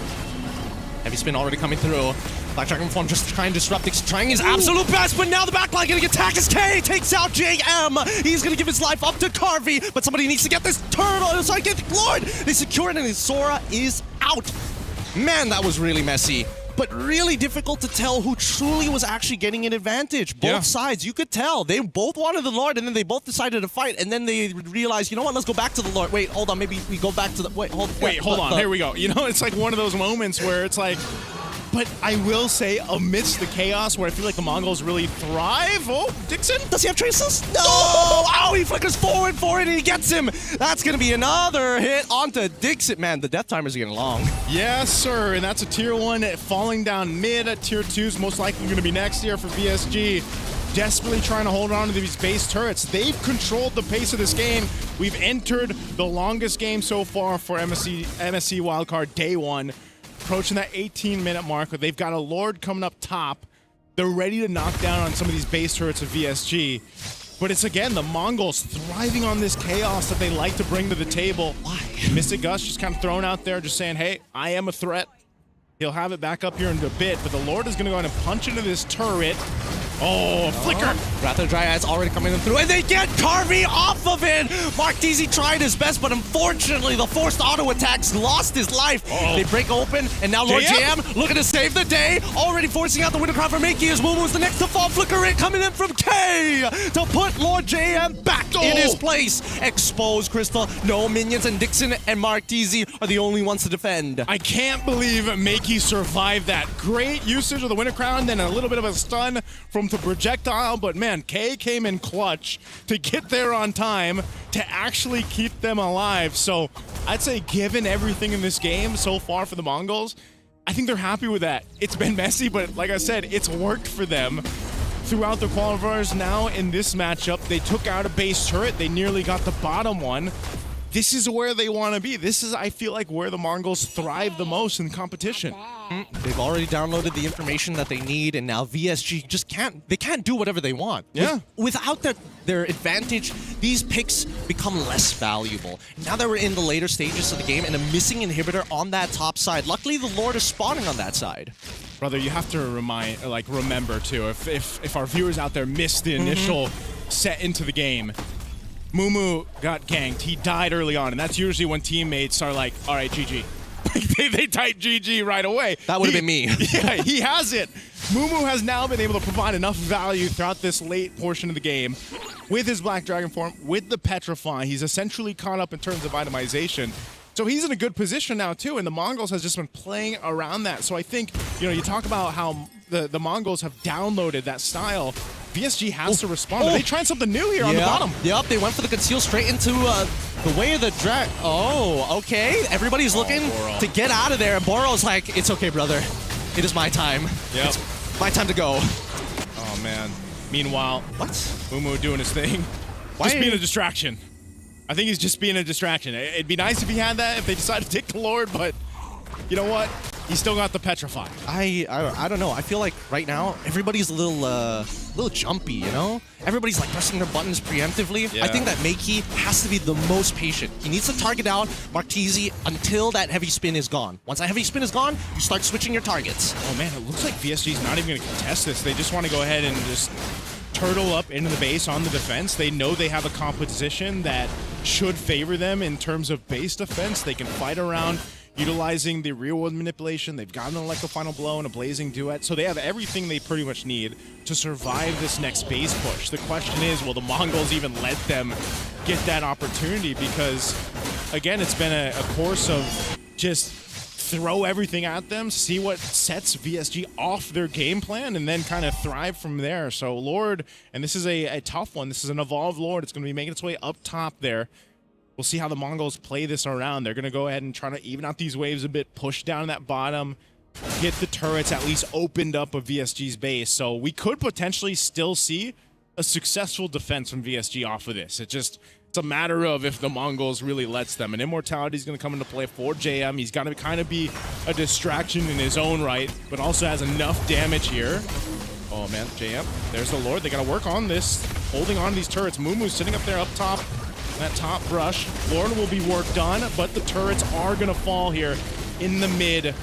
Heavy spin already coming through. Black Dragon form just trying to disrupt, trying his absolute best, but now the backline getting attacked as K takes out JM. He's gonna give his life up to Carvey, but somebody needs to get this turtle. Sorry, get the Lord. They secure it, and his Sora is out. Man, that was really messy. But really difficult to tell who truly was actually getting an advantage. Both sides, you could tell. They both wanted the Lord, and then they both decided to fight, and then they realized, you know what, let's go back to the Lord. Wait, hold on, maybe we go back to the... Wait, hold on, here we go. You know, it's like one of those moments where it's like... But I will say, amidst the chaos, where I feel like the Mongols really thrive. Oh, Dixon? Does he have traces? No! Oh, he flickers forward for it, and he gets him. That's going to be another hit onto Dixon. Man, the death timers are getting long. Yes, sir, and that's a tier 1 falling down mid. Tier 2's most likely going to be next year for VSG. Desperately trying to hold on to these base turrets. They've controlled the pace of this game. We've entered the longest game so far for MSC wildcard day 1. Approaching that 18-minute mark. They've got a Lord coming up top. They're ready to knock down on some of these base turrets of VSG. But it's, again, the Mongols thriving on this chaos that they like to bring to the table. Why? Mystic Gus just kind of thrown out there, just saying, hey, I am a threat. He'll have it back up here in a bit, but the Lord is going to go ahead and punch into this turret. Oh, flicker! Rather Dryad's already coming in through, and they get Carvey off of it! Martese tried his best, but unfortunately, the forced auto attacks lost his life. They break open, and now Lord JM looking to save the day, already forcing out the window crowd for Makey as Mumu is the next to fall. Flicker in, coming in from K to put Lord JM back in his place. Expose Crystal, no minions, and Dixon and Martese are the only ones to defend. I can't believe Makey survived that. Great usage of the winter crown, then a little bit of a stun from the projectile, but man, K came in clutch to get there on time to actually keep them alive. So I'd say given everything in this game so far for the Mongols, I think they're happy with that. It's been messy, but like I said, it's worked for them throughout the qualifiers. Now in this matchup, they took out a base turret. They nearly got the bottom one. This is where they want to be. This is, I feel like, where the Mongols thrive the most in competition. They've already downloaded the information that they need, and now VSG just can't do whatever they want. Yeah. Without their advantage, these picks become less valuable. Now that we're in the later stages of the game and a missing inhibitor on that top side, luckily the Lord is spawning on that side. Brother, you have to remember too, if our viewers out there missed the initial set into the game, Mumu got ganked. He died early on, and that's usually when teammates are like, all right, GG. they type GG right away. That would have been me. Yeah, he has it. Mumu has now been able to provide enough value throughout this late portion of the game with his Black Dragon form, with the Petrify. He's essentially caught up in terms of itemization. So he's in a good position now, too, and the Mongols has just been playing around that. So I think, you talk about how the Mongols have downloaded that style. VSG has to respond. Are they trying something new here on the bottom? Yep, they went for the conceal straight into the way of the drag. Oh, okay. Everybody's looking to get out of there. And Boro's like, it's okay, brother. It is my time. Yep. It's my time to go. Oh, man. Meanwhile, Mumu doing his thing. Why just being a distraction. I think he's just being a distraction. It'd be nice if he had that, if they decided to take the Lord, but you know what? He's still got the Petrify. I don't know. I feel like right now everybody's a little jumpy, Everybody's like pressing their buttons preemptively. Yeah. I think that Makey has to be the most patient. He needs to target out Martese until that heavy spin is gone. Once that heavy spin is gone, you start switching your targets. Oh man, it looks like VSG's not even going to contest this. They just want to go ahead and just turtle up into the base on the defense. They know they have a composition that should favor them in terms of base defense. They can fight around utilizing the real world manipulation. They've got an Electro Final Blow and a Blazing Duet, so they have everything they pretty much need to survive this next base push. The question is, will the Mongols even let them get that opportunity? Because, again, it's been a course of just throw everything at them, see what sets VSG off their game plan, and then kind of thrive from there. So Lord, and this is a tough one. This is an evolved Lord. It's going to be making its way up top there. We'll see how the Mongols play this around. They're going to go ahead and try to even out these waves a bit, push down that bottom, get the turrets at least opened up of VSG's base. So we could potentially still see a successful defense from VSG off of this. It's a matter of if the Mongols really lets them. And Immortality is going to come into play for JM. He's got to kind of be a distraction in his own right, but also has enough damage here. Oh man, JM, there's the Lord. They got to work on this, holding on to these turrets. Mumu's sitting up there up top. That top brush. Lord will be worked on, but the turrets are going to fall here in the mid.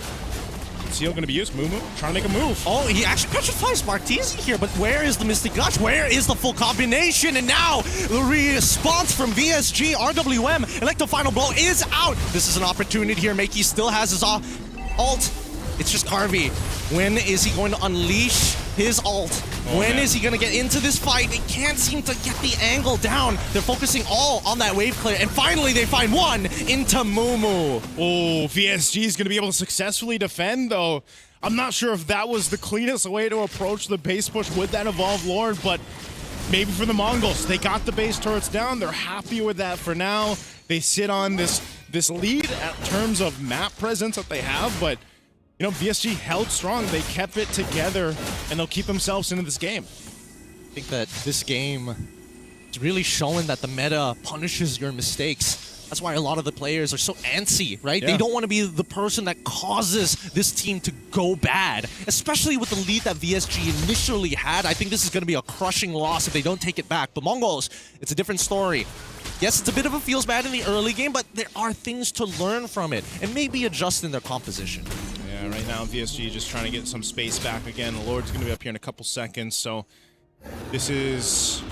Seal going to be used. Mumu trying to make a move. Oh, he actually petrifies Martese here, but where is the Mystic Gush? Where is the full combination? And now the response from VSG, RWM, Electro Final Blow is out. This is an opportunity here. Makey still has his ult. It's just Carvey. When is he going to unleash his ult? When is he going to get into this fight? They can't seem to get the angle down. They're focusing all on that wave clear, and finally they find one into Mumu. Oh, VSG is going to be able to successfully defend, though. I'm not sure if that was the cleanest way to approach the base push with that Evolved Lord, but maybe for the Mongols, they got the base turrets down. They're happy with that for now. They sit on this lead at terms of map presence that they have, but VSG held strong. They kept it together, and they'll keep themselves into this game. I think that this game is really showing that the meta punishes your mistakes. That's why a lot of the players are so antsy, right? Yeah. They don't want to be the person that causes this team to go bad, especially with the lead that VSG initially had. I think this is going to be a crushing loss if they don't take it back. But Mongols, it's a different story. Yes, it's a bit of a feels bad in the early game, but there are things to learn from it and maybe adjust in their composition. Yeah, Yeah, right now VSG just trying to get some space back again. The Lord's going to be up here in a couple seconds, so this is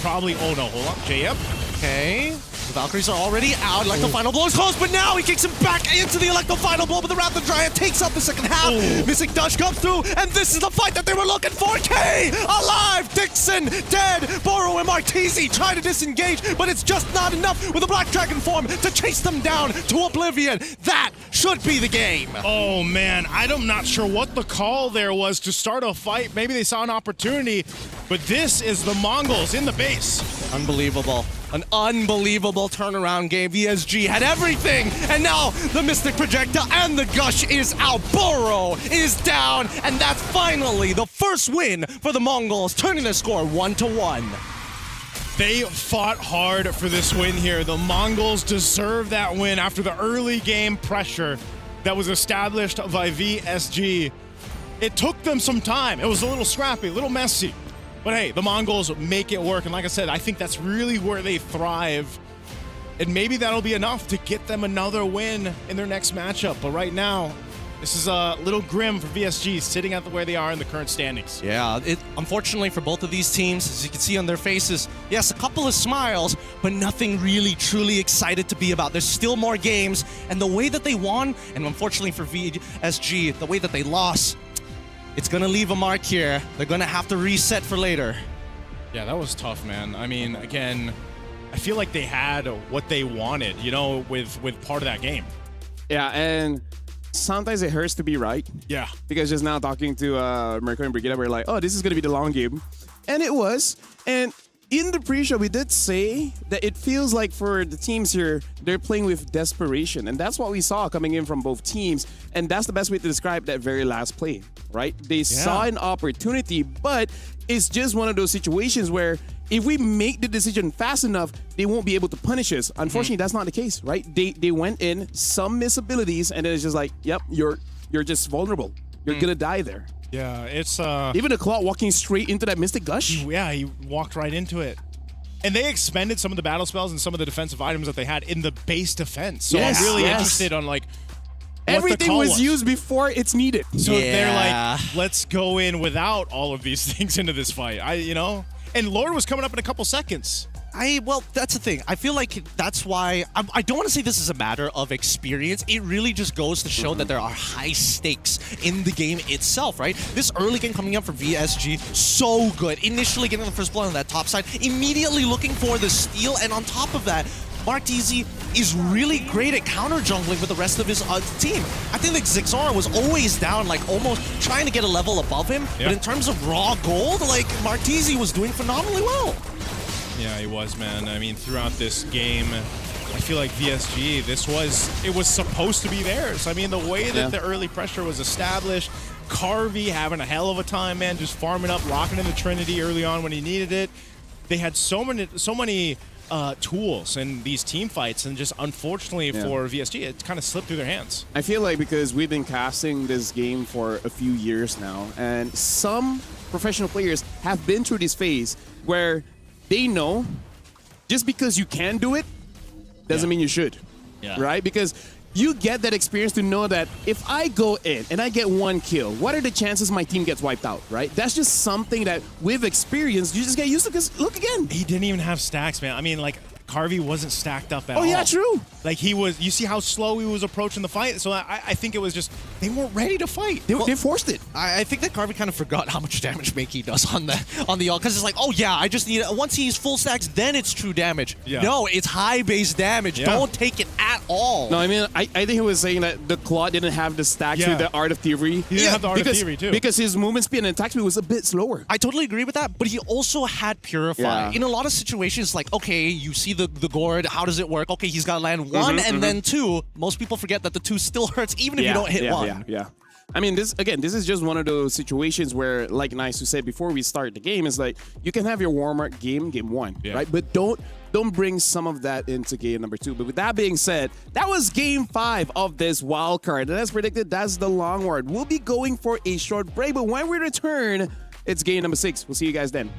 probably... Oh no, hold on. JM. Okay. The Valkyries are already out. Like the final blow is close, but now he kicks him back into the Electro final blow, but the Raptor Giant takes up the second half. Missing Dush comes through, and this is the fight that they were looking for. K alive, Dixon dead. Boro and Martese try to disengage, but it's just not enough with the Black Dragon form to chase them down to oblivion. That should be the game. Oh man, I'm not sure what the call there was to start a fight. Maybe they saw an opportunity, but this is the Mongols in the base. Unbelievable. An unbelievable turnaround game. VSG had everything, and now the Mystic Projectile and the Gush is out. Boro is down, and that's finally the first win for the Mongols, turning their score 1-1. They fought hard for this win here. The Mongols deserve that win after the early game pressure that was established by VSG. It took them some time. It was a little scrappy, a little messy. But hey, the Mongols make it work. And like I said, I think that's really where they thrive. And maybe that'll be enough to get them another win in their next matchup. But right now, this is a little grim for VSG sitting at where they are in the current standings. Yeah, unfortunately for both of these teams, as you can see on their faces, yes, a couple of smiles, but nothing really truly excited to be about. There's still more games, and the way that they won, and unfortunately for VSG, the way that they lost, it's going to leave a mark here. They're going to have to reset for later. Yeah, that was tough, man. I mean, again, I feel like they had what they wanted, you know, with part of that game. Yeah, and sometimes it hurts to be right. Yeah. Because just now talking to Mercury and Brigida, we're like, oh, this is going to be the long game. And it was. And in the pre-show, we did say that it feels like for the teams here, they're playing with desperation. And that's what we saw coming in from both teams. And that's the best way to describe that very last play, right? They saw an opportunity, but it's just one of those situations where if we make the decision fast enough, they won't be able to punish us. Unfortunately, that's not the case, right? They went in, some miss abilities, and then it's just like, yep, you're just vulnerable. You're going to die there. Yeah, it's... Even the Claw walking straight into that Mystic Gush? He walked right into it. And they expended some of the battle spells and some of the defensive items that they had in the base defense. So I'm really interested on, like, everything was used before it's needed. So they're like, let's go in without all of these things into this fight. You know? And Lord was coming up in a couple seconds. Well, that's the thing. I feel like that's why I don't want to say this is a matter of experience. It really just goes to show that there are high stakes in the game itself, right? This early game coming up for VSG, so good. Initially getting the first blood on that top side, immediately looking for the steal, and on top of that, Martese is really great at counter jungling with the rest of his team. I think that Zixora was always down, like almost trying to get a level above him, but in terms of raw gold, like Martese was doing phenomenally well. Yeah, he was, man. I mean, throughout this game, I feel like VSG, it was supposed to be theirs. I mean, the way that the early pressure was established, Carvey having a hell of a time, man, just farming up, locking in the Trinity early on when he needed it. They had so many tools in these team fights, and just unfortunately for VSG, it kind of slipped through their hands. I feel like because we've been casting this game for a few years now, and some professional players have been through this phase where they know just because you can do it doesn't mean you should, right? Because you get that experience to know that if I go in and I get one kill, what are the chances my team gets wiped out, right? That's just something that with experience, you just get used to, because look again. He didn't even have stacks, man. I mean, like, Carvey wasn't stacked up at all. Oh, yeah, true. Like, he was, you see how slow he was approaching the fight? So I think it was just, they weren't ready to fight. They forced it. I think that Carvey kind of forgot how much damage Makey does on the ult, because it's like, oh yeah, I just need, once he's full stacks, then it's true damage. Yeah. No, it's high base damage. Yeah. Don't take it at all. No, I mean, I think he was saying that the Claw didn't have the stacks with the Art of Thievery. He didn't have the Art of Thievery, too. Because his movement speed and attack speed was a bit slower. I totally agree with that, but he also had Purify. Yeah. In a lot of situations, like, okay, you see the gourd, how does it work? Okay, he's got to land one and then two. Most people forget that the two still hurts even if you don't hit one. Yeah. I mean, this is just one of those situations where, like Nice who said before we start the game, is like you can have your warm-up game one, right? But don't bring some of that into game number 2. But with that being said, that was game 5 of this wild card. And as predicted, that's the long word. We'll be going for a short break, but when we return, it's game number 6. We'll see you guys then.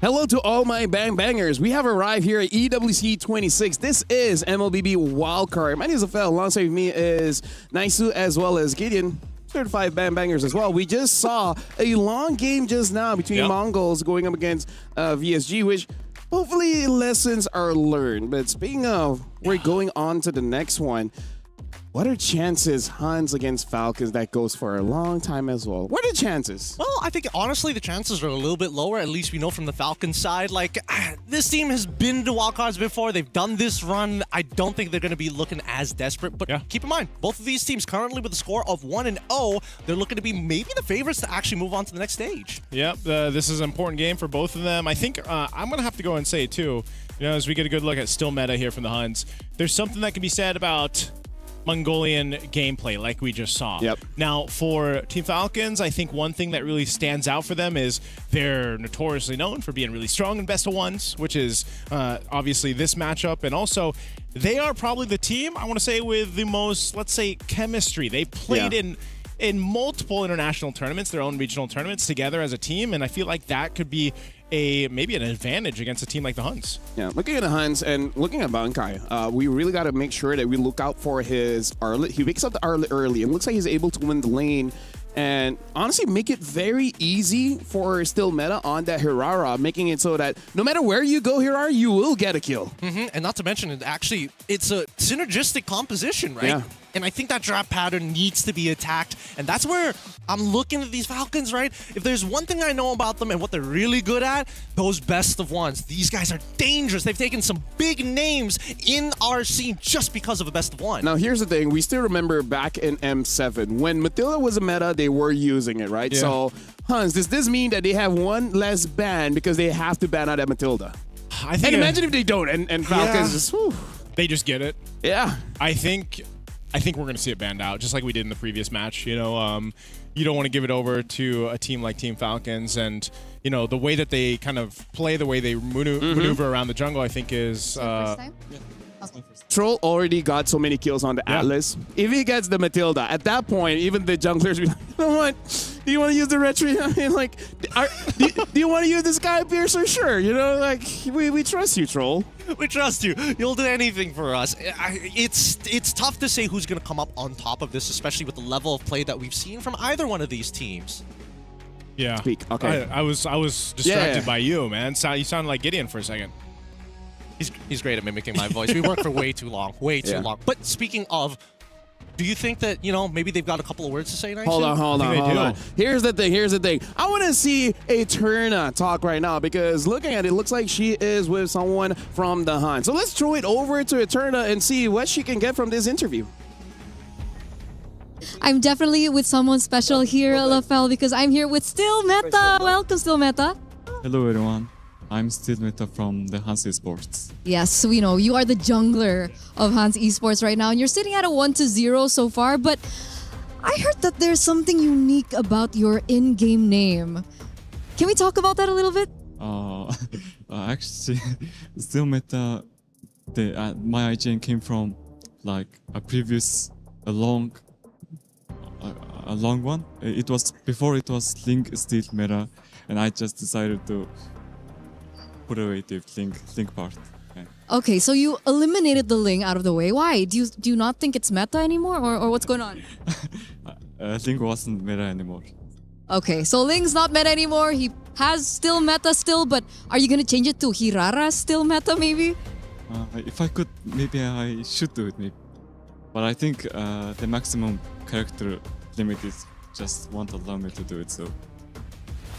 Hello to all my bang bangers. We have arrived here at EWC 26. This is MLBB Wildcard. My name is Afel. Alongside with me is Naisu as well as Gideon. Certified bang bangers as well. We just saw a long game just now between Mongols going up against VSG, which hopefully lessons are learned. But speaking of, we're going on to the next one. What are chances Hans against Falcons that goes for a long time as well? What are the chances? Well, I think honestly the chances are a little bit lower. At least we know from the Falcons side. Like, this team has been to wildcards before. They've done this run. I don't think they're going to be looking as desperate. But keep in mind, both of these teams currently with a score of 1-0, they're looking to be maybe the favorites to actually move on to the next stage. Yep, this is an important game for both of them. I think I'm going to have to go and say too, as we get a good look at still meta here from the Huns, there's something that can be said about Mongolian gameplay like we just saw. Now, for Team Falcons, I think one thing that really stands out for them is they're notoriously known for being really strong in best of ones, which is obviously this matchup. And also, they are probably the team, I want to say, with the most, let's say, chemistry. They played in multiple international tournaments, their own regional tournaments together as a team. And I feel like that could be maybe an advantage against a team like the Huns. Yeah, looking at the Huns and looking at Bankai, we really got to make sure that we look out for his Arlet. He wakes up the Arlet early and looks like he's able to win the lane and honestly make it very easy for still meta on that Hirara, making it so that no matter where you go, Hirara, you will get a kill. And not to mention, it's a synergistic composition, right? Yeah. And I think that draft pattern needs to be attacked. And that's where I'm looking at these Falcons, right? If there's one thing I know about them and what they're really good at, those best of ones. These guys are dangerous. They've taken some big names in our scene just because of a best of one. Now, here's the thing. We still remember back in M7, when Matilda was a meta, they were using it, right? So, Hans, does this mean that they have one less ban because they have to ban out at Matilda? I think and imagine if they don't, and Falcons just, whew. They just get it. Yeah. I think we're going to see it banned out, just like we did in the previous match. You don't want to give it over to a team like Team Falcons, and the way that they kind of play, the way they maneuver around the jungle, I think is. Troll already got so many kills on the Atlas. If he gets the Matilda, at that point, even the junglers be like, you know what? Do you want to use the retreat? I mean, like, do you want to use the Sky Piercer? Sure. We trust you, Troll. We trust you. You'll do anything for us. It's tough to say who's going to come up on top of this, especially with the level of play that we've seen from either one of these teams. Yeah. Speak. Okay. I was distracted by you, man. You sounded like Gideon for a second. He's great at mimicking my voice. We worked for way too long. But speaking of, do you think that, maybe they've got a couple of words to say next? Hold on. Here's the thing. I want to see Eterna talk right now because looking at it, looks like she is with someone from the Hunt. So let's throw it over to Eterna and see what she can get from this interview. I'm definitely with someone special here, Lafel, because I'm here with Still Meta. Welcome, Still Meta. Hello, everyone. I'm Still Meta from the Hans Esports. Yes, we know you are the jungler of Hans Esports right now, and you're sitting at a 1-0 so far. But I heard that there's something unique about your in-game name. Can we talk about that a little bit? Actually, Still Meta, my IGN came from like a previous a long one. It was before it was Link Still Meta, and I just decided to put away the link part. Okay, so you eliminated the Ling out of the way. Why? Do you not think it's meta anymore, or what's going on? Link wasn't meta anymore. Okay, so Ling's not meta anymore. He has still meta still, but are you gonna change it to Hirara still meta maybe? If I could, maybe I should do it maybe. But I think the maximum character limit is just won't allow me to do it, so.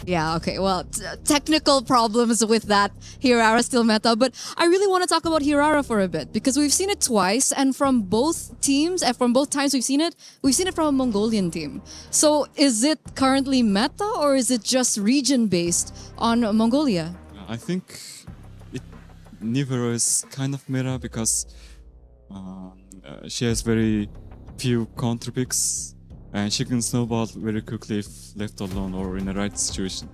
Yeah, okay. Well, technical problems with that Hirara still meta, but I really want to talk about Hirara for a bit because we've seen it twice, and from both teams, and from both times we've seen it from a Mongolian team. So is it currently meta, or is it just region-based on Mongolia? I think Nivero is kind of meta because she has very few counter picks. And she can snowball very quickly if left alone or in the right situation.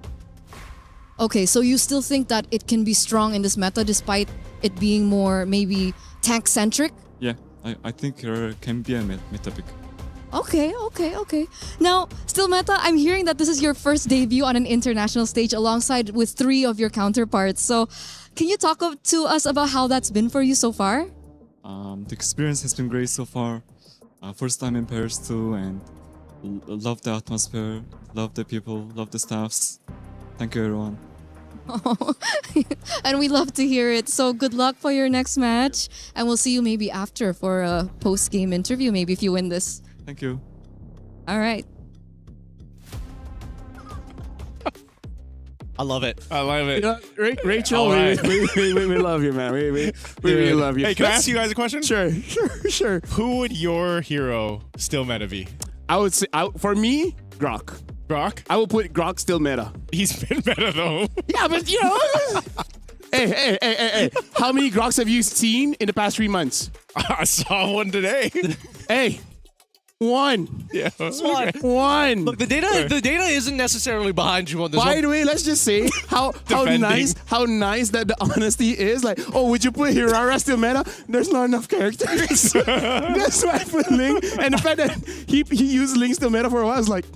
Okay, so you still think that it can be strong in this meta despite it being more maybe tank-centric? Yeah, I think her can be a meta pick. Okay. Now, still Meta, I'm hearing that this is your first debut on an international stage alongside with 3 of your counterparts. So, can you talk to us about how that's been for you so far? The experience has been great so far. First time in Paris too, and love the atmosphere, love the people, love the staffs. Thank you, everyone. And we love to hear it. So good luck for your next match, and we'll see you maybe after for a post-game interview, maybe if you win this. Thank you. All right. I love it. I love it. You know, Rachel, All right. we love you, man. We really love you. Hey, can I ask you guys a question? Sure. Who would your hero still meta be? I would say, for me, Grok. Grok? I would put Grok still meta. He's been meta though. Yeah, but you know. Hey. How many Groks have you seen in the past 3 months? I saw one today. Hey. 1. Yeah. One. Look, the data isn't necessarily behind you on this. By the way, let's just say how nice that the honesty is. Like, oh, would you put Hirara still meta? There's not enough characters. That's why I put Link. And the fact that he used Link still meta for a while, I was like,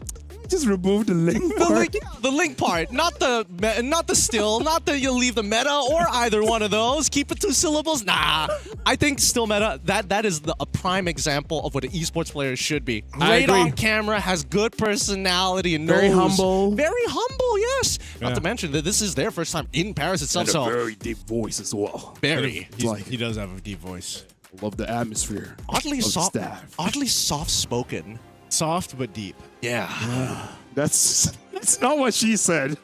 just remove the Link part. The Link part, not the still, not that you'll leave the meta or either one of those. Keep it 2 syllables. Nah, I think still meta. That is a prime example of what an esports player should be. Great on camera, has good personality, and very knows. humble. Very humble, yes. Not to mention that this is their first time in Paris itself. And a so very deep voice as well. Very. He does have a deep voice. Love the atmosphere. Oddly of the soft. staff. Oddly soft spoken. Soft but deep. Yeah. That's not what she said.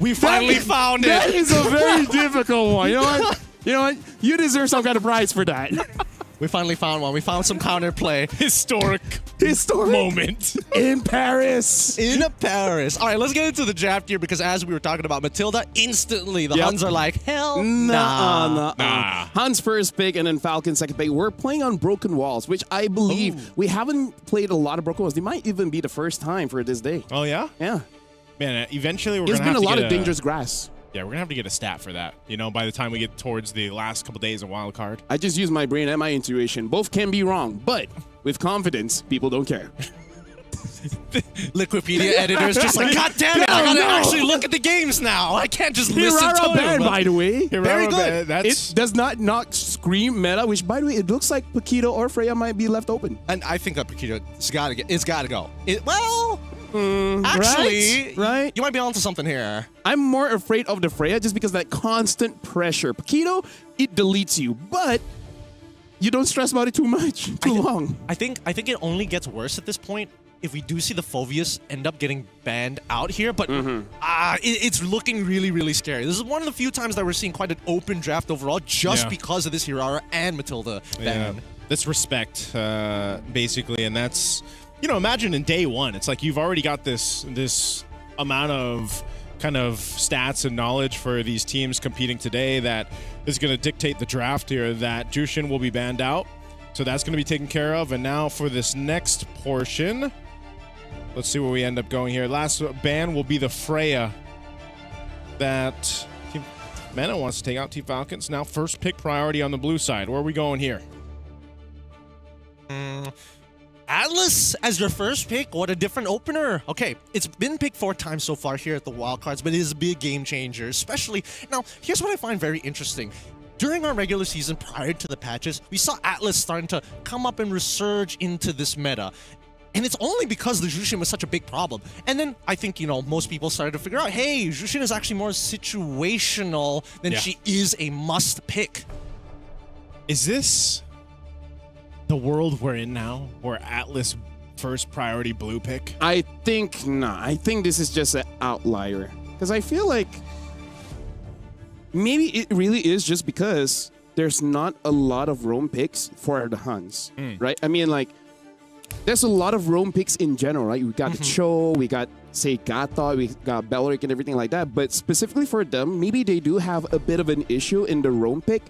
We finally found it. That is a very difficult one. You know what? You deserve some kind of prize for that. We finally found one. We found some counterplay. Historic moment. In Paris. In Paris. All right, let's get into the draft here because as we were talking about Matilda, instantly the Huns are like, hell nah. Huns first pick and then Falcon second pick. We're playing on Broken Walls, which I believe we haven't played a lot of Broken Walls. They might even be the first time for this day. Oh, yeah? Yeah. Man, eventually we're going to There's have been to a lot of dangerous grass. Yeah, we're going to have to get a stat for that, you know, by the time we get towards the last couple days of Wild Card. I just use my brain and my intuition. Both can be wrong, but with confidence, people don't care. Liquipedia editors just like, God damn it, I gotta actually look at the games now. I can't just listen to Hirara bad, them. by the way. Very good. It does not scream meta, which, by the way, it looks like Paquito or Freya might be left open. And I think that Paquito's gotta go. Actually, right? You might be onto something here. I'm more afraid of the Freya just because of that constant pressure. Paquito, it deletes you, but you don't stress about it too much, too long. I think it only gets worse at this point if we do see the Phoveus end up getting banned out here, but it's looking really, really scary. This is one of the few times that we're seeing quite an open draft overall just because of this Hirara and Matilda ban. Yeah. That's respect, basically, and that's... You know, imagine in day one, it's like you've already got this amount of kind of stats and knowledge for these teams competing today that is going to dictate the draft here, that Jushin will be banned out. So that's going to be taken care of. And now for this next portion, let's see where we end up going here. Last ban will be the Freya that Team Mena wants to take out Team Falcons. Now first pick priority on the blue side. Where are we going here? Atlas as your first pick, what a different opener. Okay, it's been picked 4 times so far here at the Wildcards, but it is a big game changer, especially... Now, here's what I find very interesting. During our regular season, prior to the patches, we saw Atlas starting to come up and resurge into this meta. And it's only because the Jushin was such a big problem. And then I think, you know, most people started to figure out, hey, Jushin is actually more situational than she is a must pick. Is this... the world we're in now, where Atlas first priority blue pick? I think not. I think this is just an outlier. Because I feel like maybe it really is just because there's not a lot of roam picks for the Huns, right? I mean, like, there's a lot of roam picks in general, right? We got the Cho, we got, say, Gata, we got Belric and everything like that. But specifically for them, maybe they do have a bit of an issue in the roam pick.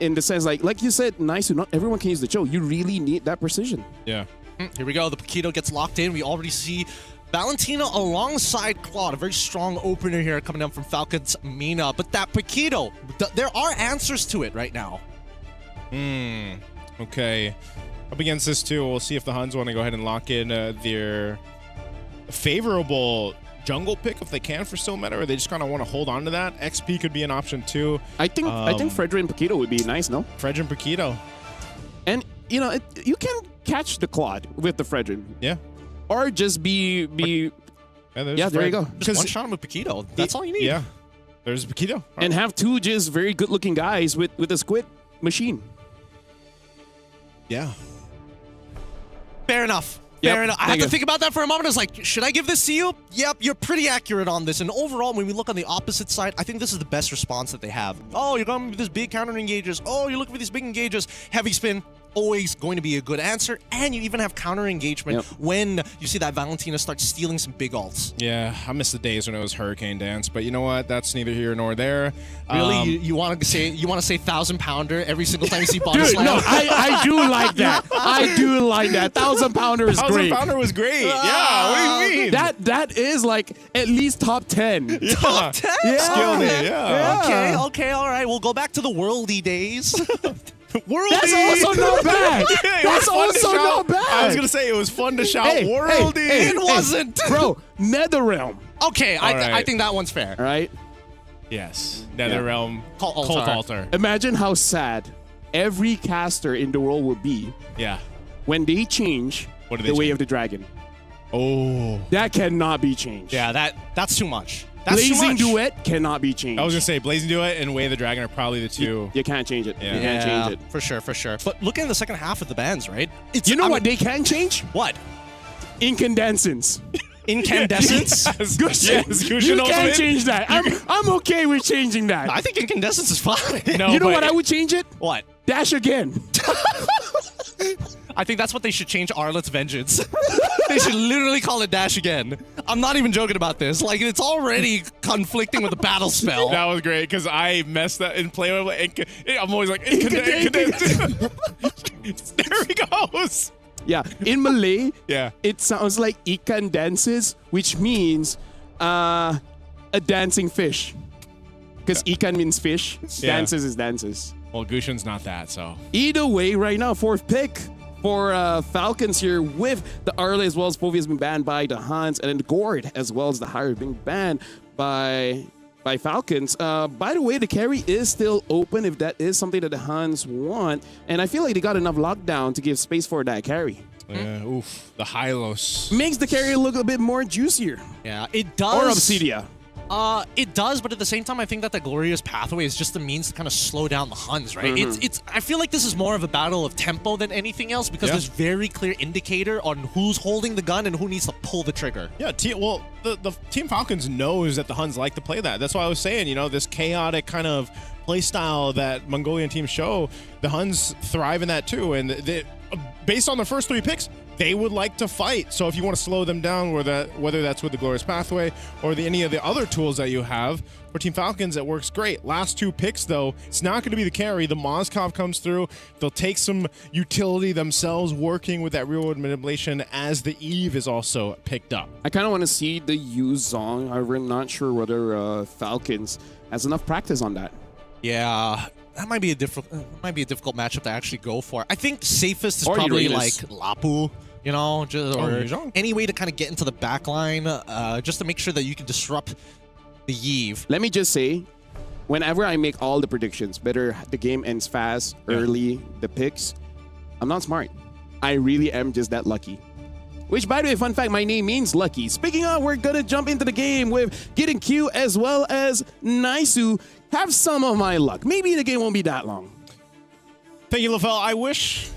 In the sense, like you said, nice, not everyone can use the Cho. You really need that precision. Yeah. Here we go. The Paquito gets locked in. We already see Valentina alongside Claude. A very strong opener here coming down from Falcons Mina. But that Paquito, there are answers to it right now. Okay. up against this too. We'll see if the Huns want to go ahead and lock in their favorable jungle pick if they can for still meta, or they just kind of want to hold on to that. XP could be an option too. I think Fredrin and Paquito would be nice, no? Fredrin and Paquito. And, you know, you can catch the Claude with the Fredrin. Yeah. Or just be yeah, there you go. Just one shot him with Paquito. That's all you need. Yeah. There's Paquito. And have two just very good-looking guys with a squid machine. Yeah. Fair enough. Yep, Fair enough. I thank had to you. think about that for a moment. I was like, should I give this to you? Yep, you're pretty accurate on this. And overall, when we look on the opposite side, I think this is the best response that they have. Oh, you're going with this big counter engages. Oh, you're looking for these big engages. Heavy spin, always going to be a good answer. And you even have counter engagement when you see that Valentina start stealing some big ults. Yeah, I miss the days when it was Hurricane Dance, but you know what? That's neither here nor there. Really, you want to say 1,000-pounder every single time you see body Dude, slam? no, I do like that. I do like that. 1,000-pounder is great. 1,000-pounder was great. Yeah, what do you mean? That is like at least top 10. Yeah. Top 10? Yeah. Skilled it, yeah. Okay, all right. We'll go back to the worldy days. Worldy! That's also not bad. Yeah, That's also not bad. I was going to say it was fun to shout Hey, Worldy. It wasn't. Bro, Netherrealm. Okay, I think that one's fair. All right? Yes. NetherRealm. Cult Cult Altar. Altar. Imagine how sad every caster in the world would be Yeah. when they change What do they the way change? of the dragon. Oh. That cannot be changed. Yeah, that's too much. That's too Blazing much. Duet cannot be changed. I was going to say Blazing Duet and Way of the Dragon are probably the two. You can't change it. Yeah. You can't change it. For sure. But look at the second half of the bands, right? You know what they can change? What? Incandescence. Incandescence? You can't change that. I'm okay with changing that. I think incandescence is fine. No, you know but- what I would change it? What? Dash again. I think that's what they should change Arlet's Vengeance. They should literally call it Dash again. I'm not even joking about this. Like, it's already conflicting with the battle spell. That was great because I messed that in play. I'm always like, incandescence. There he goes. Yeah, in Malay, Yeah. it sounds like ikan dances, which means a dancing fish. Because ikan means fish, Yeah. dances is dances. Well, Gushin's not that, so. Either way, right now, fourth pick for Falcons here with the Arle as well as Fovia's been banned by the Huns, and then Gord as well as the Hire being banned by Falcons. By the way, the carry is still open if that is something that the Huns want, and I feel like they got enough lockdown to give space for that carry. Yeah, oof. The Hylos. Makes the carry look a bit more juicier. Yeah, it does. Or Obsidia. It does, but at the same time, I think that the Glorious Pathway is just a means to kind of slow down the Huns, right? It's. I feel like this is more of a battle of tempo than anything else because there's very clear indicator on who's holding the gun and who needs to pull the trigger. Yeah, the Team Falcons knows that the Huns like to play that. That's why I was saying, you know, this chaotic kind of play style that Mongolian teams show, the Huns thrive in that too. And based on the first three picks, they would like to fight. So if you want to slow them down, whether that's with the Glorious Pathway or any of the other tools that you have, for Team Falcons, it works great. Last two picks, though, it's not going to be the carry. The Mozkov comes through. They'll take some utility themselves working with that real-world manipulation as the Eve is also picked up. I kind of want to see the Yu Zong. However, I'm not sure whether Falcons has enough practice on that. Yeah, that might be a difficult matchup to actually go for. I think safest is Or probably Uranus. like Lapu, you know, just, or Yuzhong. any way to kind of get into the back line, just to make sure that you can disrupt the Yve. Let me just say, whenever I make all the predictions, whether the game ends fast, early, the picks, I'm not smart. I really am just that lucky. Which, by the way, fun fact, my name means lucky. Speaking of, we're going to jump into the game with Getting Q as well as Naisu. Have some of my luck. Maybe the game won't be that long. Thank you, LaFell. I wish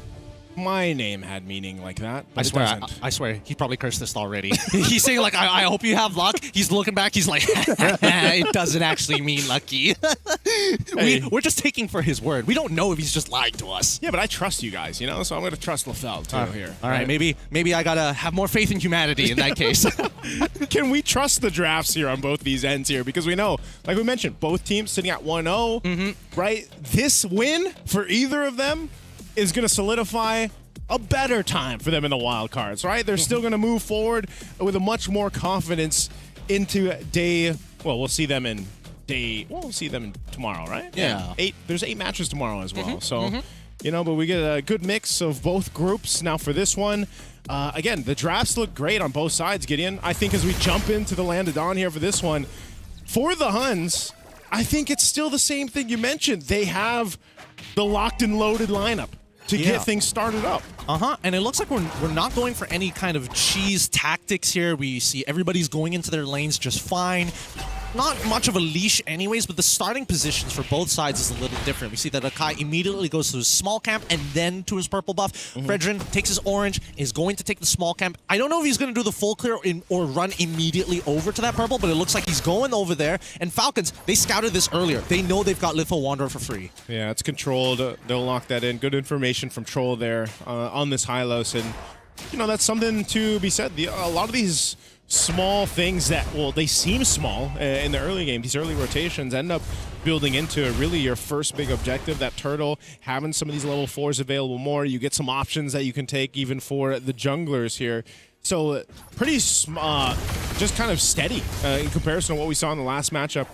my name had meaning like that, but it doesn't. I swear, he probably cursed this already. He's saying like, I hope you have luck. He's looking back. He's like, it doesn't actually mean lucky. We're just taking for his word. We don't know if he's just lying to us. Yeah, but I trust you guys, you know, so I'm going to trust LaFell too here. All right, maybe I gotta have more faith in humanity in that case. Can we trust the drafts here on both these ends here? Because we know, like we mentioned, both teams sitting at 1-0, right? This win for either of them is going to solidify a better time for them in the wild cards, right? They're still going to move forward with a much more confidence into day. Well, we'll see them in tomorrow, right? Yeah. There's 8 matches tomorrow as well. So, You know, but we get a good mix of both groups. Now for this one, again, the drafts look great on both sides, Gideon. I think as we jump into the Land of Dawn here for this one, for the Huns, I think it's still the same thing you mentioned. They have the locked and loaded lineup to get things started up. And it looks like we're not going for any kind of cheese tactics here. We see everybody's going into their lanes just fine. Not much of a leash anyways, but the starting positions for both sides is a little different. We see that Akai immediately goes to his small camp and then to his purple buff. Fredrin takes his orange, is going to take the small camp. I don't know if he's going to do the full clear or run immediately over to that purple, but it looks like he's going over there. And Falcons, they scouted this earlier. They know they've got Lithal Wanderer for free. Yeah, it's controlled. They'll lock that in. Good information from Troll there on this Hylos. And, you know, that's something to be said. A lot of these small things that, well, they seem small in the early game, these early rotations end up building into really your first big objective. That turtle, having some of these level 4s available more, you get some options that you can take even for the junglers here. So pretty just kind of steady in comparison to what we saw in the last matchup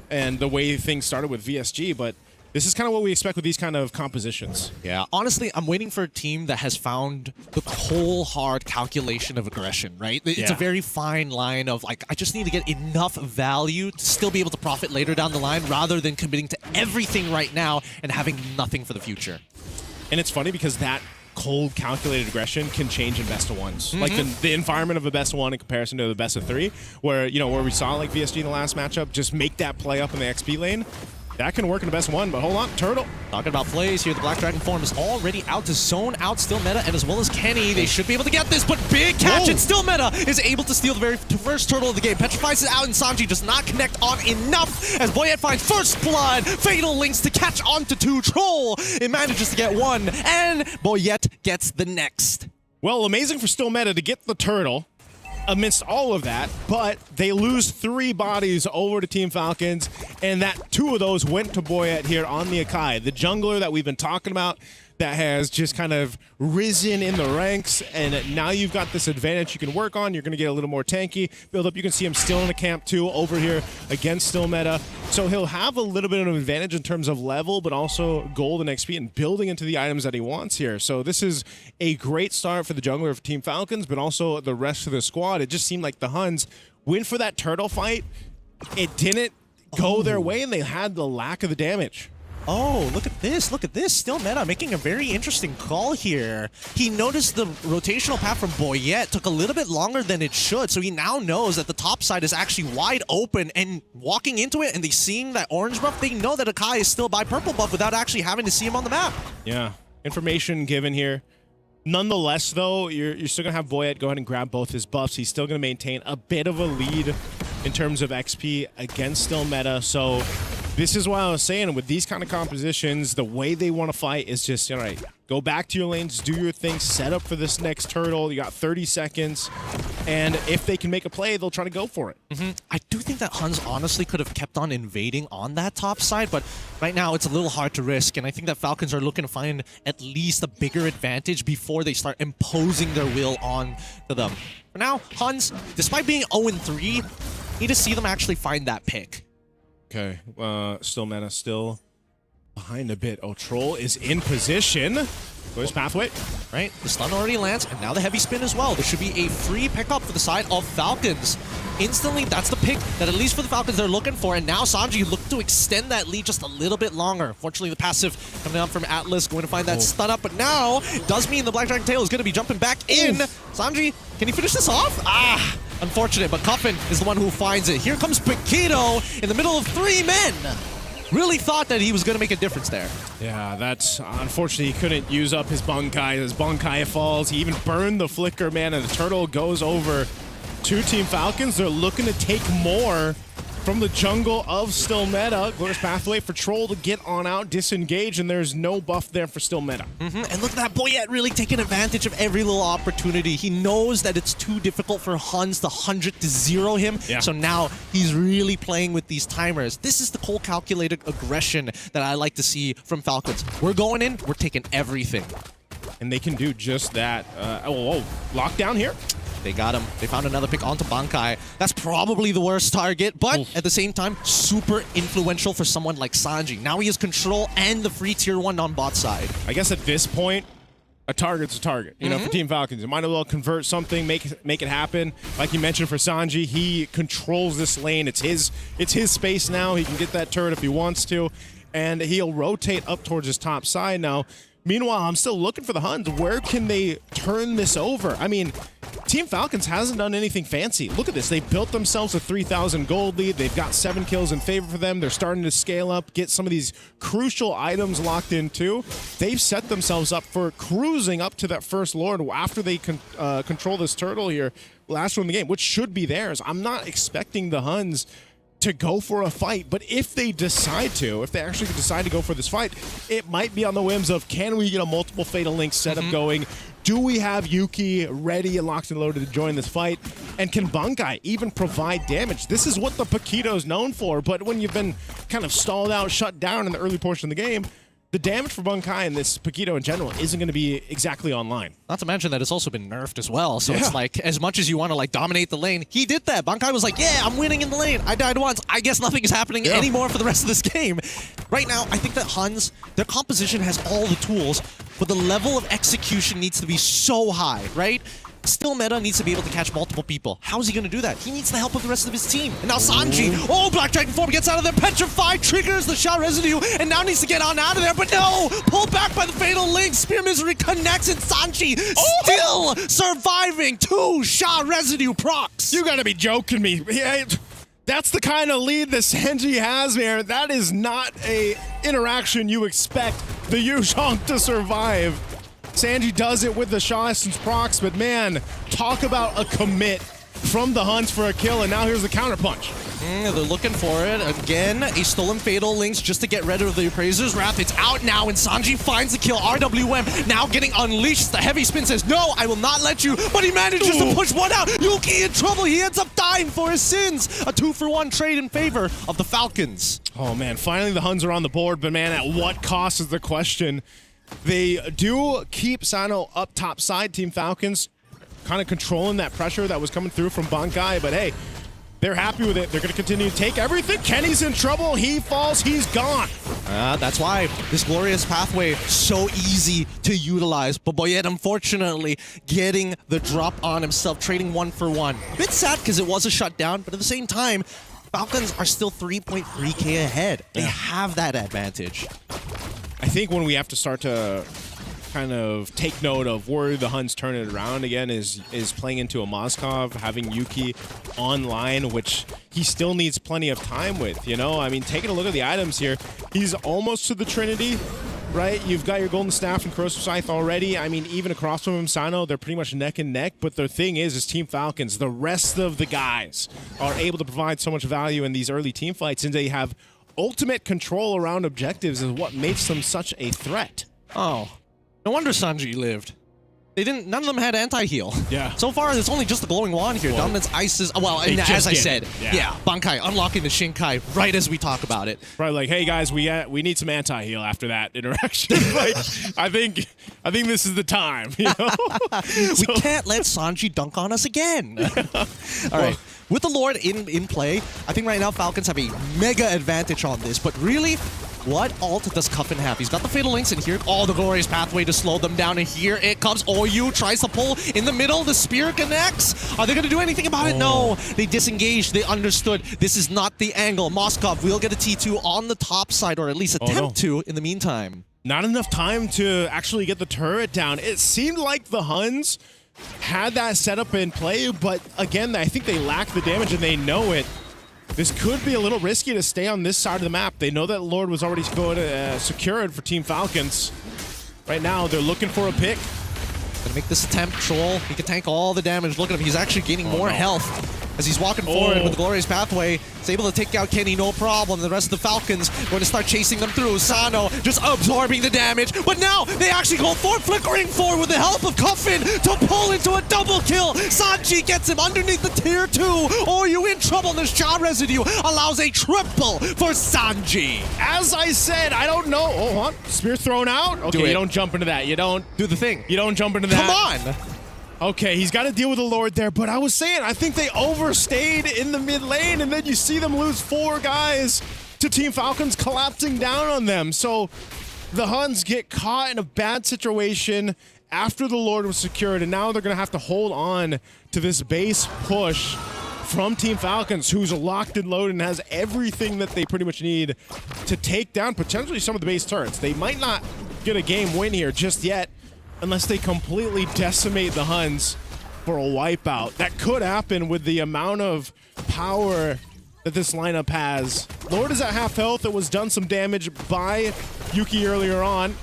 and the way things started with VSG, but this is kind of what we expect with these kind of compositions. Yeah, honestly, I'm waiting for a team that has found the cold, hard calculation of aggression, right? It's a very fine line of, like, I just need to get enough value to still be able to profit later down the line rather than committing to everything right now and having nothing for the future. And it's funny because that cold, calculated aggression can change in best of ones. Like the environment of a best of one in comparison to the best of 3, where, you know, where we saw like VSG in the last matchup, just make that play up in the XP lane. That can work in the best one, but hold on, Turtle. Talking about plays here, the Black Dragon form is already out to zone out Still Meta, and as well as Kenny, they should be able to get this, but big catch, and Still Meta is able to steal the very first turtle of the game. Petrifies it out, and Sanji does not connect on enough, as Boyette finds first blood, Fatal Links to catch onto 2, Troll, it manages to get 1, and Boyette gets the next. Well, amazing for Still Meta to get the turtle amidst all of that, but they lose 3 bodies over to Team Falcons, and that 2 of those went to Boyette here on the Akai, the jungler that we've been talking about that has just kind of risen in the ranks, and now you've got this advantage you can work on. You're going to get a little more tanky build up. You can see him still in the camp too over here against Still Meta, so he'll have a little bit of an advantage in terms of level, but also gold and XP and building into the items that he wants here. So this is a great start for the jungler of Team Falcons, but also the rest of the squad. It just seemed like the Huns went for that turtle fight. It didn't go their way, and they had the lack of the damage. Oh, look at this. Look at this. Still Meta making a very interesting call here. He noticed the rotational path from Boyette took a little bit longer than it should, so he now knows that the top side is actually wide open, and walking into it and they seeing that orange buff, they know that Akai is still by purple buff without actually having to see him on the map. Yeah, information given here. Nonetheless, though, you're still going to have Boyette go ahead and grab both his buffs. He's still going to maintain a bit of a lead in terms of XP against Still Meta, so this is why I was saying with these kind of compositions, the way they want to fight is just, all right, go back to your lanes, do your thing, set up for this next turtle. You got 30 seconds, and if they can make a play, they'll try to go for it. I do think that Huns honestly could have kept on invading on that top side, but right now it's a little hard to risk, and I think that Falcons are looking to find at least a bigger advantage before they start imposing their will on to them. For now, Huns, despite being 0-3, need to see them actually find that pick. Okay, Still Meta still behind a bit. Oh, Troll is in position. Where's Pathway? Right, the stun already lands, and now the heavy spin as well. There should be a free pickup for the side of Falcons. Instantly, that's the pick that at least for the Falcons they're looking for, and now Sanji looking to extend that lead just a little bit longer. Unfortunately, the passive coming out from Atlas, going to find that stun up, but now it does mean the Black Dragon Tail is going to be jumping back in. Sanji, can he finish this off? Ah, unfortunate, but Cuffin is the one who finds it. Here comes Paquito in the middle of 3 men. Really thought that he was going to make a difference there. Yeah, that's unfortunately he couldn't use up his Bunkai. His Bunkai falls. He even burned the Flicker, man, and the turtle goes over to Team Falcons. They're looking to take more from the jungle of Still Meta. Glorious Pathway for Troll to get on out, disengage, and there's no buff there for Still Meta. And look at that, Boyette really taking advantage of every little opportunity. He knows that it's too difficult for Huns to 100 to 0 him, so now he's really playing with these timers. This is the cold calculated aggression that I like to see from Falcons. We're going in, we're taking everything. And they can do just that. Lockdown here. They got him. They found another pick onto Bankai. That's probably the worst target, but at the same time, super influential for someone like Sanji. Now he has control and the free tier 1 on bot side. I guess at this point, a target's a target. You know, for Team Falcons, you might as well convert something, make it happen. Like you mentioned for Sanji, he controls this lane. It's his space now. He can get that turret if he wants to, and he'll rotate up towards his top side now. Meanwhile, I'm still looking for the Huns. Where can they turn this over? I mean, Team Falcons hasn't done anything fancy. Look at this. They built themselves a 3,000 gold lead. They've got 7 kills in favor for them. They're starting to scale up, get some of these crucial items locked in too. They've set themselves up for cruising up to that first Lord after they control this turtle here. Last one in the game, which should be theirs. I'm not expecting the Huns to go for a fight, but if they decide to, if they actually decide to go for this fight, it might be on the whims of, can we get a multiple Fatal Link setup going? Do we have Yuki ready and locked and loaded to join this fight? And can Bankai even provide damage? This is what the Paquito's known for, but when you've been kind of stalled out, shut down in the early portion of the game, the damage for Bankai and this Paquito in general isn't going to be exactly online. Not to mention that it's also been nerfed as well. So it's like, as much as you want to like dominate the lane, he did that. Bankai was like, yeah, I'm winning in the lane. I died once. I guess nothing is happening anymore for the rest of this game. Right now, I think that Huns, their composition has all the tools, but the level of execution needs to be so high, right? Still meta needs to be able to catch multiple people. How is he going to do that? He needs the help of the rest of his team. And now Sanji, Black Dragon form gets out of there, petrified, triggers the Shot Residue, and now needs to get on out of there, but no! Pulled back by the Fatal Link, Spear Misery connects, and Sanji still surviving 2 Shot Residue procs. You gotta be joking me. That's the kind of lead that Sanji has here. That is not a interaction you expect the Yuzhong to survive. Sanji does it with the Shaw Essence procs, but man, talk about a commit from the Huns for a kill, and now here's the counterpunch. They're looking for it. Again, a stolen Fatal Links just to get rid of the Appraiser's Wrath. It's out now, and Sanji finds the kill. RWM now getting unleashed. The heavy spin says, no, I will not let you, but he manages to push one out. Yuki in trouble. He ends up dying for his sins. A 2-for-1 trade in favor of the Falcons. Oh man, finally the Huns are on the board, but man, at what cost is the question? They do keep Sano up top side, Team Falcons, kind of controlling that pressure that was coming through from Bankai, but hey, they're happy with it. They're going to continue to take everything. Kenny's in trouble. He falls. He's gone. That's why this glorious pathway so easy to utilize. But Boyette, unfortunately, getting the drop on himself, trading 1 for 1. A bit sad because it was a shutdown, but at the same time, Falcons are still 3.3k ahead. They have that advantage. I think when we have to start to kind of take note of where the Huns turn it around again is playing into a Moskov, having Yuki online, which he still needs plenty of time with, you know? I mean, taking a look at the items here, he's almost to the Trinity, right? You've got your Golden Staff and Corrosive Scythe already. I mean, even across from him, Sano, they're pretty much neck and neck, but the thing is Team Falcons, the rest of the guys are able to provide so much value in these early team fights, and they have ultimate control around objectives is what makes them such a threat. Oh, no wonder Sanji lived. They didn't. None of them had anti-heal. Yeah. So far, it's only just the glowing wand here. Dominance Ices. Well, and as I said, Bankai unlocking the Shinkai right as we talk about it. Right, like, hey guys, we need some anti-heal after that interaction. Like, I think this is the time. You know? We can't let Sanji dunk on us again. All right. With the Lord in play, I think right now Falcons have a mega advantage on this. But really, what ult does Cuffin have? He's got the Fatal Links, and here, the glorious pathway to slow them down. And here it comes. Oyu tries to pull in the middle. The spear connects. Are they going to do anything about it? No. They disengaged. They understood. This is not the angle. Moskov will get a T2 on the top side, or at least attempt to in the meantime. Not enough time to actually get the turret down. It seemed like the Huns had that setup in play, but again, I think they lack the damage and they know it. This could be a little risky to stay on this side of the map. They know that Lord was already secured for Team Falcons. Right now, they're looking for a pick. Gonna make this attempt, Troll. He can tank all the damage. Look at him. He's actually gaining more health as he's walking forward with the glorious pathway. He's able to take out Kenny, no problem. The rest of the Falcons going to start chasing them through. Sano just absorbing the damage. But now they actually go forward, flickering forward with the help of Cuffin to pull into a double kill. Sanji gets him underneath the tier 2. Or you in trouble. The Shot Residue allows a triple for Sanji. As I said, I don't know. Oh, what? Spear thrown out? Okay, you don't jump into that. You don't do the thing. You don't jump into that. Come on. Okay, he's got to deal with the Lord there, but I was saying, I think they overstayed in the mid lane, and then you see them lose 4 guys to Team Falcons collapsing down on them. So the Huns get caught in a bad situation after the Lord was secured, and now they're going to have to hold on to this base push from Team Falcons, who's locked and loaded and has everything that they pretty much need to take down potentially some of the base turrets. They might not get a game win here just yet, unless they completely decimate the Huns for a wipeout. That could happen with the amount of power that this lineup has. Lord is at half health. It was done some damage by Yuki earlier on.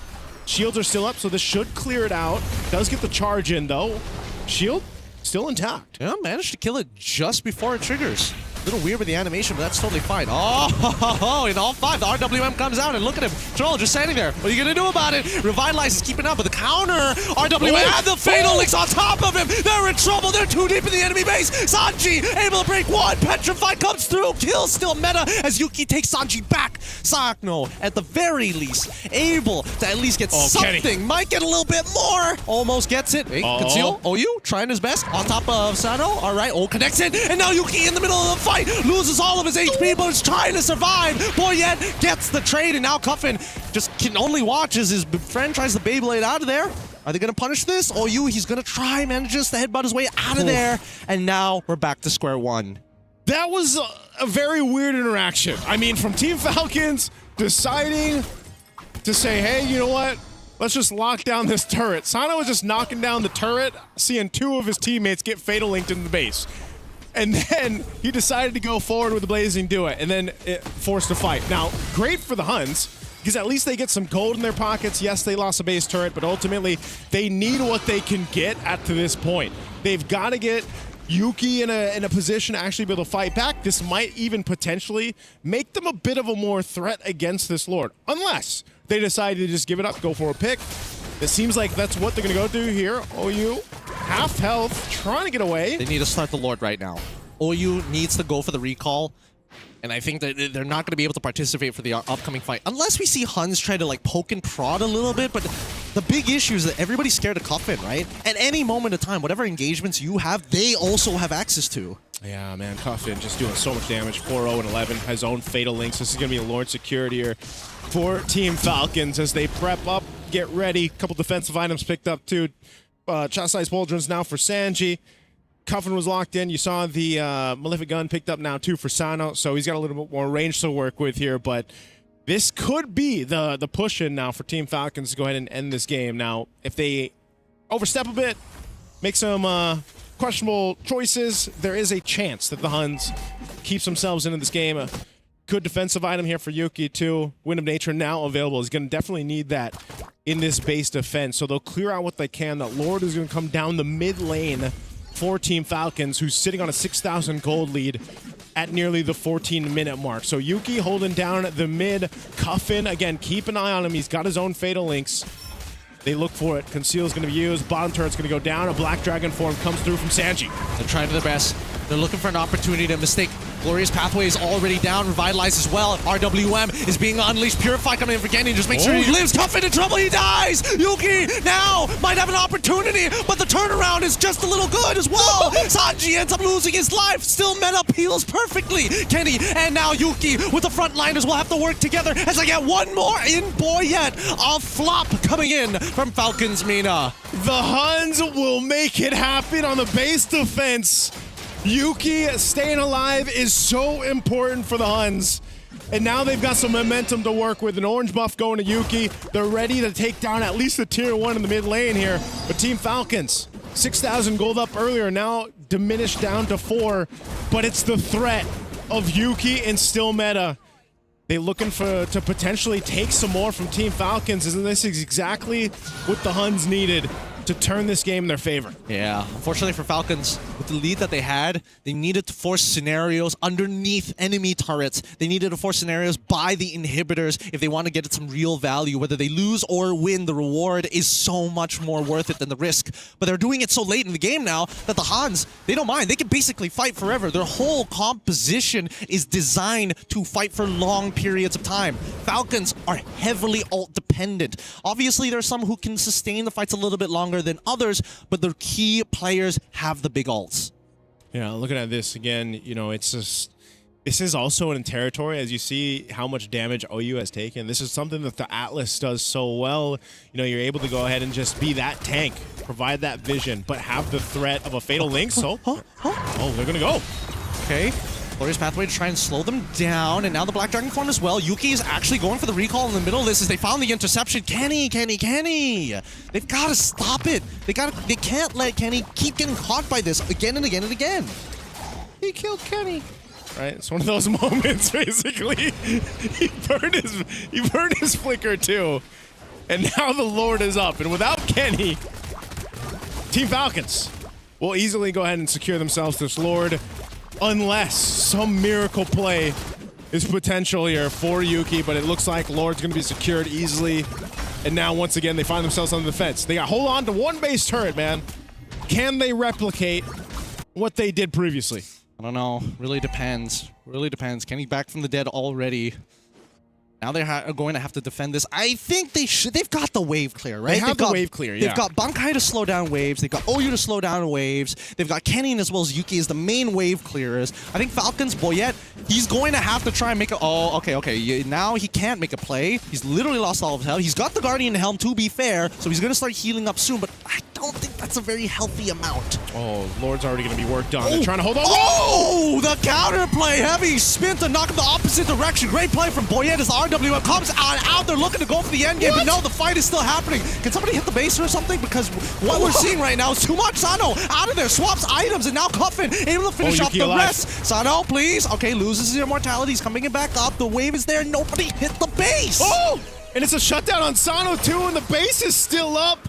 Shields are still up, so this should clear it out. Does get the charge in, though. Shield still intact. Yeah, managed to kill it just before it triggers. A little weird with the animation, but that's totally fine. Oh, in all 5, the RWM comes out, and look at him. Troll just standing there. What are you going to do about it? Revitalize is keeping up, but the counter, RWM, and the Fatal Links on top of him. They're in trouble. They're too deep in the enemy base. Sanji able to break one. Petrified comes through. Kill still meta as Yuki takes Sanji back. Sakno, at the very least, able to at least get something. Kenny. Might get a little bit more. Almost gets it. Hey, Conceal. OU trying his best on top of Sano. All right, connects it. And now Yuki in the middle of the fight. Loses all of his HP, but is trying to survive. Boyet gets the trade, and now Cuffin just can only watch as his friend tries to Beyblade out of there. Are they going to punish this? OU, he's going to try, manages to headbutt his way out of there. And now we're back to square one. That was a very weird interaction. I mean, from Team Falcons deciding to say, hey, you know what? Let's just lock down this turret. Sano was just knocking down the turret, seeing 2 of his teammates get Fatal Linked in the base. And then he decided to go forward with the Blazing Duet, and then it forced a fight. Now, great for the Huns, because at least they get some gold in their pockets. Yes, they lost a base turret, but ultimately, they need what they can get to this point. They've got to get Yuki in a position to actually be able to fight back. This might even potentially make them a bit of a more threat against this Lord, unless they decide to just give it up, go for a pick. It seems like that's what they're going to go do here. OU, half health, trying to get away. They need to start the Lord right now. OU needs to go for the recall, and I think that they're not going to be able to participate for the upcoming fight unless we see Huns try to like poke and prod a little bit. But the big issue is that everybody's scared of Cuffin, right? At any moment of time, whatever engagements you have, they also have access to. Yeah, man, Cuffin just doing so much damage. 4-0 and 11, has own Fatal Links. This is going to be a Lord secured here for Team Falcons as they prep up, get ready. A couple defensive items picked up too. Chastised Pauldrons now for Sanji. Cuffin was locked in. You saw the Malefic Gun picked up now too for Sano, so he's got a little bit more range to work with here, but this could be the push-in now for Team Falcons to go ahead and end this game. Now, if they overstep a bit, make some questionable choices, there is a chance that the Huns keeps themselves into this game. Good defensive item here for Yuki too. Wind of Nature now available. He's going to definitely need that in this base defense, so they'll clear out what they can. That Lord is going to come down the mid lane for Team Falcons, who's sitting on a 6,000 gold lead at nearly the 14-minute mark. So Yuki holding down the mid. Cuffin, again, keep an eye on him. He's got his own Fatal Links. They look for it. Conceal's going to be used. Bottom turret's going to go down. A Black Dragon form comes through from Sanji. They're trying their best. They're looking for an opportunity to mistake. Glorious Pathway is already down, revitalized as well. RWM is being unleashed. Purify coming in for Genny. Just make sure he lives. Cuffin in trouble. He dies. Yuki now might have an opportunity, but the turnaround is just a little good as well. Sanji ends up losing his life. Still meta peels perfectly. Kenny and now Yuki with the frontliners will have to work together as I get one more in Boyet. A flop coming in from Falcons Mina. The Huns will make it happen on the base defense. Yuki staying alive is so important for the Huns. And now they've got some momentum to work with. An orange buff going to Yuki. They're ready to take down at least the tier 1 in the mid lane here. But Team Falcons, 6,000 gold up earlier, now diminished down to 4. But it's the threat of Yuki and still meta. They're looking to potentially take some more from Team Falcons. Isn't this exactly what the Huns needed to turn this game in their favor? Yeah, unfortunately for Falcons, with the lead that they had, they needed to force scenarios underneath enemy turrets. They needed to force scenarios by the inhibitors if they want to get some real value. Whether they lose or win, the reward is so much more worth it than the risk. But they're doing it so late in the game now that the Huns, they don't mind. They can basically fight forever. Their whole composition is designed to fight for long periods of time. Falcons are heavily ult dependent. Obviously, there's some who can sustain the fights a little bit longer. stronger than others, but the key players have the big ults. Yeah, looking at this again, you know, it's just... This is also in territory, as you see how much damage OU has taken. This is something that the Atlas does so well. You know, you're able to go ahead and just be that tank, provide that vision, but have the threat of a Fatal Link. So, oh, they're gonna go. Okay, Glorious Pathway to try and slow them down, and now the Black Dragon form as well. Yuki is actually going for the recall in the middle of this as they found the interception. Kenny! They've got to stop it. They can't let Kenny keep getting caught by this again and again and again. He killed Kenny. Right, it's one of those moments. Basically, he burned his flicker too, and now the Lord is up. And without Kenny, Team Falcons will easily go ahead and secure themselves this Lord, unless some miracle play is potential here for Yuki. But it looks like Lord's going to be secured easily. And now once again they find themselves on the fence. They got hold on to one base turret, man. Can they replicate what they did previously? I don't know. Really depends. Really depends. Kenny back from the dead already. Now they're going to have to defend this. I think they should. They've got the wave clear, right? They have the wave clear, yeah. They've got Bankai to slow down waves. They've got OU to slow down waves. They've got Kenny as well as Yuki as the main wave clearers. I think Falcons, Boyette, he's going to have to try and make a... Oh, okay. Now he can't make a play. He's literally lost all of his health. He's got the Guardian Helm, to be fair, so he's going to start healing up soon, but I don't think that's a very healthy amount. Oh, Lord's already going to be worked on. They're trying to hold on. Oh, the counterplay. Heavy spin to knock him the opposite direction. Great play from Boyette as the RWM comes out. They're looking to go for the end game, but no, the fight is still happening. Can somebody hit the base or something? Because what we're seeing right now is too much. Sano out of there, swaps items, and now Cuffin able to finish off the rest. Sano, please. Okay, loses his immortality. He's coming back up. The wave is there. Nobody hit the base. Oh, and it's a shutdown on Sano too, and the base is still up.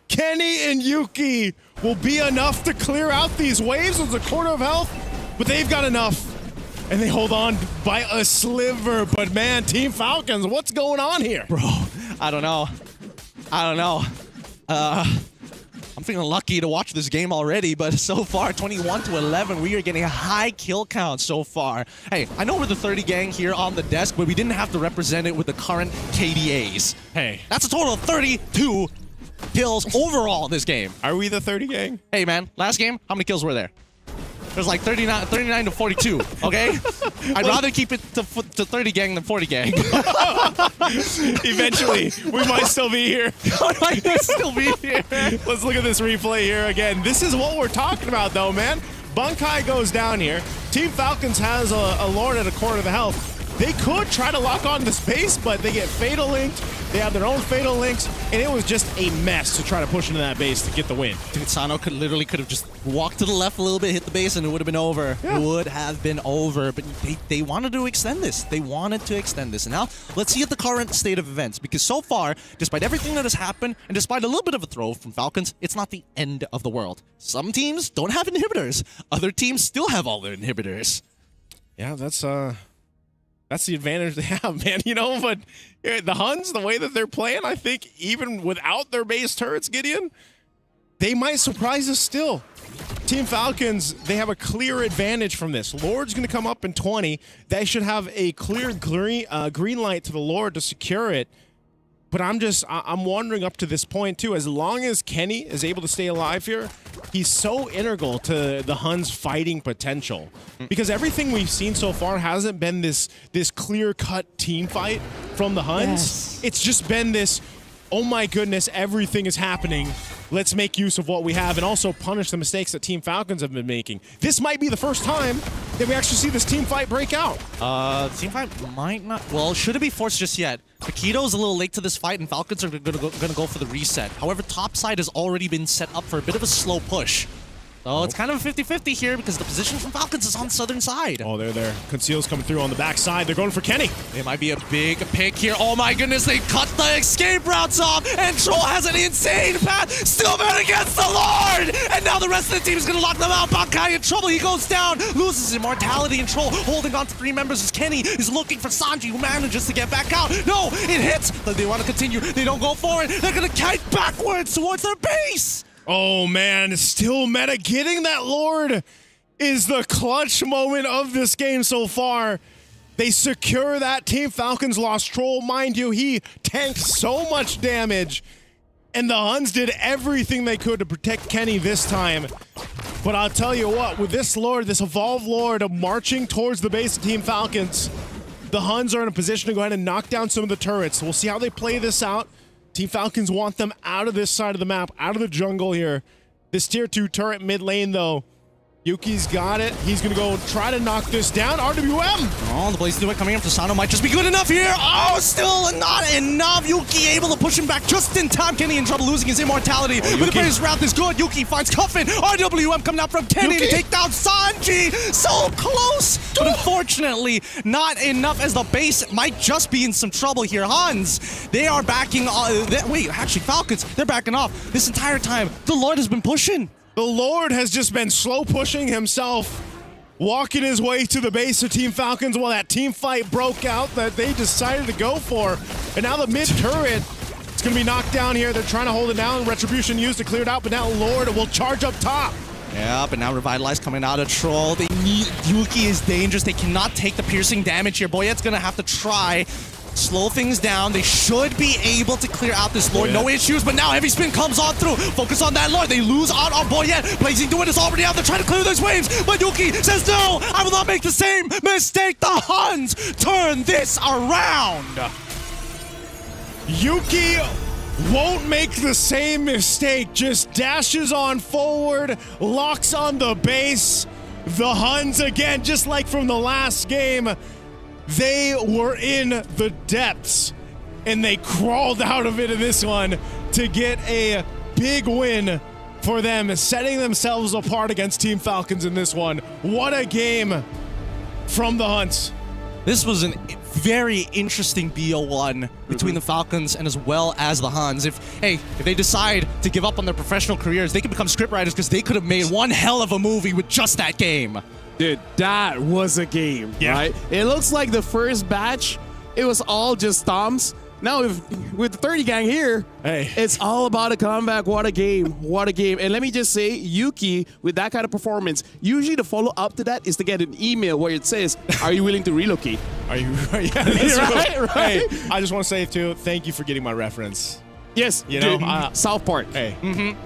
Kenny and Yuki will be enough to clear out these waves with a quarter of health, but they've got enough. And they hold on by a sliver. But man, Team Falcons, what's going on here? Bro, I don't know. I'm feeling lucky to watch this game already, but so far, 21-11, we are getting a high kill count so far. Hey, I know we're the 30 gang here on the desk, but we didn't have to represent it with the current KDAs. Hey. That's a total of 32 kills overall this game. Are we the 30 gang? Hey, man, last game, how many kills were there? There's like 39 to 42, okay? I'd rather keep it to 30 gang than 40 gang. Eventually, we might still be here. Let's look at this replay here again. This is what we're talking about, though, man. Bankai goes down here. Team Falcons has a Lord at a quarter of the health. They could try to lock on the space, but they get Fatal Linked. They have their own Fatal Links, and it was just a mess to try to push into that base to get the win. Dude, Sano could have just walked to the left a little bit, hit the base, and it would have been over. Yeah. It would have been over, but they wanted to extend this. They wanted to extend this. And now, let's see at the current state of events, because so far, despite everything that has happened, and despite a little bit of a throw from Falcons, it's not the end of the world. Some teams don't have inhibitors. Other teams still have all their inhibitors. Yeah, that's the advantage they have, man. You know, but the Huns, the way that they're playing, I think even without their base turrets, Gideon, they might surprise us still. Team Falcons, they have a clear advantage from this. Lord's going to come up in 20. They should have a clear green light to the Lord to secure it. But I'm wondering up to this point, too, as long as Kenny is able to stay alive here, he's so integral to the Huns' fighting potential. Because everything we've seen so far hasn't been this clear-cut team fight from the Huns. Yes. It's just been this, oh my goodness, everything is happening. Let's make use of what we have and also punish the mistakes that Team Falcons have been making. This might be the first time that we actually see this team fight break out. Team fight might not... Well, should it be forced just yet? Paquito's a little late to this fight, and Falcons are going to go for the reset. However, top side has already been set up for a bit of a slow push. So it's kind of a 50-50 here because the position from Falcons is on the southern side. Oh, they're there. Conceal's coming through on the back side. They're going for Kenny. It might be a big pick here. Oh my goodness, they cut the escape routes off, and Troll has an insane path. Still man against the Lord! And now the rest of the team is going to lock them out. Bankai in trouble. He goes down, loses his immortality, and Troll holding on to 3 members as Kenny is looking for Sanji, who manages to get back out. No, it hits, but they want to continue. They don't go for it. They're going to kite backwards towards their base. Oh man, still meta. Getting that Lord is the clutch moment of this game so far. They secure that. Team Falcons lost Troll. Mind you, he tanked so much damage. And the Huns did everything they could to protect Kenny this time. But I'll tell you what, with this Lord, this Evolved Lord marching towards the base of Team Falcons, the Huns are in a position to go ahead and knock down some of the turrets. We'll see how they play this out. Team Falcons want them out of this side of the map, out of the jungle here. This tier 2 turret mid lane, though. Yuki's got it. He's going to go try to knock this down. RWM! Oh, the Blaze Duet coming up to Sano might just be good enough here. Oh, still not enough. Yuki able to push him back just in time. Kenny in trouble losing his immortality. But the Blaze route is good. Yuki finds Cuffin. RWM coming out from Kenny to take down Sanji. So close, but unfortunately not enough, as the base might just be in some trouble here. Huns, they are backing wait, actually Falcons, they're backing off. This entire time, the Lord has been pushing. The Lord has just been slow pushing himself, walking his way to the base of Team Falcons while that team fight broke out that they decided to go for. And now the mid turret, it's going to be knocked down here. They're trying to hold it down. Retribution used to clear it out, but now Lord will charge up top. Yeah, but now Revitalize coming out of Troll. They need, Yuki is dangerous. They cannot take the piercing damage here. Boyette's going to have to try. Slow things down. They should be able to clear out this Lord. No issues, but now Heavy Spin comes on through. Focus on that Lord. They lose out on Boyette. Blazing Duet is already out. They're trying to clear those waves, but Yuki says, no, I will not make the same mistake. The Huns turn this around. Yuki won't make the same mistake. Just dashes on forward, locks on the base. The Huns, again, just like from the last game, they were in the depths, and they crawled out of it in this one to get a big win for them, setting themselves apart against Team Falcons in this one. What a game from the Huns. This was a very interesting BO1 between the Falcons and as well as the Huns. If they decide to give up on their professional careers, they can become scriptwriters because they could have made one hell of a movie with just that game. Dude, that was a game, right? It looks like the first batch, it was all just stomps. Now with the 30 gang here, it's all about a comeback. What a game. What a game. And let me just say, Yuki, with that kind of performance, usually the follow-up to that is to get an email where it says, are you willing to relocate? Are you right? Yeah, that's right. Hey, I just want to say, too, thank you for getting my reference. Yes, you know, South Park. Hey,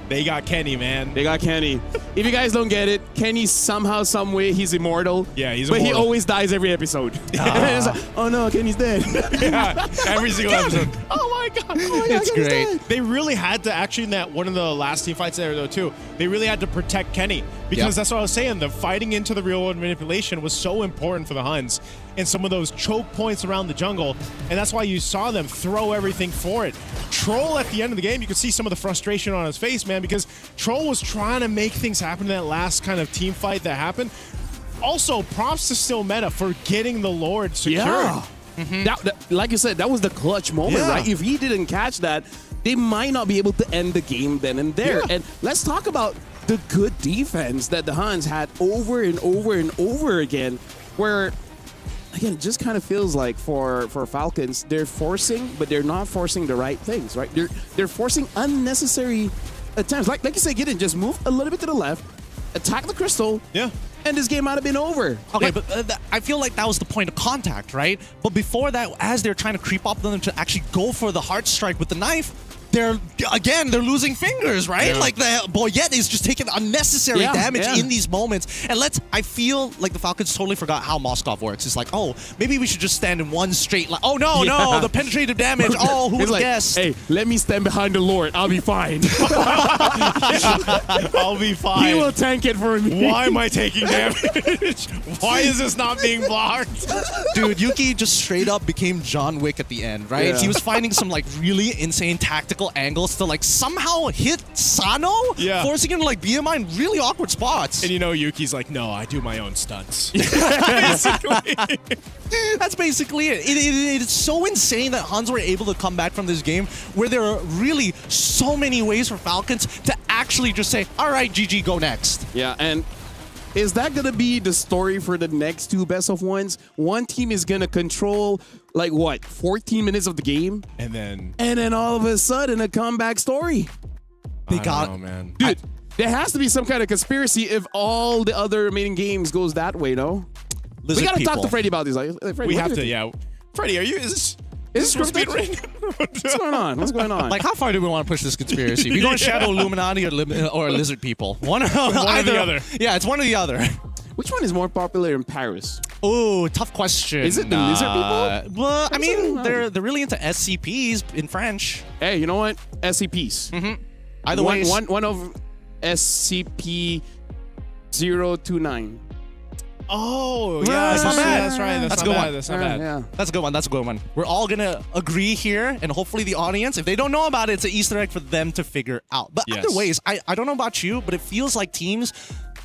they got Kenny, man. They got Kenny. If you guys don't get it, Kenny somehow, some way, he's immortal. Yeah, he's immortal. But he always dies every episode. It's like, oh no, Kenny's dead. Yeah, every single episode. Oh my god. It's great. They really had to, actually, in that one of the last team fights there, though, too, they really had to protect Kenny. Because that's what I was saying. The fighting into the real world manipulation was so important for the Huns. And some of those choke points around the jungle. And that's why you saw them throw everything for it. Troll, at the end of the game, you could see some of the frustration on his face, man, because Troll was trying to make things happen in that last kind of team fight that happened. Also, props to Still Meta for getting the Lord secured. Yeah. That, like you said, that was the clutch moment, right? If he didn't catch that, they might not be able to end the game then and there. And let's talk about the good defense that the Huns had over and over and over again, where again, it just kind of feels like for Falcons, they're forcing, but they're not forcing the right things, right? They're forcing unnecessary attempts. Like you said, Gideon, just move a little bit to the left, attack the crystal, and this game might have been over. Okay, but I feel like that was the point of contact, right? But before that, as they're trying to creep up on them to actually go for the heart strike with the knife, they're losing fingers, right? Like the Boyette is just taking unnecessary damage in these moments. And I feel like the Falcons totally forgot how Moskov works. It's like, oh, maybe we should just stand in one straight line. Oh, no, the penetrative damage. Oh, who would have guessed? Hey, let me stand behind the Lord. I'll be fine. I'll be fine. He will tank it for me. Why am I taking damage? Why is this not being blocked? Dude, Yuki just straight up became John Wick at the end, right? He was finding some really insane tactical angles to somehow hit Sano, forcing him to be in really awkward spots. And Yuki's like, no, I do my own stunts. That's basically it. It's so insane that Huns were able to come back from this game where there are really so many ways for Falcons to actually just say, all right, GG, go next. Yeah, and is that going to be the story for the next two best of ones? One team is going to control 14 minutes of the game, and then all of a sudden a comeback story. I don't know, man. Dude, there has to be some kind of conspiracy if all the other remaining games goes that way, no? We got to talk to Freddy about this. Freddy, we have to, Freddy, is Is this scripted? What's going on? What's going on? Like, how far do we want to push this conspiracy? We going Shadow Illuminati or Lizard People? One or the other. Yeah, it's one or the other. Which one is more popular in Paris? Oh, tough question. Is it the Lizard People? Well, I mean, they're really into SCPs in French. Hey, you know what? SCPs. Either way, one of SCP 029. Oh, yeah, that's not bad. That's right. That's a not good bad. one. That's not bad. Yeah. That's a good one. That's a good one. We're all gonna agree here, and hopefully the audience, if they don't know about it, it's an Easter egg for them to figure out. But Yes. either ways, I don't know about you, but it feels like teams,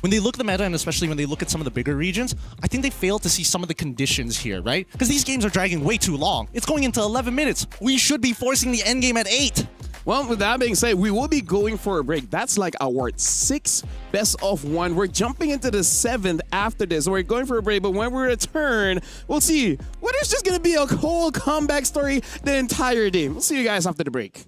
when they look at the meta, and especially when they look at some of the bigger regions, I think they fail to see some of the conditions here, right? Because these games are dragging way too long. It's going into 11 minutes. We should be forcing the end game at 8. Well, with that being said, we will be going for a break. That's like our 6th best of 1. We're jumping into the 7th after this. So we're going for a break, but when we return, we'll see whether it's just going to be a whole comeback story the entire day. We'll see you guys after the break.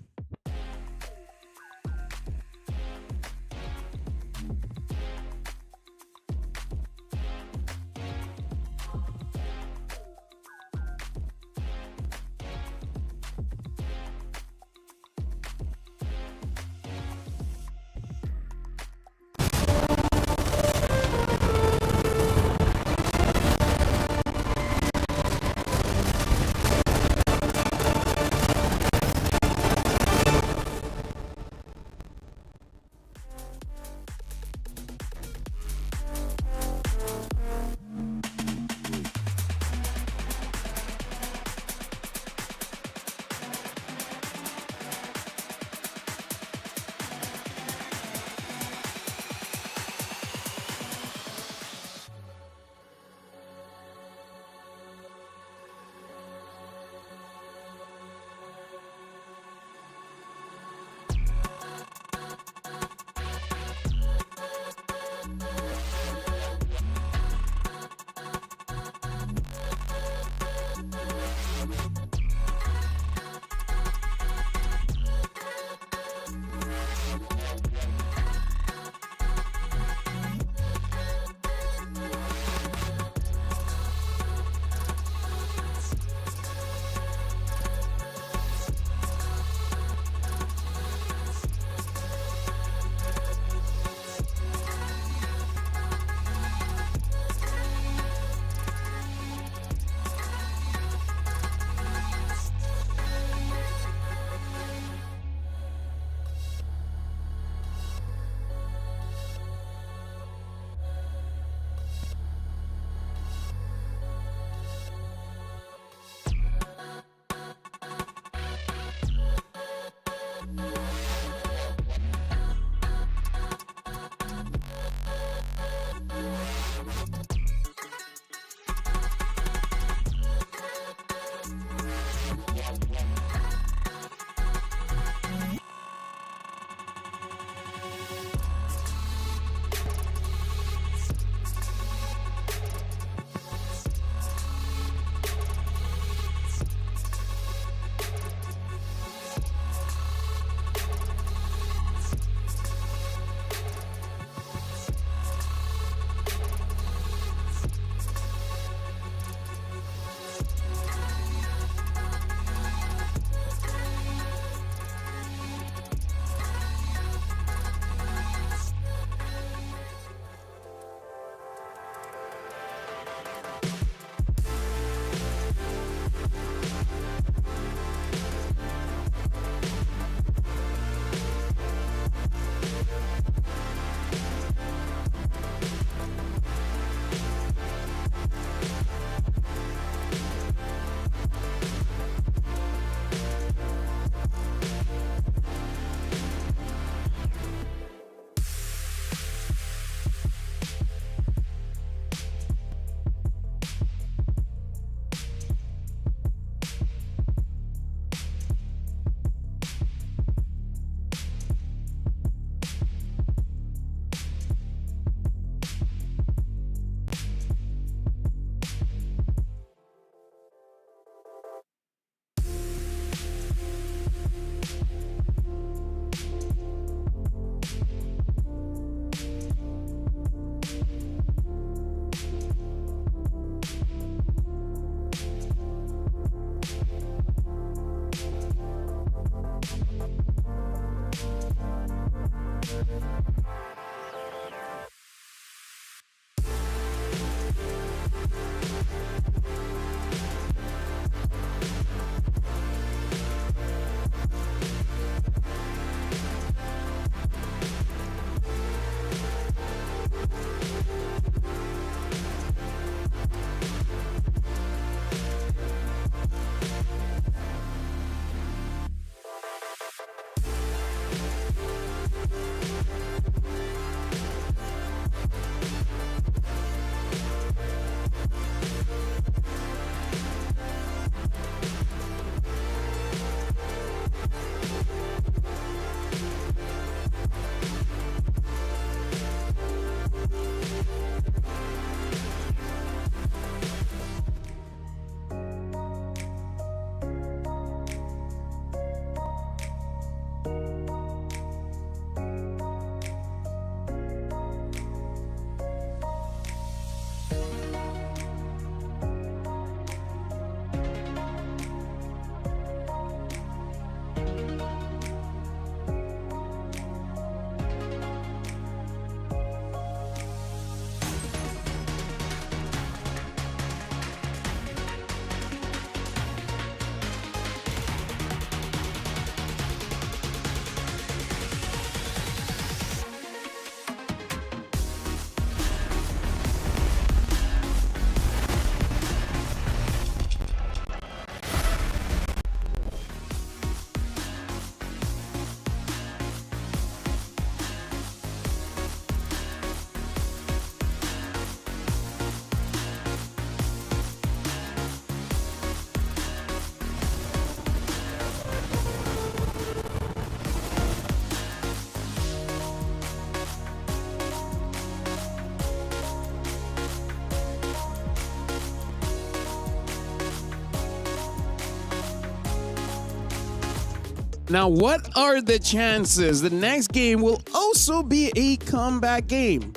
Now, what are the chances the next game will also be a comeback game?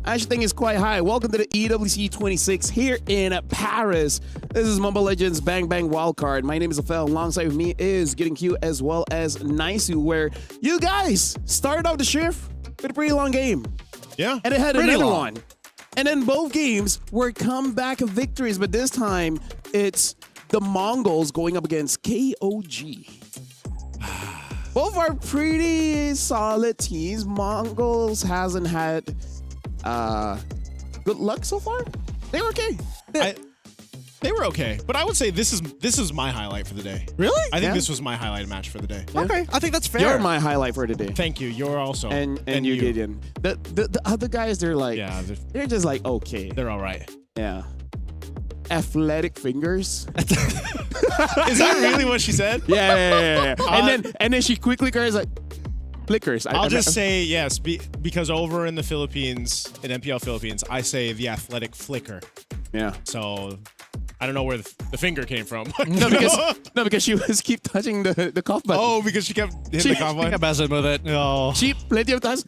I actually think it's quite high. Welcome to the EWC 26 here in Paris. This is Mobile Legends Bang Bang Wildcard. My name is Afel. Alongside with me is Getting Q as well as Naisu, where you guys started out the shift with a pretty long game. Yeah. And it had Pretty another long. one. And then both games were comeback victories, but this time it's the Mongols going up against KOG. Both are pretty solid teams. Mongols hasn't had good luck so far. They were okay. They were okay, but I would say this is my highlight for the day. Really? I think Yeah. this was my highlight match for the day. Okay, I think that's fair. You're my highlight for today. Thank you. You're also. And you, Gideon. The other guys, they're like, Yeah, they're just like, okay. they're all right. Yeah. Athletic fingers. Is that really what she said? Yeah. And then she quickly goes like, flickers. I'll just say yes, because over in the Philippines, in MPL Philippines, I say the athletic flicker. Yeah. So I don't know where the finger came from. No, because she was keep touching the cough button. Oh, because she kept hitting the cough button. I'm buzzing with it. No. She plenty of times.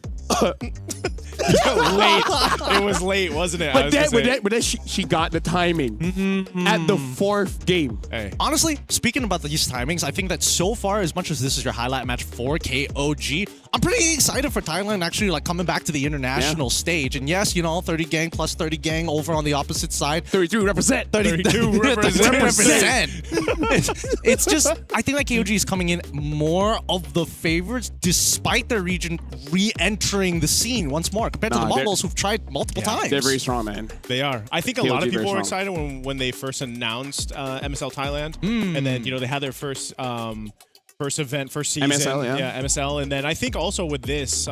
Late. It was late, wasn't it? But then she got the timing at the fourth game. Hey. Honestly, speaking about these timings, I think that so far, as much as this is your highlight match for KOG, I'm pretty excited for Thailand actually like coming back to the international stage. And yes, you know, 30 gang plus 30 gang over on the opposite side. 32 represent. 32 represent. It's just, I think that KOG is coming in more of the favorites despite their region re-entering the scene once more compared to the Mongols who've tried multiple times. They're very strong, man. They are. I think a KOG lot of very people were strong. excited when they first announced MSL Thailand, and then they had their first event, first season, MSL, yeah. MSL, and then I think also with this,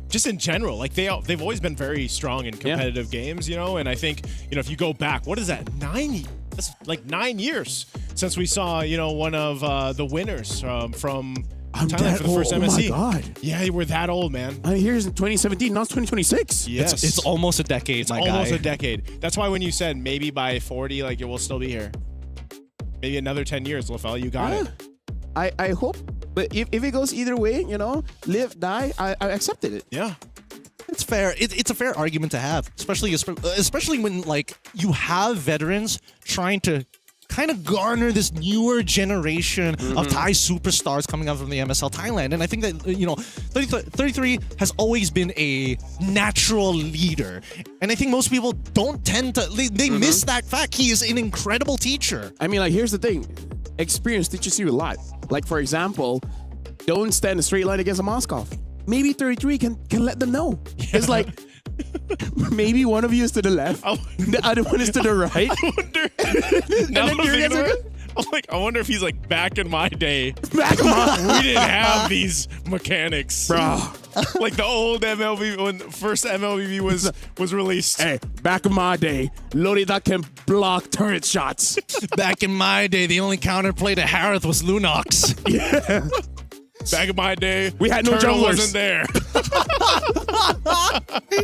just in general, like they've always been very strong in competitive games, and I think if you go back, what is that, 9? That's like 9 years since we saw one of the winners from Thailand for the first MSC. Oh my God. Yeah, we're that old, man. Here's in 2017, now it's 2026. Yes. It's almost a decade, It's my almost guy. a decade. That's why when you said maybe by 40, like it will still be here. Maybe another 10 years, Lafell, you got it. I hope, but if it goes either way, live, die, I accepted it. Yeah. It's fair. It's a fair argument to have, especially when like you have veterans trying to kind of garner this newer generation of Thai superstars coming out from the MSL Thailand. And I think that 33 has always been a natural leader, and I think most people don't tend to they miss that fact. He is an incredible teacher. I mean, like, here's the thing. Experience teaches you a lot. Like, for example, don't stand in a straight line against a Moskov. Maybe 33 can let them know. Yeah. It's like, maybe one of you is to the left, the other one is to the right. I wonder if he's like, back in my day, we didn't have these mechanics. Bro. Like the old MLBB, when first MLBB was released. Hey, back in my day, Lorita can block turret shots. Back in my day, the only counterplay to Harith was Lunox. Yeah. Back in my day, we had no Turtle junglers. wasn't there.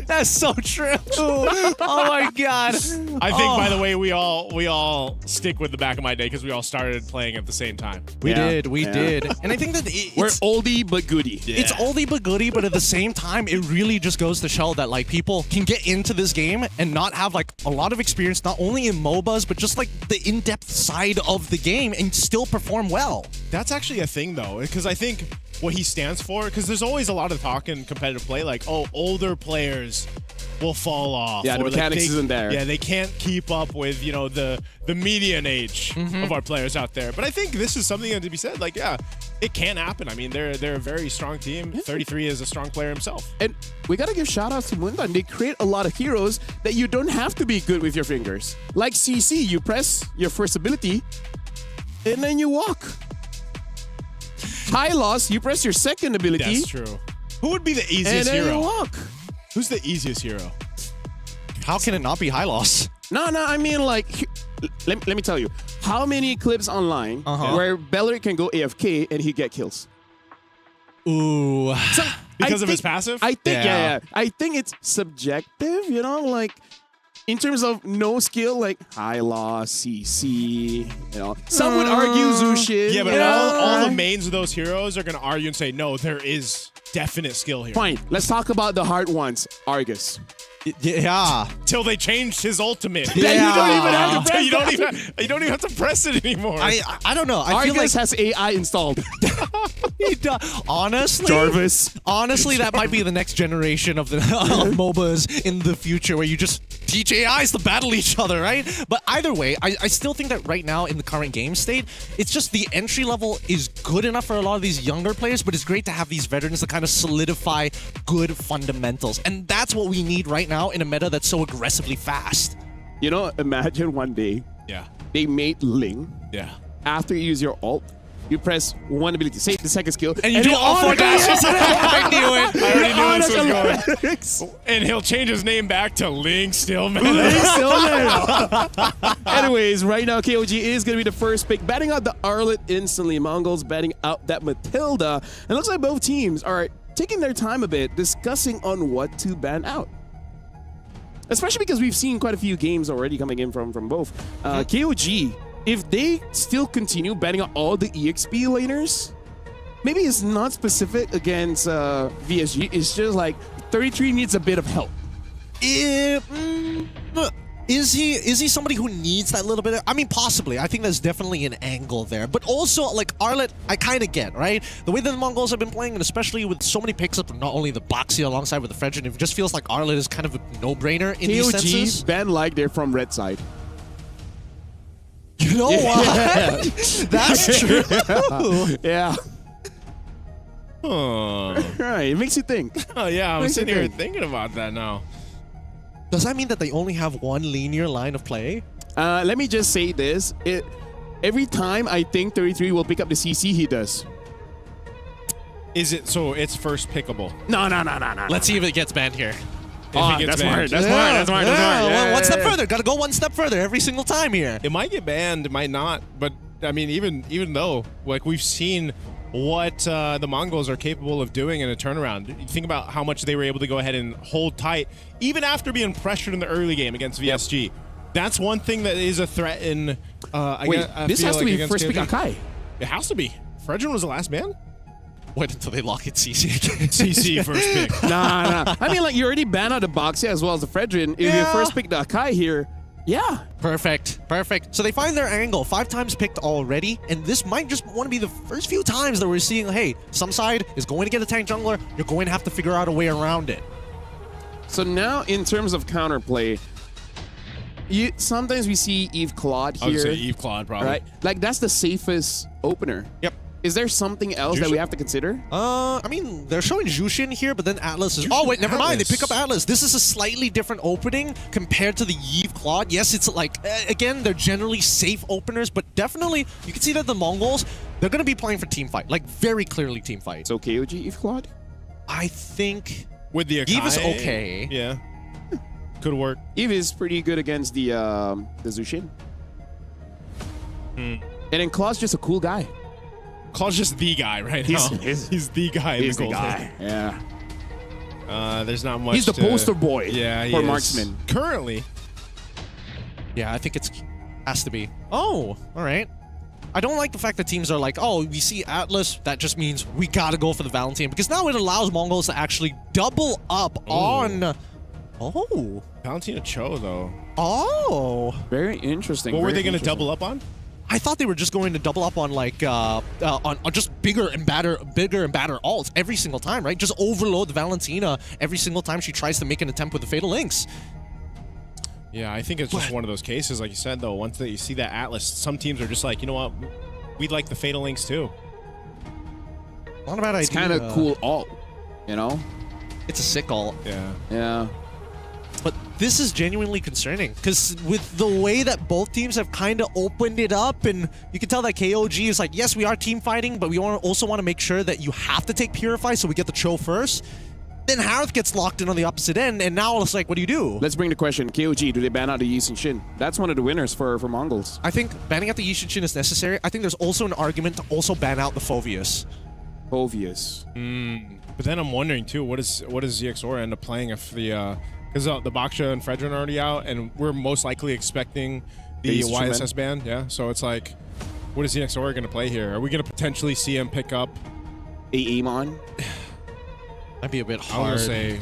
That's so true. Oh my God. I think, by the way, we all stick with the back of my day because we all started playing at the same time. We did. And I think that we're oldie but goodie. Yeah. It's oldie but goodie, but at the same time, it really just goes to show that like people can get into this game and not have like a lot of experience, not only in MOBAs, but just like the in-depth side of the game and still perform well. That's actually a thing, though, because I think what he stands for, because there's always a lot of talk in competitive play, like, oh, older players will fall off. Yeah, the mechanics isn't there. Yeah, they can't keep up with, the median age of our players out there. But I think this is something to be said. Like, yeah, it can happen. I mean, they're a very strong team. 33 is a strong player himself. And we got to give shout outs to Mundan. They create a lot of heroes that you don't have to be good with your fingers. Like CC, you press your first ability and then you walk. High loss, you press your second ability. That's true. Who would be the easiest and then hero? You walk. Who's the easiest hero? How can it not be high loss? No, I mean, like, let me tell you. How many clips online where Bellary can go AFK and he get kills? Ooh. Because of his passive? I think, yeah. I think it's subjective, like, in terms of no skill, like high loss, CC, some would argue Zushin. Yeah, but all the mains of those heroes are going to argue and say, no, there is definite skill here. Fine, let's talk about the hard ones. Argus. Yeah. Till they changed his ultimate. Then you don't even have to press you don't even have to press it anymore. I don't know. I feel Argus like has AI installed. He does. Honestly, Jarvis. Honestly, that might be the next generation of the of MOBAs in the future, where you just teach AIs to battle each other, right? But either way, I still think that right now in the current game state, it's just the entry level is good enough for a lot of these younger players, but it's great to have these veterans to kind of solidify good fundamentals. And that's what we need right now in a meta that's so aggressively fast. Imagine one day they made Ling. Yeah. After you use your ult, you press one ability, say the second skill, and you do all 4 dashes. I knew it. I already knew this was going. And he'll change his name back to Ling Stillman. Anyways, right now KOG is going to be the first pick, batting out the Arlet instantly. Mongols batting out that Matilda. And it looks like both teams are taking their time a bit, discussing on what to ban out. Especially because we've seen quite a few games already coming in from both. KOG, if they still continue banning out all the EXP laners, maybe it's not specific against VSG. It's just like 33 needs a bit of help. Is he somebody who needs that little bit of, I mean, possibly. I think there's definitely an angle there. But also, like, Arlet, I kind of get, right? The way that the Mongols have been playing, and especially with so many picks up, not only the Boxy alongside with the Fredrin, it just feels like Arlet is kind of a no-brainer in these senses. KOG ban like they're from red side. You know what? That's true. Yeah. Oh. Right, it makes you think. Oh, yeah, I'm Makes sitting you here think. thinking about that now. Does that mean that they only have one linear line of play? Let me just say this. Every time I think 33 will pick up the CC, he does. Is it so it's first pickable? No. Let's see if it gets banned here. If it gets banned. That's smart. Well, one step further. Gotta go one step further every single time here. It might get banned, it might not. But I mean, even though, like, we've seen what the Mongols are capable of doing in a turnaround. You think about how much they were able to go ahead and hold tight, even after being pressured in the early game against VSG. Yep. That's one thing that is a threat in. Wait, this has to be first pick Akai. It has to be. Fredrin was the last man. Wait until they lock it CC again. CC first pick. Nah. I mean, like, you already banned out the Boxy as well as the Fredrin. If you first pick the Akai here, yeah. Perfect. So they find their angle. 5 times picked already, and this might just want to be the first few times that we're seeing, hey, some side is going to get a tank jungler. You're going to have to figure out a way around it. So now, in terms of counterplay, sometimes we see Eve Claude here. I would say Eve Claude, probably. Right? Like, that's the safest opener. Yep. Is there something else that we have to consider? I mean, they're showing Jushin here, but then Atlas is... Oh, wait, never mind. They pick up Atlas. This is a slightly different opening compared to the Eve Claude. Yes, it's like, again, they're generally safe openers, but definitely, you can see that the Mongols, they're going to be playing for team fight. Like, very clearly team fight. So KOG Eve Claude? I think... With the Akai, Eve is okay. Yeah. Could work. Eve is pretty good against the Zushin. And then Claude's just a cool guy. Claude's just the guy right now. He's the guy in the gold. Yeah. There's not much. He's the poster boy for marksman. Currently. Yeah, I think has to be. Oh, all right. I don't like the fact that teams are like, oh, we see Atlas, that just means we gotta go for the Valentine, because now it allows Mongols to actually double up on... Oh. Valentina Cho, though. Oh. Very interesting. What were they going to double up on? I thought they were just going to double up on, like, on just bigger and badder alts every single time, right? Just overload the Valentina every single time she tries to make an attempt with the Fatal Links. Yeah, I think it's just one of those cases, like you said, though. Once that you see that Atlas, some teams are just like, you know what, we'd like the Fatal Links too. Not a bad idea. It's kind of cool alt, you know? It's a sick alt. Yeah. But this is genuinely concerning, because with the way that both teams have kind of opened it up, and you can tell that KOG is like, yes, we are team fighting, but we also want to make sure that you have to take Purify, so we get the Cho first. Then Harith gets locked in on the opposite end, and now it's like, what do you do? Let's bring the question. KOG, do they ban out the Yi Sun Shin? That's one of the winners for Mongols. I think banning out the Yi Sun Shin is necessary. I think there's also an argument to also ban out the Phoveus. Phoveus. But then I'm wondering, too, what does ZXOR end up playing if the because the Baksha and Fredrin are already out, and we're most likely expecting the YSS ban. Yeah, so it's like, what is EXOR going to play here? Are we going to potentially see him pick up a Amon? Might be a bit I hard. would say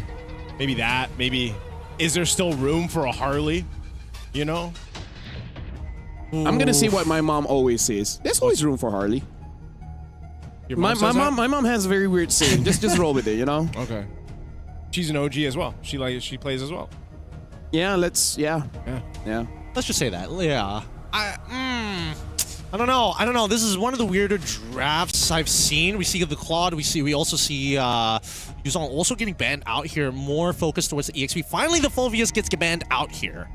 maybe that. Maybe is there still room for a Harley? You know. I'm gonna say what my mom always says. There's always room for Harley. Your My says that? mom has a very weird saying. just roll with it, you know. Okay. She's an OG as well. She plays as well. Yeah, yeah. Let's just say that. Yeah. I don't know. This is one of the weirder drafts I've seen. We see the Claude. We also see Yuzong also getting banned out here. More focused towards the EXP. Finally, the Phoveus gets banned out here.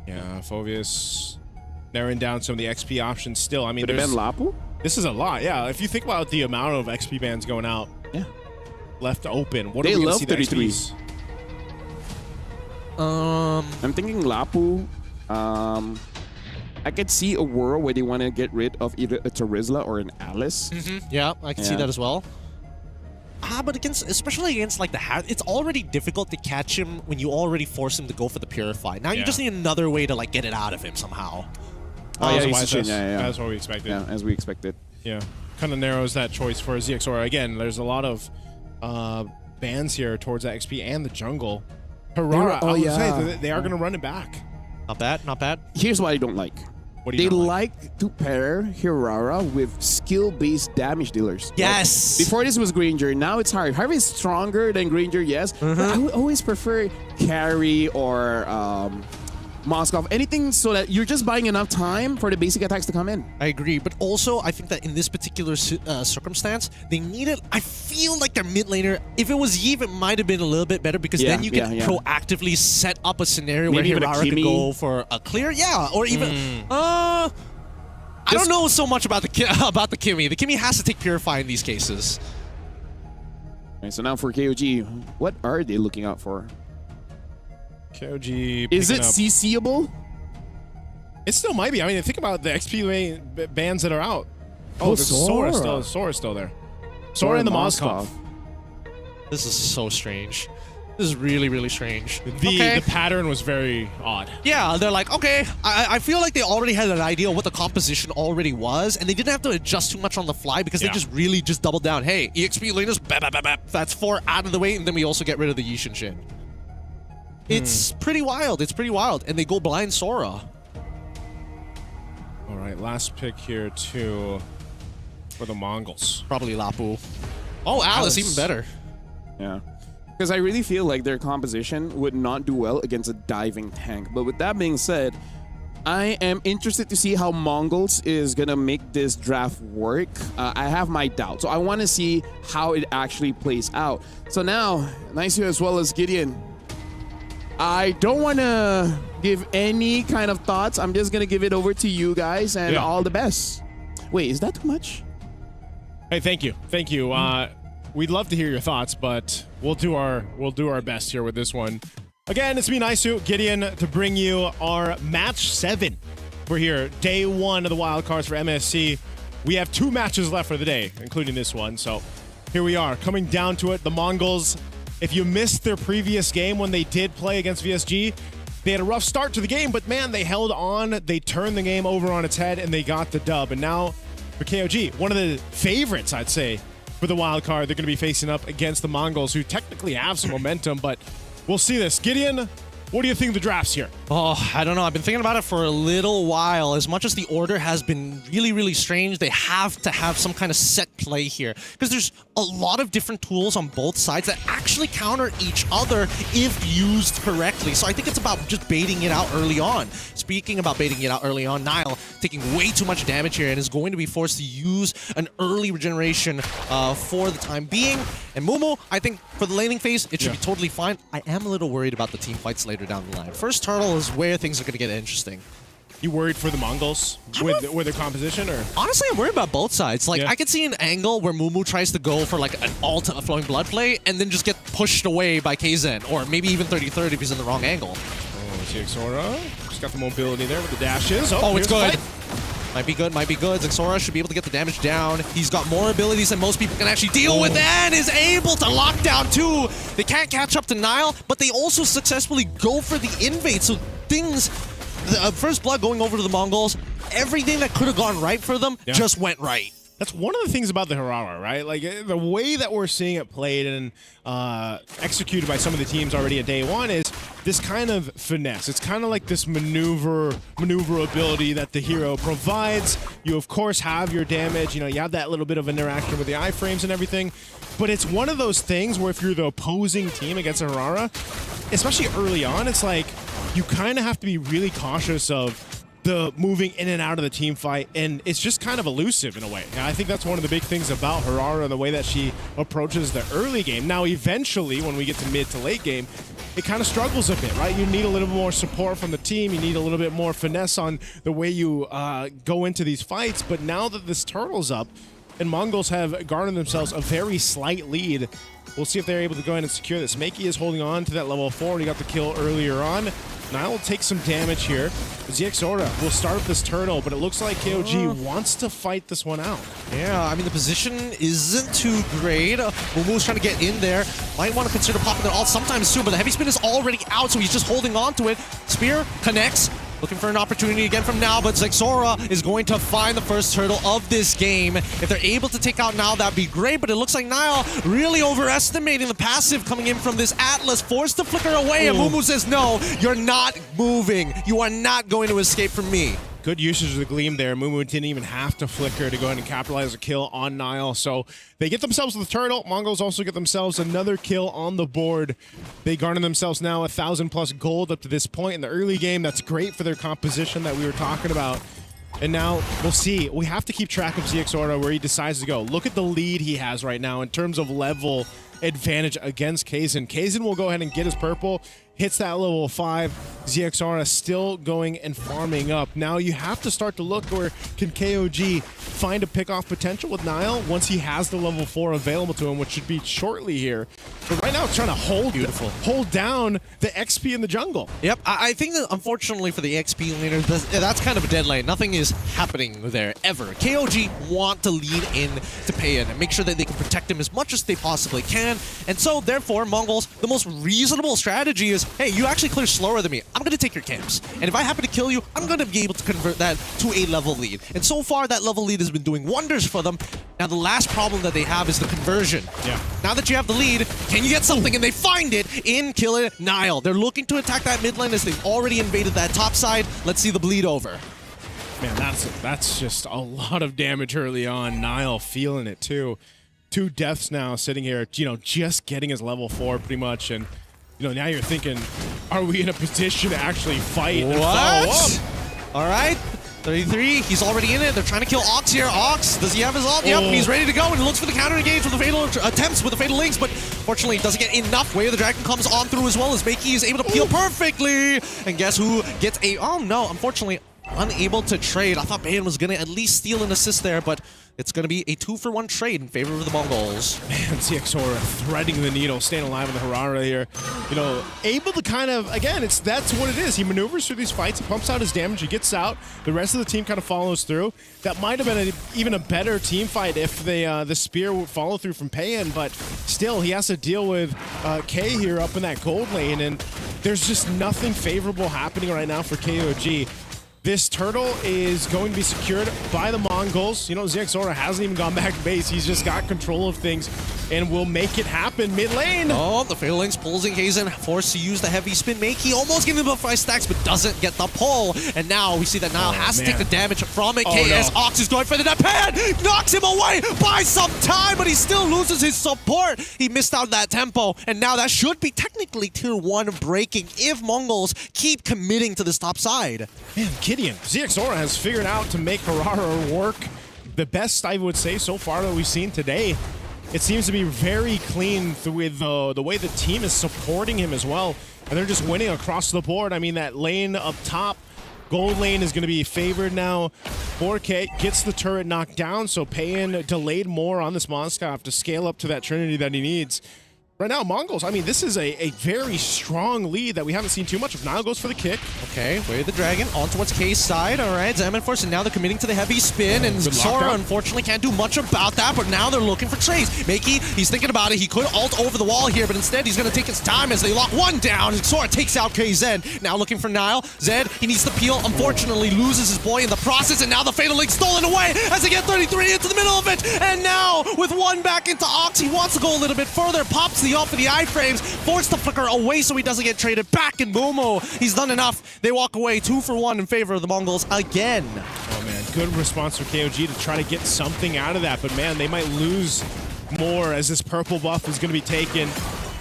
Yeah, Phoveus narrowing down some of the XP options still. I mean, Could have been Lapu? This is a lot, yeah. If you think about the amount of XP bans going out, left open, what They are we going love to see the 33. XPs? I'm thinking Lapu. I could see a world where they want to get rid of either a Terizla or an Alice. Yeah, I can see that as well. But especially against like the hat, it's already difficult to catch him when you already force him to go for the Purify. Now you just need another way to like get it out of him somehow. That's what we expected. Yeah, as we expected. Yeah, kind of narrows that choice for ZXOR. Again, there's a lot of bans here towards that XP and the jungle. Harara, they are going to run it back. Not bad, not bad. Here's what I don't like. What do you They not like to pair Hirara with skill-based damage dealers. Yes. Like, before this was Granger, now it's Harvey. Harvey is stronger than Granger, yes. But I would always prefer Carry or Moskov, anything so that you're just buying enough time for the basic attacks to come in. I agree, but also I think that in this particular circumstance, they needed. I feel like their mid laner, if it was Yves, it might have been a little bit better because then you can proactively set up a scenario Maybe where Hirara could go for a clear, or even. I don't know so much about the Kimmy. The Kimmy has to take Purify in these cases. Okay, so now for KOG, what are they looking out for? KOG. Is it up. CCable? It still might be. I mean, think about the XP bans that are out. Oh, Sora. Sora's still there. Sora and the Moskov. This is so strange. This is really, really strange. The pattern was very odd. Yeah, they're like, okay, I feel like they already had an idea of what the composition already was, and they didn't have to adjust too much on the fly because they just really just doubled down. Hey, EXP laners, that's 4 out of the way, and then we also get rid of the Yishin Shin. It's pretty wild. It's pretty wild. And they go blind Sora. All right, last pick here, too, for the Mongols. Probably Lapu. Oh, Alice, even better. Yeah. Because I really feel like their composition would not do well against a diving tank. But with that being said, I am interested to see how Mongols is going to make this draft work. I have my doubts. So I want to see how it actually plays out. So now, Nice as well as Gideon. I don't want to give any kind of thoughts. I'm just going to give it over to you guys and all the best. Wait, is that too much? Hey, thank you. Thank you. We'd love to hear your thoughts, but we'll do our best here with this one. Again, it's me, Naisu, Gideon, to bring you our match 7. We're here, day 1 of the wild cards for MSC. We have 2 matches left for the day, including this one. So here we are, coming down to it. The Mongols, if you missed their previous game when they did play against VSG, they had a rough start to the game, but man, they held on. They turned the game over on its head, and they got the dub. And now for KOG, one of the favorites, I'd say, for the wild card, they're going to be facing up against the Mongols, who technically have some momentum, but we'll see this. Gideon, what do you think of the drafts here? Oh, I don't know. I've been thinking about it for a little while. As much as the order has been really, really strange, they have to have some kind of set play here. Because there's a lot of different tools on both sides that actually counter each other if used correctly. So I think it's about just baiting it out early on. Speaking about baiting it out early on, Nile taking way too much damage here and is going to be forced to use an early regeneration for the time being. And Mumu, I think for the laning phase, it should be totally fine. I am a little worried about the team fights later down the line. First turtle is where things are going to get interesting. You worried for the Mongols with their composition, or? Honestly, I'm worried about both sides. Like, I could see an angle where Mumu tries to go for like an alt flowing blood play and then just get pushed away by Kzen, or maybe even 30-30 if he's in the wrong angle. Oh, ZXOR just got the mobility there with the dashes. Oh, it's good. Might be good, might be good. Zexora should be able to get the damage down. He's got more abilities than most people can actually deal with and is able to lock down too. They can't catch up to Nile, but they also successfully go for the invade. So things, first blood going over to the Mongols, everything that could have gone right for them just went right. That's one of the things about the Hirara, right? Like the way that we're seeing it played and executed by some of the teams already at day one is this kind of finesse. It's kind of like this maneuverability that the hero provides. You of course have your damage, you have that little bit of interaction with the iframes and everything, but it's one of those things where if you're the opposing team against a Hirara, especially early on, it's like you kind of have to be really cautious of the moving in and out of the team fight, and it's just kind of elusive in a way. And I think that's one of the big things about Hirara, the way that she approaches the early game. Now, eventually, when we get to mid to late game, it kind of struggles a bit, right? You need a little more support from the team. You need a little bit more finesse on the way you go into these fights. But now that this turtle's up, and Mongols have garnered themselves a very slight lead, we'll see if they're able to go in and secure this. Makey is holding on to that level 4, and he got the kill earlier on. Nile will take some damage here. ZXORA will start this turtle, but it looks like KOG wants to fight this one out. Yeah, I mean, the position isn't too great. Mumu's trying to get in there. Might want to consider popping it all sometime soon, but the heavy spin is already out, so he's just holding on to it. Spear connects. Looking for an opportunity again from now, but Zexora is going to find the first turtle of this game. If they're able to take out Nile, that'd be great, but it looks like Nile really overestimating the passive coming in from this Atlas, forced to flicker away, and Mumu says, no, you're not moving. You are not going to escape from me. Good usage of the Gleam there. Mumu didn't even have to flicker to go ahead and capitalize a kill on Nile. So they get themselves the turtle. Mongols also get themselves another kill on the board. They garner themselves now 1,000+ gold up to this point in the early game. That's great for their composition that we were talking about. And now we'll see. We have to keep track of ZXORA where he decides to go. Look at the lead he has right now in terms of level advantage against Kaizen. Kaizen will go ahead and get his purple. Hits that level 5. ZXORA still going and farming up. Now you have to start to look where can KOG find a pick-off potential with Nile once he has the level 4 available to him, which should be shortly here. But right now it's trying to hold down the XP in the jungle. Yep, I think that unfortunately for the XP laner, that's kind of a dead lane. Nothing is happening there ever. KOG want to lead in to Payan and make sure that they can protect him as much as they possibly can. And so therefore, Mongols, the most reasonable strategy is, hey, you actually clear slower than me. I'm going to take your camps. And if I happen to kill you, I'm going to be able to convert that to a level lead. And so far, that level lead has been doing wonders for them. Now, the last problem that they have is the conversion. Yeah. Now that you have the lead, can you get something? And they find it in Killer Nile. They're looking to attack that mid lane as they've already invaded that top side. Let's see the bleed over. Man, that's just a lot of damage early on. Nile feeling it, too. 2 deaths now sitting here, just getting his level 4 pretty much. And now you're thinking, are we in a position to actually fight and follow up? All right, 33, he's already in it. They're trying to kill Ox here. Ox, does he have his ult? Yep, he's ready to go, and he looks for the counter engage with the fatal attempts with the fatal links, but fortunately doesn't get enough. Way of the Dragon comes on through as well as Makey is able to peel perfectly. And guess who gets a, oh no, unfortunately, unable to trade. I thought Bayan was going to at least steal an assist there, but it's going to be a 2-for-1 trade in favor of the Mongols. Man, ZXORA threading the needle, staying alive in the Hirara here. Able to kind of, again, that's what it is. He maneuvers through these fights, he pumps out his damage, he gets out. The rest of the team kind of follows through. That might have been even a better team fight if the spear would follow through from Payan, but still, he has to deal with K here up in that gold lane, and there's just nothing favorable happening right now for KOG. This turtle is going to be secured by the Mongols. ZXORA hasn't even gone back to base. He's just got control of things and will make it happen mid lane. Oh, the Fatal Links pulls in Kaizen, forced to use the heavy spin. Makey almost getting about 5 stacks, but doesn't get the pull. And now we see that Nile has to take the damage from it. KS Ox is going for the Pan, knocks him away by some time, but he still loses his support. He missed out that tempo, and now that should be technically tier 1 breaking if Mongols keep committing to this top side. Man, Gideon, ZXORA has figured out to make Hirara work the best, I would say, so far that we've seen today. It seems to be very clean with the way the team is supporting him as well. And they're just winning across the board. I mean, that lane up top, gold lane is going to be favored now. 4K gets the turret knocked down, so Payan delayed more on this Moskov to scale up to that Trinity that he needs. right now, Mongols, I mean, this is a very strong lead that we haven't seen too much of. Niall goes for the kick. Okay, Way of the Dragon on towards K's side. All right, Xamenforce, and now they're committing to the heavy spin, and Sora unfortunately can't do much about that, but now they're looking for trades. Makey, he's thinking about it. He could ult over the wall here, but instead he's going to take his time as they lock one down. Sora takes out KZ. Now looking for Niall. Zed, he needs to peel. Unfortunately, loses his boy in the process, and now the Fatal Link stolen away as they get 33 into the middle of it. And now, with one back into Ox, he wants to go a little bit further, pops the off of the iframes, forced the flicker away so he doesn't get traded back, and Momo, he's done enough. They walk away 2 for 1 in favor of the Mongols again. Oh man, good response from KOG to try to get something out of that, but man, they might lose more as this purple buff is going to be taken.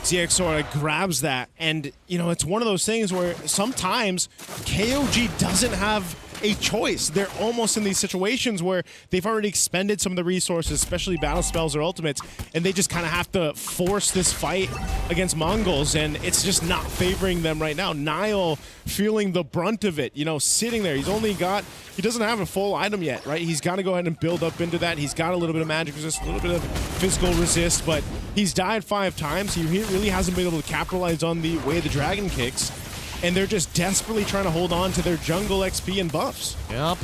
ZX sort of grabs that, and you know, it's one of those things where sometimes KOG doesn't have a choice. They're almost in these situations where they've already expended some of the resources, especially battle spells or ultimates, and they just kind of have to force this fight against Mongols, and it's just not favoring them right now. Niall feeling the brunt of it, you know, sitting there. He doesn't have a full item yet, right? He's got to go ahead and build up into that. He's got a little bit of magic resist, a little bit of physical resist, but he's died 5 times. He really hasn't been able to capitalize on the Way of the Dragon kicks, and they're just desperately trying to hold on to their jungle XP and buffs. Yep.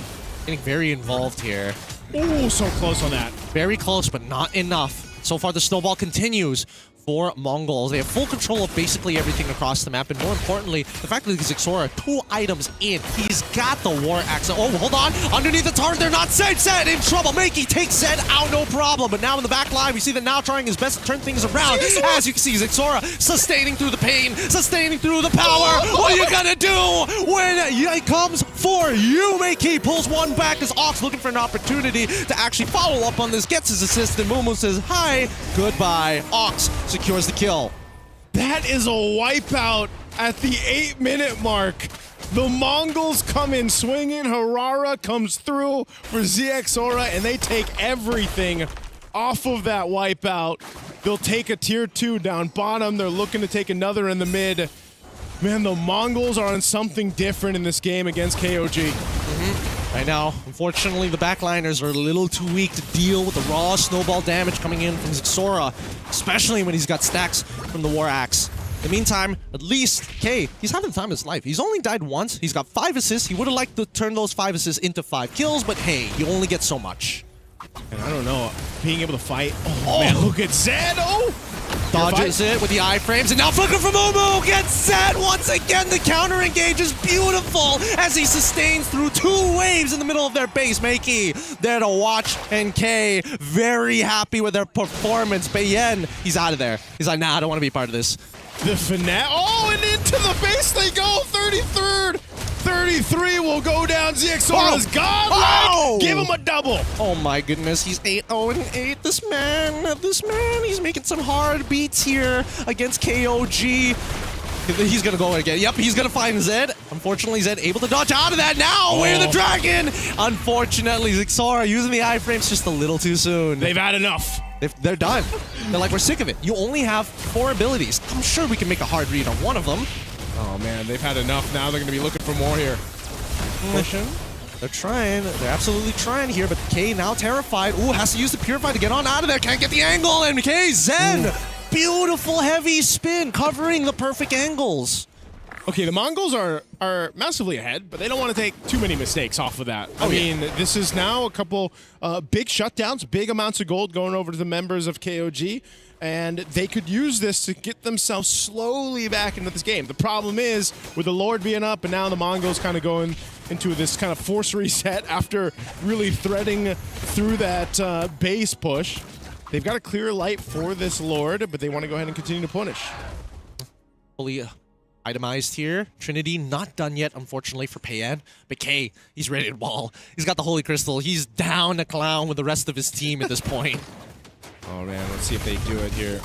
Getting very involved here. Oh, so close on that. Very close, but not enough. So far, the snowball continues for Mongols. They have full control of basically everything across the map, and more importantly, the fact that Xixora 2 items in. He's got the War Axe. Oh, hold on. Underneath the turret, they're not Zed. Zed in trouble. Makey takes Zed out, no problem. But now in the back line, we see that now trying his best to turn things around. As you can see, Xixora sustaining through the pain, sustaining through the power. What are you gonna do when it comes for you? Makey pulls one back as Ox looking for an opportunity to actually follow up on this, gets his assist, and Mumu says, hi, goodbye. Ox secures the kill. That is a wipeout at the 8-minute mark. The Mongols come in swinging. Harara comes through for ZXora, and they take everything off of that wipeout. They'll take a tier 2 down bottom. They're looking to take another in the mid. Man, the Mongols are on something different in this game against KOG. Right now, unfortunately, the backliners are a little too weak to deal with the raw snowball damage coming in from Xixora, especially when he's got stacks from the War Axe. In the meantime, at least K, he's having the time of his life. He's only died once. He's got 5 assists. He would have liked to turn those 5 assists into 5 kills, but hey, you only get so much. And I don't know, being able to fight. Oh man, look at Zed. Oh! Dodges it with the iframes, and now Flicker from Momo gets Zed once again. The counter engage is beautiful as he sustains through 2 waves in the middle of their base. Makey there to watch, and K very happy with their performance. Bayen, he's out of there. He's like, nah, I don't want to be part of this. The finale. Oh, and into the base they go. 33rd. 33 will go down. ZXora's godlike. Give him a double. Oh my goodness, he's 8-0-8. This man, he's making some hard beats here against KOG. He's gonna go again. Yep, he's gonna find Zed. Unfortunately, Zed able to dodge out of that now. Way of the Dragon. Unfortunately, Xixora using the iframes just a little too soon. They've had enough. They're done. They're like, we're sick of it. You only have 4 abilities. I'm sure we can make a hard read on one of them. Oh man, they've had enough. Now they're going to be looking for more here. They're trying. They're absolutely trying here, but K now terrified. Ooh, has to use the Purify to get on out of there. Can't get the angle, and K Zen. Beautiful heavy spin covering the perfect angles. Okay, the Mongols are massively ahead, but they don't want to take too many mistakes off of that. I mean, this is now a couple big shutdowns, big amounts of gold going over to the members of KOG, and they could use this to get themselves slowly back into this game. The problem is, with the Lord being up, and now the Mongols kind of going into this kind of force reset after really threading through that base push. They've got a clear light for this Lord, but they want to go ahead and continue to punish. Fully itemized here. Trinity not done yet, unfortunately, for Payan. But K, he's ready to ball. He's got the Holy Crystal. He's down to clown with the rest of his team at this point. Oh man, let's see if they do it here.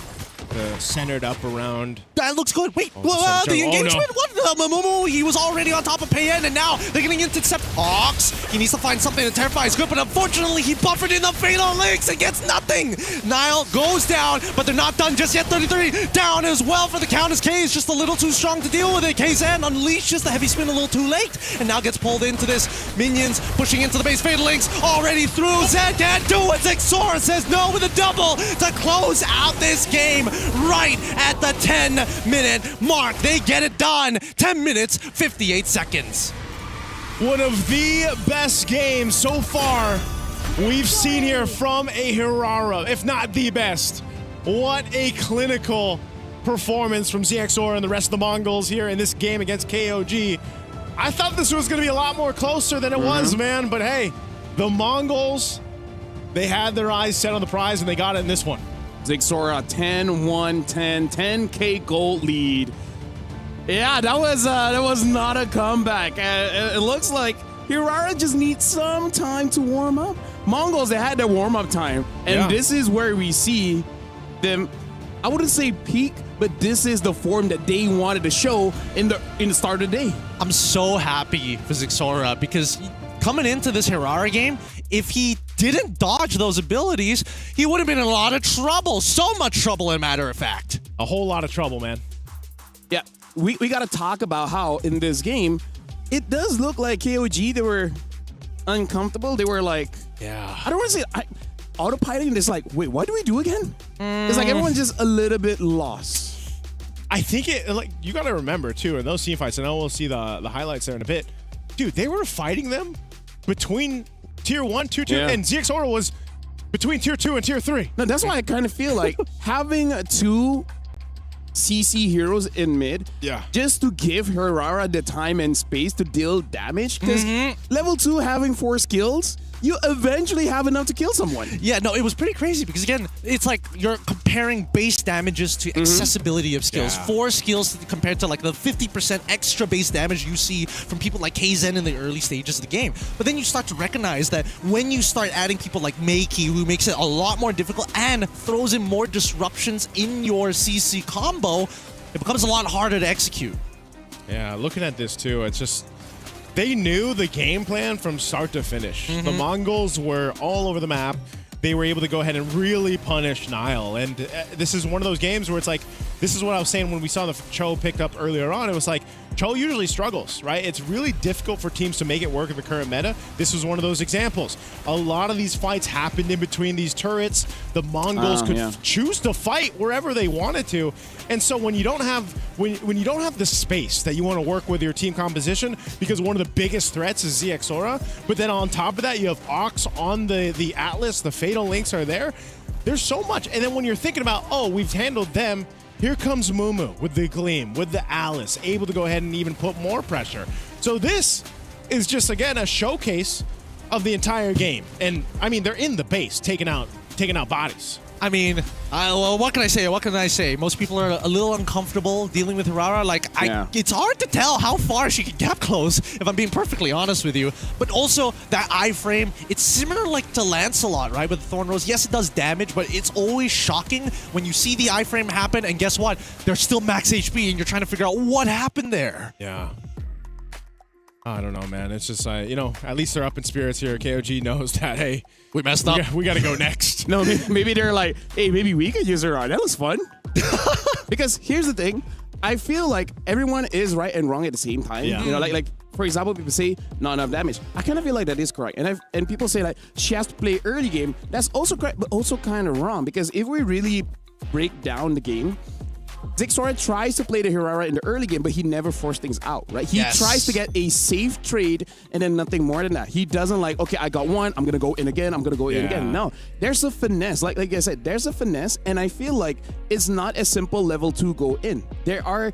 Centered up around. That looks good. Wait, the engagement? What? Momo, he was already on top of Payan, and now they're getting into intercept Ox. He needs to find something to terrify his good, but unfortunately, he buffered in the Fatal Links and gets nothing. Niall goes down, but they're not done just yet. 33 down as well for the count as K is just a little too strong to deal with it. Kzen unleashes the heavy spin a little too late, and now gets pulled into this. Minions pushing into the base. Fatal Links already through. Zed can't do it. Xixora says no with a double to close out this game. right at the 10-minute mark. They get it done. 10 minutes, 58 seconds. One of the best games so far we've seen here from a Hirara, if not the best. What a clinical performance from ZXOR and the rest of the Mongols here in this game against KOG. I thought this was going to be a lot more closer than it was, man. But hey, the Mongols, they had their eyes set on the prize and they got it in this one. ZXOR 10-1-10, 10K gold lead. Yeah, that was not a comeback. It looks like Hirara just needs some time to warm up. Mongols, they had their warm-up time. And this is where we see them, I wouldn't say peak, but this is the form that they wanted to show in the start of the day. I'm so happy for ZXOR because coming into this Hirara game, if he didn't dodge those abilities, he would have been in a lot of trouble. So much trouble, as a matter of fact. A whole lot of trouble, man. Yeah, we got to talk about how in this game, it does look like KOG, they were uncomfortable. They were like, I don't want to say, autopiloting is like, wait, what do we do again? It's like everyone's just a little bit lost. I think you got to remember too, in those team fights, I know we'll see the highlights there in a bit. Dude, they were fighting them between tier 1, tier 2, and ZXOR was between tier 2 and tier 3. No, that's why I kind of feel like having 2 CC heroes in mid, just to give Hirara the time and space to deal damage. Because level 2 having 4 skills, you eventually have enough to kill someone. Yeah, no, it was pretty crazy because again, it's like you're comparing base damages to accessibility of skills. 4 skills compared to like the 50% extra base damage you see from people like KZen in the early stages of the game. But then you start to recognize that when you start adding people like Meiki, who makes it a lot more difficult and throws in more disruptions in your CC combo, it becomes a lot harder to execute. Yeah, looking at this too, it's just, they knew the game plan from start to finish. The Mongols were all over the map. They were able to go ahead and really punish Nile. And this is one of those games where it's like, this is what I was saying when we saw the Cho picked up earlier on. It was like, Cho usually struggles, right? It's really difficult for teams to make it work in the current meta. This was one of those examples. A lot of these fights happened in between these turrets. The Mongols could choose to fight wherever they wanted to. And so when you don't have when you don't have the space that you want to work with your team composition, because one of the biggest threats is ZXORA, but then on top of that you have Ox on the Atlas, the Fatal Links are there. There's so much. And then when you're thinking about, oh, we've handled them, here comes Mumu with the Gleam, with the Alice, able to go ahead and even put more pressure. So this is just, again, a showcase of the entire game. And, I mean, they're in the base, taking out bodies. I mean, well, what can I say? What can I say? Most people are a little uncomfortable dealing with Hirara. Like, it's hard to tell how far she can gap close, if I'm being perfectly honest with you. But also, that iframe, it's similar like to Lancelot, right? With Thorn Rose. Yes, it does damage, but it's always shocking when you see the iframe happen, and guess what? They're still max HP, and you're trying to figure out what happened there. Yeah. I don't know, man. It's just, you know, at least they're up in spirits here. KOG knows that, hey, we messed up. We got to go next. No, maybe they're like, hey, maybe we could use her on. That was fun. Because here's the thing. I feel like everyone is right and wrong at the same time. Yeah. You know, like for example, people say not enough damage. I kind of feel like that is correct. And people say like she has to play early game. That's also correct, but also kind of wrong. Because if we really break down the game, ZXOR tries to play the Hirara in the early game, but he never forced things out, right? He tries to get a safe trade and then nothing more than that. He doesn't like, okay, I got one, I'm going to go in again, I'm going to go in again. No, there's a finesse. Like I said, there's a finesse, and I feel like it's not a simple level 2 go in. There are,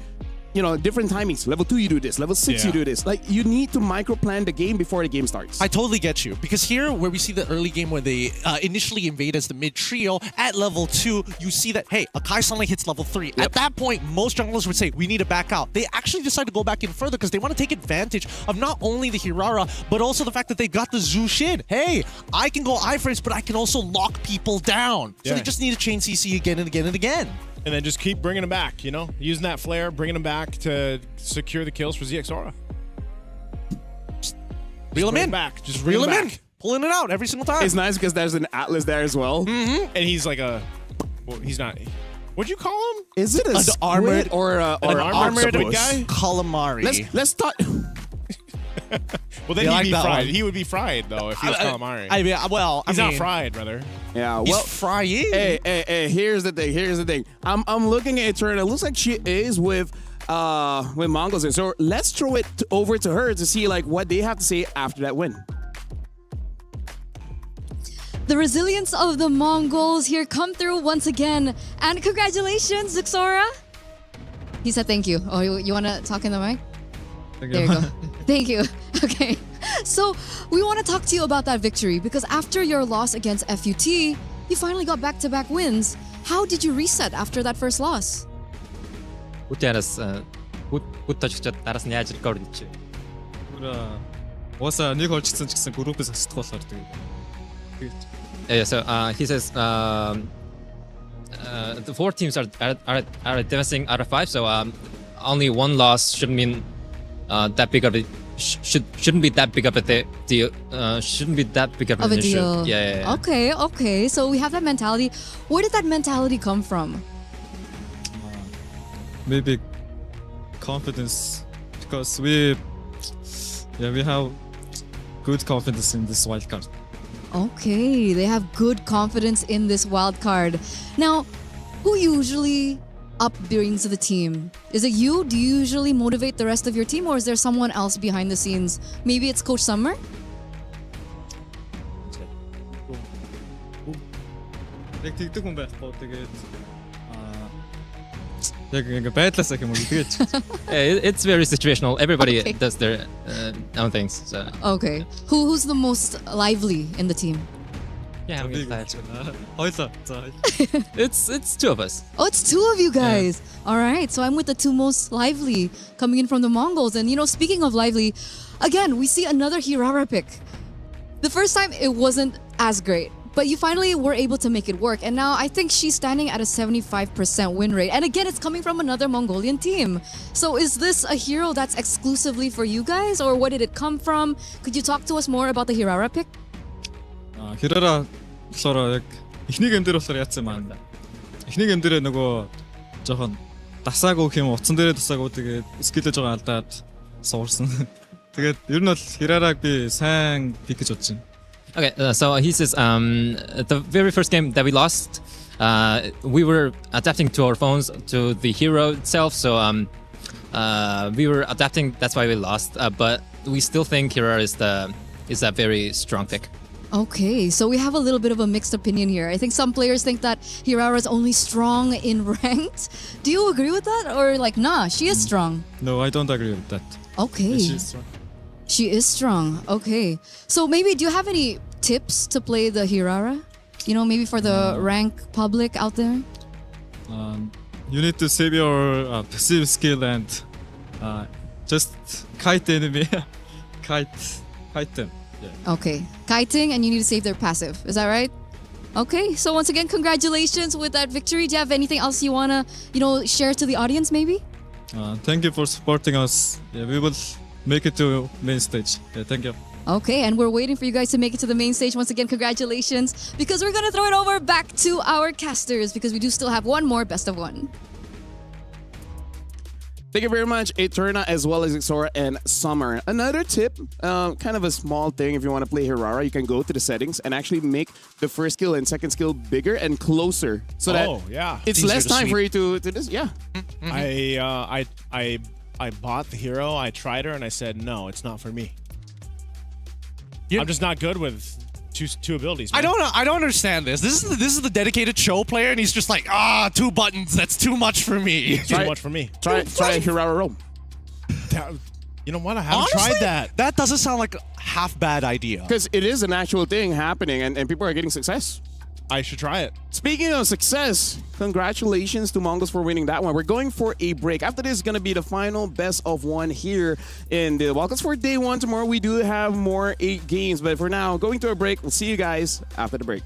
you know, different timings. Level 2, you do this. Level 6, you do this. Like, you need to micro-plan the game before the game starts. I totally get you. Because here, where we see the early game where they initially invade as the mid-trio, at level 2, you see that, hey, Akai suddenly hits level 3. At that point, most junglers would say, we need to back out. They actually decide to go back in further because they want to take advantage of not only the Hirara, but also the fact that they got the Zushin. Hey, I can go iframes, but I can also lock people down. So they just need to chain CC again and again and again. And then just keep bringing them back, you know? Using that flare, bringing them back to secure the kills for ZXORA. Reel him in. Just reel him in. Pulling it out every single time. It's nice because there's an Atlas there as well. And he's like a... Well, he's not... What'd you call him? Is it a squid armored or an armored octopus guy? Calamari. Let's talk... Well, then You he'd like be that fried. one? He would be fried though if he was calamari. I mean, well, he's I not mean- fried, brother. Yeah, He's well, frying. Hey, here's the thing. I'm looking at her and it looks like she is with Mongols. And so let's throw it over to her to see like what they have to say after that win. The resilience of the Mongols here come through once again. And congratulations, Zuxora. He said thank you. Oh, you want to talk in the mic? There you go. Thank you. Okay. So we want to talk to you about that victory because after your loss against FUT, you finally got back-to-back wins. How did you reset after that first loss? Бүтэж дараас нь яаж рекорд хийчих. Уусаа нэг олжчихсан ч гэсэн группээс хасдах болохоор тэгээд. Yeah, so he says the four teams are advancing out of 5, so only one loss shouldn't mean that big of a shouldn't be that big of a deal. Shouldn't be that big of Of an a issue. deal. Yeah. Okay. So we have that mentality. Where did that mentality come from? Maybe confidence because we have good confidence in this wild card. Okay, they have good confidence in this wild card. Now, who usually upbrings the team? Is it you? Do you usually motivate the rest of your team, or is there someone else behind the scenes? Maybe it's Coach Summer? Яг тэгдэг хүн байхгүй тэгээд яг ингээ байдлаасаа юм уу тэгээд It's very situational. Everybody Okay. does their own things. So. Okay. Who's the most lively in the team? Yeah, Хоёлоо. it's two of us. Oh, it's two of you guys. All right. So I'm with the two most lively coming in from the Mongols. And, speaking of lively, again, we see another Hirara pick. The first time it wasn't as great, but you finally were able to make it work. And now I think she's standing at a 75% win rate. And again, it's coming from another Mongolian team. So is this a hero that's exclusively for you guys, or what did it come from? Could you talk to us more about the Hirara pick? Hirara болохоор яг эхний гейм дээр болохоор яатсан маань. Эхний гейм дээр нөгөө жоохон дасаагүй юм утсан дээрээ дасаагүй тэгээд скиллэж байгаа алдаад суурсан. Тэгээд ер нь бол Hirarаг би сайн пик гэж бодож байна. Okay, so he says the very first game that we lost, we were adapting to our phones to the hero itself. So we were adapting. That's why we lost. But we still think Hirara is a very strong pick. Okay, so we have a little bit of a mixed opinion here. I think some players think that Hirara is only strong in ranked. Do you agree with that? Or like, nah, she is strong? No, I don't agree with that. Okay. She's strong. She is strong. Okay. So maybe, do you have any tips to play the Hirara? Maybe for the rank public out there? You need to save your passive skill and just kite the enemy. kite them. Yeah. Okay. Kiting, and you need to save their passive. Is that right? Okay. So once again, congratulations with that victory. Do you have anything else you want to, share to the audience maybe? Thank you for supporting us. Yeah, we will make it to main stage. Yeah, thank you. Okay, and we're waiting for you guys to make it to the main stage. Once again, congratulations, because we're going to throw it over back to our casters because we do still have one more best of one. Thank you very much, Eterna, as well as Xora and Summer. Another tip, kind of a small thing. If you want to play Hirara, you can go to the settings and actually make the first skill and second skill bigger and closer, so that it's less time for you to this. Yeah. I bought the hero. I tried her and I said no, it's not for me. I'm just not good with two abilities. Man. I don't understand this. This is the dedicated show player, and he's just like, 2 buttons. That's too much for me. Too much for me. Try a Hirara roam. You know what? I haven't tried that. That doesn't sound like a half bad idea. Because it is an actual thing happening, and people are getting success. I should try it. Speaking of success, congratulations to Mongols for winning that one. We're going for a break. After this is going to be the final best of one here in the Wildcards for day one. Tomorrow we do have more 8 games, but for now, going to a break. We'll see you guys after the break.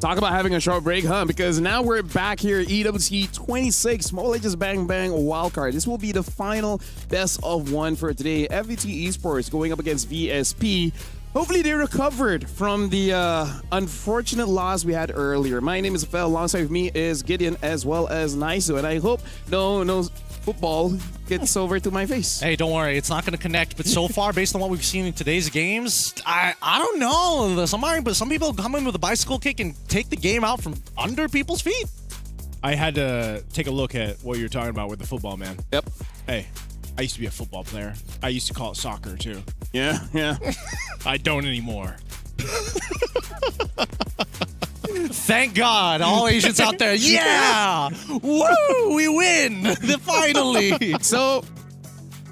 Talk about having a short break, huh? Because now we're back here, EWC 26, Mobile Legends Bang Bang Wildcard. This will be the final best of one for today. FVT Esports going up against VSP. Hopefully they recovered from the unfortunate loss we had earlier. My name is Fel. Alongside with me is Gideon as well as Naisu. And I hope no football gets over to my face. Hey, don't worry. It's not going to connect. But so far, based on what we've seen in today's games, I don't know. Some people come in with a bicycle kick and take the game out from under people's feet. I had to take a look at what you're talking about with the football, man. Yep. Hey, I used to be a football player. I used to call it soccer, too. Yeah. I don't anymore. Thank God. All Asians out there. Yeah. Woo! We win. Finally. So,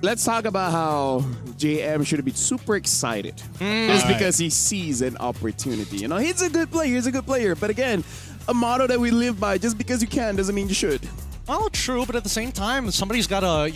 let's talk about how JM should be super excited just because he sees an opportunity. You know, he's a good player. But again, a motto that we live by, just because you can doesn't mean you should. Well, true, but at the same time, somebody's got to,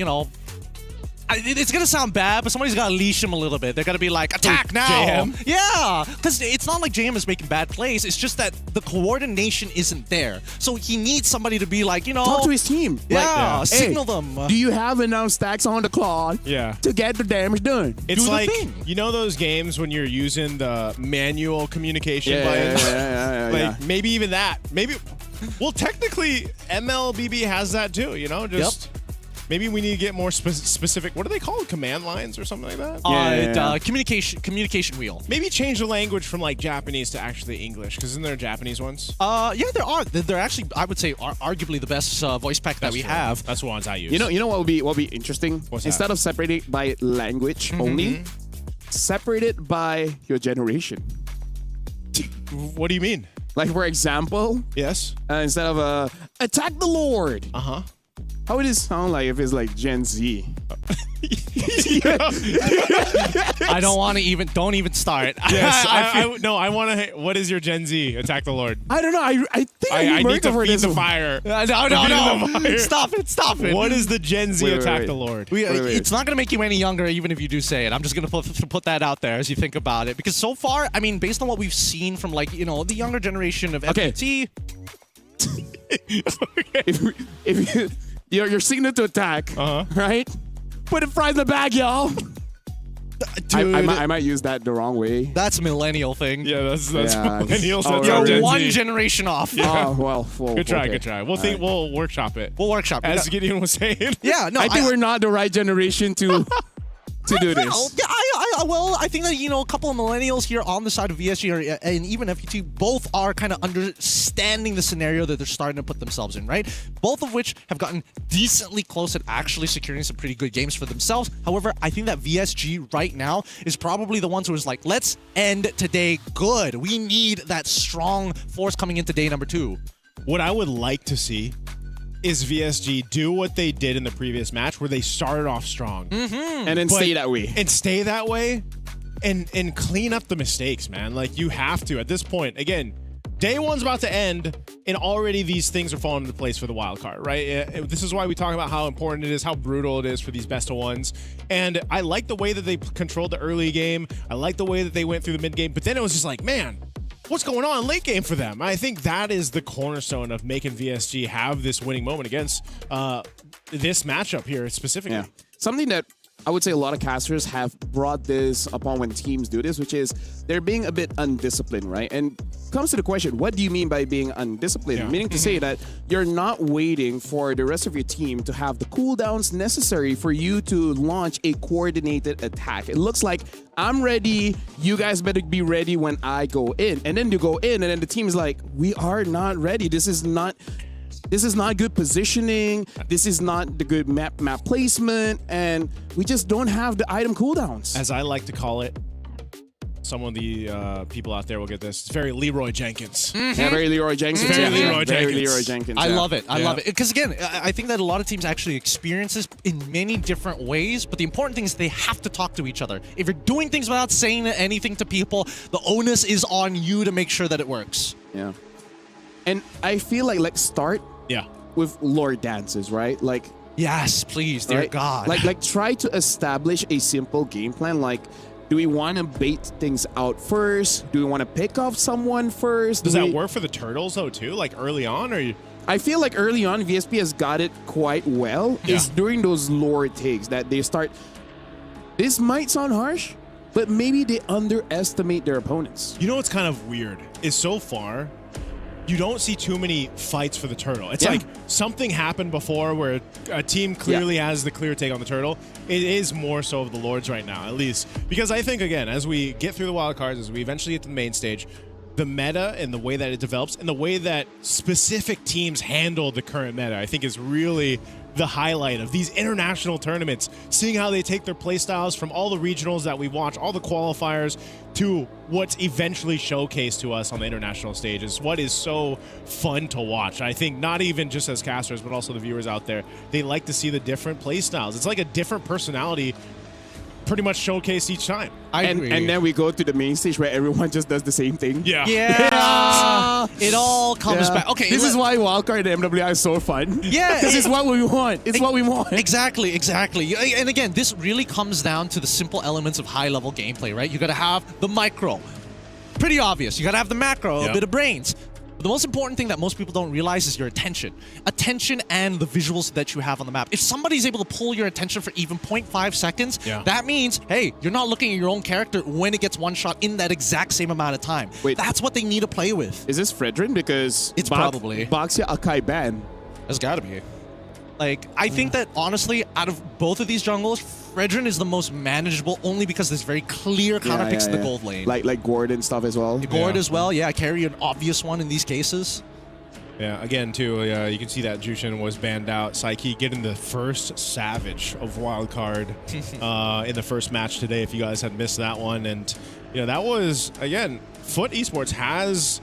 it's going to sound bad, but somebody's got to leash him a little bit. They're going to be like, attack now. JM? Yeah, because it's not like JM is making bad plays. It's just that the coordination isn't there. So he needs somebody to be like, talk to his team. Yeah, signal hey, them. Do you have enough stacks on the clock to get the damage done? It's like, you know those games when you're using the manual communication buttons? Yeah. Maybe even that. Well, technically, MLBB has that too, Maybe we need to get more specific. What are they called? Command lines or something like that? Communication wheel. Maybe change the language from like Japanese to actually English, because isn't there Japanese ones? Yeah, there are. They're actually, I would say, arguably the best voice pack that we have. That's the ones I use. You know what will be interesting? Instead of separating by language only, separate it by your generation. What do you mean? Like, for example, yes. Instead of attack the Lord. How would it sound like if it's like Gen Z? I don't even start. Yes, I want to. What is your Gen Z? Attack the Lord. I don't know. I think I need to feed the fire. No. Stop it. What is the Gen Z attack the Lord? It's not going to make you any younger, even if you do say it. I'm just going to put that out there as you think about it. Because so far, I mean, based on what we've seen from the younger generation of FPT. If you're signal to attack, right? Put it right in the bag, y'all. Dude, I might use that the wrong way. That's a millennial thing. Yeah, that's millennials. You're one generation off. Yeah. Well, good try. We'll workshop it. We'll workshop it. As Gideon was saying. Yeah, no. I think we're not the right generation to do this. I think that, a couple of millennials here on the side of VSG and even FPT both are kind of understanding the scenario that they're starting to put themselves in, right? Both of which have gotten decently close at actually securing some pretty good games for themselves. However, I think that VSG right now is probably the ones who is like, let's end today good. We need that strong force coming into day number 2. What I would like to see is VSG do what they did in the previous match, where they started off strong. And then stay that way. And clean up the mistakes, man. Like, you have to. At this point, again, day one's about to end, and already these things are falling into place for the wild card, right? This is why we talk about how important it is, how brutal it is for these best of ones. And I like the way that they controlled the early game. I like the way that they went through the mid game. But then it was just like, man, what's going on late game for them? I think that is the cornerstone of making VSG have this winning moment against this matchup here specifically. Yeah. Something that I would say a lot of casters have brought this upon when teams do this, which is they're being a bit undisciplined, right? And comes to the question, what do you mean by being undisciplined? Yeah. Meaning to say that you're not waiting for the rest of your team to have the cooldowns necessary for you to launch a coordinated attack. It looks like I'm ready, you guys better be ready when I go in. And then you go in, and then the team is like, we are not ready. This is not good positioning. This is not the good map placement, and we just don't have the item cooldowns. As I like to call it, some of the people out there will get this. It's very Leroy Jenkins. Yeah, very Leroy Jenkins. Very Leroy Jenkins. I love it. I love it. Because again, I think that a lot of teams actually experience this in many different ways, but the important thing is they have to talk to each other. If you're doing things without saying anything to people, the onus is on you to make sure that it works. Yeah. And I feel like start with lore dances, right? Like, yes, please, dear God. Like try to establish a simple game plan. Like, Do we want to bait things out first? Do we want to pick off someone first? Does that work for the Turtles though too? Like early on, or I feel like early on VSP has got it quite well. Yeah. It's during those lower takes that they start. This might sound harsh, but maybe they underestimate their opponents. You know what's kind of weird is so far, you don't see too many fights for the Turtle. It's like something happened before where a team clearly has the clear take on the Turtle. It is more so of the Lords right now, at least. Because I think, again, as we get through the wild cards, as we eventually get to the main stage, the meta and the way that it develops and the way that specific teams handle the current meta, I think is really the highlight of these international tournaments, seeing how they take their playstyles from all the regionals that we watch, all the qualifiers, to what's eventually showcased to us on the international stage is what is so fun to watch. I think not even just as casters, but also the viewers out there, they like to see the different playstyles. It's like a different personality pretty much showcased each time. And then we go to the main stage where everyone just does the same thing. Yeah. It all comes back. Okay, this is why wildcard and MWI is so fun. Yeah, this is what we want. It's what we want. Exactly. And again, this really comes down to the simple elements of high-level gameplay, right? You got to have the micro, pretty obvious. You got to have the macro, a bit of brains. But the most important thing that most people don't realize is your attention. Attention and the visuals that you have on the map. If somebody's able to pull your attention for even 0.5 seconds, that means, hey, you're not looking at your own character when it gets one shot in that exact same amount of time. Wait, that's what they need to play with. Is this Fredrin? Because it's probably Boxia Akai ban. That's gotta be. Like, I think that honestly, out of both of these jungles, Fredrin is the most manageable only because there's very clear counter picks in the gold lane. Like Gord and stuff as well. Gord as well, carry an obvious one in these cases. Yeah, again, too, you can see that Jushin was banned out. Psyche getting the first Savage of Wildcard in the first match today, if you guys had missed that one. And, that was, again, Foot Esports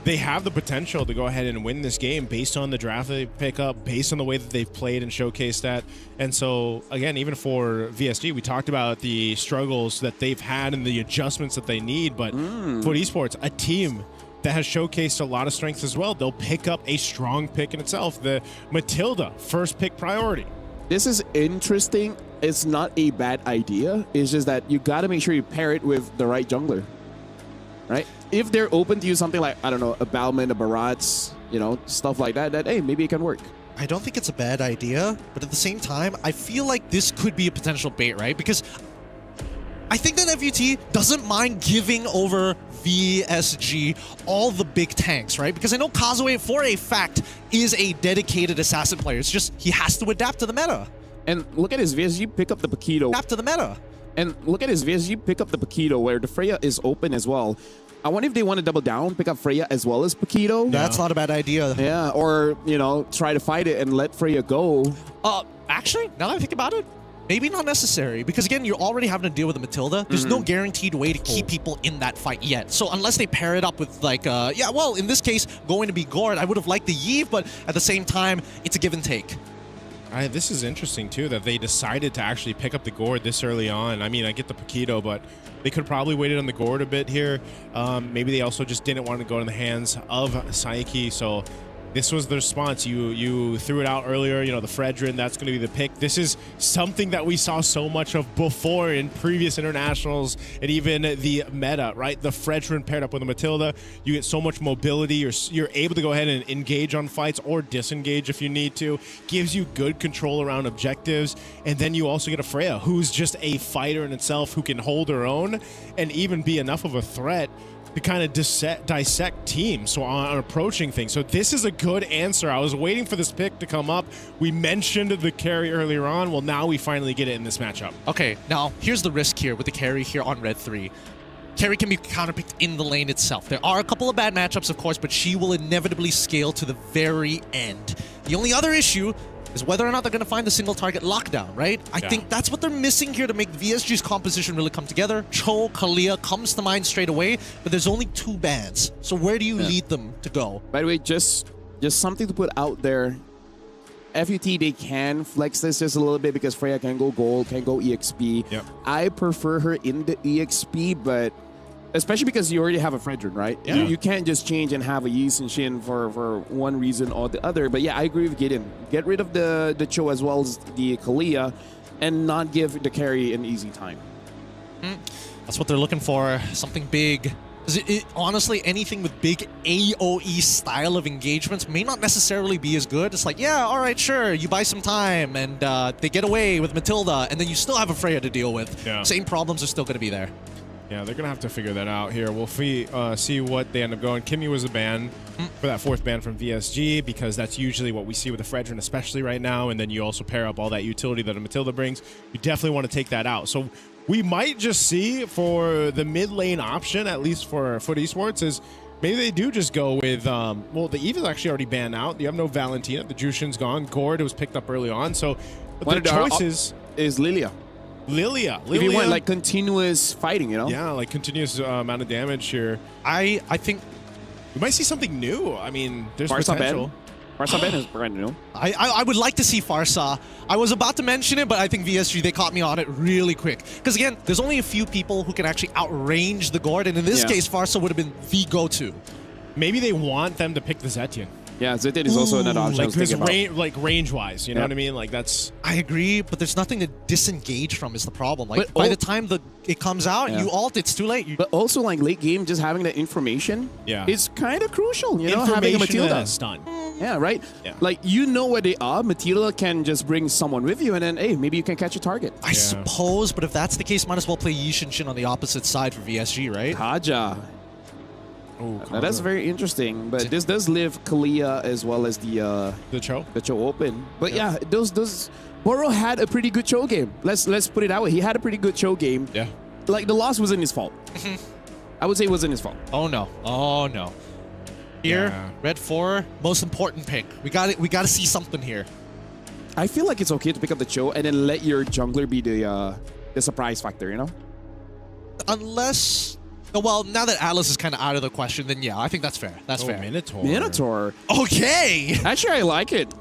they have the potential to go ahead and win this game based on the draft they pick up, based on the way that they've played and showcased that. And so, again, even for VSG, we talked about the struggles that they've had and the adjustments that they need. But Foot Esports, a team that has showcased a lot of strengths as well, they'll pick up a strong pick in itself. The Matilda, first pick priority. This is interesting. It's not a bad idea. It's just that you got to make sure you pair it with the right jungler. Right? If they're open to use something like, I don't know, a Balman, a Barats, stuff like that, hey, maybe it can work. I don't think it's a bad idea, but at the same time, I feel like this could be a potential bait, right? Because I think that FUT doesn't mind giving over VSG all the big tanks, right? Because I know Kazue, for a fact, is a dedicated assassin player. It's just he has to adapt to the meta. And look at his VSG pick up the Paquito. Adapt to the meta. And look at his VSG pick up the Paquito where the Freya is open as well. I wonder if they want to double down, pick up Freya as well as Paquito. That's not a bad idea. Yeah, or, try to fight it and let Freya go. Actually, now that I think about it, maybe not necessary. Because again, you're already having to deal with a Matilda. There's no guaranteed way to keep people in that fight yet. So unless they pair it up with in this case, going to be Gord, I would have liked the Yve, but at the same time, it's a give and take. This is interesting, too, that they decided to actually pick up the Gord this early on. I mean, I get the Paquito, but they could probably waited on the Gord a bit here. Maybe they also just didn't want to go in the hands of Psyche, so this was the response. You threw it out earlier, the Fredrin, that's going to be the pick. This is something that we saw so much of before in previous internationals and even the meta, right? The Fredrin paired up with a Matilda. You get so much mobility. You're able to go ahead and engage on fights or disengage if you need to. Gives you good control around objectives. And then you also get a Freya, who's just a fighter in itself, who can hold her own and even be enough of a threat to kind of dissect teams on approaching things. So this is a good answer. I was waiting for this pick to come up. We mentioned the carry earlier on. Well, now we finally get it in this matchup. Okay, now here's the risk here with the carry here on Red 3. Carry can be counterpicked in the lane itself. There are a couple of bad matchups, of course, but she will inevitably scale to the very end. The only other issue is whether or not they're going to find the single target lockdown, right? I think that's what they're missing here to make VSG's composition really come together. Cho, Kalia comes to mind straight away, but there's only 2 bans. So where do you lead them to go? By the way, just something to put out there. FUT, they can flex this just a little bit because Freya can go gold, can go EXP. Yep. I prefer her in the EXP, but especially because you already have a Fredrin, right? Yeah. You can't just change and have a Yi and Shin for one reason or the other. But yeah, I agree with Gideon. Get rid of the Cho as well as the Kalia and not give the carry an easy time. That's what they're looking for. Something big. Honestly, anything with big AoE style of engagements may not necessarily be as good. It's like, yeah, all right, sure, you buy some time, and they get away with Matilda, and then you still have a Freya to deal with. Yeah. Same problems are still going to be there. Yeah, they're going to have to figure that out here. We'll see what they end up going. Kimmy was a ban for that 4th ban from VSG because that's usually what we see with the Fredrin, especially right now, and then you also pair up all that utility that a Matilda brings. You definitely want to take that out. So we might just see for the mid lane option, at least for Foot Esports, is maybe they do just go with, well, the Eve is actually already banned out. You have no Valentina. The Jushin's gone. Gord was picked up early on. So the choices is Lilia. Lilia. If you want like continuous fighting, you know? Yeah, like continuous amount of damage here. I think we might see something new. I mean, there's Farsa potential. Farsa Ben is brand new. I would like to see Farsa. I was about to mention it, but I think VSG, they caught me on it really quick. Because again, there's only a few people who can actually outrange the Gord, and in this case, Farsa would have been the go-to. Maybe they want them to pick the Zetian. Yeah, Zetian is also another option. Like range-wise, you know what I mean? Like that's. I agree, but there's nothing to disengage from is the problem. Like by the time it comes out, you ult, it's too late. But also like late game, just having that information is kind of crucial. You know, having a Matilda. Stun. Yeah, right? Yeah. Like, you know where they are. Matilda can just bring someone with you, and then, hey, maybe you can catch a target. I suppose, but if that's the case, might as well play Yishin on the opposite side for VSG, right? Kaja. Now that's very interesting, but this does live Kalia as well as the Cho Open. But yeah, those Boro had a pretty good Cho game. Let's put it that way. He had a pretty good Cho game. Yeah. Like the loss wasn't his fault. I would say it wasn't his fault. Oh no. Oh no. Here, Red 4, most important pick. We got to see something here. I feel like it's okay to pick up the Cho and then let your jungler be the surprise factor, you know? Unless well, now that Atlas is kind of out of the question, then yeah, I think that's fair. That's fair. Minotaur. Okay. Actually, I like it.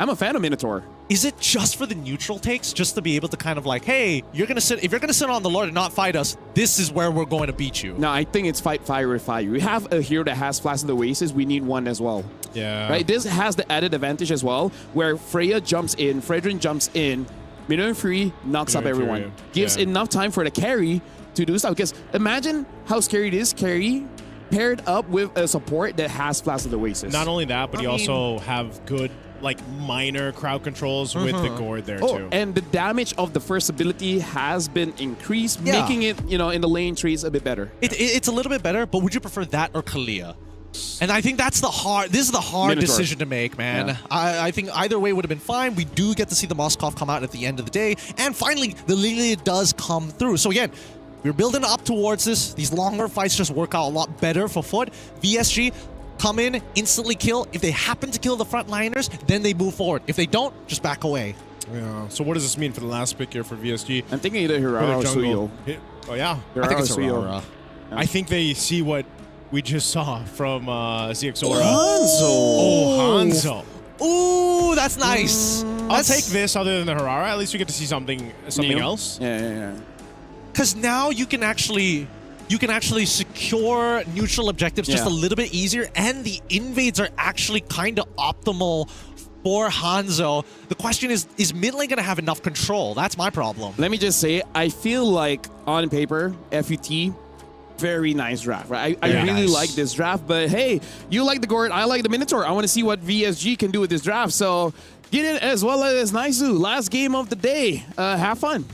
I'm a fan of Minotaur. Is it just for the neutral takes, just to be able to kind of like, hey, if you're gonna sit on the Lord and not fight us, this is where we're going to beat you? No, I think it's fight fire with fire. We have a hero that has Flash of the Oasis. We need one as well. Yeah. Right. This has the added advantage as well, where Freya jumps in, Fredrin jumps in, Minotaur free knocks up everyone. Gives enough time for the carry to do stuff. Because imagine how scary it is, carry paired up with a support that has Flash of the Oasis. Not only that, but you also have good, like, minor crowd controls with the Gord there, too. And the damage of the first ability has been increased, making it, you know, in the lane trees a bit better. It's a little bit better, but would you prefer that or Kalia? And I think that's this is the hard Minotaur. decision to make, man. Yeah. I think either way would have been fine. We do get to see the Moskov come out at the end of the day. And finally, the Lilia does come through. So again, we're building up towards this. These longer fights just work out a lot better for Foot. VSG come in, instantly kill. If they happen to kill the frontliners, then they move forward. If they don't, just back away. Yeah. So what does this mean for the last pick here for VSG? I'm thinking either Hirara or Suyo. Oh, yeah. I think it's Hirara. I think they see what we just saw from ZXORA. Oh, Hanzo. Ooh, that's nice. I'll take this other than the Hirara. At least we get to see something else. Yeah. Because now you can actually secure neutral objectives just a little bit easier, and the invades are actually kind of optimal for Hanzo. The question is mid lane going to have enough control? That's my problem. Let me just say, I feel like on paper, FUT, very nice draft, right? I really like this draft, but hey, you like the Gord, I like the Minotaur. I want to see what VSG can do with this draft, so get it as well as Naisu. Last game of the day. Have fun.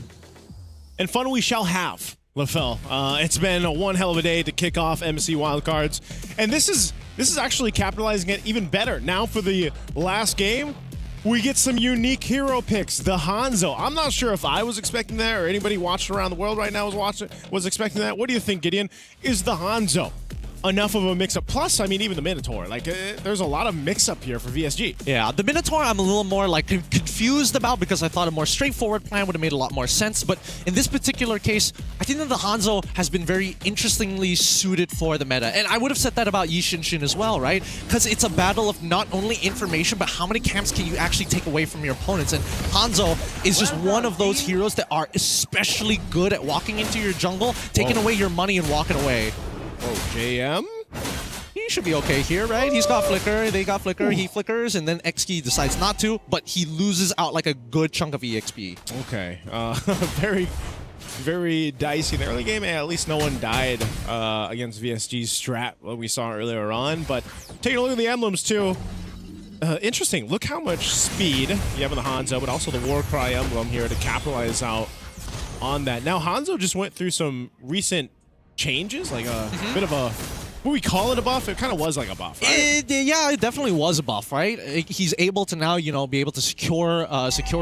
And fun we shall have, LaFell. It's been one hell of a day to kick off MSC Wildcards. And this is actually capitalizing it even better. Now for the last game, we get some unique hero picks. The Hanzo. I'm not sure if I was expecting that or anybody watching around the world right now was expecting that. What do you think, Gideon? Is the Hanzo enough of a mix-up? Plus, I mean, even the Minotaur. Like, there's a lot of mix-up here for VSG. Yeah, the Minotaur I'm a little more, like, confused about because I thought a more straightforward plan would have made a lot more sense. But in this particular case, I think that the Hanzo has been very interestingly suited for the meta. And I would have said that about Yishin as well, right? Because it's a battle of not only information, but how many camps can you actually take away from your opponents. And Hanzo is just one of those heroes that are especially good at walking into your jungle, taking away your money and walking away. Oh, JM? He should be okay here, right? He's got Flicker, they got Flicker, he flickers, and then XG decides not to, but he loses out like a good chunk of EXP. Okay, very very dicey in the early game. At least no one died against VSG's strat, what we saw earlier on. But taking a look at the emblems too. Interesting. Look how much speed you have in the Hanzo, but also the Warcry emblem here to capitalize out on that. Now, Hanzo just went through some recent changes, like a bit of a... Would we call it a buff? It kind of was like a buff, right? Yeah, it definitely was a buff, right? He's able to now, be able to secure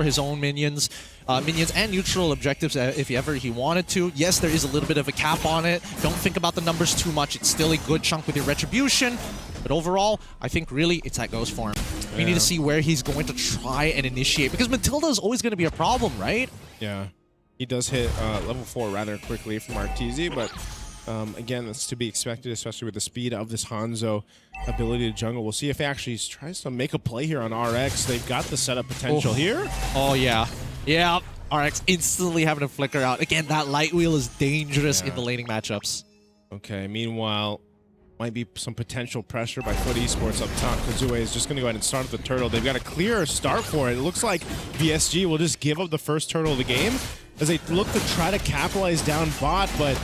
his own minions and neutral objectives if ever he wanted to. Yes, there is a little bit of a cap on it. Don't think about the numbers too much. It's still a good chunk with your retribution. But overall, I think really it's that goes for him. We need to see where he's going to try and initiate, because Matilda is always going to be a problem, right? Yeah. He does hit level 4 rather quickly from Arteezy, but again, that's to be expected, especially with the speed of this Hanzo ability to jungle. We'll see if he actually tries to make a play here on RX. They've got the setup potential here. Oh, yeah. Yeah, RX instantly having to flicker out. Again, that light wheel is dangerous in the laning matchups. Okay, meanwhile, might be some potential pressure by Foot Esports up top. Kazue is just going to go ahead and start the turtle. They've got a clear start for it. It looks like VSG will just give up the first turtle of the game as they look to try to capitalize down bot, but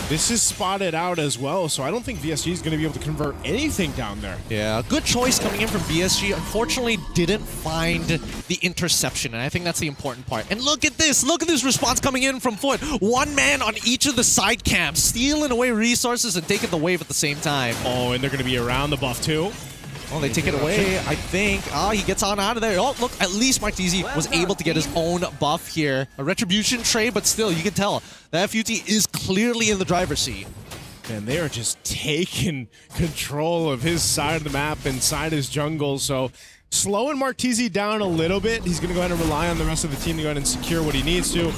this is spotted out as well, so I don't think VSG is going to be able to convert anything down there. Yeah, good choice coming in from VSG. Unfortunately, didn't find the interception, and I think that's the important part. And look at this response coming in from Foot. One man on each of the side camps, stealing away resources and taking the wave at the same time. Oh, and they're going to be around the buff too. Oh, they take it away, I think. He gets on out of there. Oh, look, at least Marteezy was able to get his own buff here. A retribution trade, but still, you can tell that FUT is clearly in the driver's seat. And they are just taking control of his side of the map inside his jungle, so slowing Marteezy down a little bit. He's going to go ahead and rely on the rest of the team to go ahead and secure what he needs to.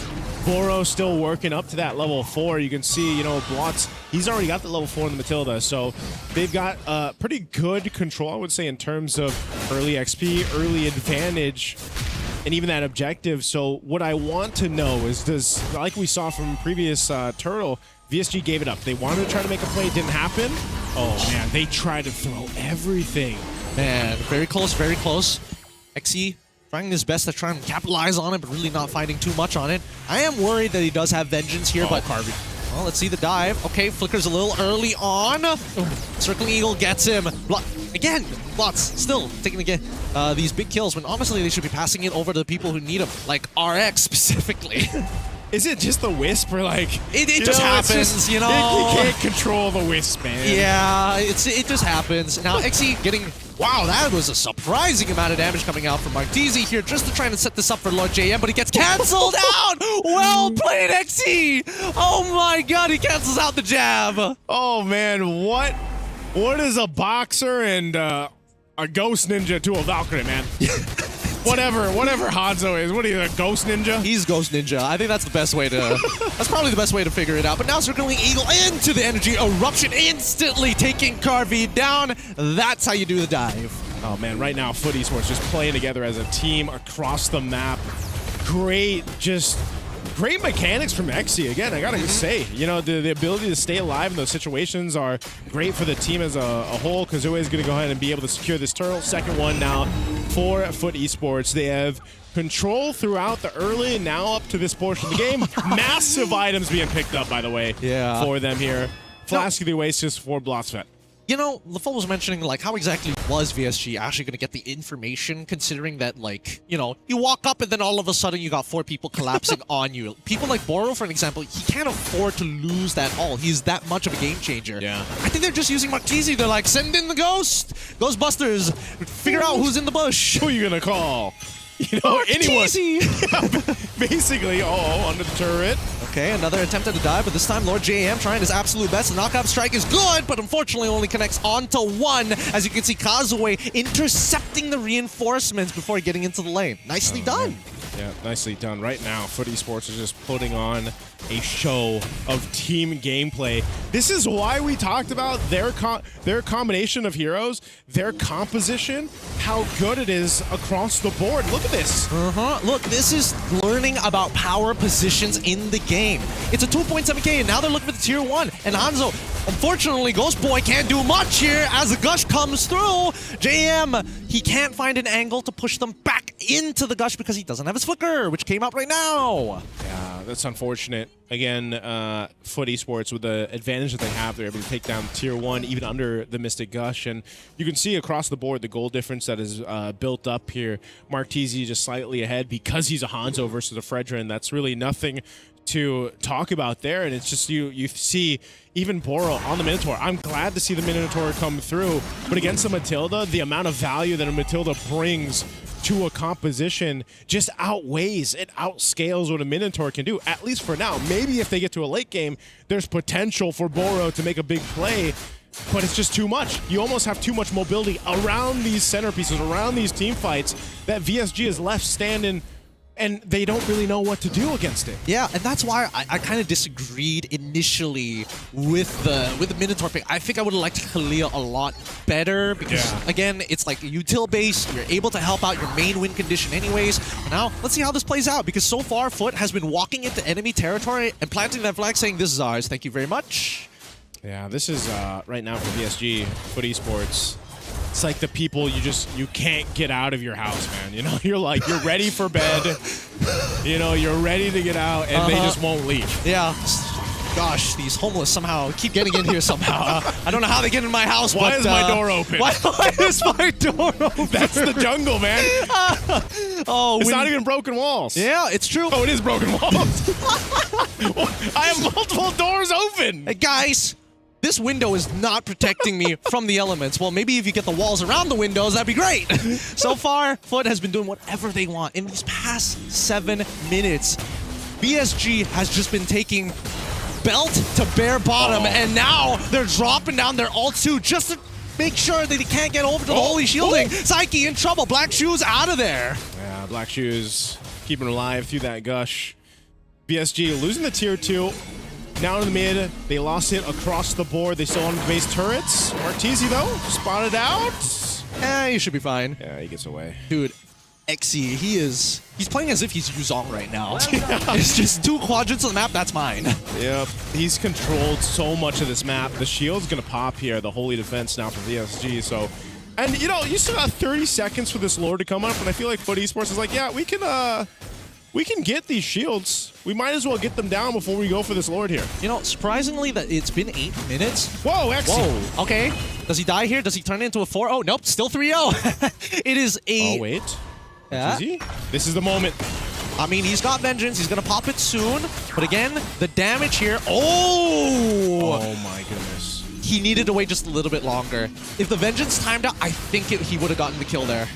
Boro still working up to that level 4. You can see, Blotz, he's already got the level 4 in the Matilda, so they've got pretty good control, I would say, in terms of early XP, early advantage, and even that objective. So what I want to know is, like we saw from previous Turtle, VSG gave it up. They wanted to try to make a play, it didn't happen. Oh man, they tried to throw everything. Man, very close, very close. XE trying his best to try and capitalize on it, but really not finding too much on it. I am worried that he does have Vengeance here, but Carvey. Well, let's see the dive. Okay, flickers a little early on. Circling Eagle gets him. Again, Blotz still taking again these big kills when honestly they should be passing it over to the people who need them, like RX specifically. Is it just the Wisp or like... It just happens, You can't control the Wisp, man. Yeah, it just happens. Now, XE getting... Wow, that was a surprising amount of damage coming out from Marteezy here just to try and set this up for Lord JM, but he gets canceled out! Well played, XE! Oh my god, he cancels out the jab! Oh man, what is a boxer and a ghost ninja to a Valkyrie, man? Whatever Hanzo is. What are you, a ghost ninja? He's ghost ninja. I think that's the best way to... that's probably the best way to figure it out. But now circling Eagle into the energy eruption, instantly taking Carvey down. That's how you do the dive. Oh man, right now Foot Esports just playing together as a team across the map. Great mechanics from XE. Again, I gotta say, the ability to stay alive in those situations are great for the team as a whole. Kazue is gonna go ahead and be able to secure this turtle. Second one now for Foot Esports. They have control throughout the early and now up to this portion of the game. Massive items being picked up, by the way, for them here. Flask of the Oasis for Blotsvet. LaFell was mentioning, how exactly was VSG actually going to get the information, considering that, you walk up and then all of a sudden you got 4 people collapsing on you. People like Boro, for an example, he can't afford to lose that all. He's that much of a game changer. Yeah. I think they're just using Marteezy. They're like, send in the ghost! Ghostbusters! Figure out who's in the bush! Who are you going to call? Anyone. Basically, under the turret. Okay, another attempt at the dive, but this time Lord JM trying his absolute best. The knockout strike is good, but unfortunately only connects onto 1. As you can see, Kazue intercepting the reinforcements before getting into the lane. Nicely done. Yeah, nicely done. Right now, Foot Esports is just putting on a show of team gameplay. This is why we talked about their combination of heroes, their composition, how good it is across the board. Look at this. Look, this is learning about power positions in the game. It's a 2.7k, and now they're looking for the tier 1. And Hanzo, unfortunately, Ghost Boy can't do much here as the Gush comes through. JM, he can't find an angle to push them back into the Gush because he doesn't have his flicker, which came out right now. Yeah, That's unfortunate. Again, Foot Esports, with the advantage that they have, they're able to take down Tier 1 even under the Mystic Gush. And you can see across the board the goal difference that is built up here. Martese just slightly ahead because he's a Hanzo versus a Fredrin. That's really nothing to talk about there. And it's just you see even Boro on the Minotaur. I'm glad to see the Minotaur come through. But against the Matilda, the amount of value that a Matilda brings to a composition just outweighs, it outscales what a Minotaur can do, at least for now. Maybe if they get to a late game, there's potential for Boro to make a big play, but it's just too much. You almost have too much mobility around these centerpieces, around these team fights, that VSG is left standing, and they don't really know what to do against it. Yeah, and that's why I kind of disagreed initially with the Minotaur pick. I think I would have liked Kalia a lot better because, again, it's like util base. You're able to help out your main win condition anyways. Now, let's see how this plays out because so far, Foot has been walking into enemy territory and planting that flag saying, this is ours, thank you very much. Yeah, this is, right now for VSG, Foot Esports, it's like the people you can't get out of your house, man. You know, you're ready for bed. You know, you're ready to get out, and they just won't leave. Yeah. Gosh, these homeless somehow keep getting in here somehow. I don't know how they get in my house. Why but, is my door open? Why is my door open? That's the jungle, man. It's not even broken walls. Yeah, it's true. Oh, it is broken walls. I have multiple doors open. Hey, guys. This window is not protecting me from the elements. Well, maybe if you get the walls around the windows, that'd be great. So far, Foot has been doing whatever they want. In these past 7 minutes, BSG has just been taking belt to bare bottom, and now they're dropping down their ult too just to make sure that they can't get over to the holy shielding. Psyche in trouble. Black Shoes out of there. Yeah, Black Shoes keeping alive through that gush. BSG losing the tier 2. Down in the mid, they lost it across the board. They still on base turrets. Martese, though, spotted out. He should be fine. Yeah, he gets away. Dude, Xe, he's playing as if he's Yuzong right now. It's just 2 quadrants of the map, that's mine. Yep, he's controlled so much of this map. The shield's gonna pop here, the holy defense now for VSG, so... And, you know, you still got 30 seconds for this Lord to come up, and I feel like Foot Esports is like, yeah, we can get these shields. We might as well get them down before we go for this Lord here. You know, surprisingly, that it's been 8 minutes. Whoa, excellent. Whoa, okay. Does he die here? Does he turn it into a 4? Oh, nope, still 3-0. It is a... Oh, wait. Yeah. This is the moment. I mean, he's got Vengeance. He's going to pop it soon. But again, the damage here... Oh! Oh, my goodness. He needed to wait just a little bit longer. If the Vengeance timed out, I think he would have gotten the kill there.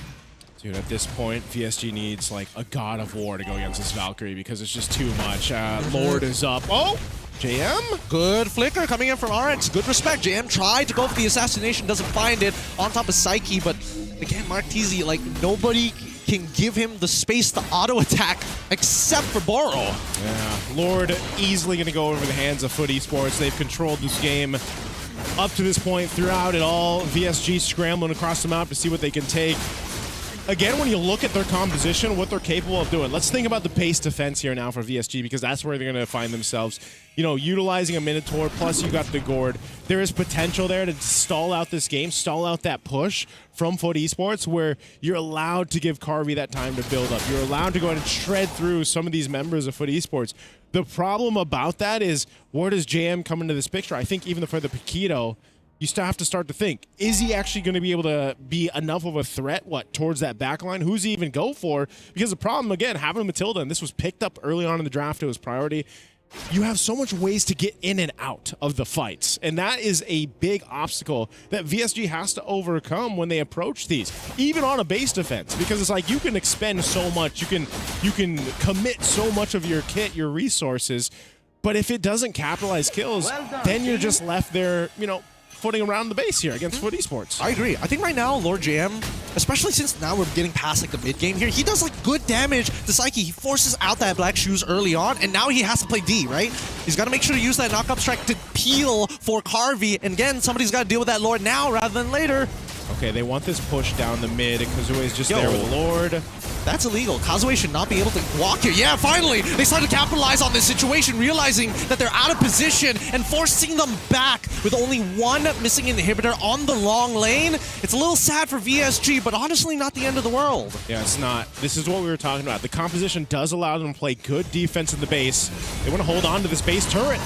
Dude, at this point, VSG needs like a God of War to go against this Valkyrie because it's just too much. Lord is up. Oh, JM. Good flicker coming in from RX. Good respect. JM tried to go for the assassination, doesn't find it. On top of Psyche, but again, Martese, like nobody can give him the space to auto-attack except for Boro. Yeah, Lord easily going to go over the hands of Foot Esports. They've controlled this game up to this point throughout it all. VSG scrambling across the map to see what they can take. Again, when you look at their composition, what they're capable of doing, let's think about the base defense here now for VSG because that's where they're going to find themselves. You know, utilizing a Minotaur, plus you got the Gourd. There is potential there to stall out this game, stall out that push from Foot Esports where you're allowed to give Carvey that time to build up. You're allowed to go ahead and shred through some of these members of Foot Esports. The problem about that is, where does JM come into this picture? I think even for the Paquito, you still have to start to think, is he actually going to be able to be enough of a threat, towards that backline? Who's he even go for? Because the problem, again, having Matilda, and this was picked up early on in the draft, it was priority, you have so much ways to get in and out of the fights. And that is a big obstacle that VSG has to overcome when they approach these, even on a base defense, because it's like you can expend so much, you can commit so much of your kit, your resources, but if it doesn't capitalize kills, then you're just left there, you know, footing around the base here against Foot Esports. I agree. I think right now, Lord JM, especially since now we're getting past like the mid game here, he does like good damage to Psyche. He forces out that Black Shoes early on, and now he has to play D, right? He's got to make sure to use that knock-up strike to peel for Carvey. And again, somebody's got to deal with that Lord now rather than later. Okay, they want this push down the mid. Kazue is just there with Lord. That's illegal. Kazue should not be able to walk here. Yeah, finally, they start to capitalize on this situation, realizing that they're out of position and forcing them back with only one missing inhibitor on the long lane. It's a little sad for VSG, but honestly, not the end of the world. Yeah, it's not. This is what we were talking about. The composition does allow them to play good defense in the base. They want to hold on to this base turret.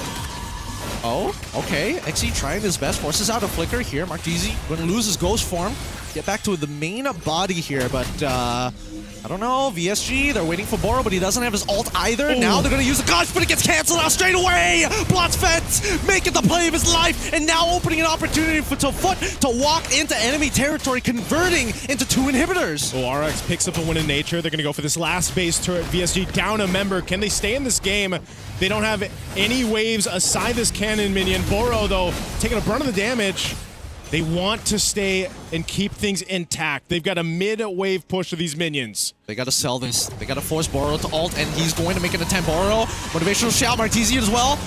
Oh, okay. XE trying his best, forces out a flicker here. Martese going to lose his ghost form. Get back to the main body here, but I don't know. VSG, they're waiting for Boro, but he doesn't have his ult either. Ooh. Now they're going to use the Gush, but it gets canceled out straight away. Bloodfett making the play of his life, and now opening an opportunity for Foot to walk into enemy territory, converting into 2 inhibitors. Oh, RX picks up a win in nature. They're going to go for this last base turret. VSG down a member. Can they stay in this game? They don't have any waves aside this cannon minion. Boro, though, taking a brunt of the damage. They want to stay and keep things intact. They've got a mid-wave push of these minions. They got to sell this. They got to force Boro to ult, and he's going to make an attempt. Boro, motivational shout, Martese as well.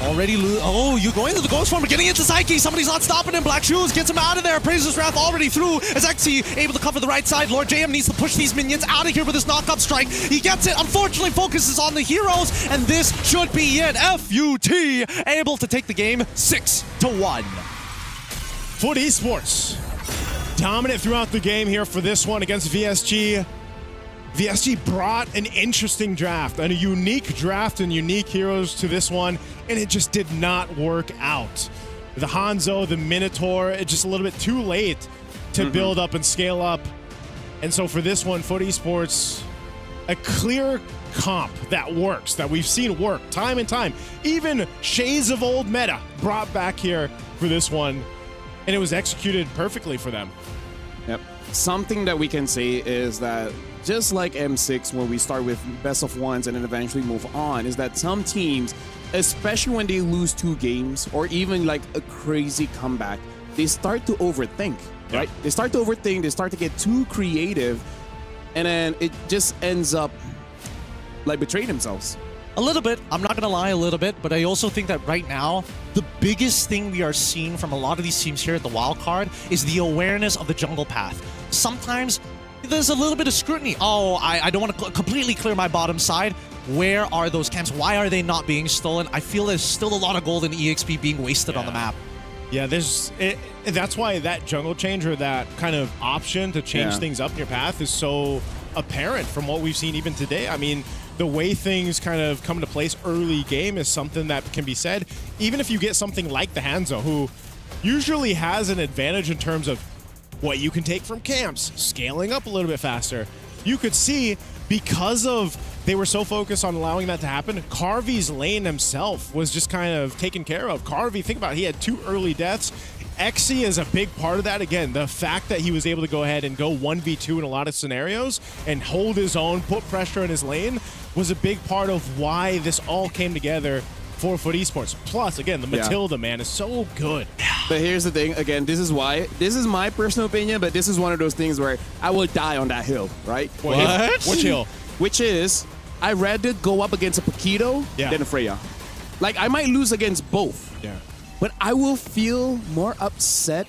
Already oh, you going to the ghost form, getting into Psyche. Somebody's not stopping him. Black Shoes gets him out of there. Praises Wrath already through as XE able to cover the right side. Lord JM needs to push these minions out of here with his knock-up strike. He gets it. Unfortunately, focuses on the heroes, and this should be it. FUT able to take the game 6-1. FUT Esports dominant throughout the game here for this one against VSG. VSG brought an interesting draft, a unique draft and unique heroes to this one, and it just did not work out. The Hanzo, the Minotaur, it's just a little bit too late to build up and scale up. And so for this one, FUT Esports, a clear comp that works, that we've seen work time and time. Even shades of old meta brought back here for this one. And it was executed perfectly for them. Yep. Something that we can say is that just like M6, when we start with best of ones and then eventually move on, is that some teams, especially when they lose 2 games or even like a crazy comeback, they start to overthink, right? They start to overthink, they start to get too creative, and then it just ends up like betraying themselves. A little bit. I'm not going to lie, a little bit. But I also think that right now, the biggest thing we are seeing from a lot of these teams here at the wild card is the awareness of the jungle path. Sometimes there's a little bit of scrutiny. Oh, I don't want to completely clear my bottom side. Where are those camps? Why are they not being stolen? I feel there's still a lot of gold in EXP being wasted on the map. Yeah, that's why that jungle change or that kind of option to change things up in your path is so apparent from what we've seen even today. I mean, the way things kind of come into place early game is something that can be said. Even if you get something like the Hanzo, who usually has an advantage in terms of what you can take from camps, scaling up a little bit faster. You could see, because of they were so focused on allowing that to happen, Carvy's lane himself was just kind of taken care of. Carvy, think about it, he had 2 early deaths. XE is a big part of that. Again, the fact that he was able to go ahead and go 1v2 in a lot of scenarios and hold his own, put pressure in his lane, was a big part of why this all came together for FUT Esports. Plus, again, the Matilda, man, is so good. But here's the thing, again, this is my personal opinion, but this is one of those things where I will die on that hill, right? What? Which hill? Which is, I'd rather go up against a Paquito than a Freya. Like, I might lose against both. Yeah. But I will feel more upset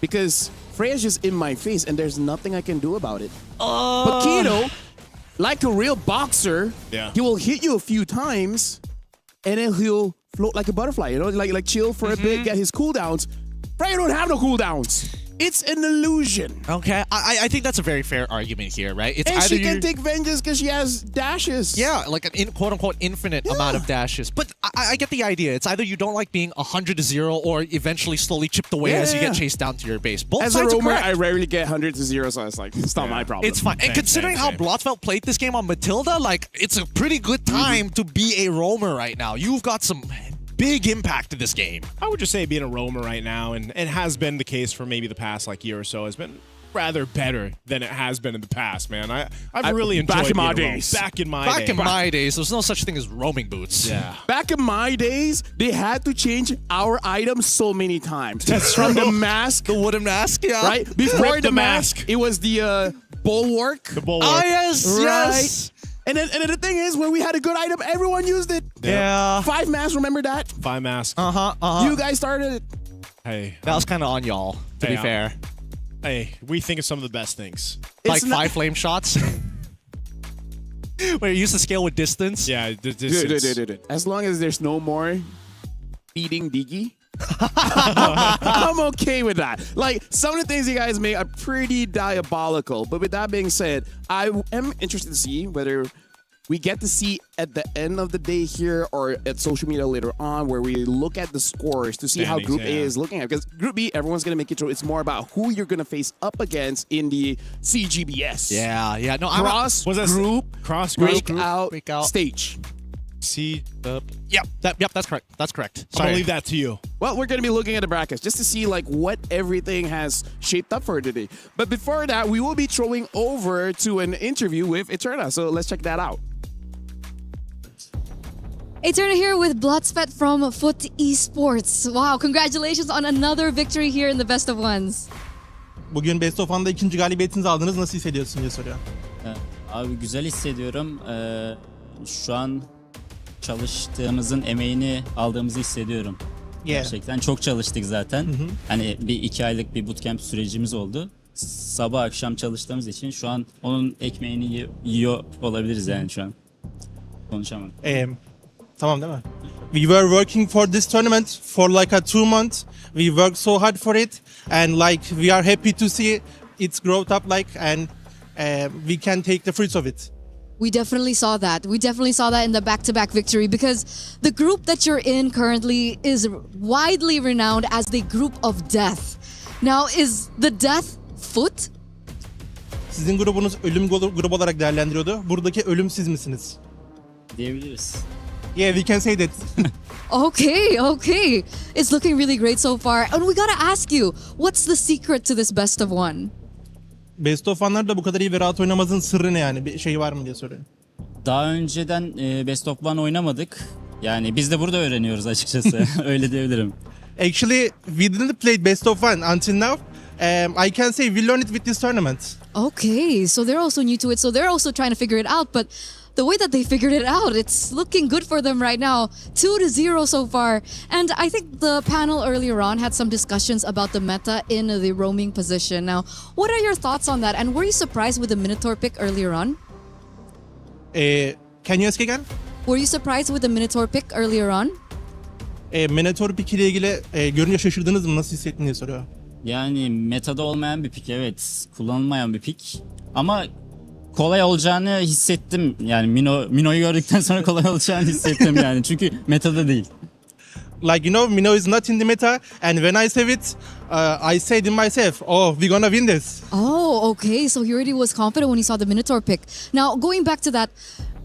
because Freya's just in my face and there's nothing I can do about it. Paquito, like a real boxer, he will hit you a few times and then he'll float like a butterfly, you know, like chill for a bit, get his cooldowns. Freya don't have no cooldowns. It's an illusion. Okay, I think that's a very fair argument here, right? It's and she can take vengeance because she has dashes. Yeah, like an quote-unquote infinite amount of dashes. But I get the idea. It's either you don't like being 100-0 or eventually slowly chipped away as you get chased down to your base. Both as sides a roamer, are correct. I rarely get 100-0, so it's like, it's not my problem. It's fine. And considering how Bloodfelt played this game on Matilda, like, it's a pretty good time to be a roamer right now. You've got some big impact to this game. I would just say being a roamer right now, and it has been the case for maybe the past year or so, has been rather better than it has been in the past, man. I've really enjoyed back in my being a roamer. days. Back in my days, there's no such thing as roaming boots. Yeah. Back in my days, they had to change our items so many times. That's from true. the mask, the wooden mask, right before Rip the the mask, it was the bulwark. The bulwark. Ah, yes, right? yes. And then the thing is, when we had a good item, everyone used it. Yeah. 5 masks, remember that? 5 masks. Uh-huh. You guys started it. Hey. That was kind of on y'all, to be Hey, fair. Hey, we think of some of the best things. Like 5 flame shots. Where you use the scale with distance. Yeah, the distance. Dude. As long as there's no more beating Diggy, I'm okay with that. Like, some of the things you guys make are pretty diabolical. But with that being said, I am interested to see whether we get to see at the end of the day here or at social media later on where we look at the scores to see how Group A is looking at. Because Group B, everyone's going to make it through. It's more about who you're going to face up against in the CGBS. Yeah. No, Cross group breakout stage. Yep, that's correct. That's correct. I'm gonna leave that to you. Well, we're going to be looking at the brackets just to see like what everything has shaped up for today. But before that, we will be throwing over to an interview with Eterna. So let's check that out. Eterna here with Bloodspat from Foot Esports. Wow, congratulations on another victory here in the best of ones. Bugün Best of One'da ikinci galibiyetinizi aldınız. Nasıl hissediyorsun diye soruyor. Abi güzel hissediyorum. Şu an çalıştığımızın emeğini aldığımızı hissediyorum. Gerçekten çok çalıştık zaten. Hani bir 2 aylık bir bootcamp sürecimiz oldu. Sabah akşam çalıştığımız için şu an onun ekmeğini yiyor olabiliriz yani şu an. Konuşamadım. Tamam değil mi? We were working for this tournament for like 2 months. We worked so hard for it and like we are happy to see it's growth up like and we can take the fruits of it. We definitely saw that. We definitely saw that in the back-to-back victory because the group that you're in currently is widely renowned as the group of death. Now, is the death Foot? Sizin grubunuz ölüm grubu olarak değerlendiriyordu. Buradaki ölüm siz misiniz? Diyebiliriz. Yeah, we can say that. Okay. It's looking really great so far. And we gotta ask you, what's the secret to this best of one? Best of One'larda bu kadar iyi ve rahat oynamanızın sırrı ne yani? Bir şey var mı diye soruyorum. Daha önceden Best of One oynamadık. Yani biz de burada öğreniyoruz açıkçası. Öyle diyebilirim. Actually, we didn't play Best of One until now. I can say we learned it with this tournament. Okay, so they're also new to it. So they're also trying to figure it out. But the way that they figured it out, it's looking good for them right now. 2-0 so far. And I think the panel earlier on had some discussions about the meta in the roaming position. Now, what are your thoughts on that? And were you surprised with the Minotaur pick earlier on? Can you ask again? Were you surprised with the Minotaur pick earlier on? Minotaur pick ile ilgili görünce şaşırdınız mı? Nasıl hissettiniz diye soruyor. Yani metada olmayan bir pick, evet. Kullanılmayan bir pick. Ama kolay olacağını hissettim. Yani Mino'yu gördükten sonra kolay olacağını hissettim yani. Çünkü metada değil. Like, you know, Mino is not in the meta. And when I say it, I said in myself, oh, we're gonna win this. Oh, okay. So he already was confident when he saw the Minotaur pick. Now, going back to that,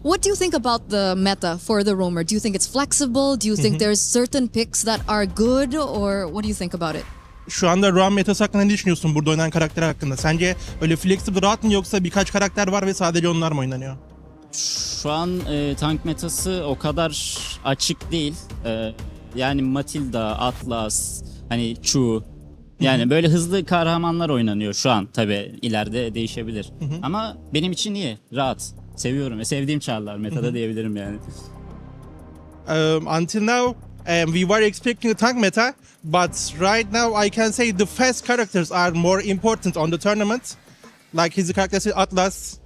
what do you think about the meta for the roamer? Do you think it's flexible? Do you think there's certain picks that are good? Or what do you think about it? Şu anda roam metası hakkında ne düşünüyorsun burada oynanan karakter hakkında? Sence öyle flexible rahat mı yoksa birkaç karakter var ve sadece onlar mı oynanıyor? Şu an tank metası o kadar açık değil. Yani Matilda, Atlas, hani Chu. Yani böyle hızlı kahramanlar oynanıyor şu an. Tabii ileride değişebilir. Ama benim için iyi, rahat. Seviyorum ve sevdiğim çarlar metada diyebilirim yani. Until now, we were expecting a tank meta, but right now I can say the fast characters are more important on the tournament. Like his characters Atlas,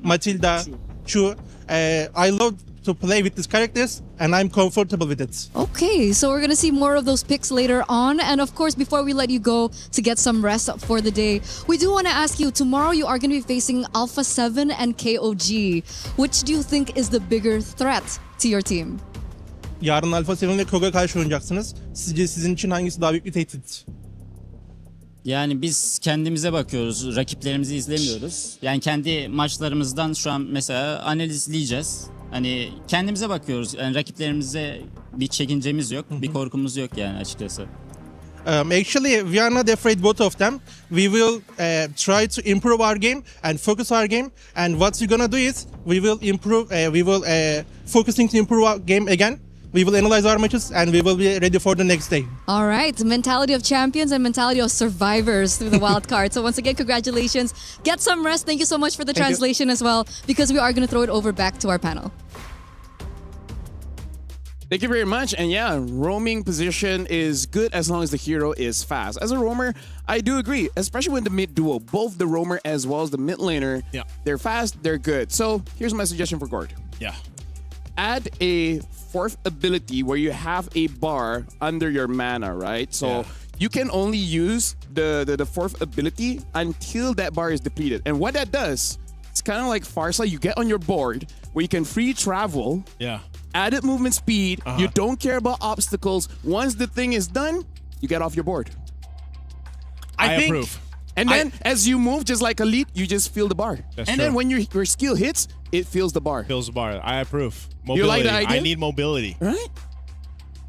Matilda, Chu. I love to play with these characters and I'm comfortable with it. Okay, so we're going to see more of those picks later on. And of course, before we let you go to get some rest for the day, we do want to ask you, tomorrow you are going to be facing Alpha 7 and KOG. Which do you think is the bigger threat to your team? Yarın Alpha 7 ve KOG'a karşı oynayacaksınız. Sizce sizin için hangisi daha büyük bir tehdit? Yani biz kendimize bakıyoruz, rakiplerimizi izlemiyoruz. Yani kendi maçlarımızdan şu an mesela analizleyeceğiz. Hani kendimize bakıyoruz. Yani rakiplerimize bir çekincemiz yok, bir korkumuz yok yani açıkçası. Actually, we are not afraid both of them. We will try to improve our game and focus our game. And what we're gonna do is we will improve. We will focusing to improve our game again. We will analyze our matches and we will be ready for the next day. All right, mentality of champions and mentality of survivors through the wild card. So once again, congratulations. Get some rest. Thank you so much for the translation as well, because we are going to throw it over back to our panel. Thank you very much. And yeah, roaming position is good as long as the hero is fast. As a roamer, I do agree, especially with the mid duo. Both the roamer as well as the mid laner, they're fast, they're good. So here's my suggestion for Gord. Yeah. Add a fourth ability where you have a bar under your mana, right? So you can only use the fourth ability until that bar is depleted. And what that does, it's kind of like Farsa. You get on your board where you can free travel. Yeah. Added movement speed. You don't care about obstacles. Once the thing is done, you get off your board. I approve. And then as you move, just like Elite, you just feel the bar. That's and true. then when your skill hits, it feels the bar. Feels the bar. I approve. Mobility. You like that idea? I need mobility. Right?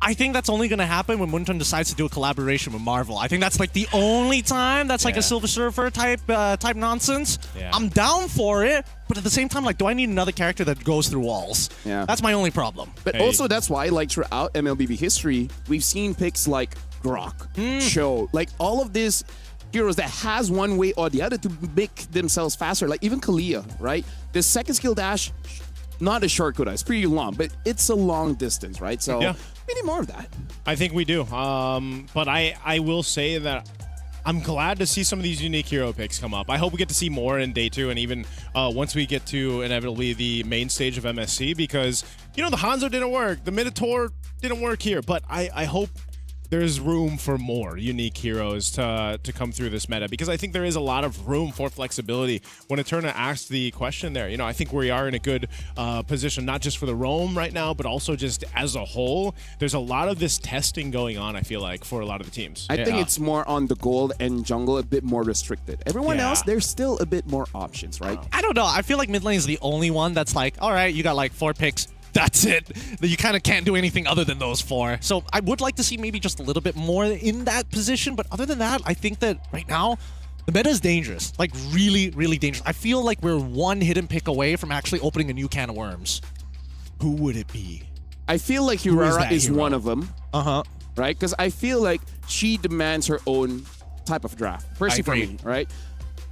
I think that's only going to happen when Moonton decides to do a collaboration with Marvel. I think that's like the only time that's like a Silver Surfer type nonsense. Yeah. I'm down for it, but at the same time, like, do I need another character that goes through walls? Yeah. That's my only problem. But also that's why, like, throughout MLBB history, we've seen picks like Grok, Cho, like all of these heroes that has one way or the other to make themselves faster. Like even Kalia, right? The second skill dash, not a shortcut, it's pretty long, but it's a long distance, right? So we need more of that. I think we do. But I will say that I'm glad to see some of these unique hero picks come up. I hope we get to see more in day 2 and even once we get to inevitably the main stage of MSC because, you know, the Hanzo didn't work. The Minotaur didn't work here. But I hope there's room for more unique heroes to come through this meta because I think there is a lot of room for flexibility. When Eterna asked the question there, you know, I think we are in a good position, not just for the roam right now, but also just as a whole. There's a lot of this testing going on, I feel like, for a lot of the teams. I think it's more on the gold and jungle, a bit more restricted. Everyone else, there's still a bit more options, right? I don't know. I feel like mid lane is the only one that's like, all right, you got like 4 picks. That's it. You kind of can't do anything other than those 4. So I would like to see maybe just a little bit more in that position. But other than that, I think that right now, the meta is dangerous. Like really, really dangerous. I feel like we're one hidden pick away from actually opening a new can of worms. Who would it be? I feel like Urara is one of them. Right? Because I feel like she demands her own type of draft. Personally for me, right?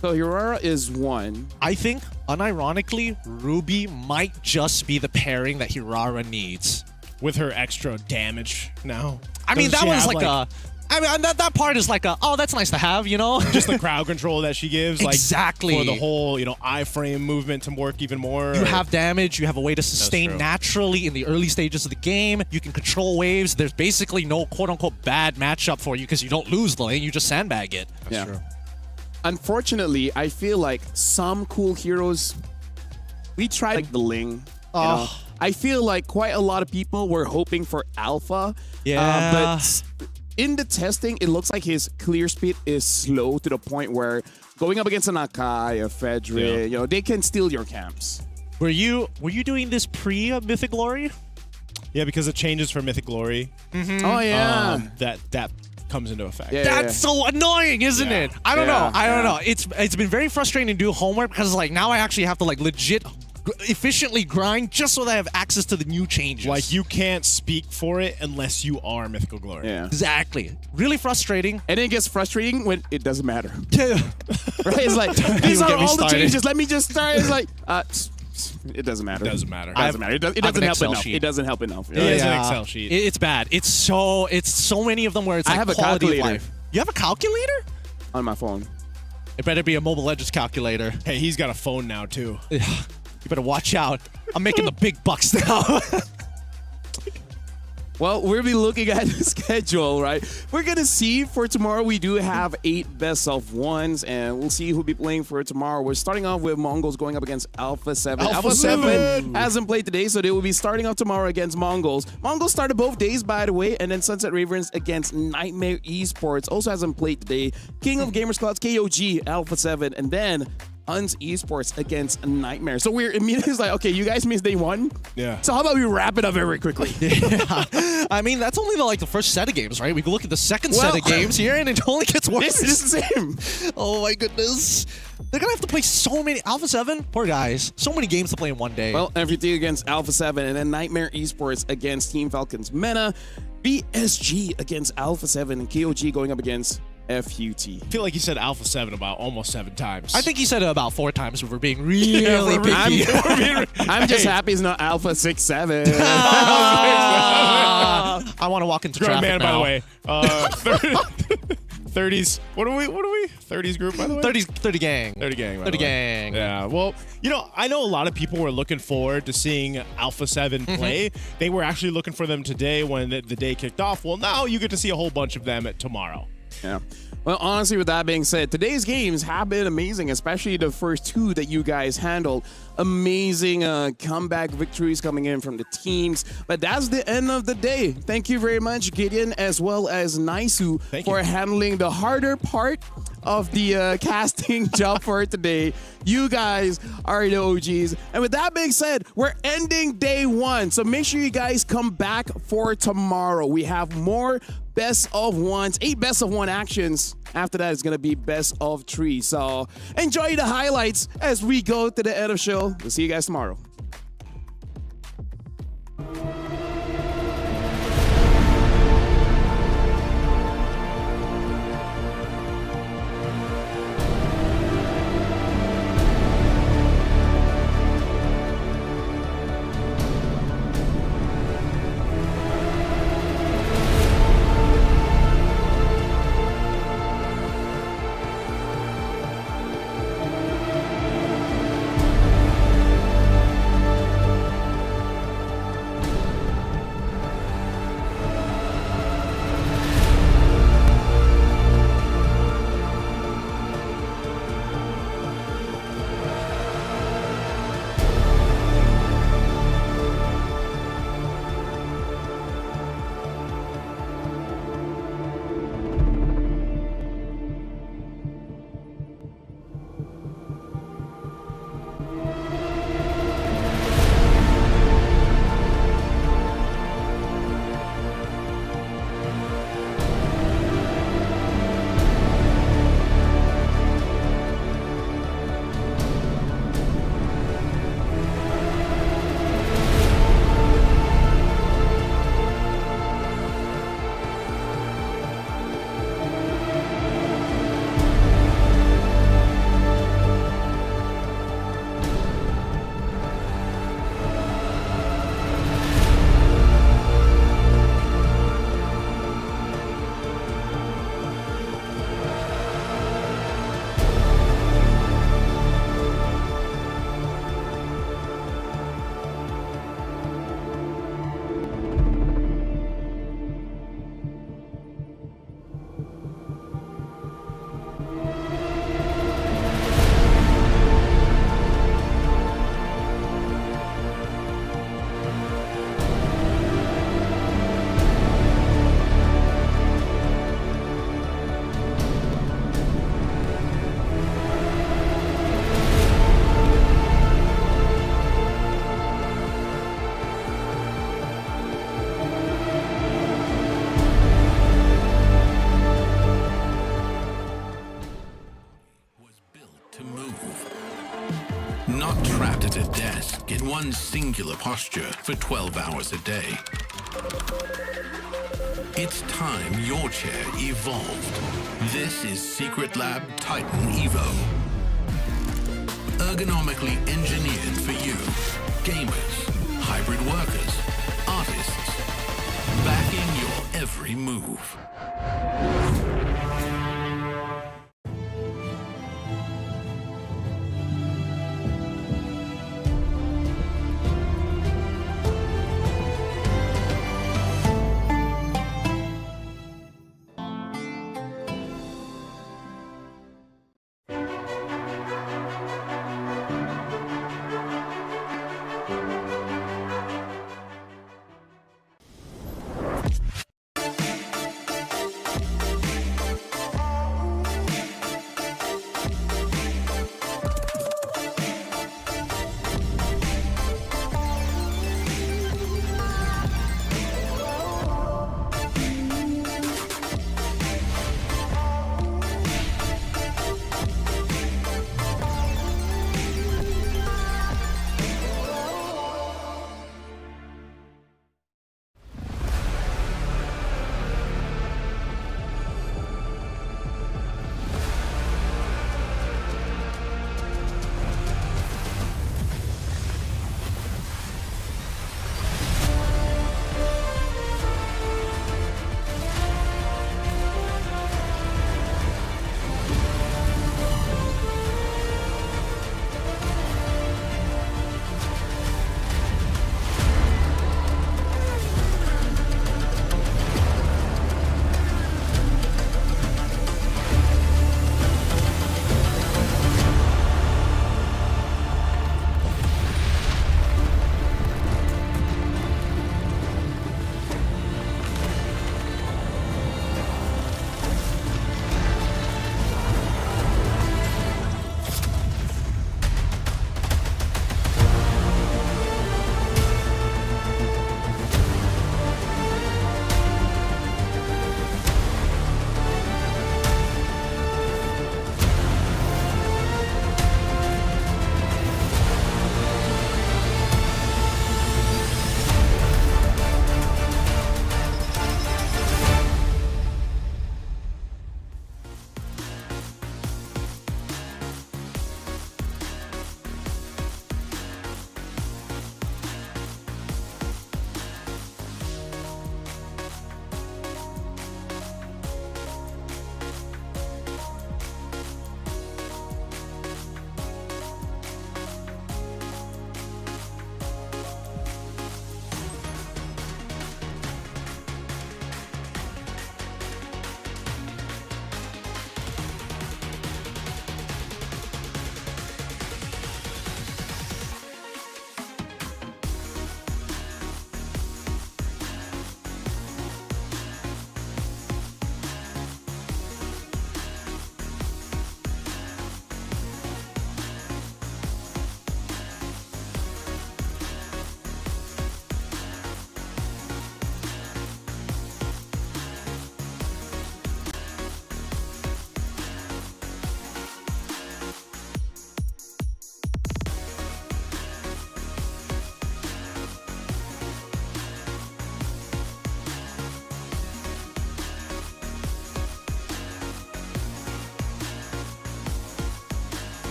So Urara is one. I think, unironically, Ruby might just be the pairing that Urara needs. With her extra damage now. I mean, that one's like a... I mean, that part is like a, oh, that's nice to have, you know? Just the crowd control that she gives. Exactly. Like, for the whole, you know, iframe movement to work even more. You have damage. You have a way to sustain naturally in the early stages of the game. You can control waves. There's basically no quote-unquote bad matchup for you because you don't lose the lane. You just sandbag it. That's true. Unfortunately, I feel like some cool heroes, we tried like the Ling. You know? I feel like quite a lot of people were hoping for Alpha. But in the testing, it looks like his clear speed is slow to the point where going up against an Akai, a Fedri, you know, they can steal your camps. Were you doing this pre-Mythic Glory? Yeah, because it changes for Mythic Glory. Oh, yeah. That comes into effect. That's so annoying, isn't it? I don't know. I don't know. It's been very frustrating to do homework because like now I actually have to like legit efficiently grind just so that I have access to the new changes. Like you can't speak for it unless you are Mythical Glory. Yeah. Exactly. Really frustrating. And then it gets frustrating when it doesn't matter. Right? It's like, these are all the changes. Let me just start. It's like, it doesn't matter. It doesn't matter. It doesn't matter. It doesn't help enough. It doesn't help enough. It is an Excel sheet. It's bad. It's so many of them where it's like I have a quality of calculator. life. You have a calculator? On my phone. It better be a Mobile Legends calculator. Hey, he's got a phone now too. You better watch out. I'm making the big bucks now. Well, we'll be looking at the schedule, right? We're going to see for tomorrow. We do have 8 best of ones, and we'll see who'll be playing for tomorrow. We're starting off with Mongols going up against Alpha 7. Alpha 7 hasn't played today, so they will be starting off tomorrow against Mongols. Mongols started both days, by the way, and then Sunset Ravens against Nightmare Esports. Also hasn't played today. King of Gamers Clouds, KOG, Alpha 7, and then Huns Esports against Nightmare. So we're immediately like, okay, you guys missed day 1. Yeah. So how about we wrap it up very quickly? I mean, that's only the first set of games, right? We can look at the second set of games here, and it only gets worse. It's the same. Oh my goodness. They're going to have to play so many. Alpha 7, poor guys. So many games to play in one day. Well, everything against Alpha 7, and then Nightmare Esports against Team Falcons Mena. BSG against Alpha 7, and KOG going up against FUT. I feel like he said Alpha 7 about almost 7 times. I think he said it about 4 times if we're being really picky. I'm just happy it's not Alpha 6-7. I want to walk into Grown traffic man, by now. the way. 30s. What are we? 30s group, by the way? 30 gang. 30 gang. by 30 the way. gang. Yeah. Well, I know a lot of people were looking forward to seeing Alpha 7 play. They were actually looking for them today when the day kicked off. Well, now you get to see a whole bunch of them tomorrow. Yeah. Well, honestly, with that being said, today's games have been amazing, especially the first 2 that you guys handled. Amazing comeback victories coming in from the teams. But that's the end of the day. Thank you very much, Gideon, as well as Naisu, for handling the harder part of the casting job for today. You guys are the OGs. And with that being said, we're ending day 1. So make sure you guys come back for tomorrow. We have more best of 1s, 8 best of 1 actions. After that, it's going to be best of 3. So enjoy the highlights as we go to the end of the show. We'll see you guys tomorrow. Not trapped at a desk in one singular posture for 12 hours a day. It's time your chair evolved. This is Secret Lab Titan Evo. Ergonomically engineered for you, gamers, hybrid workers, artists, backing your every move.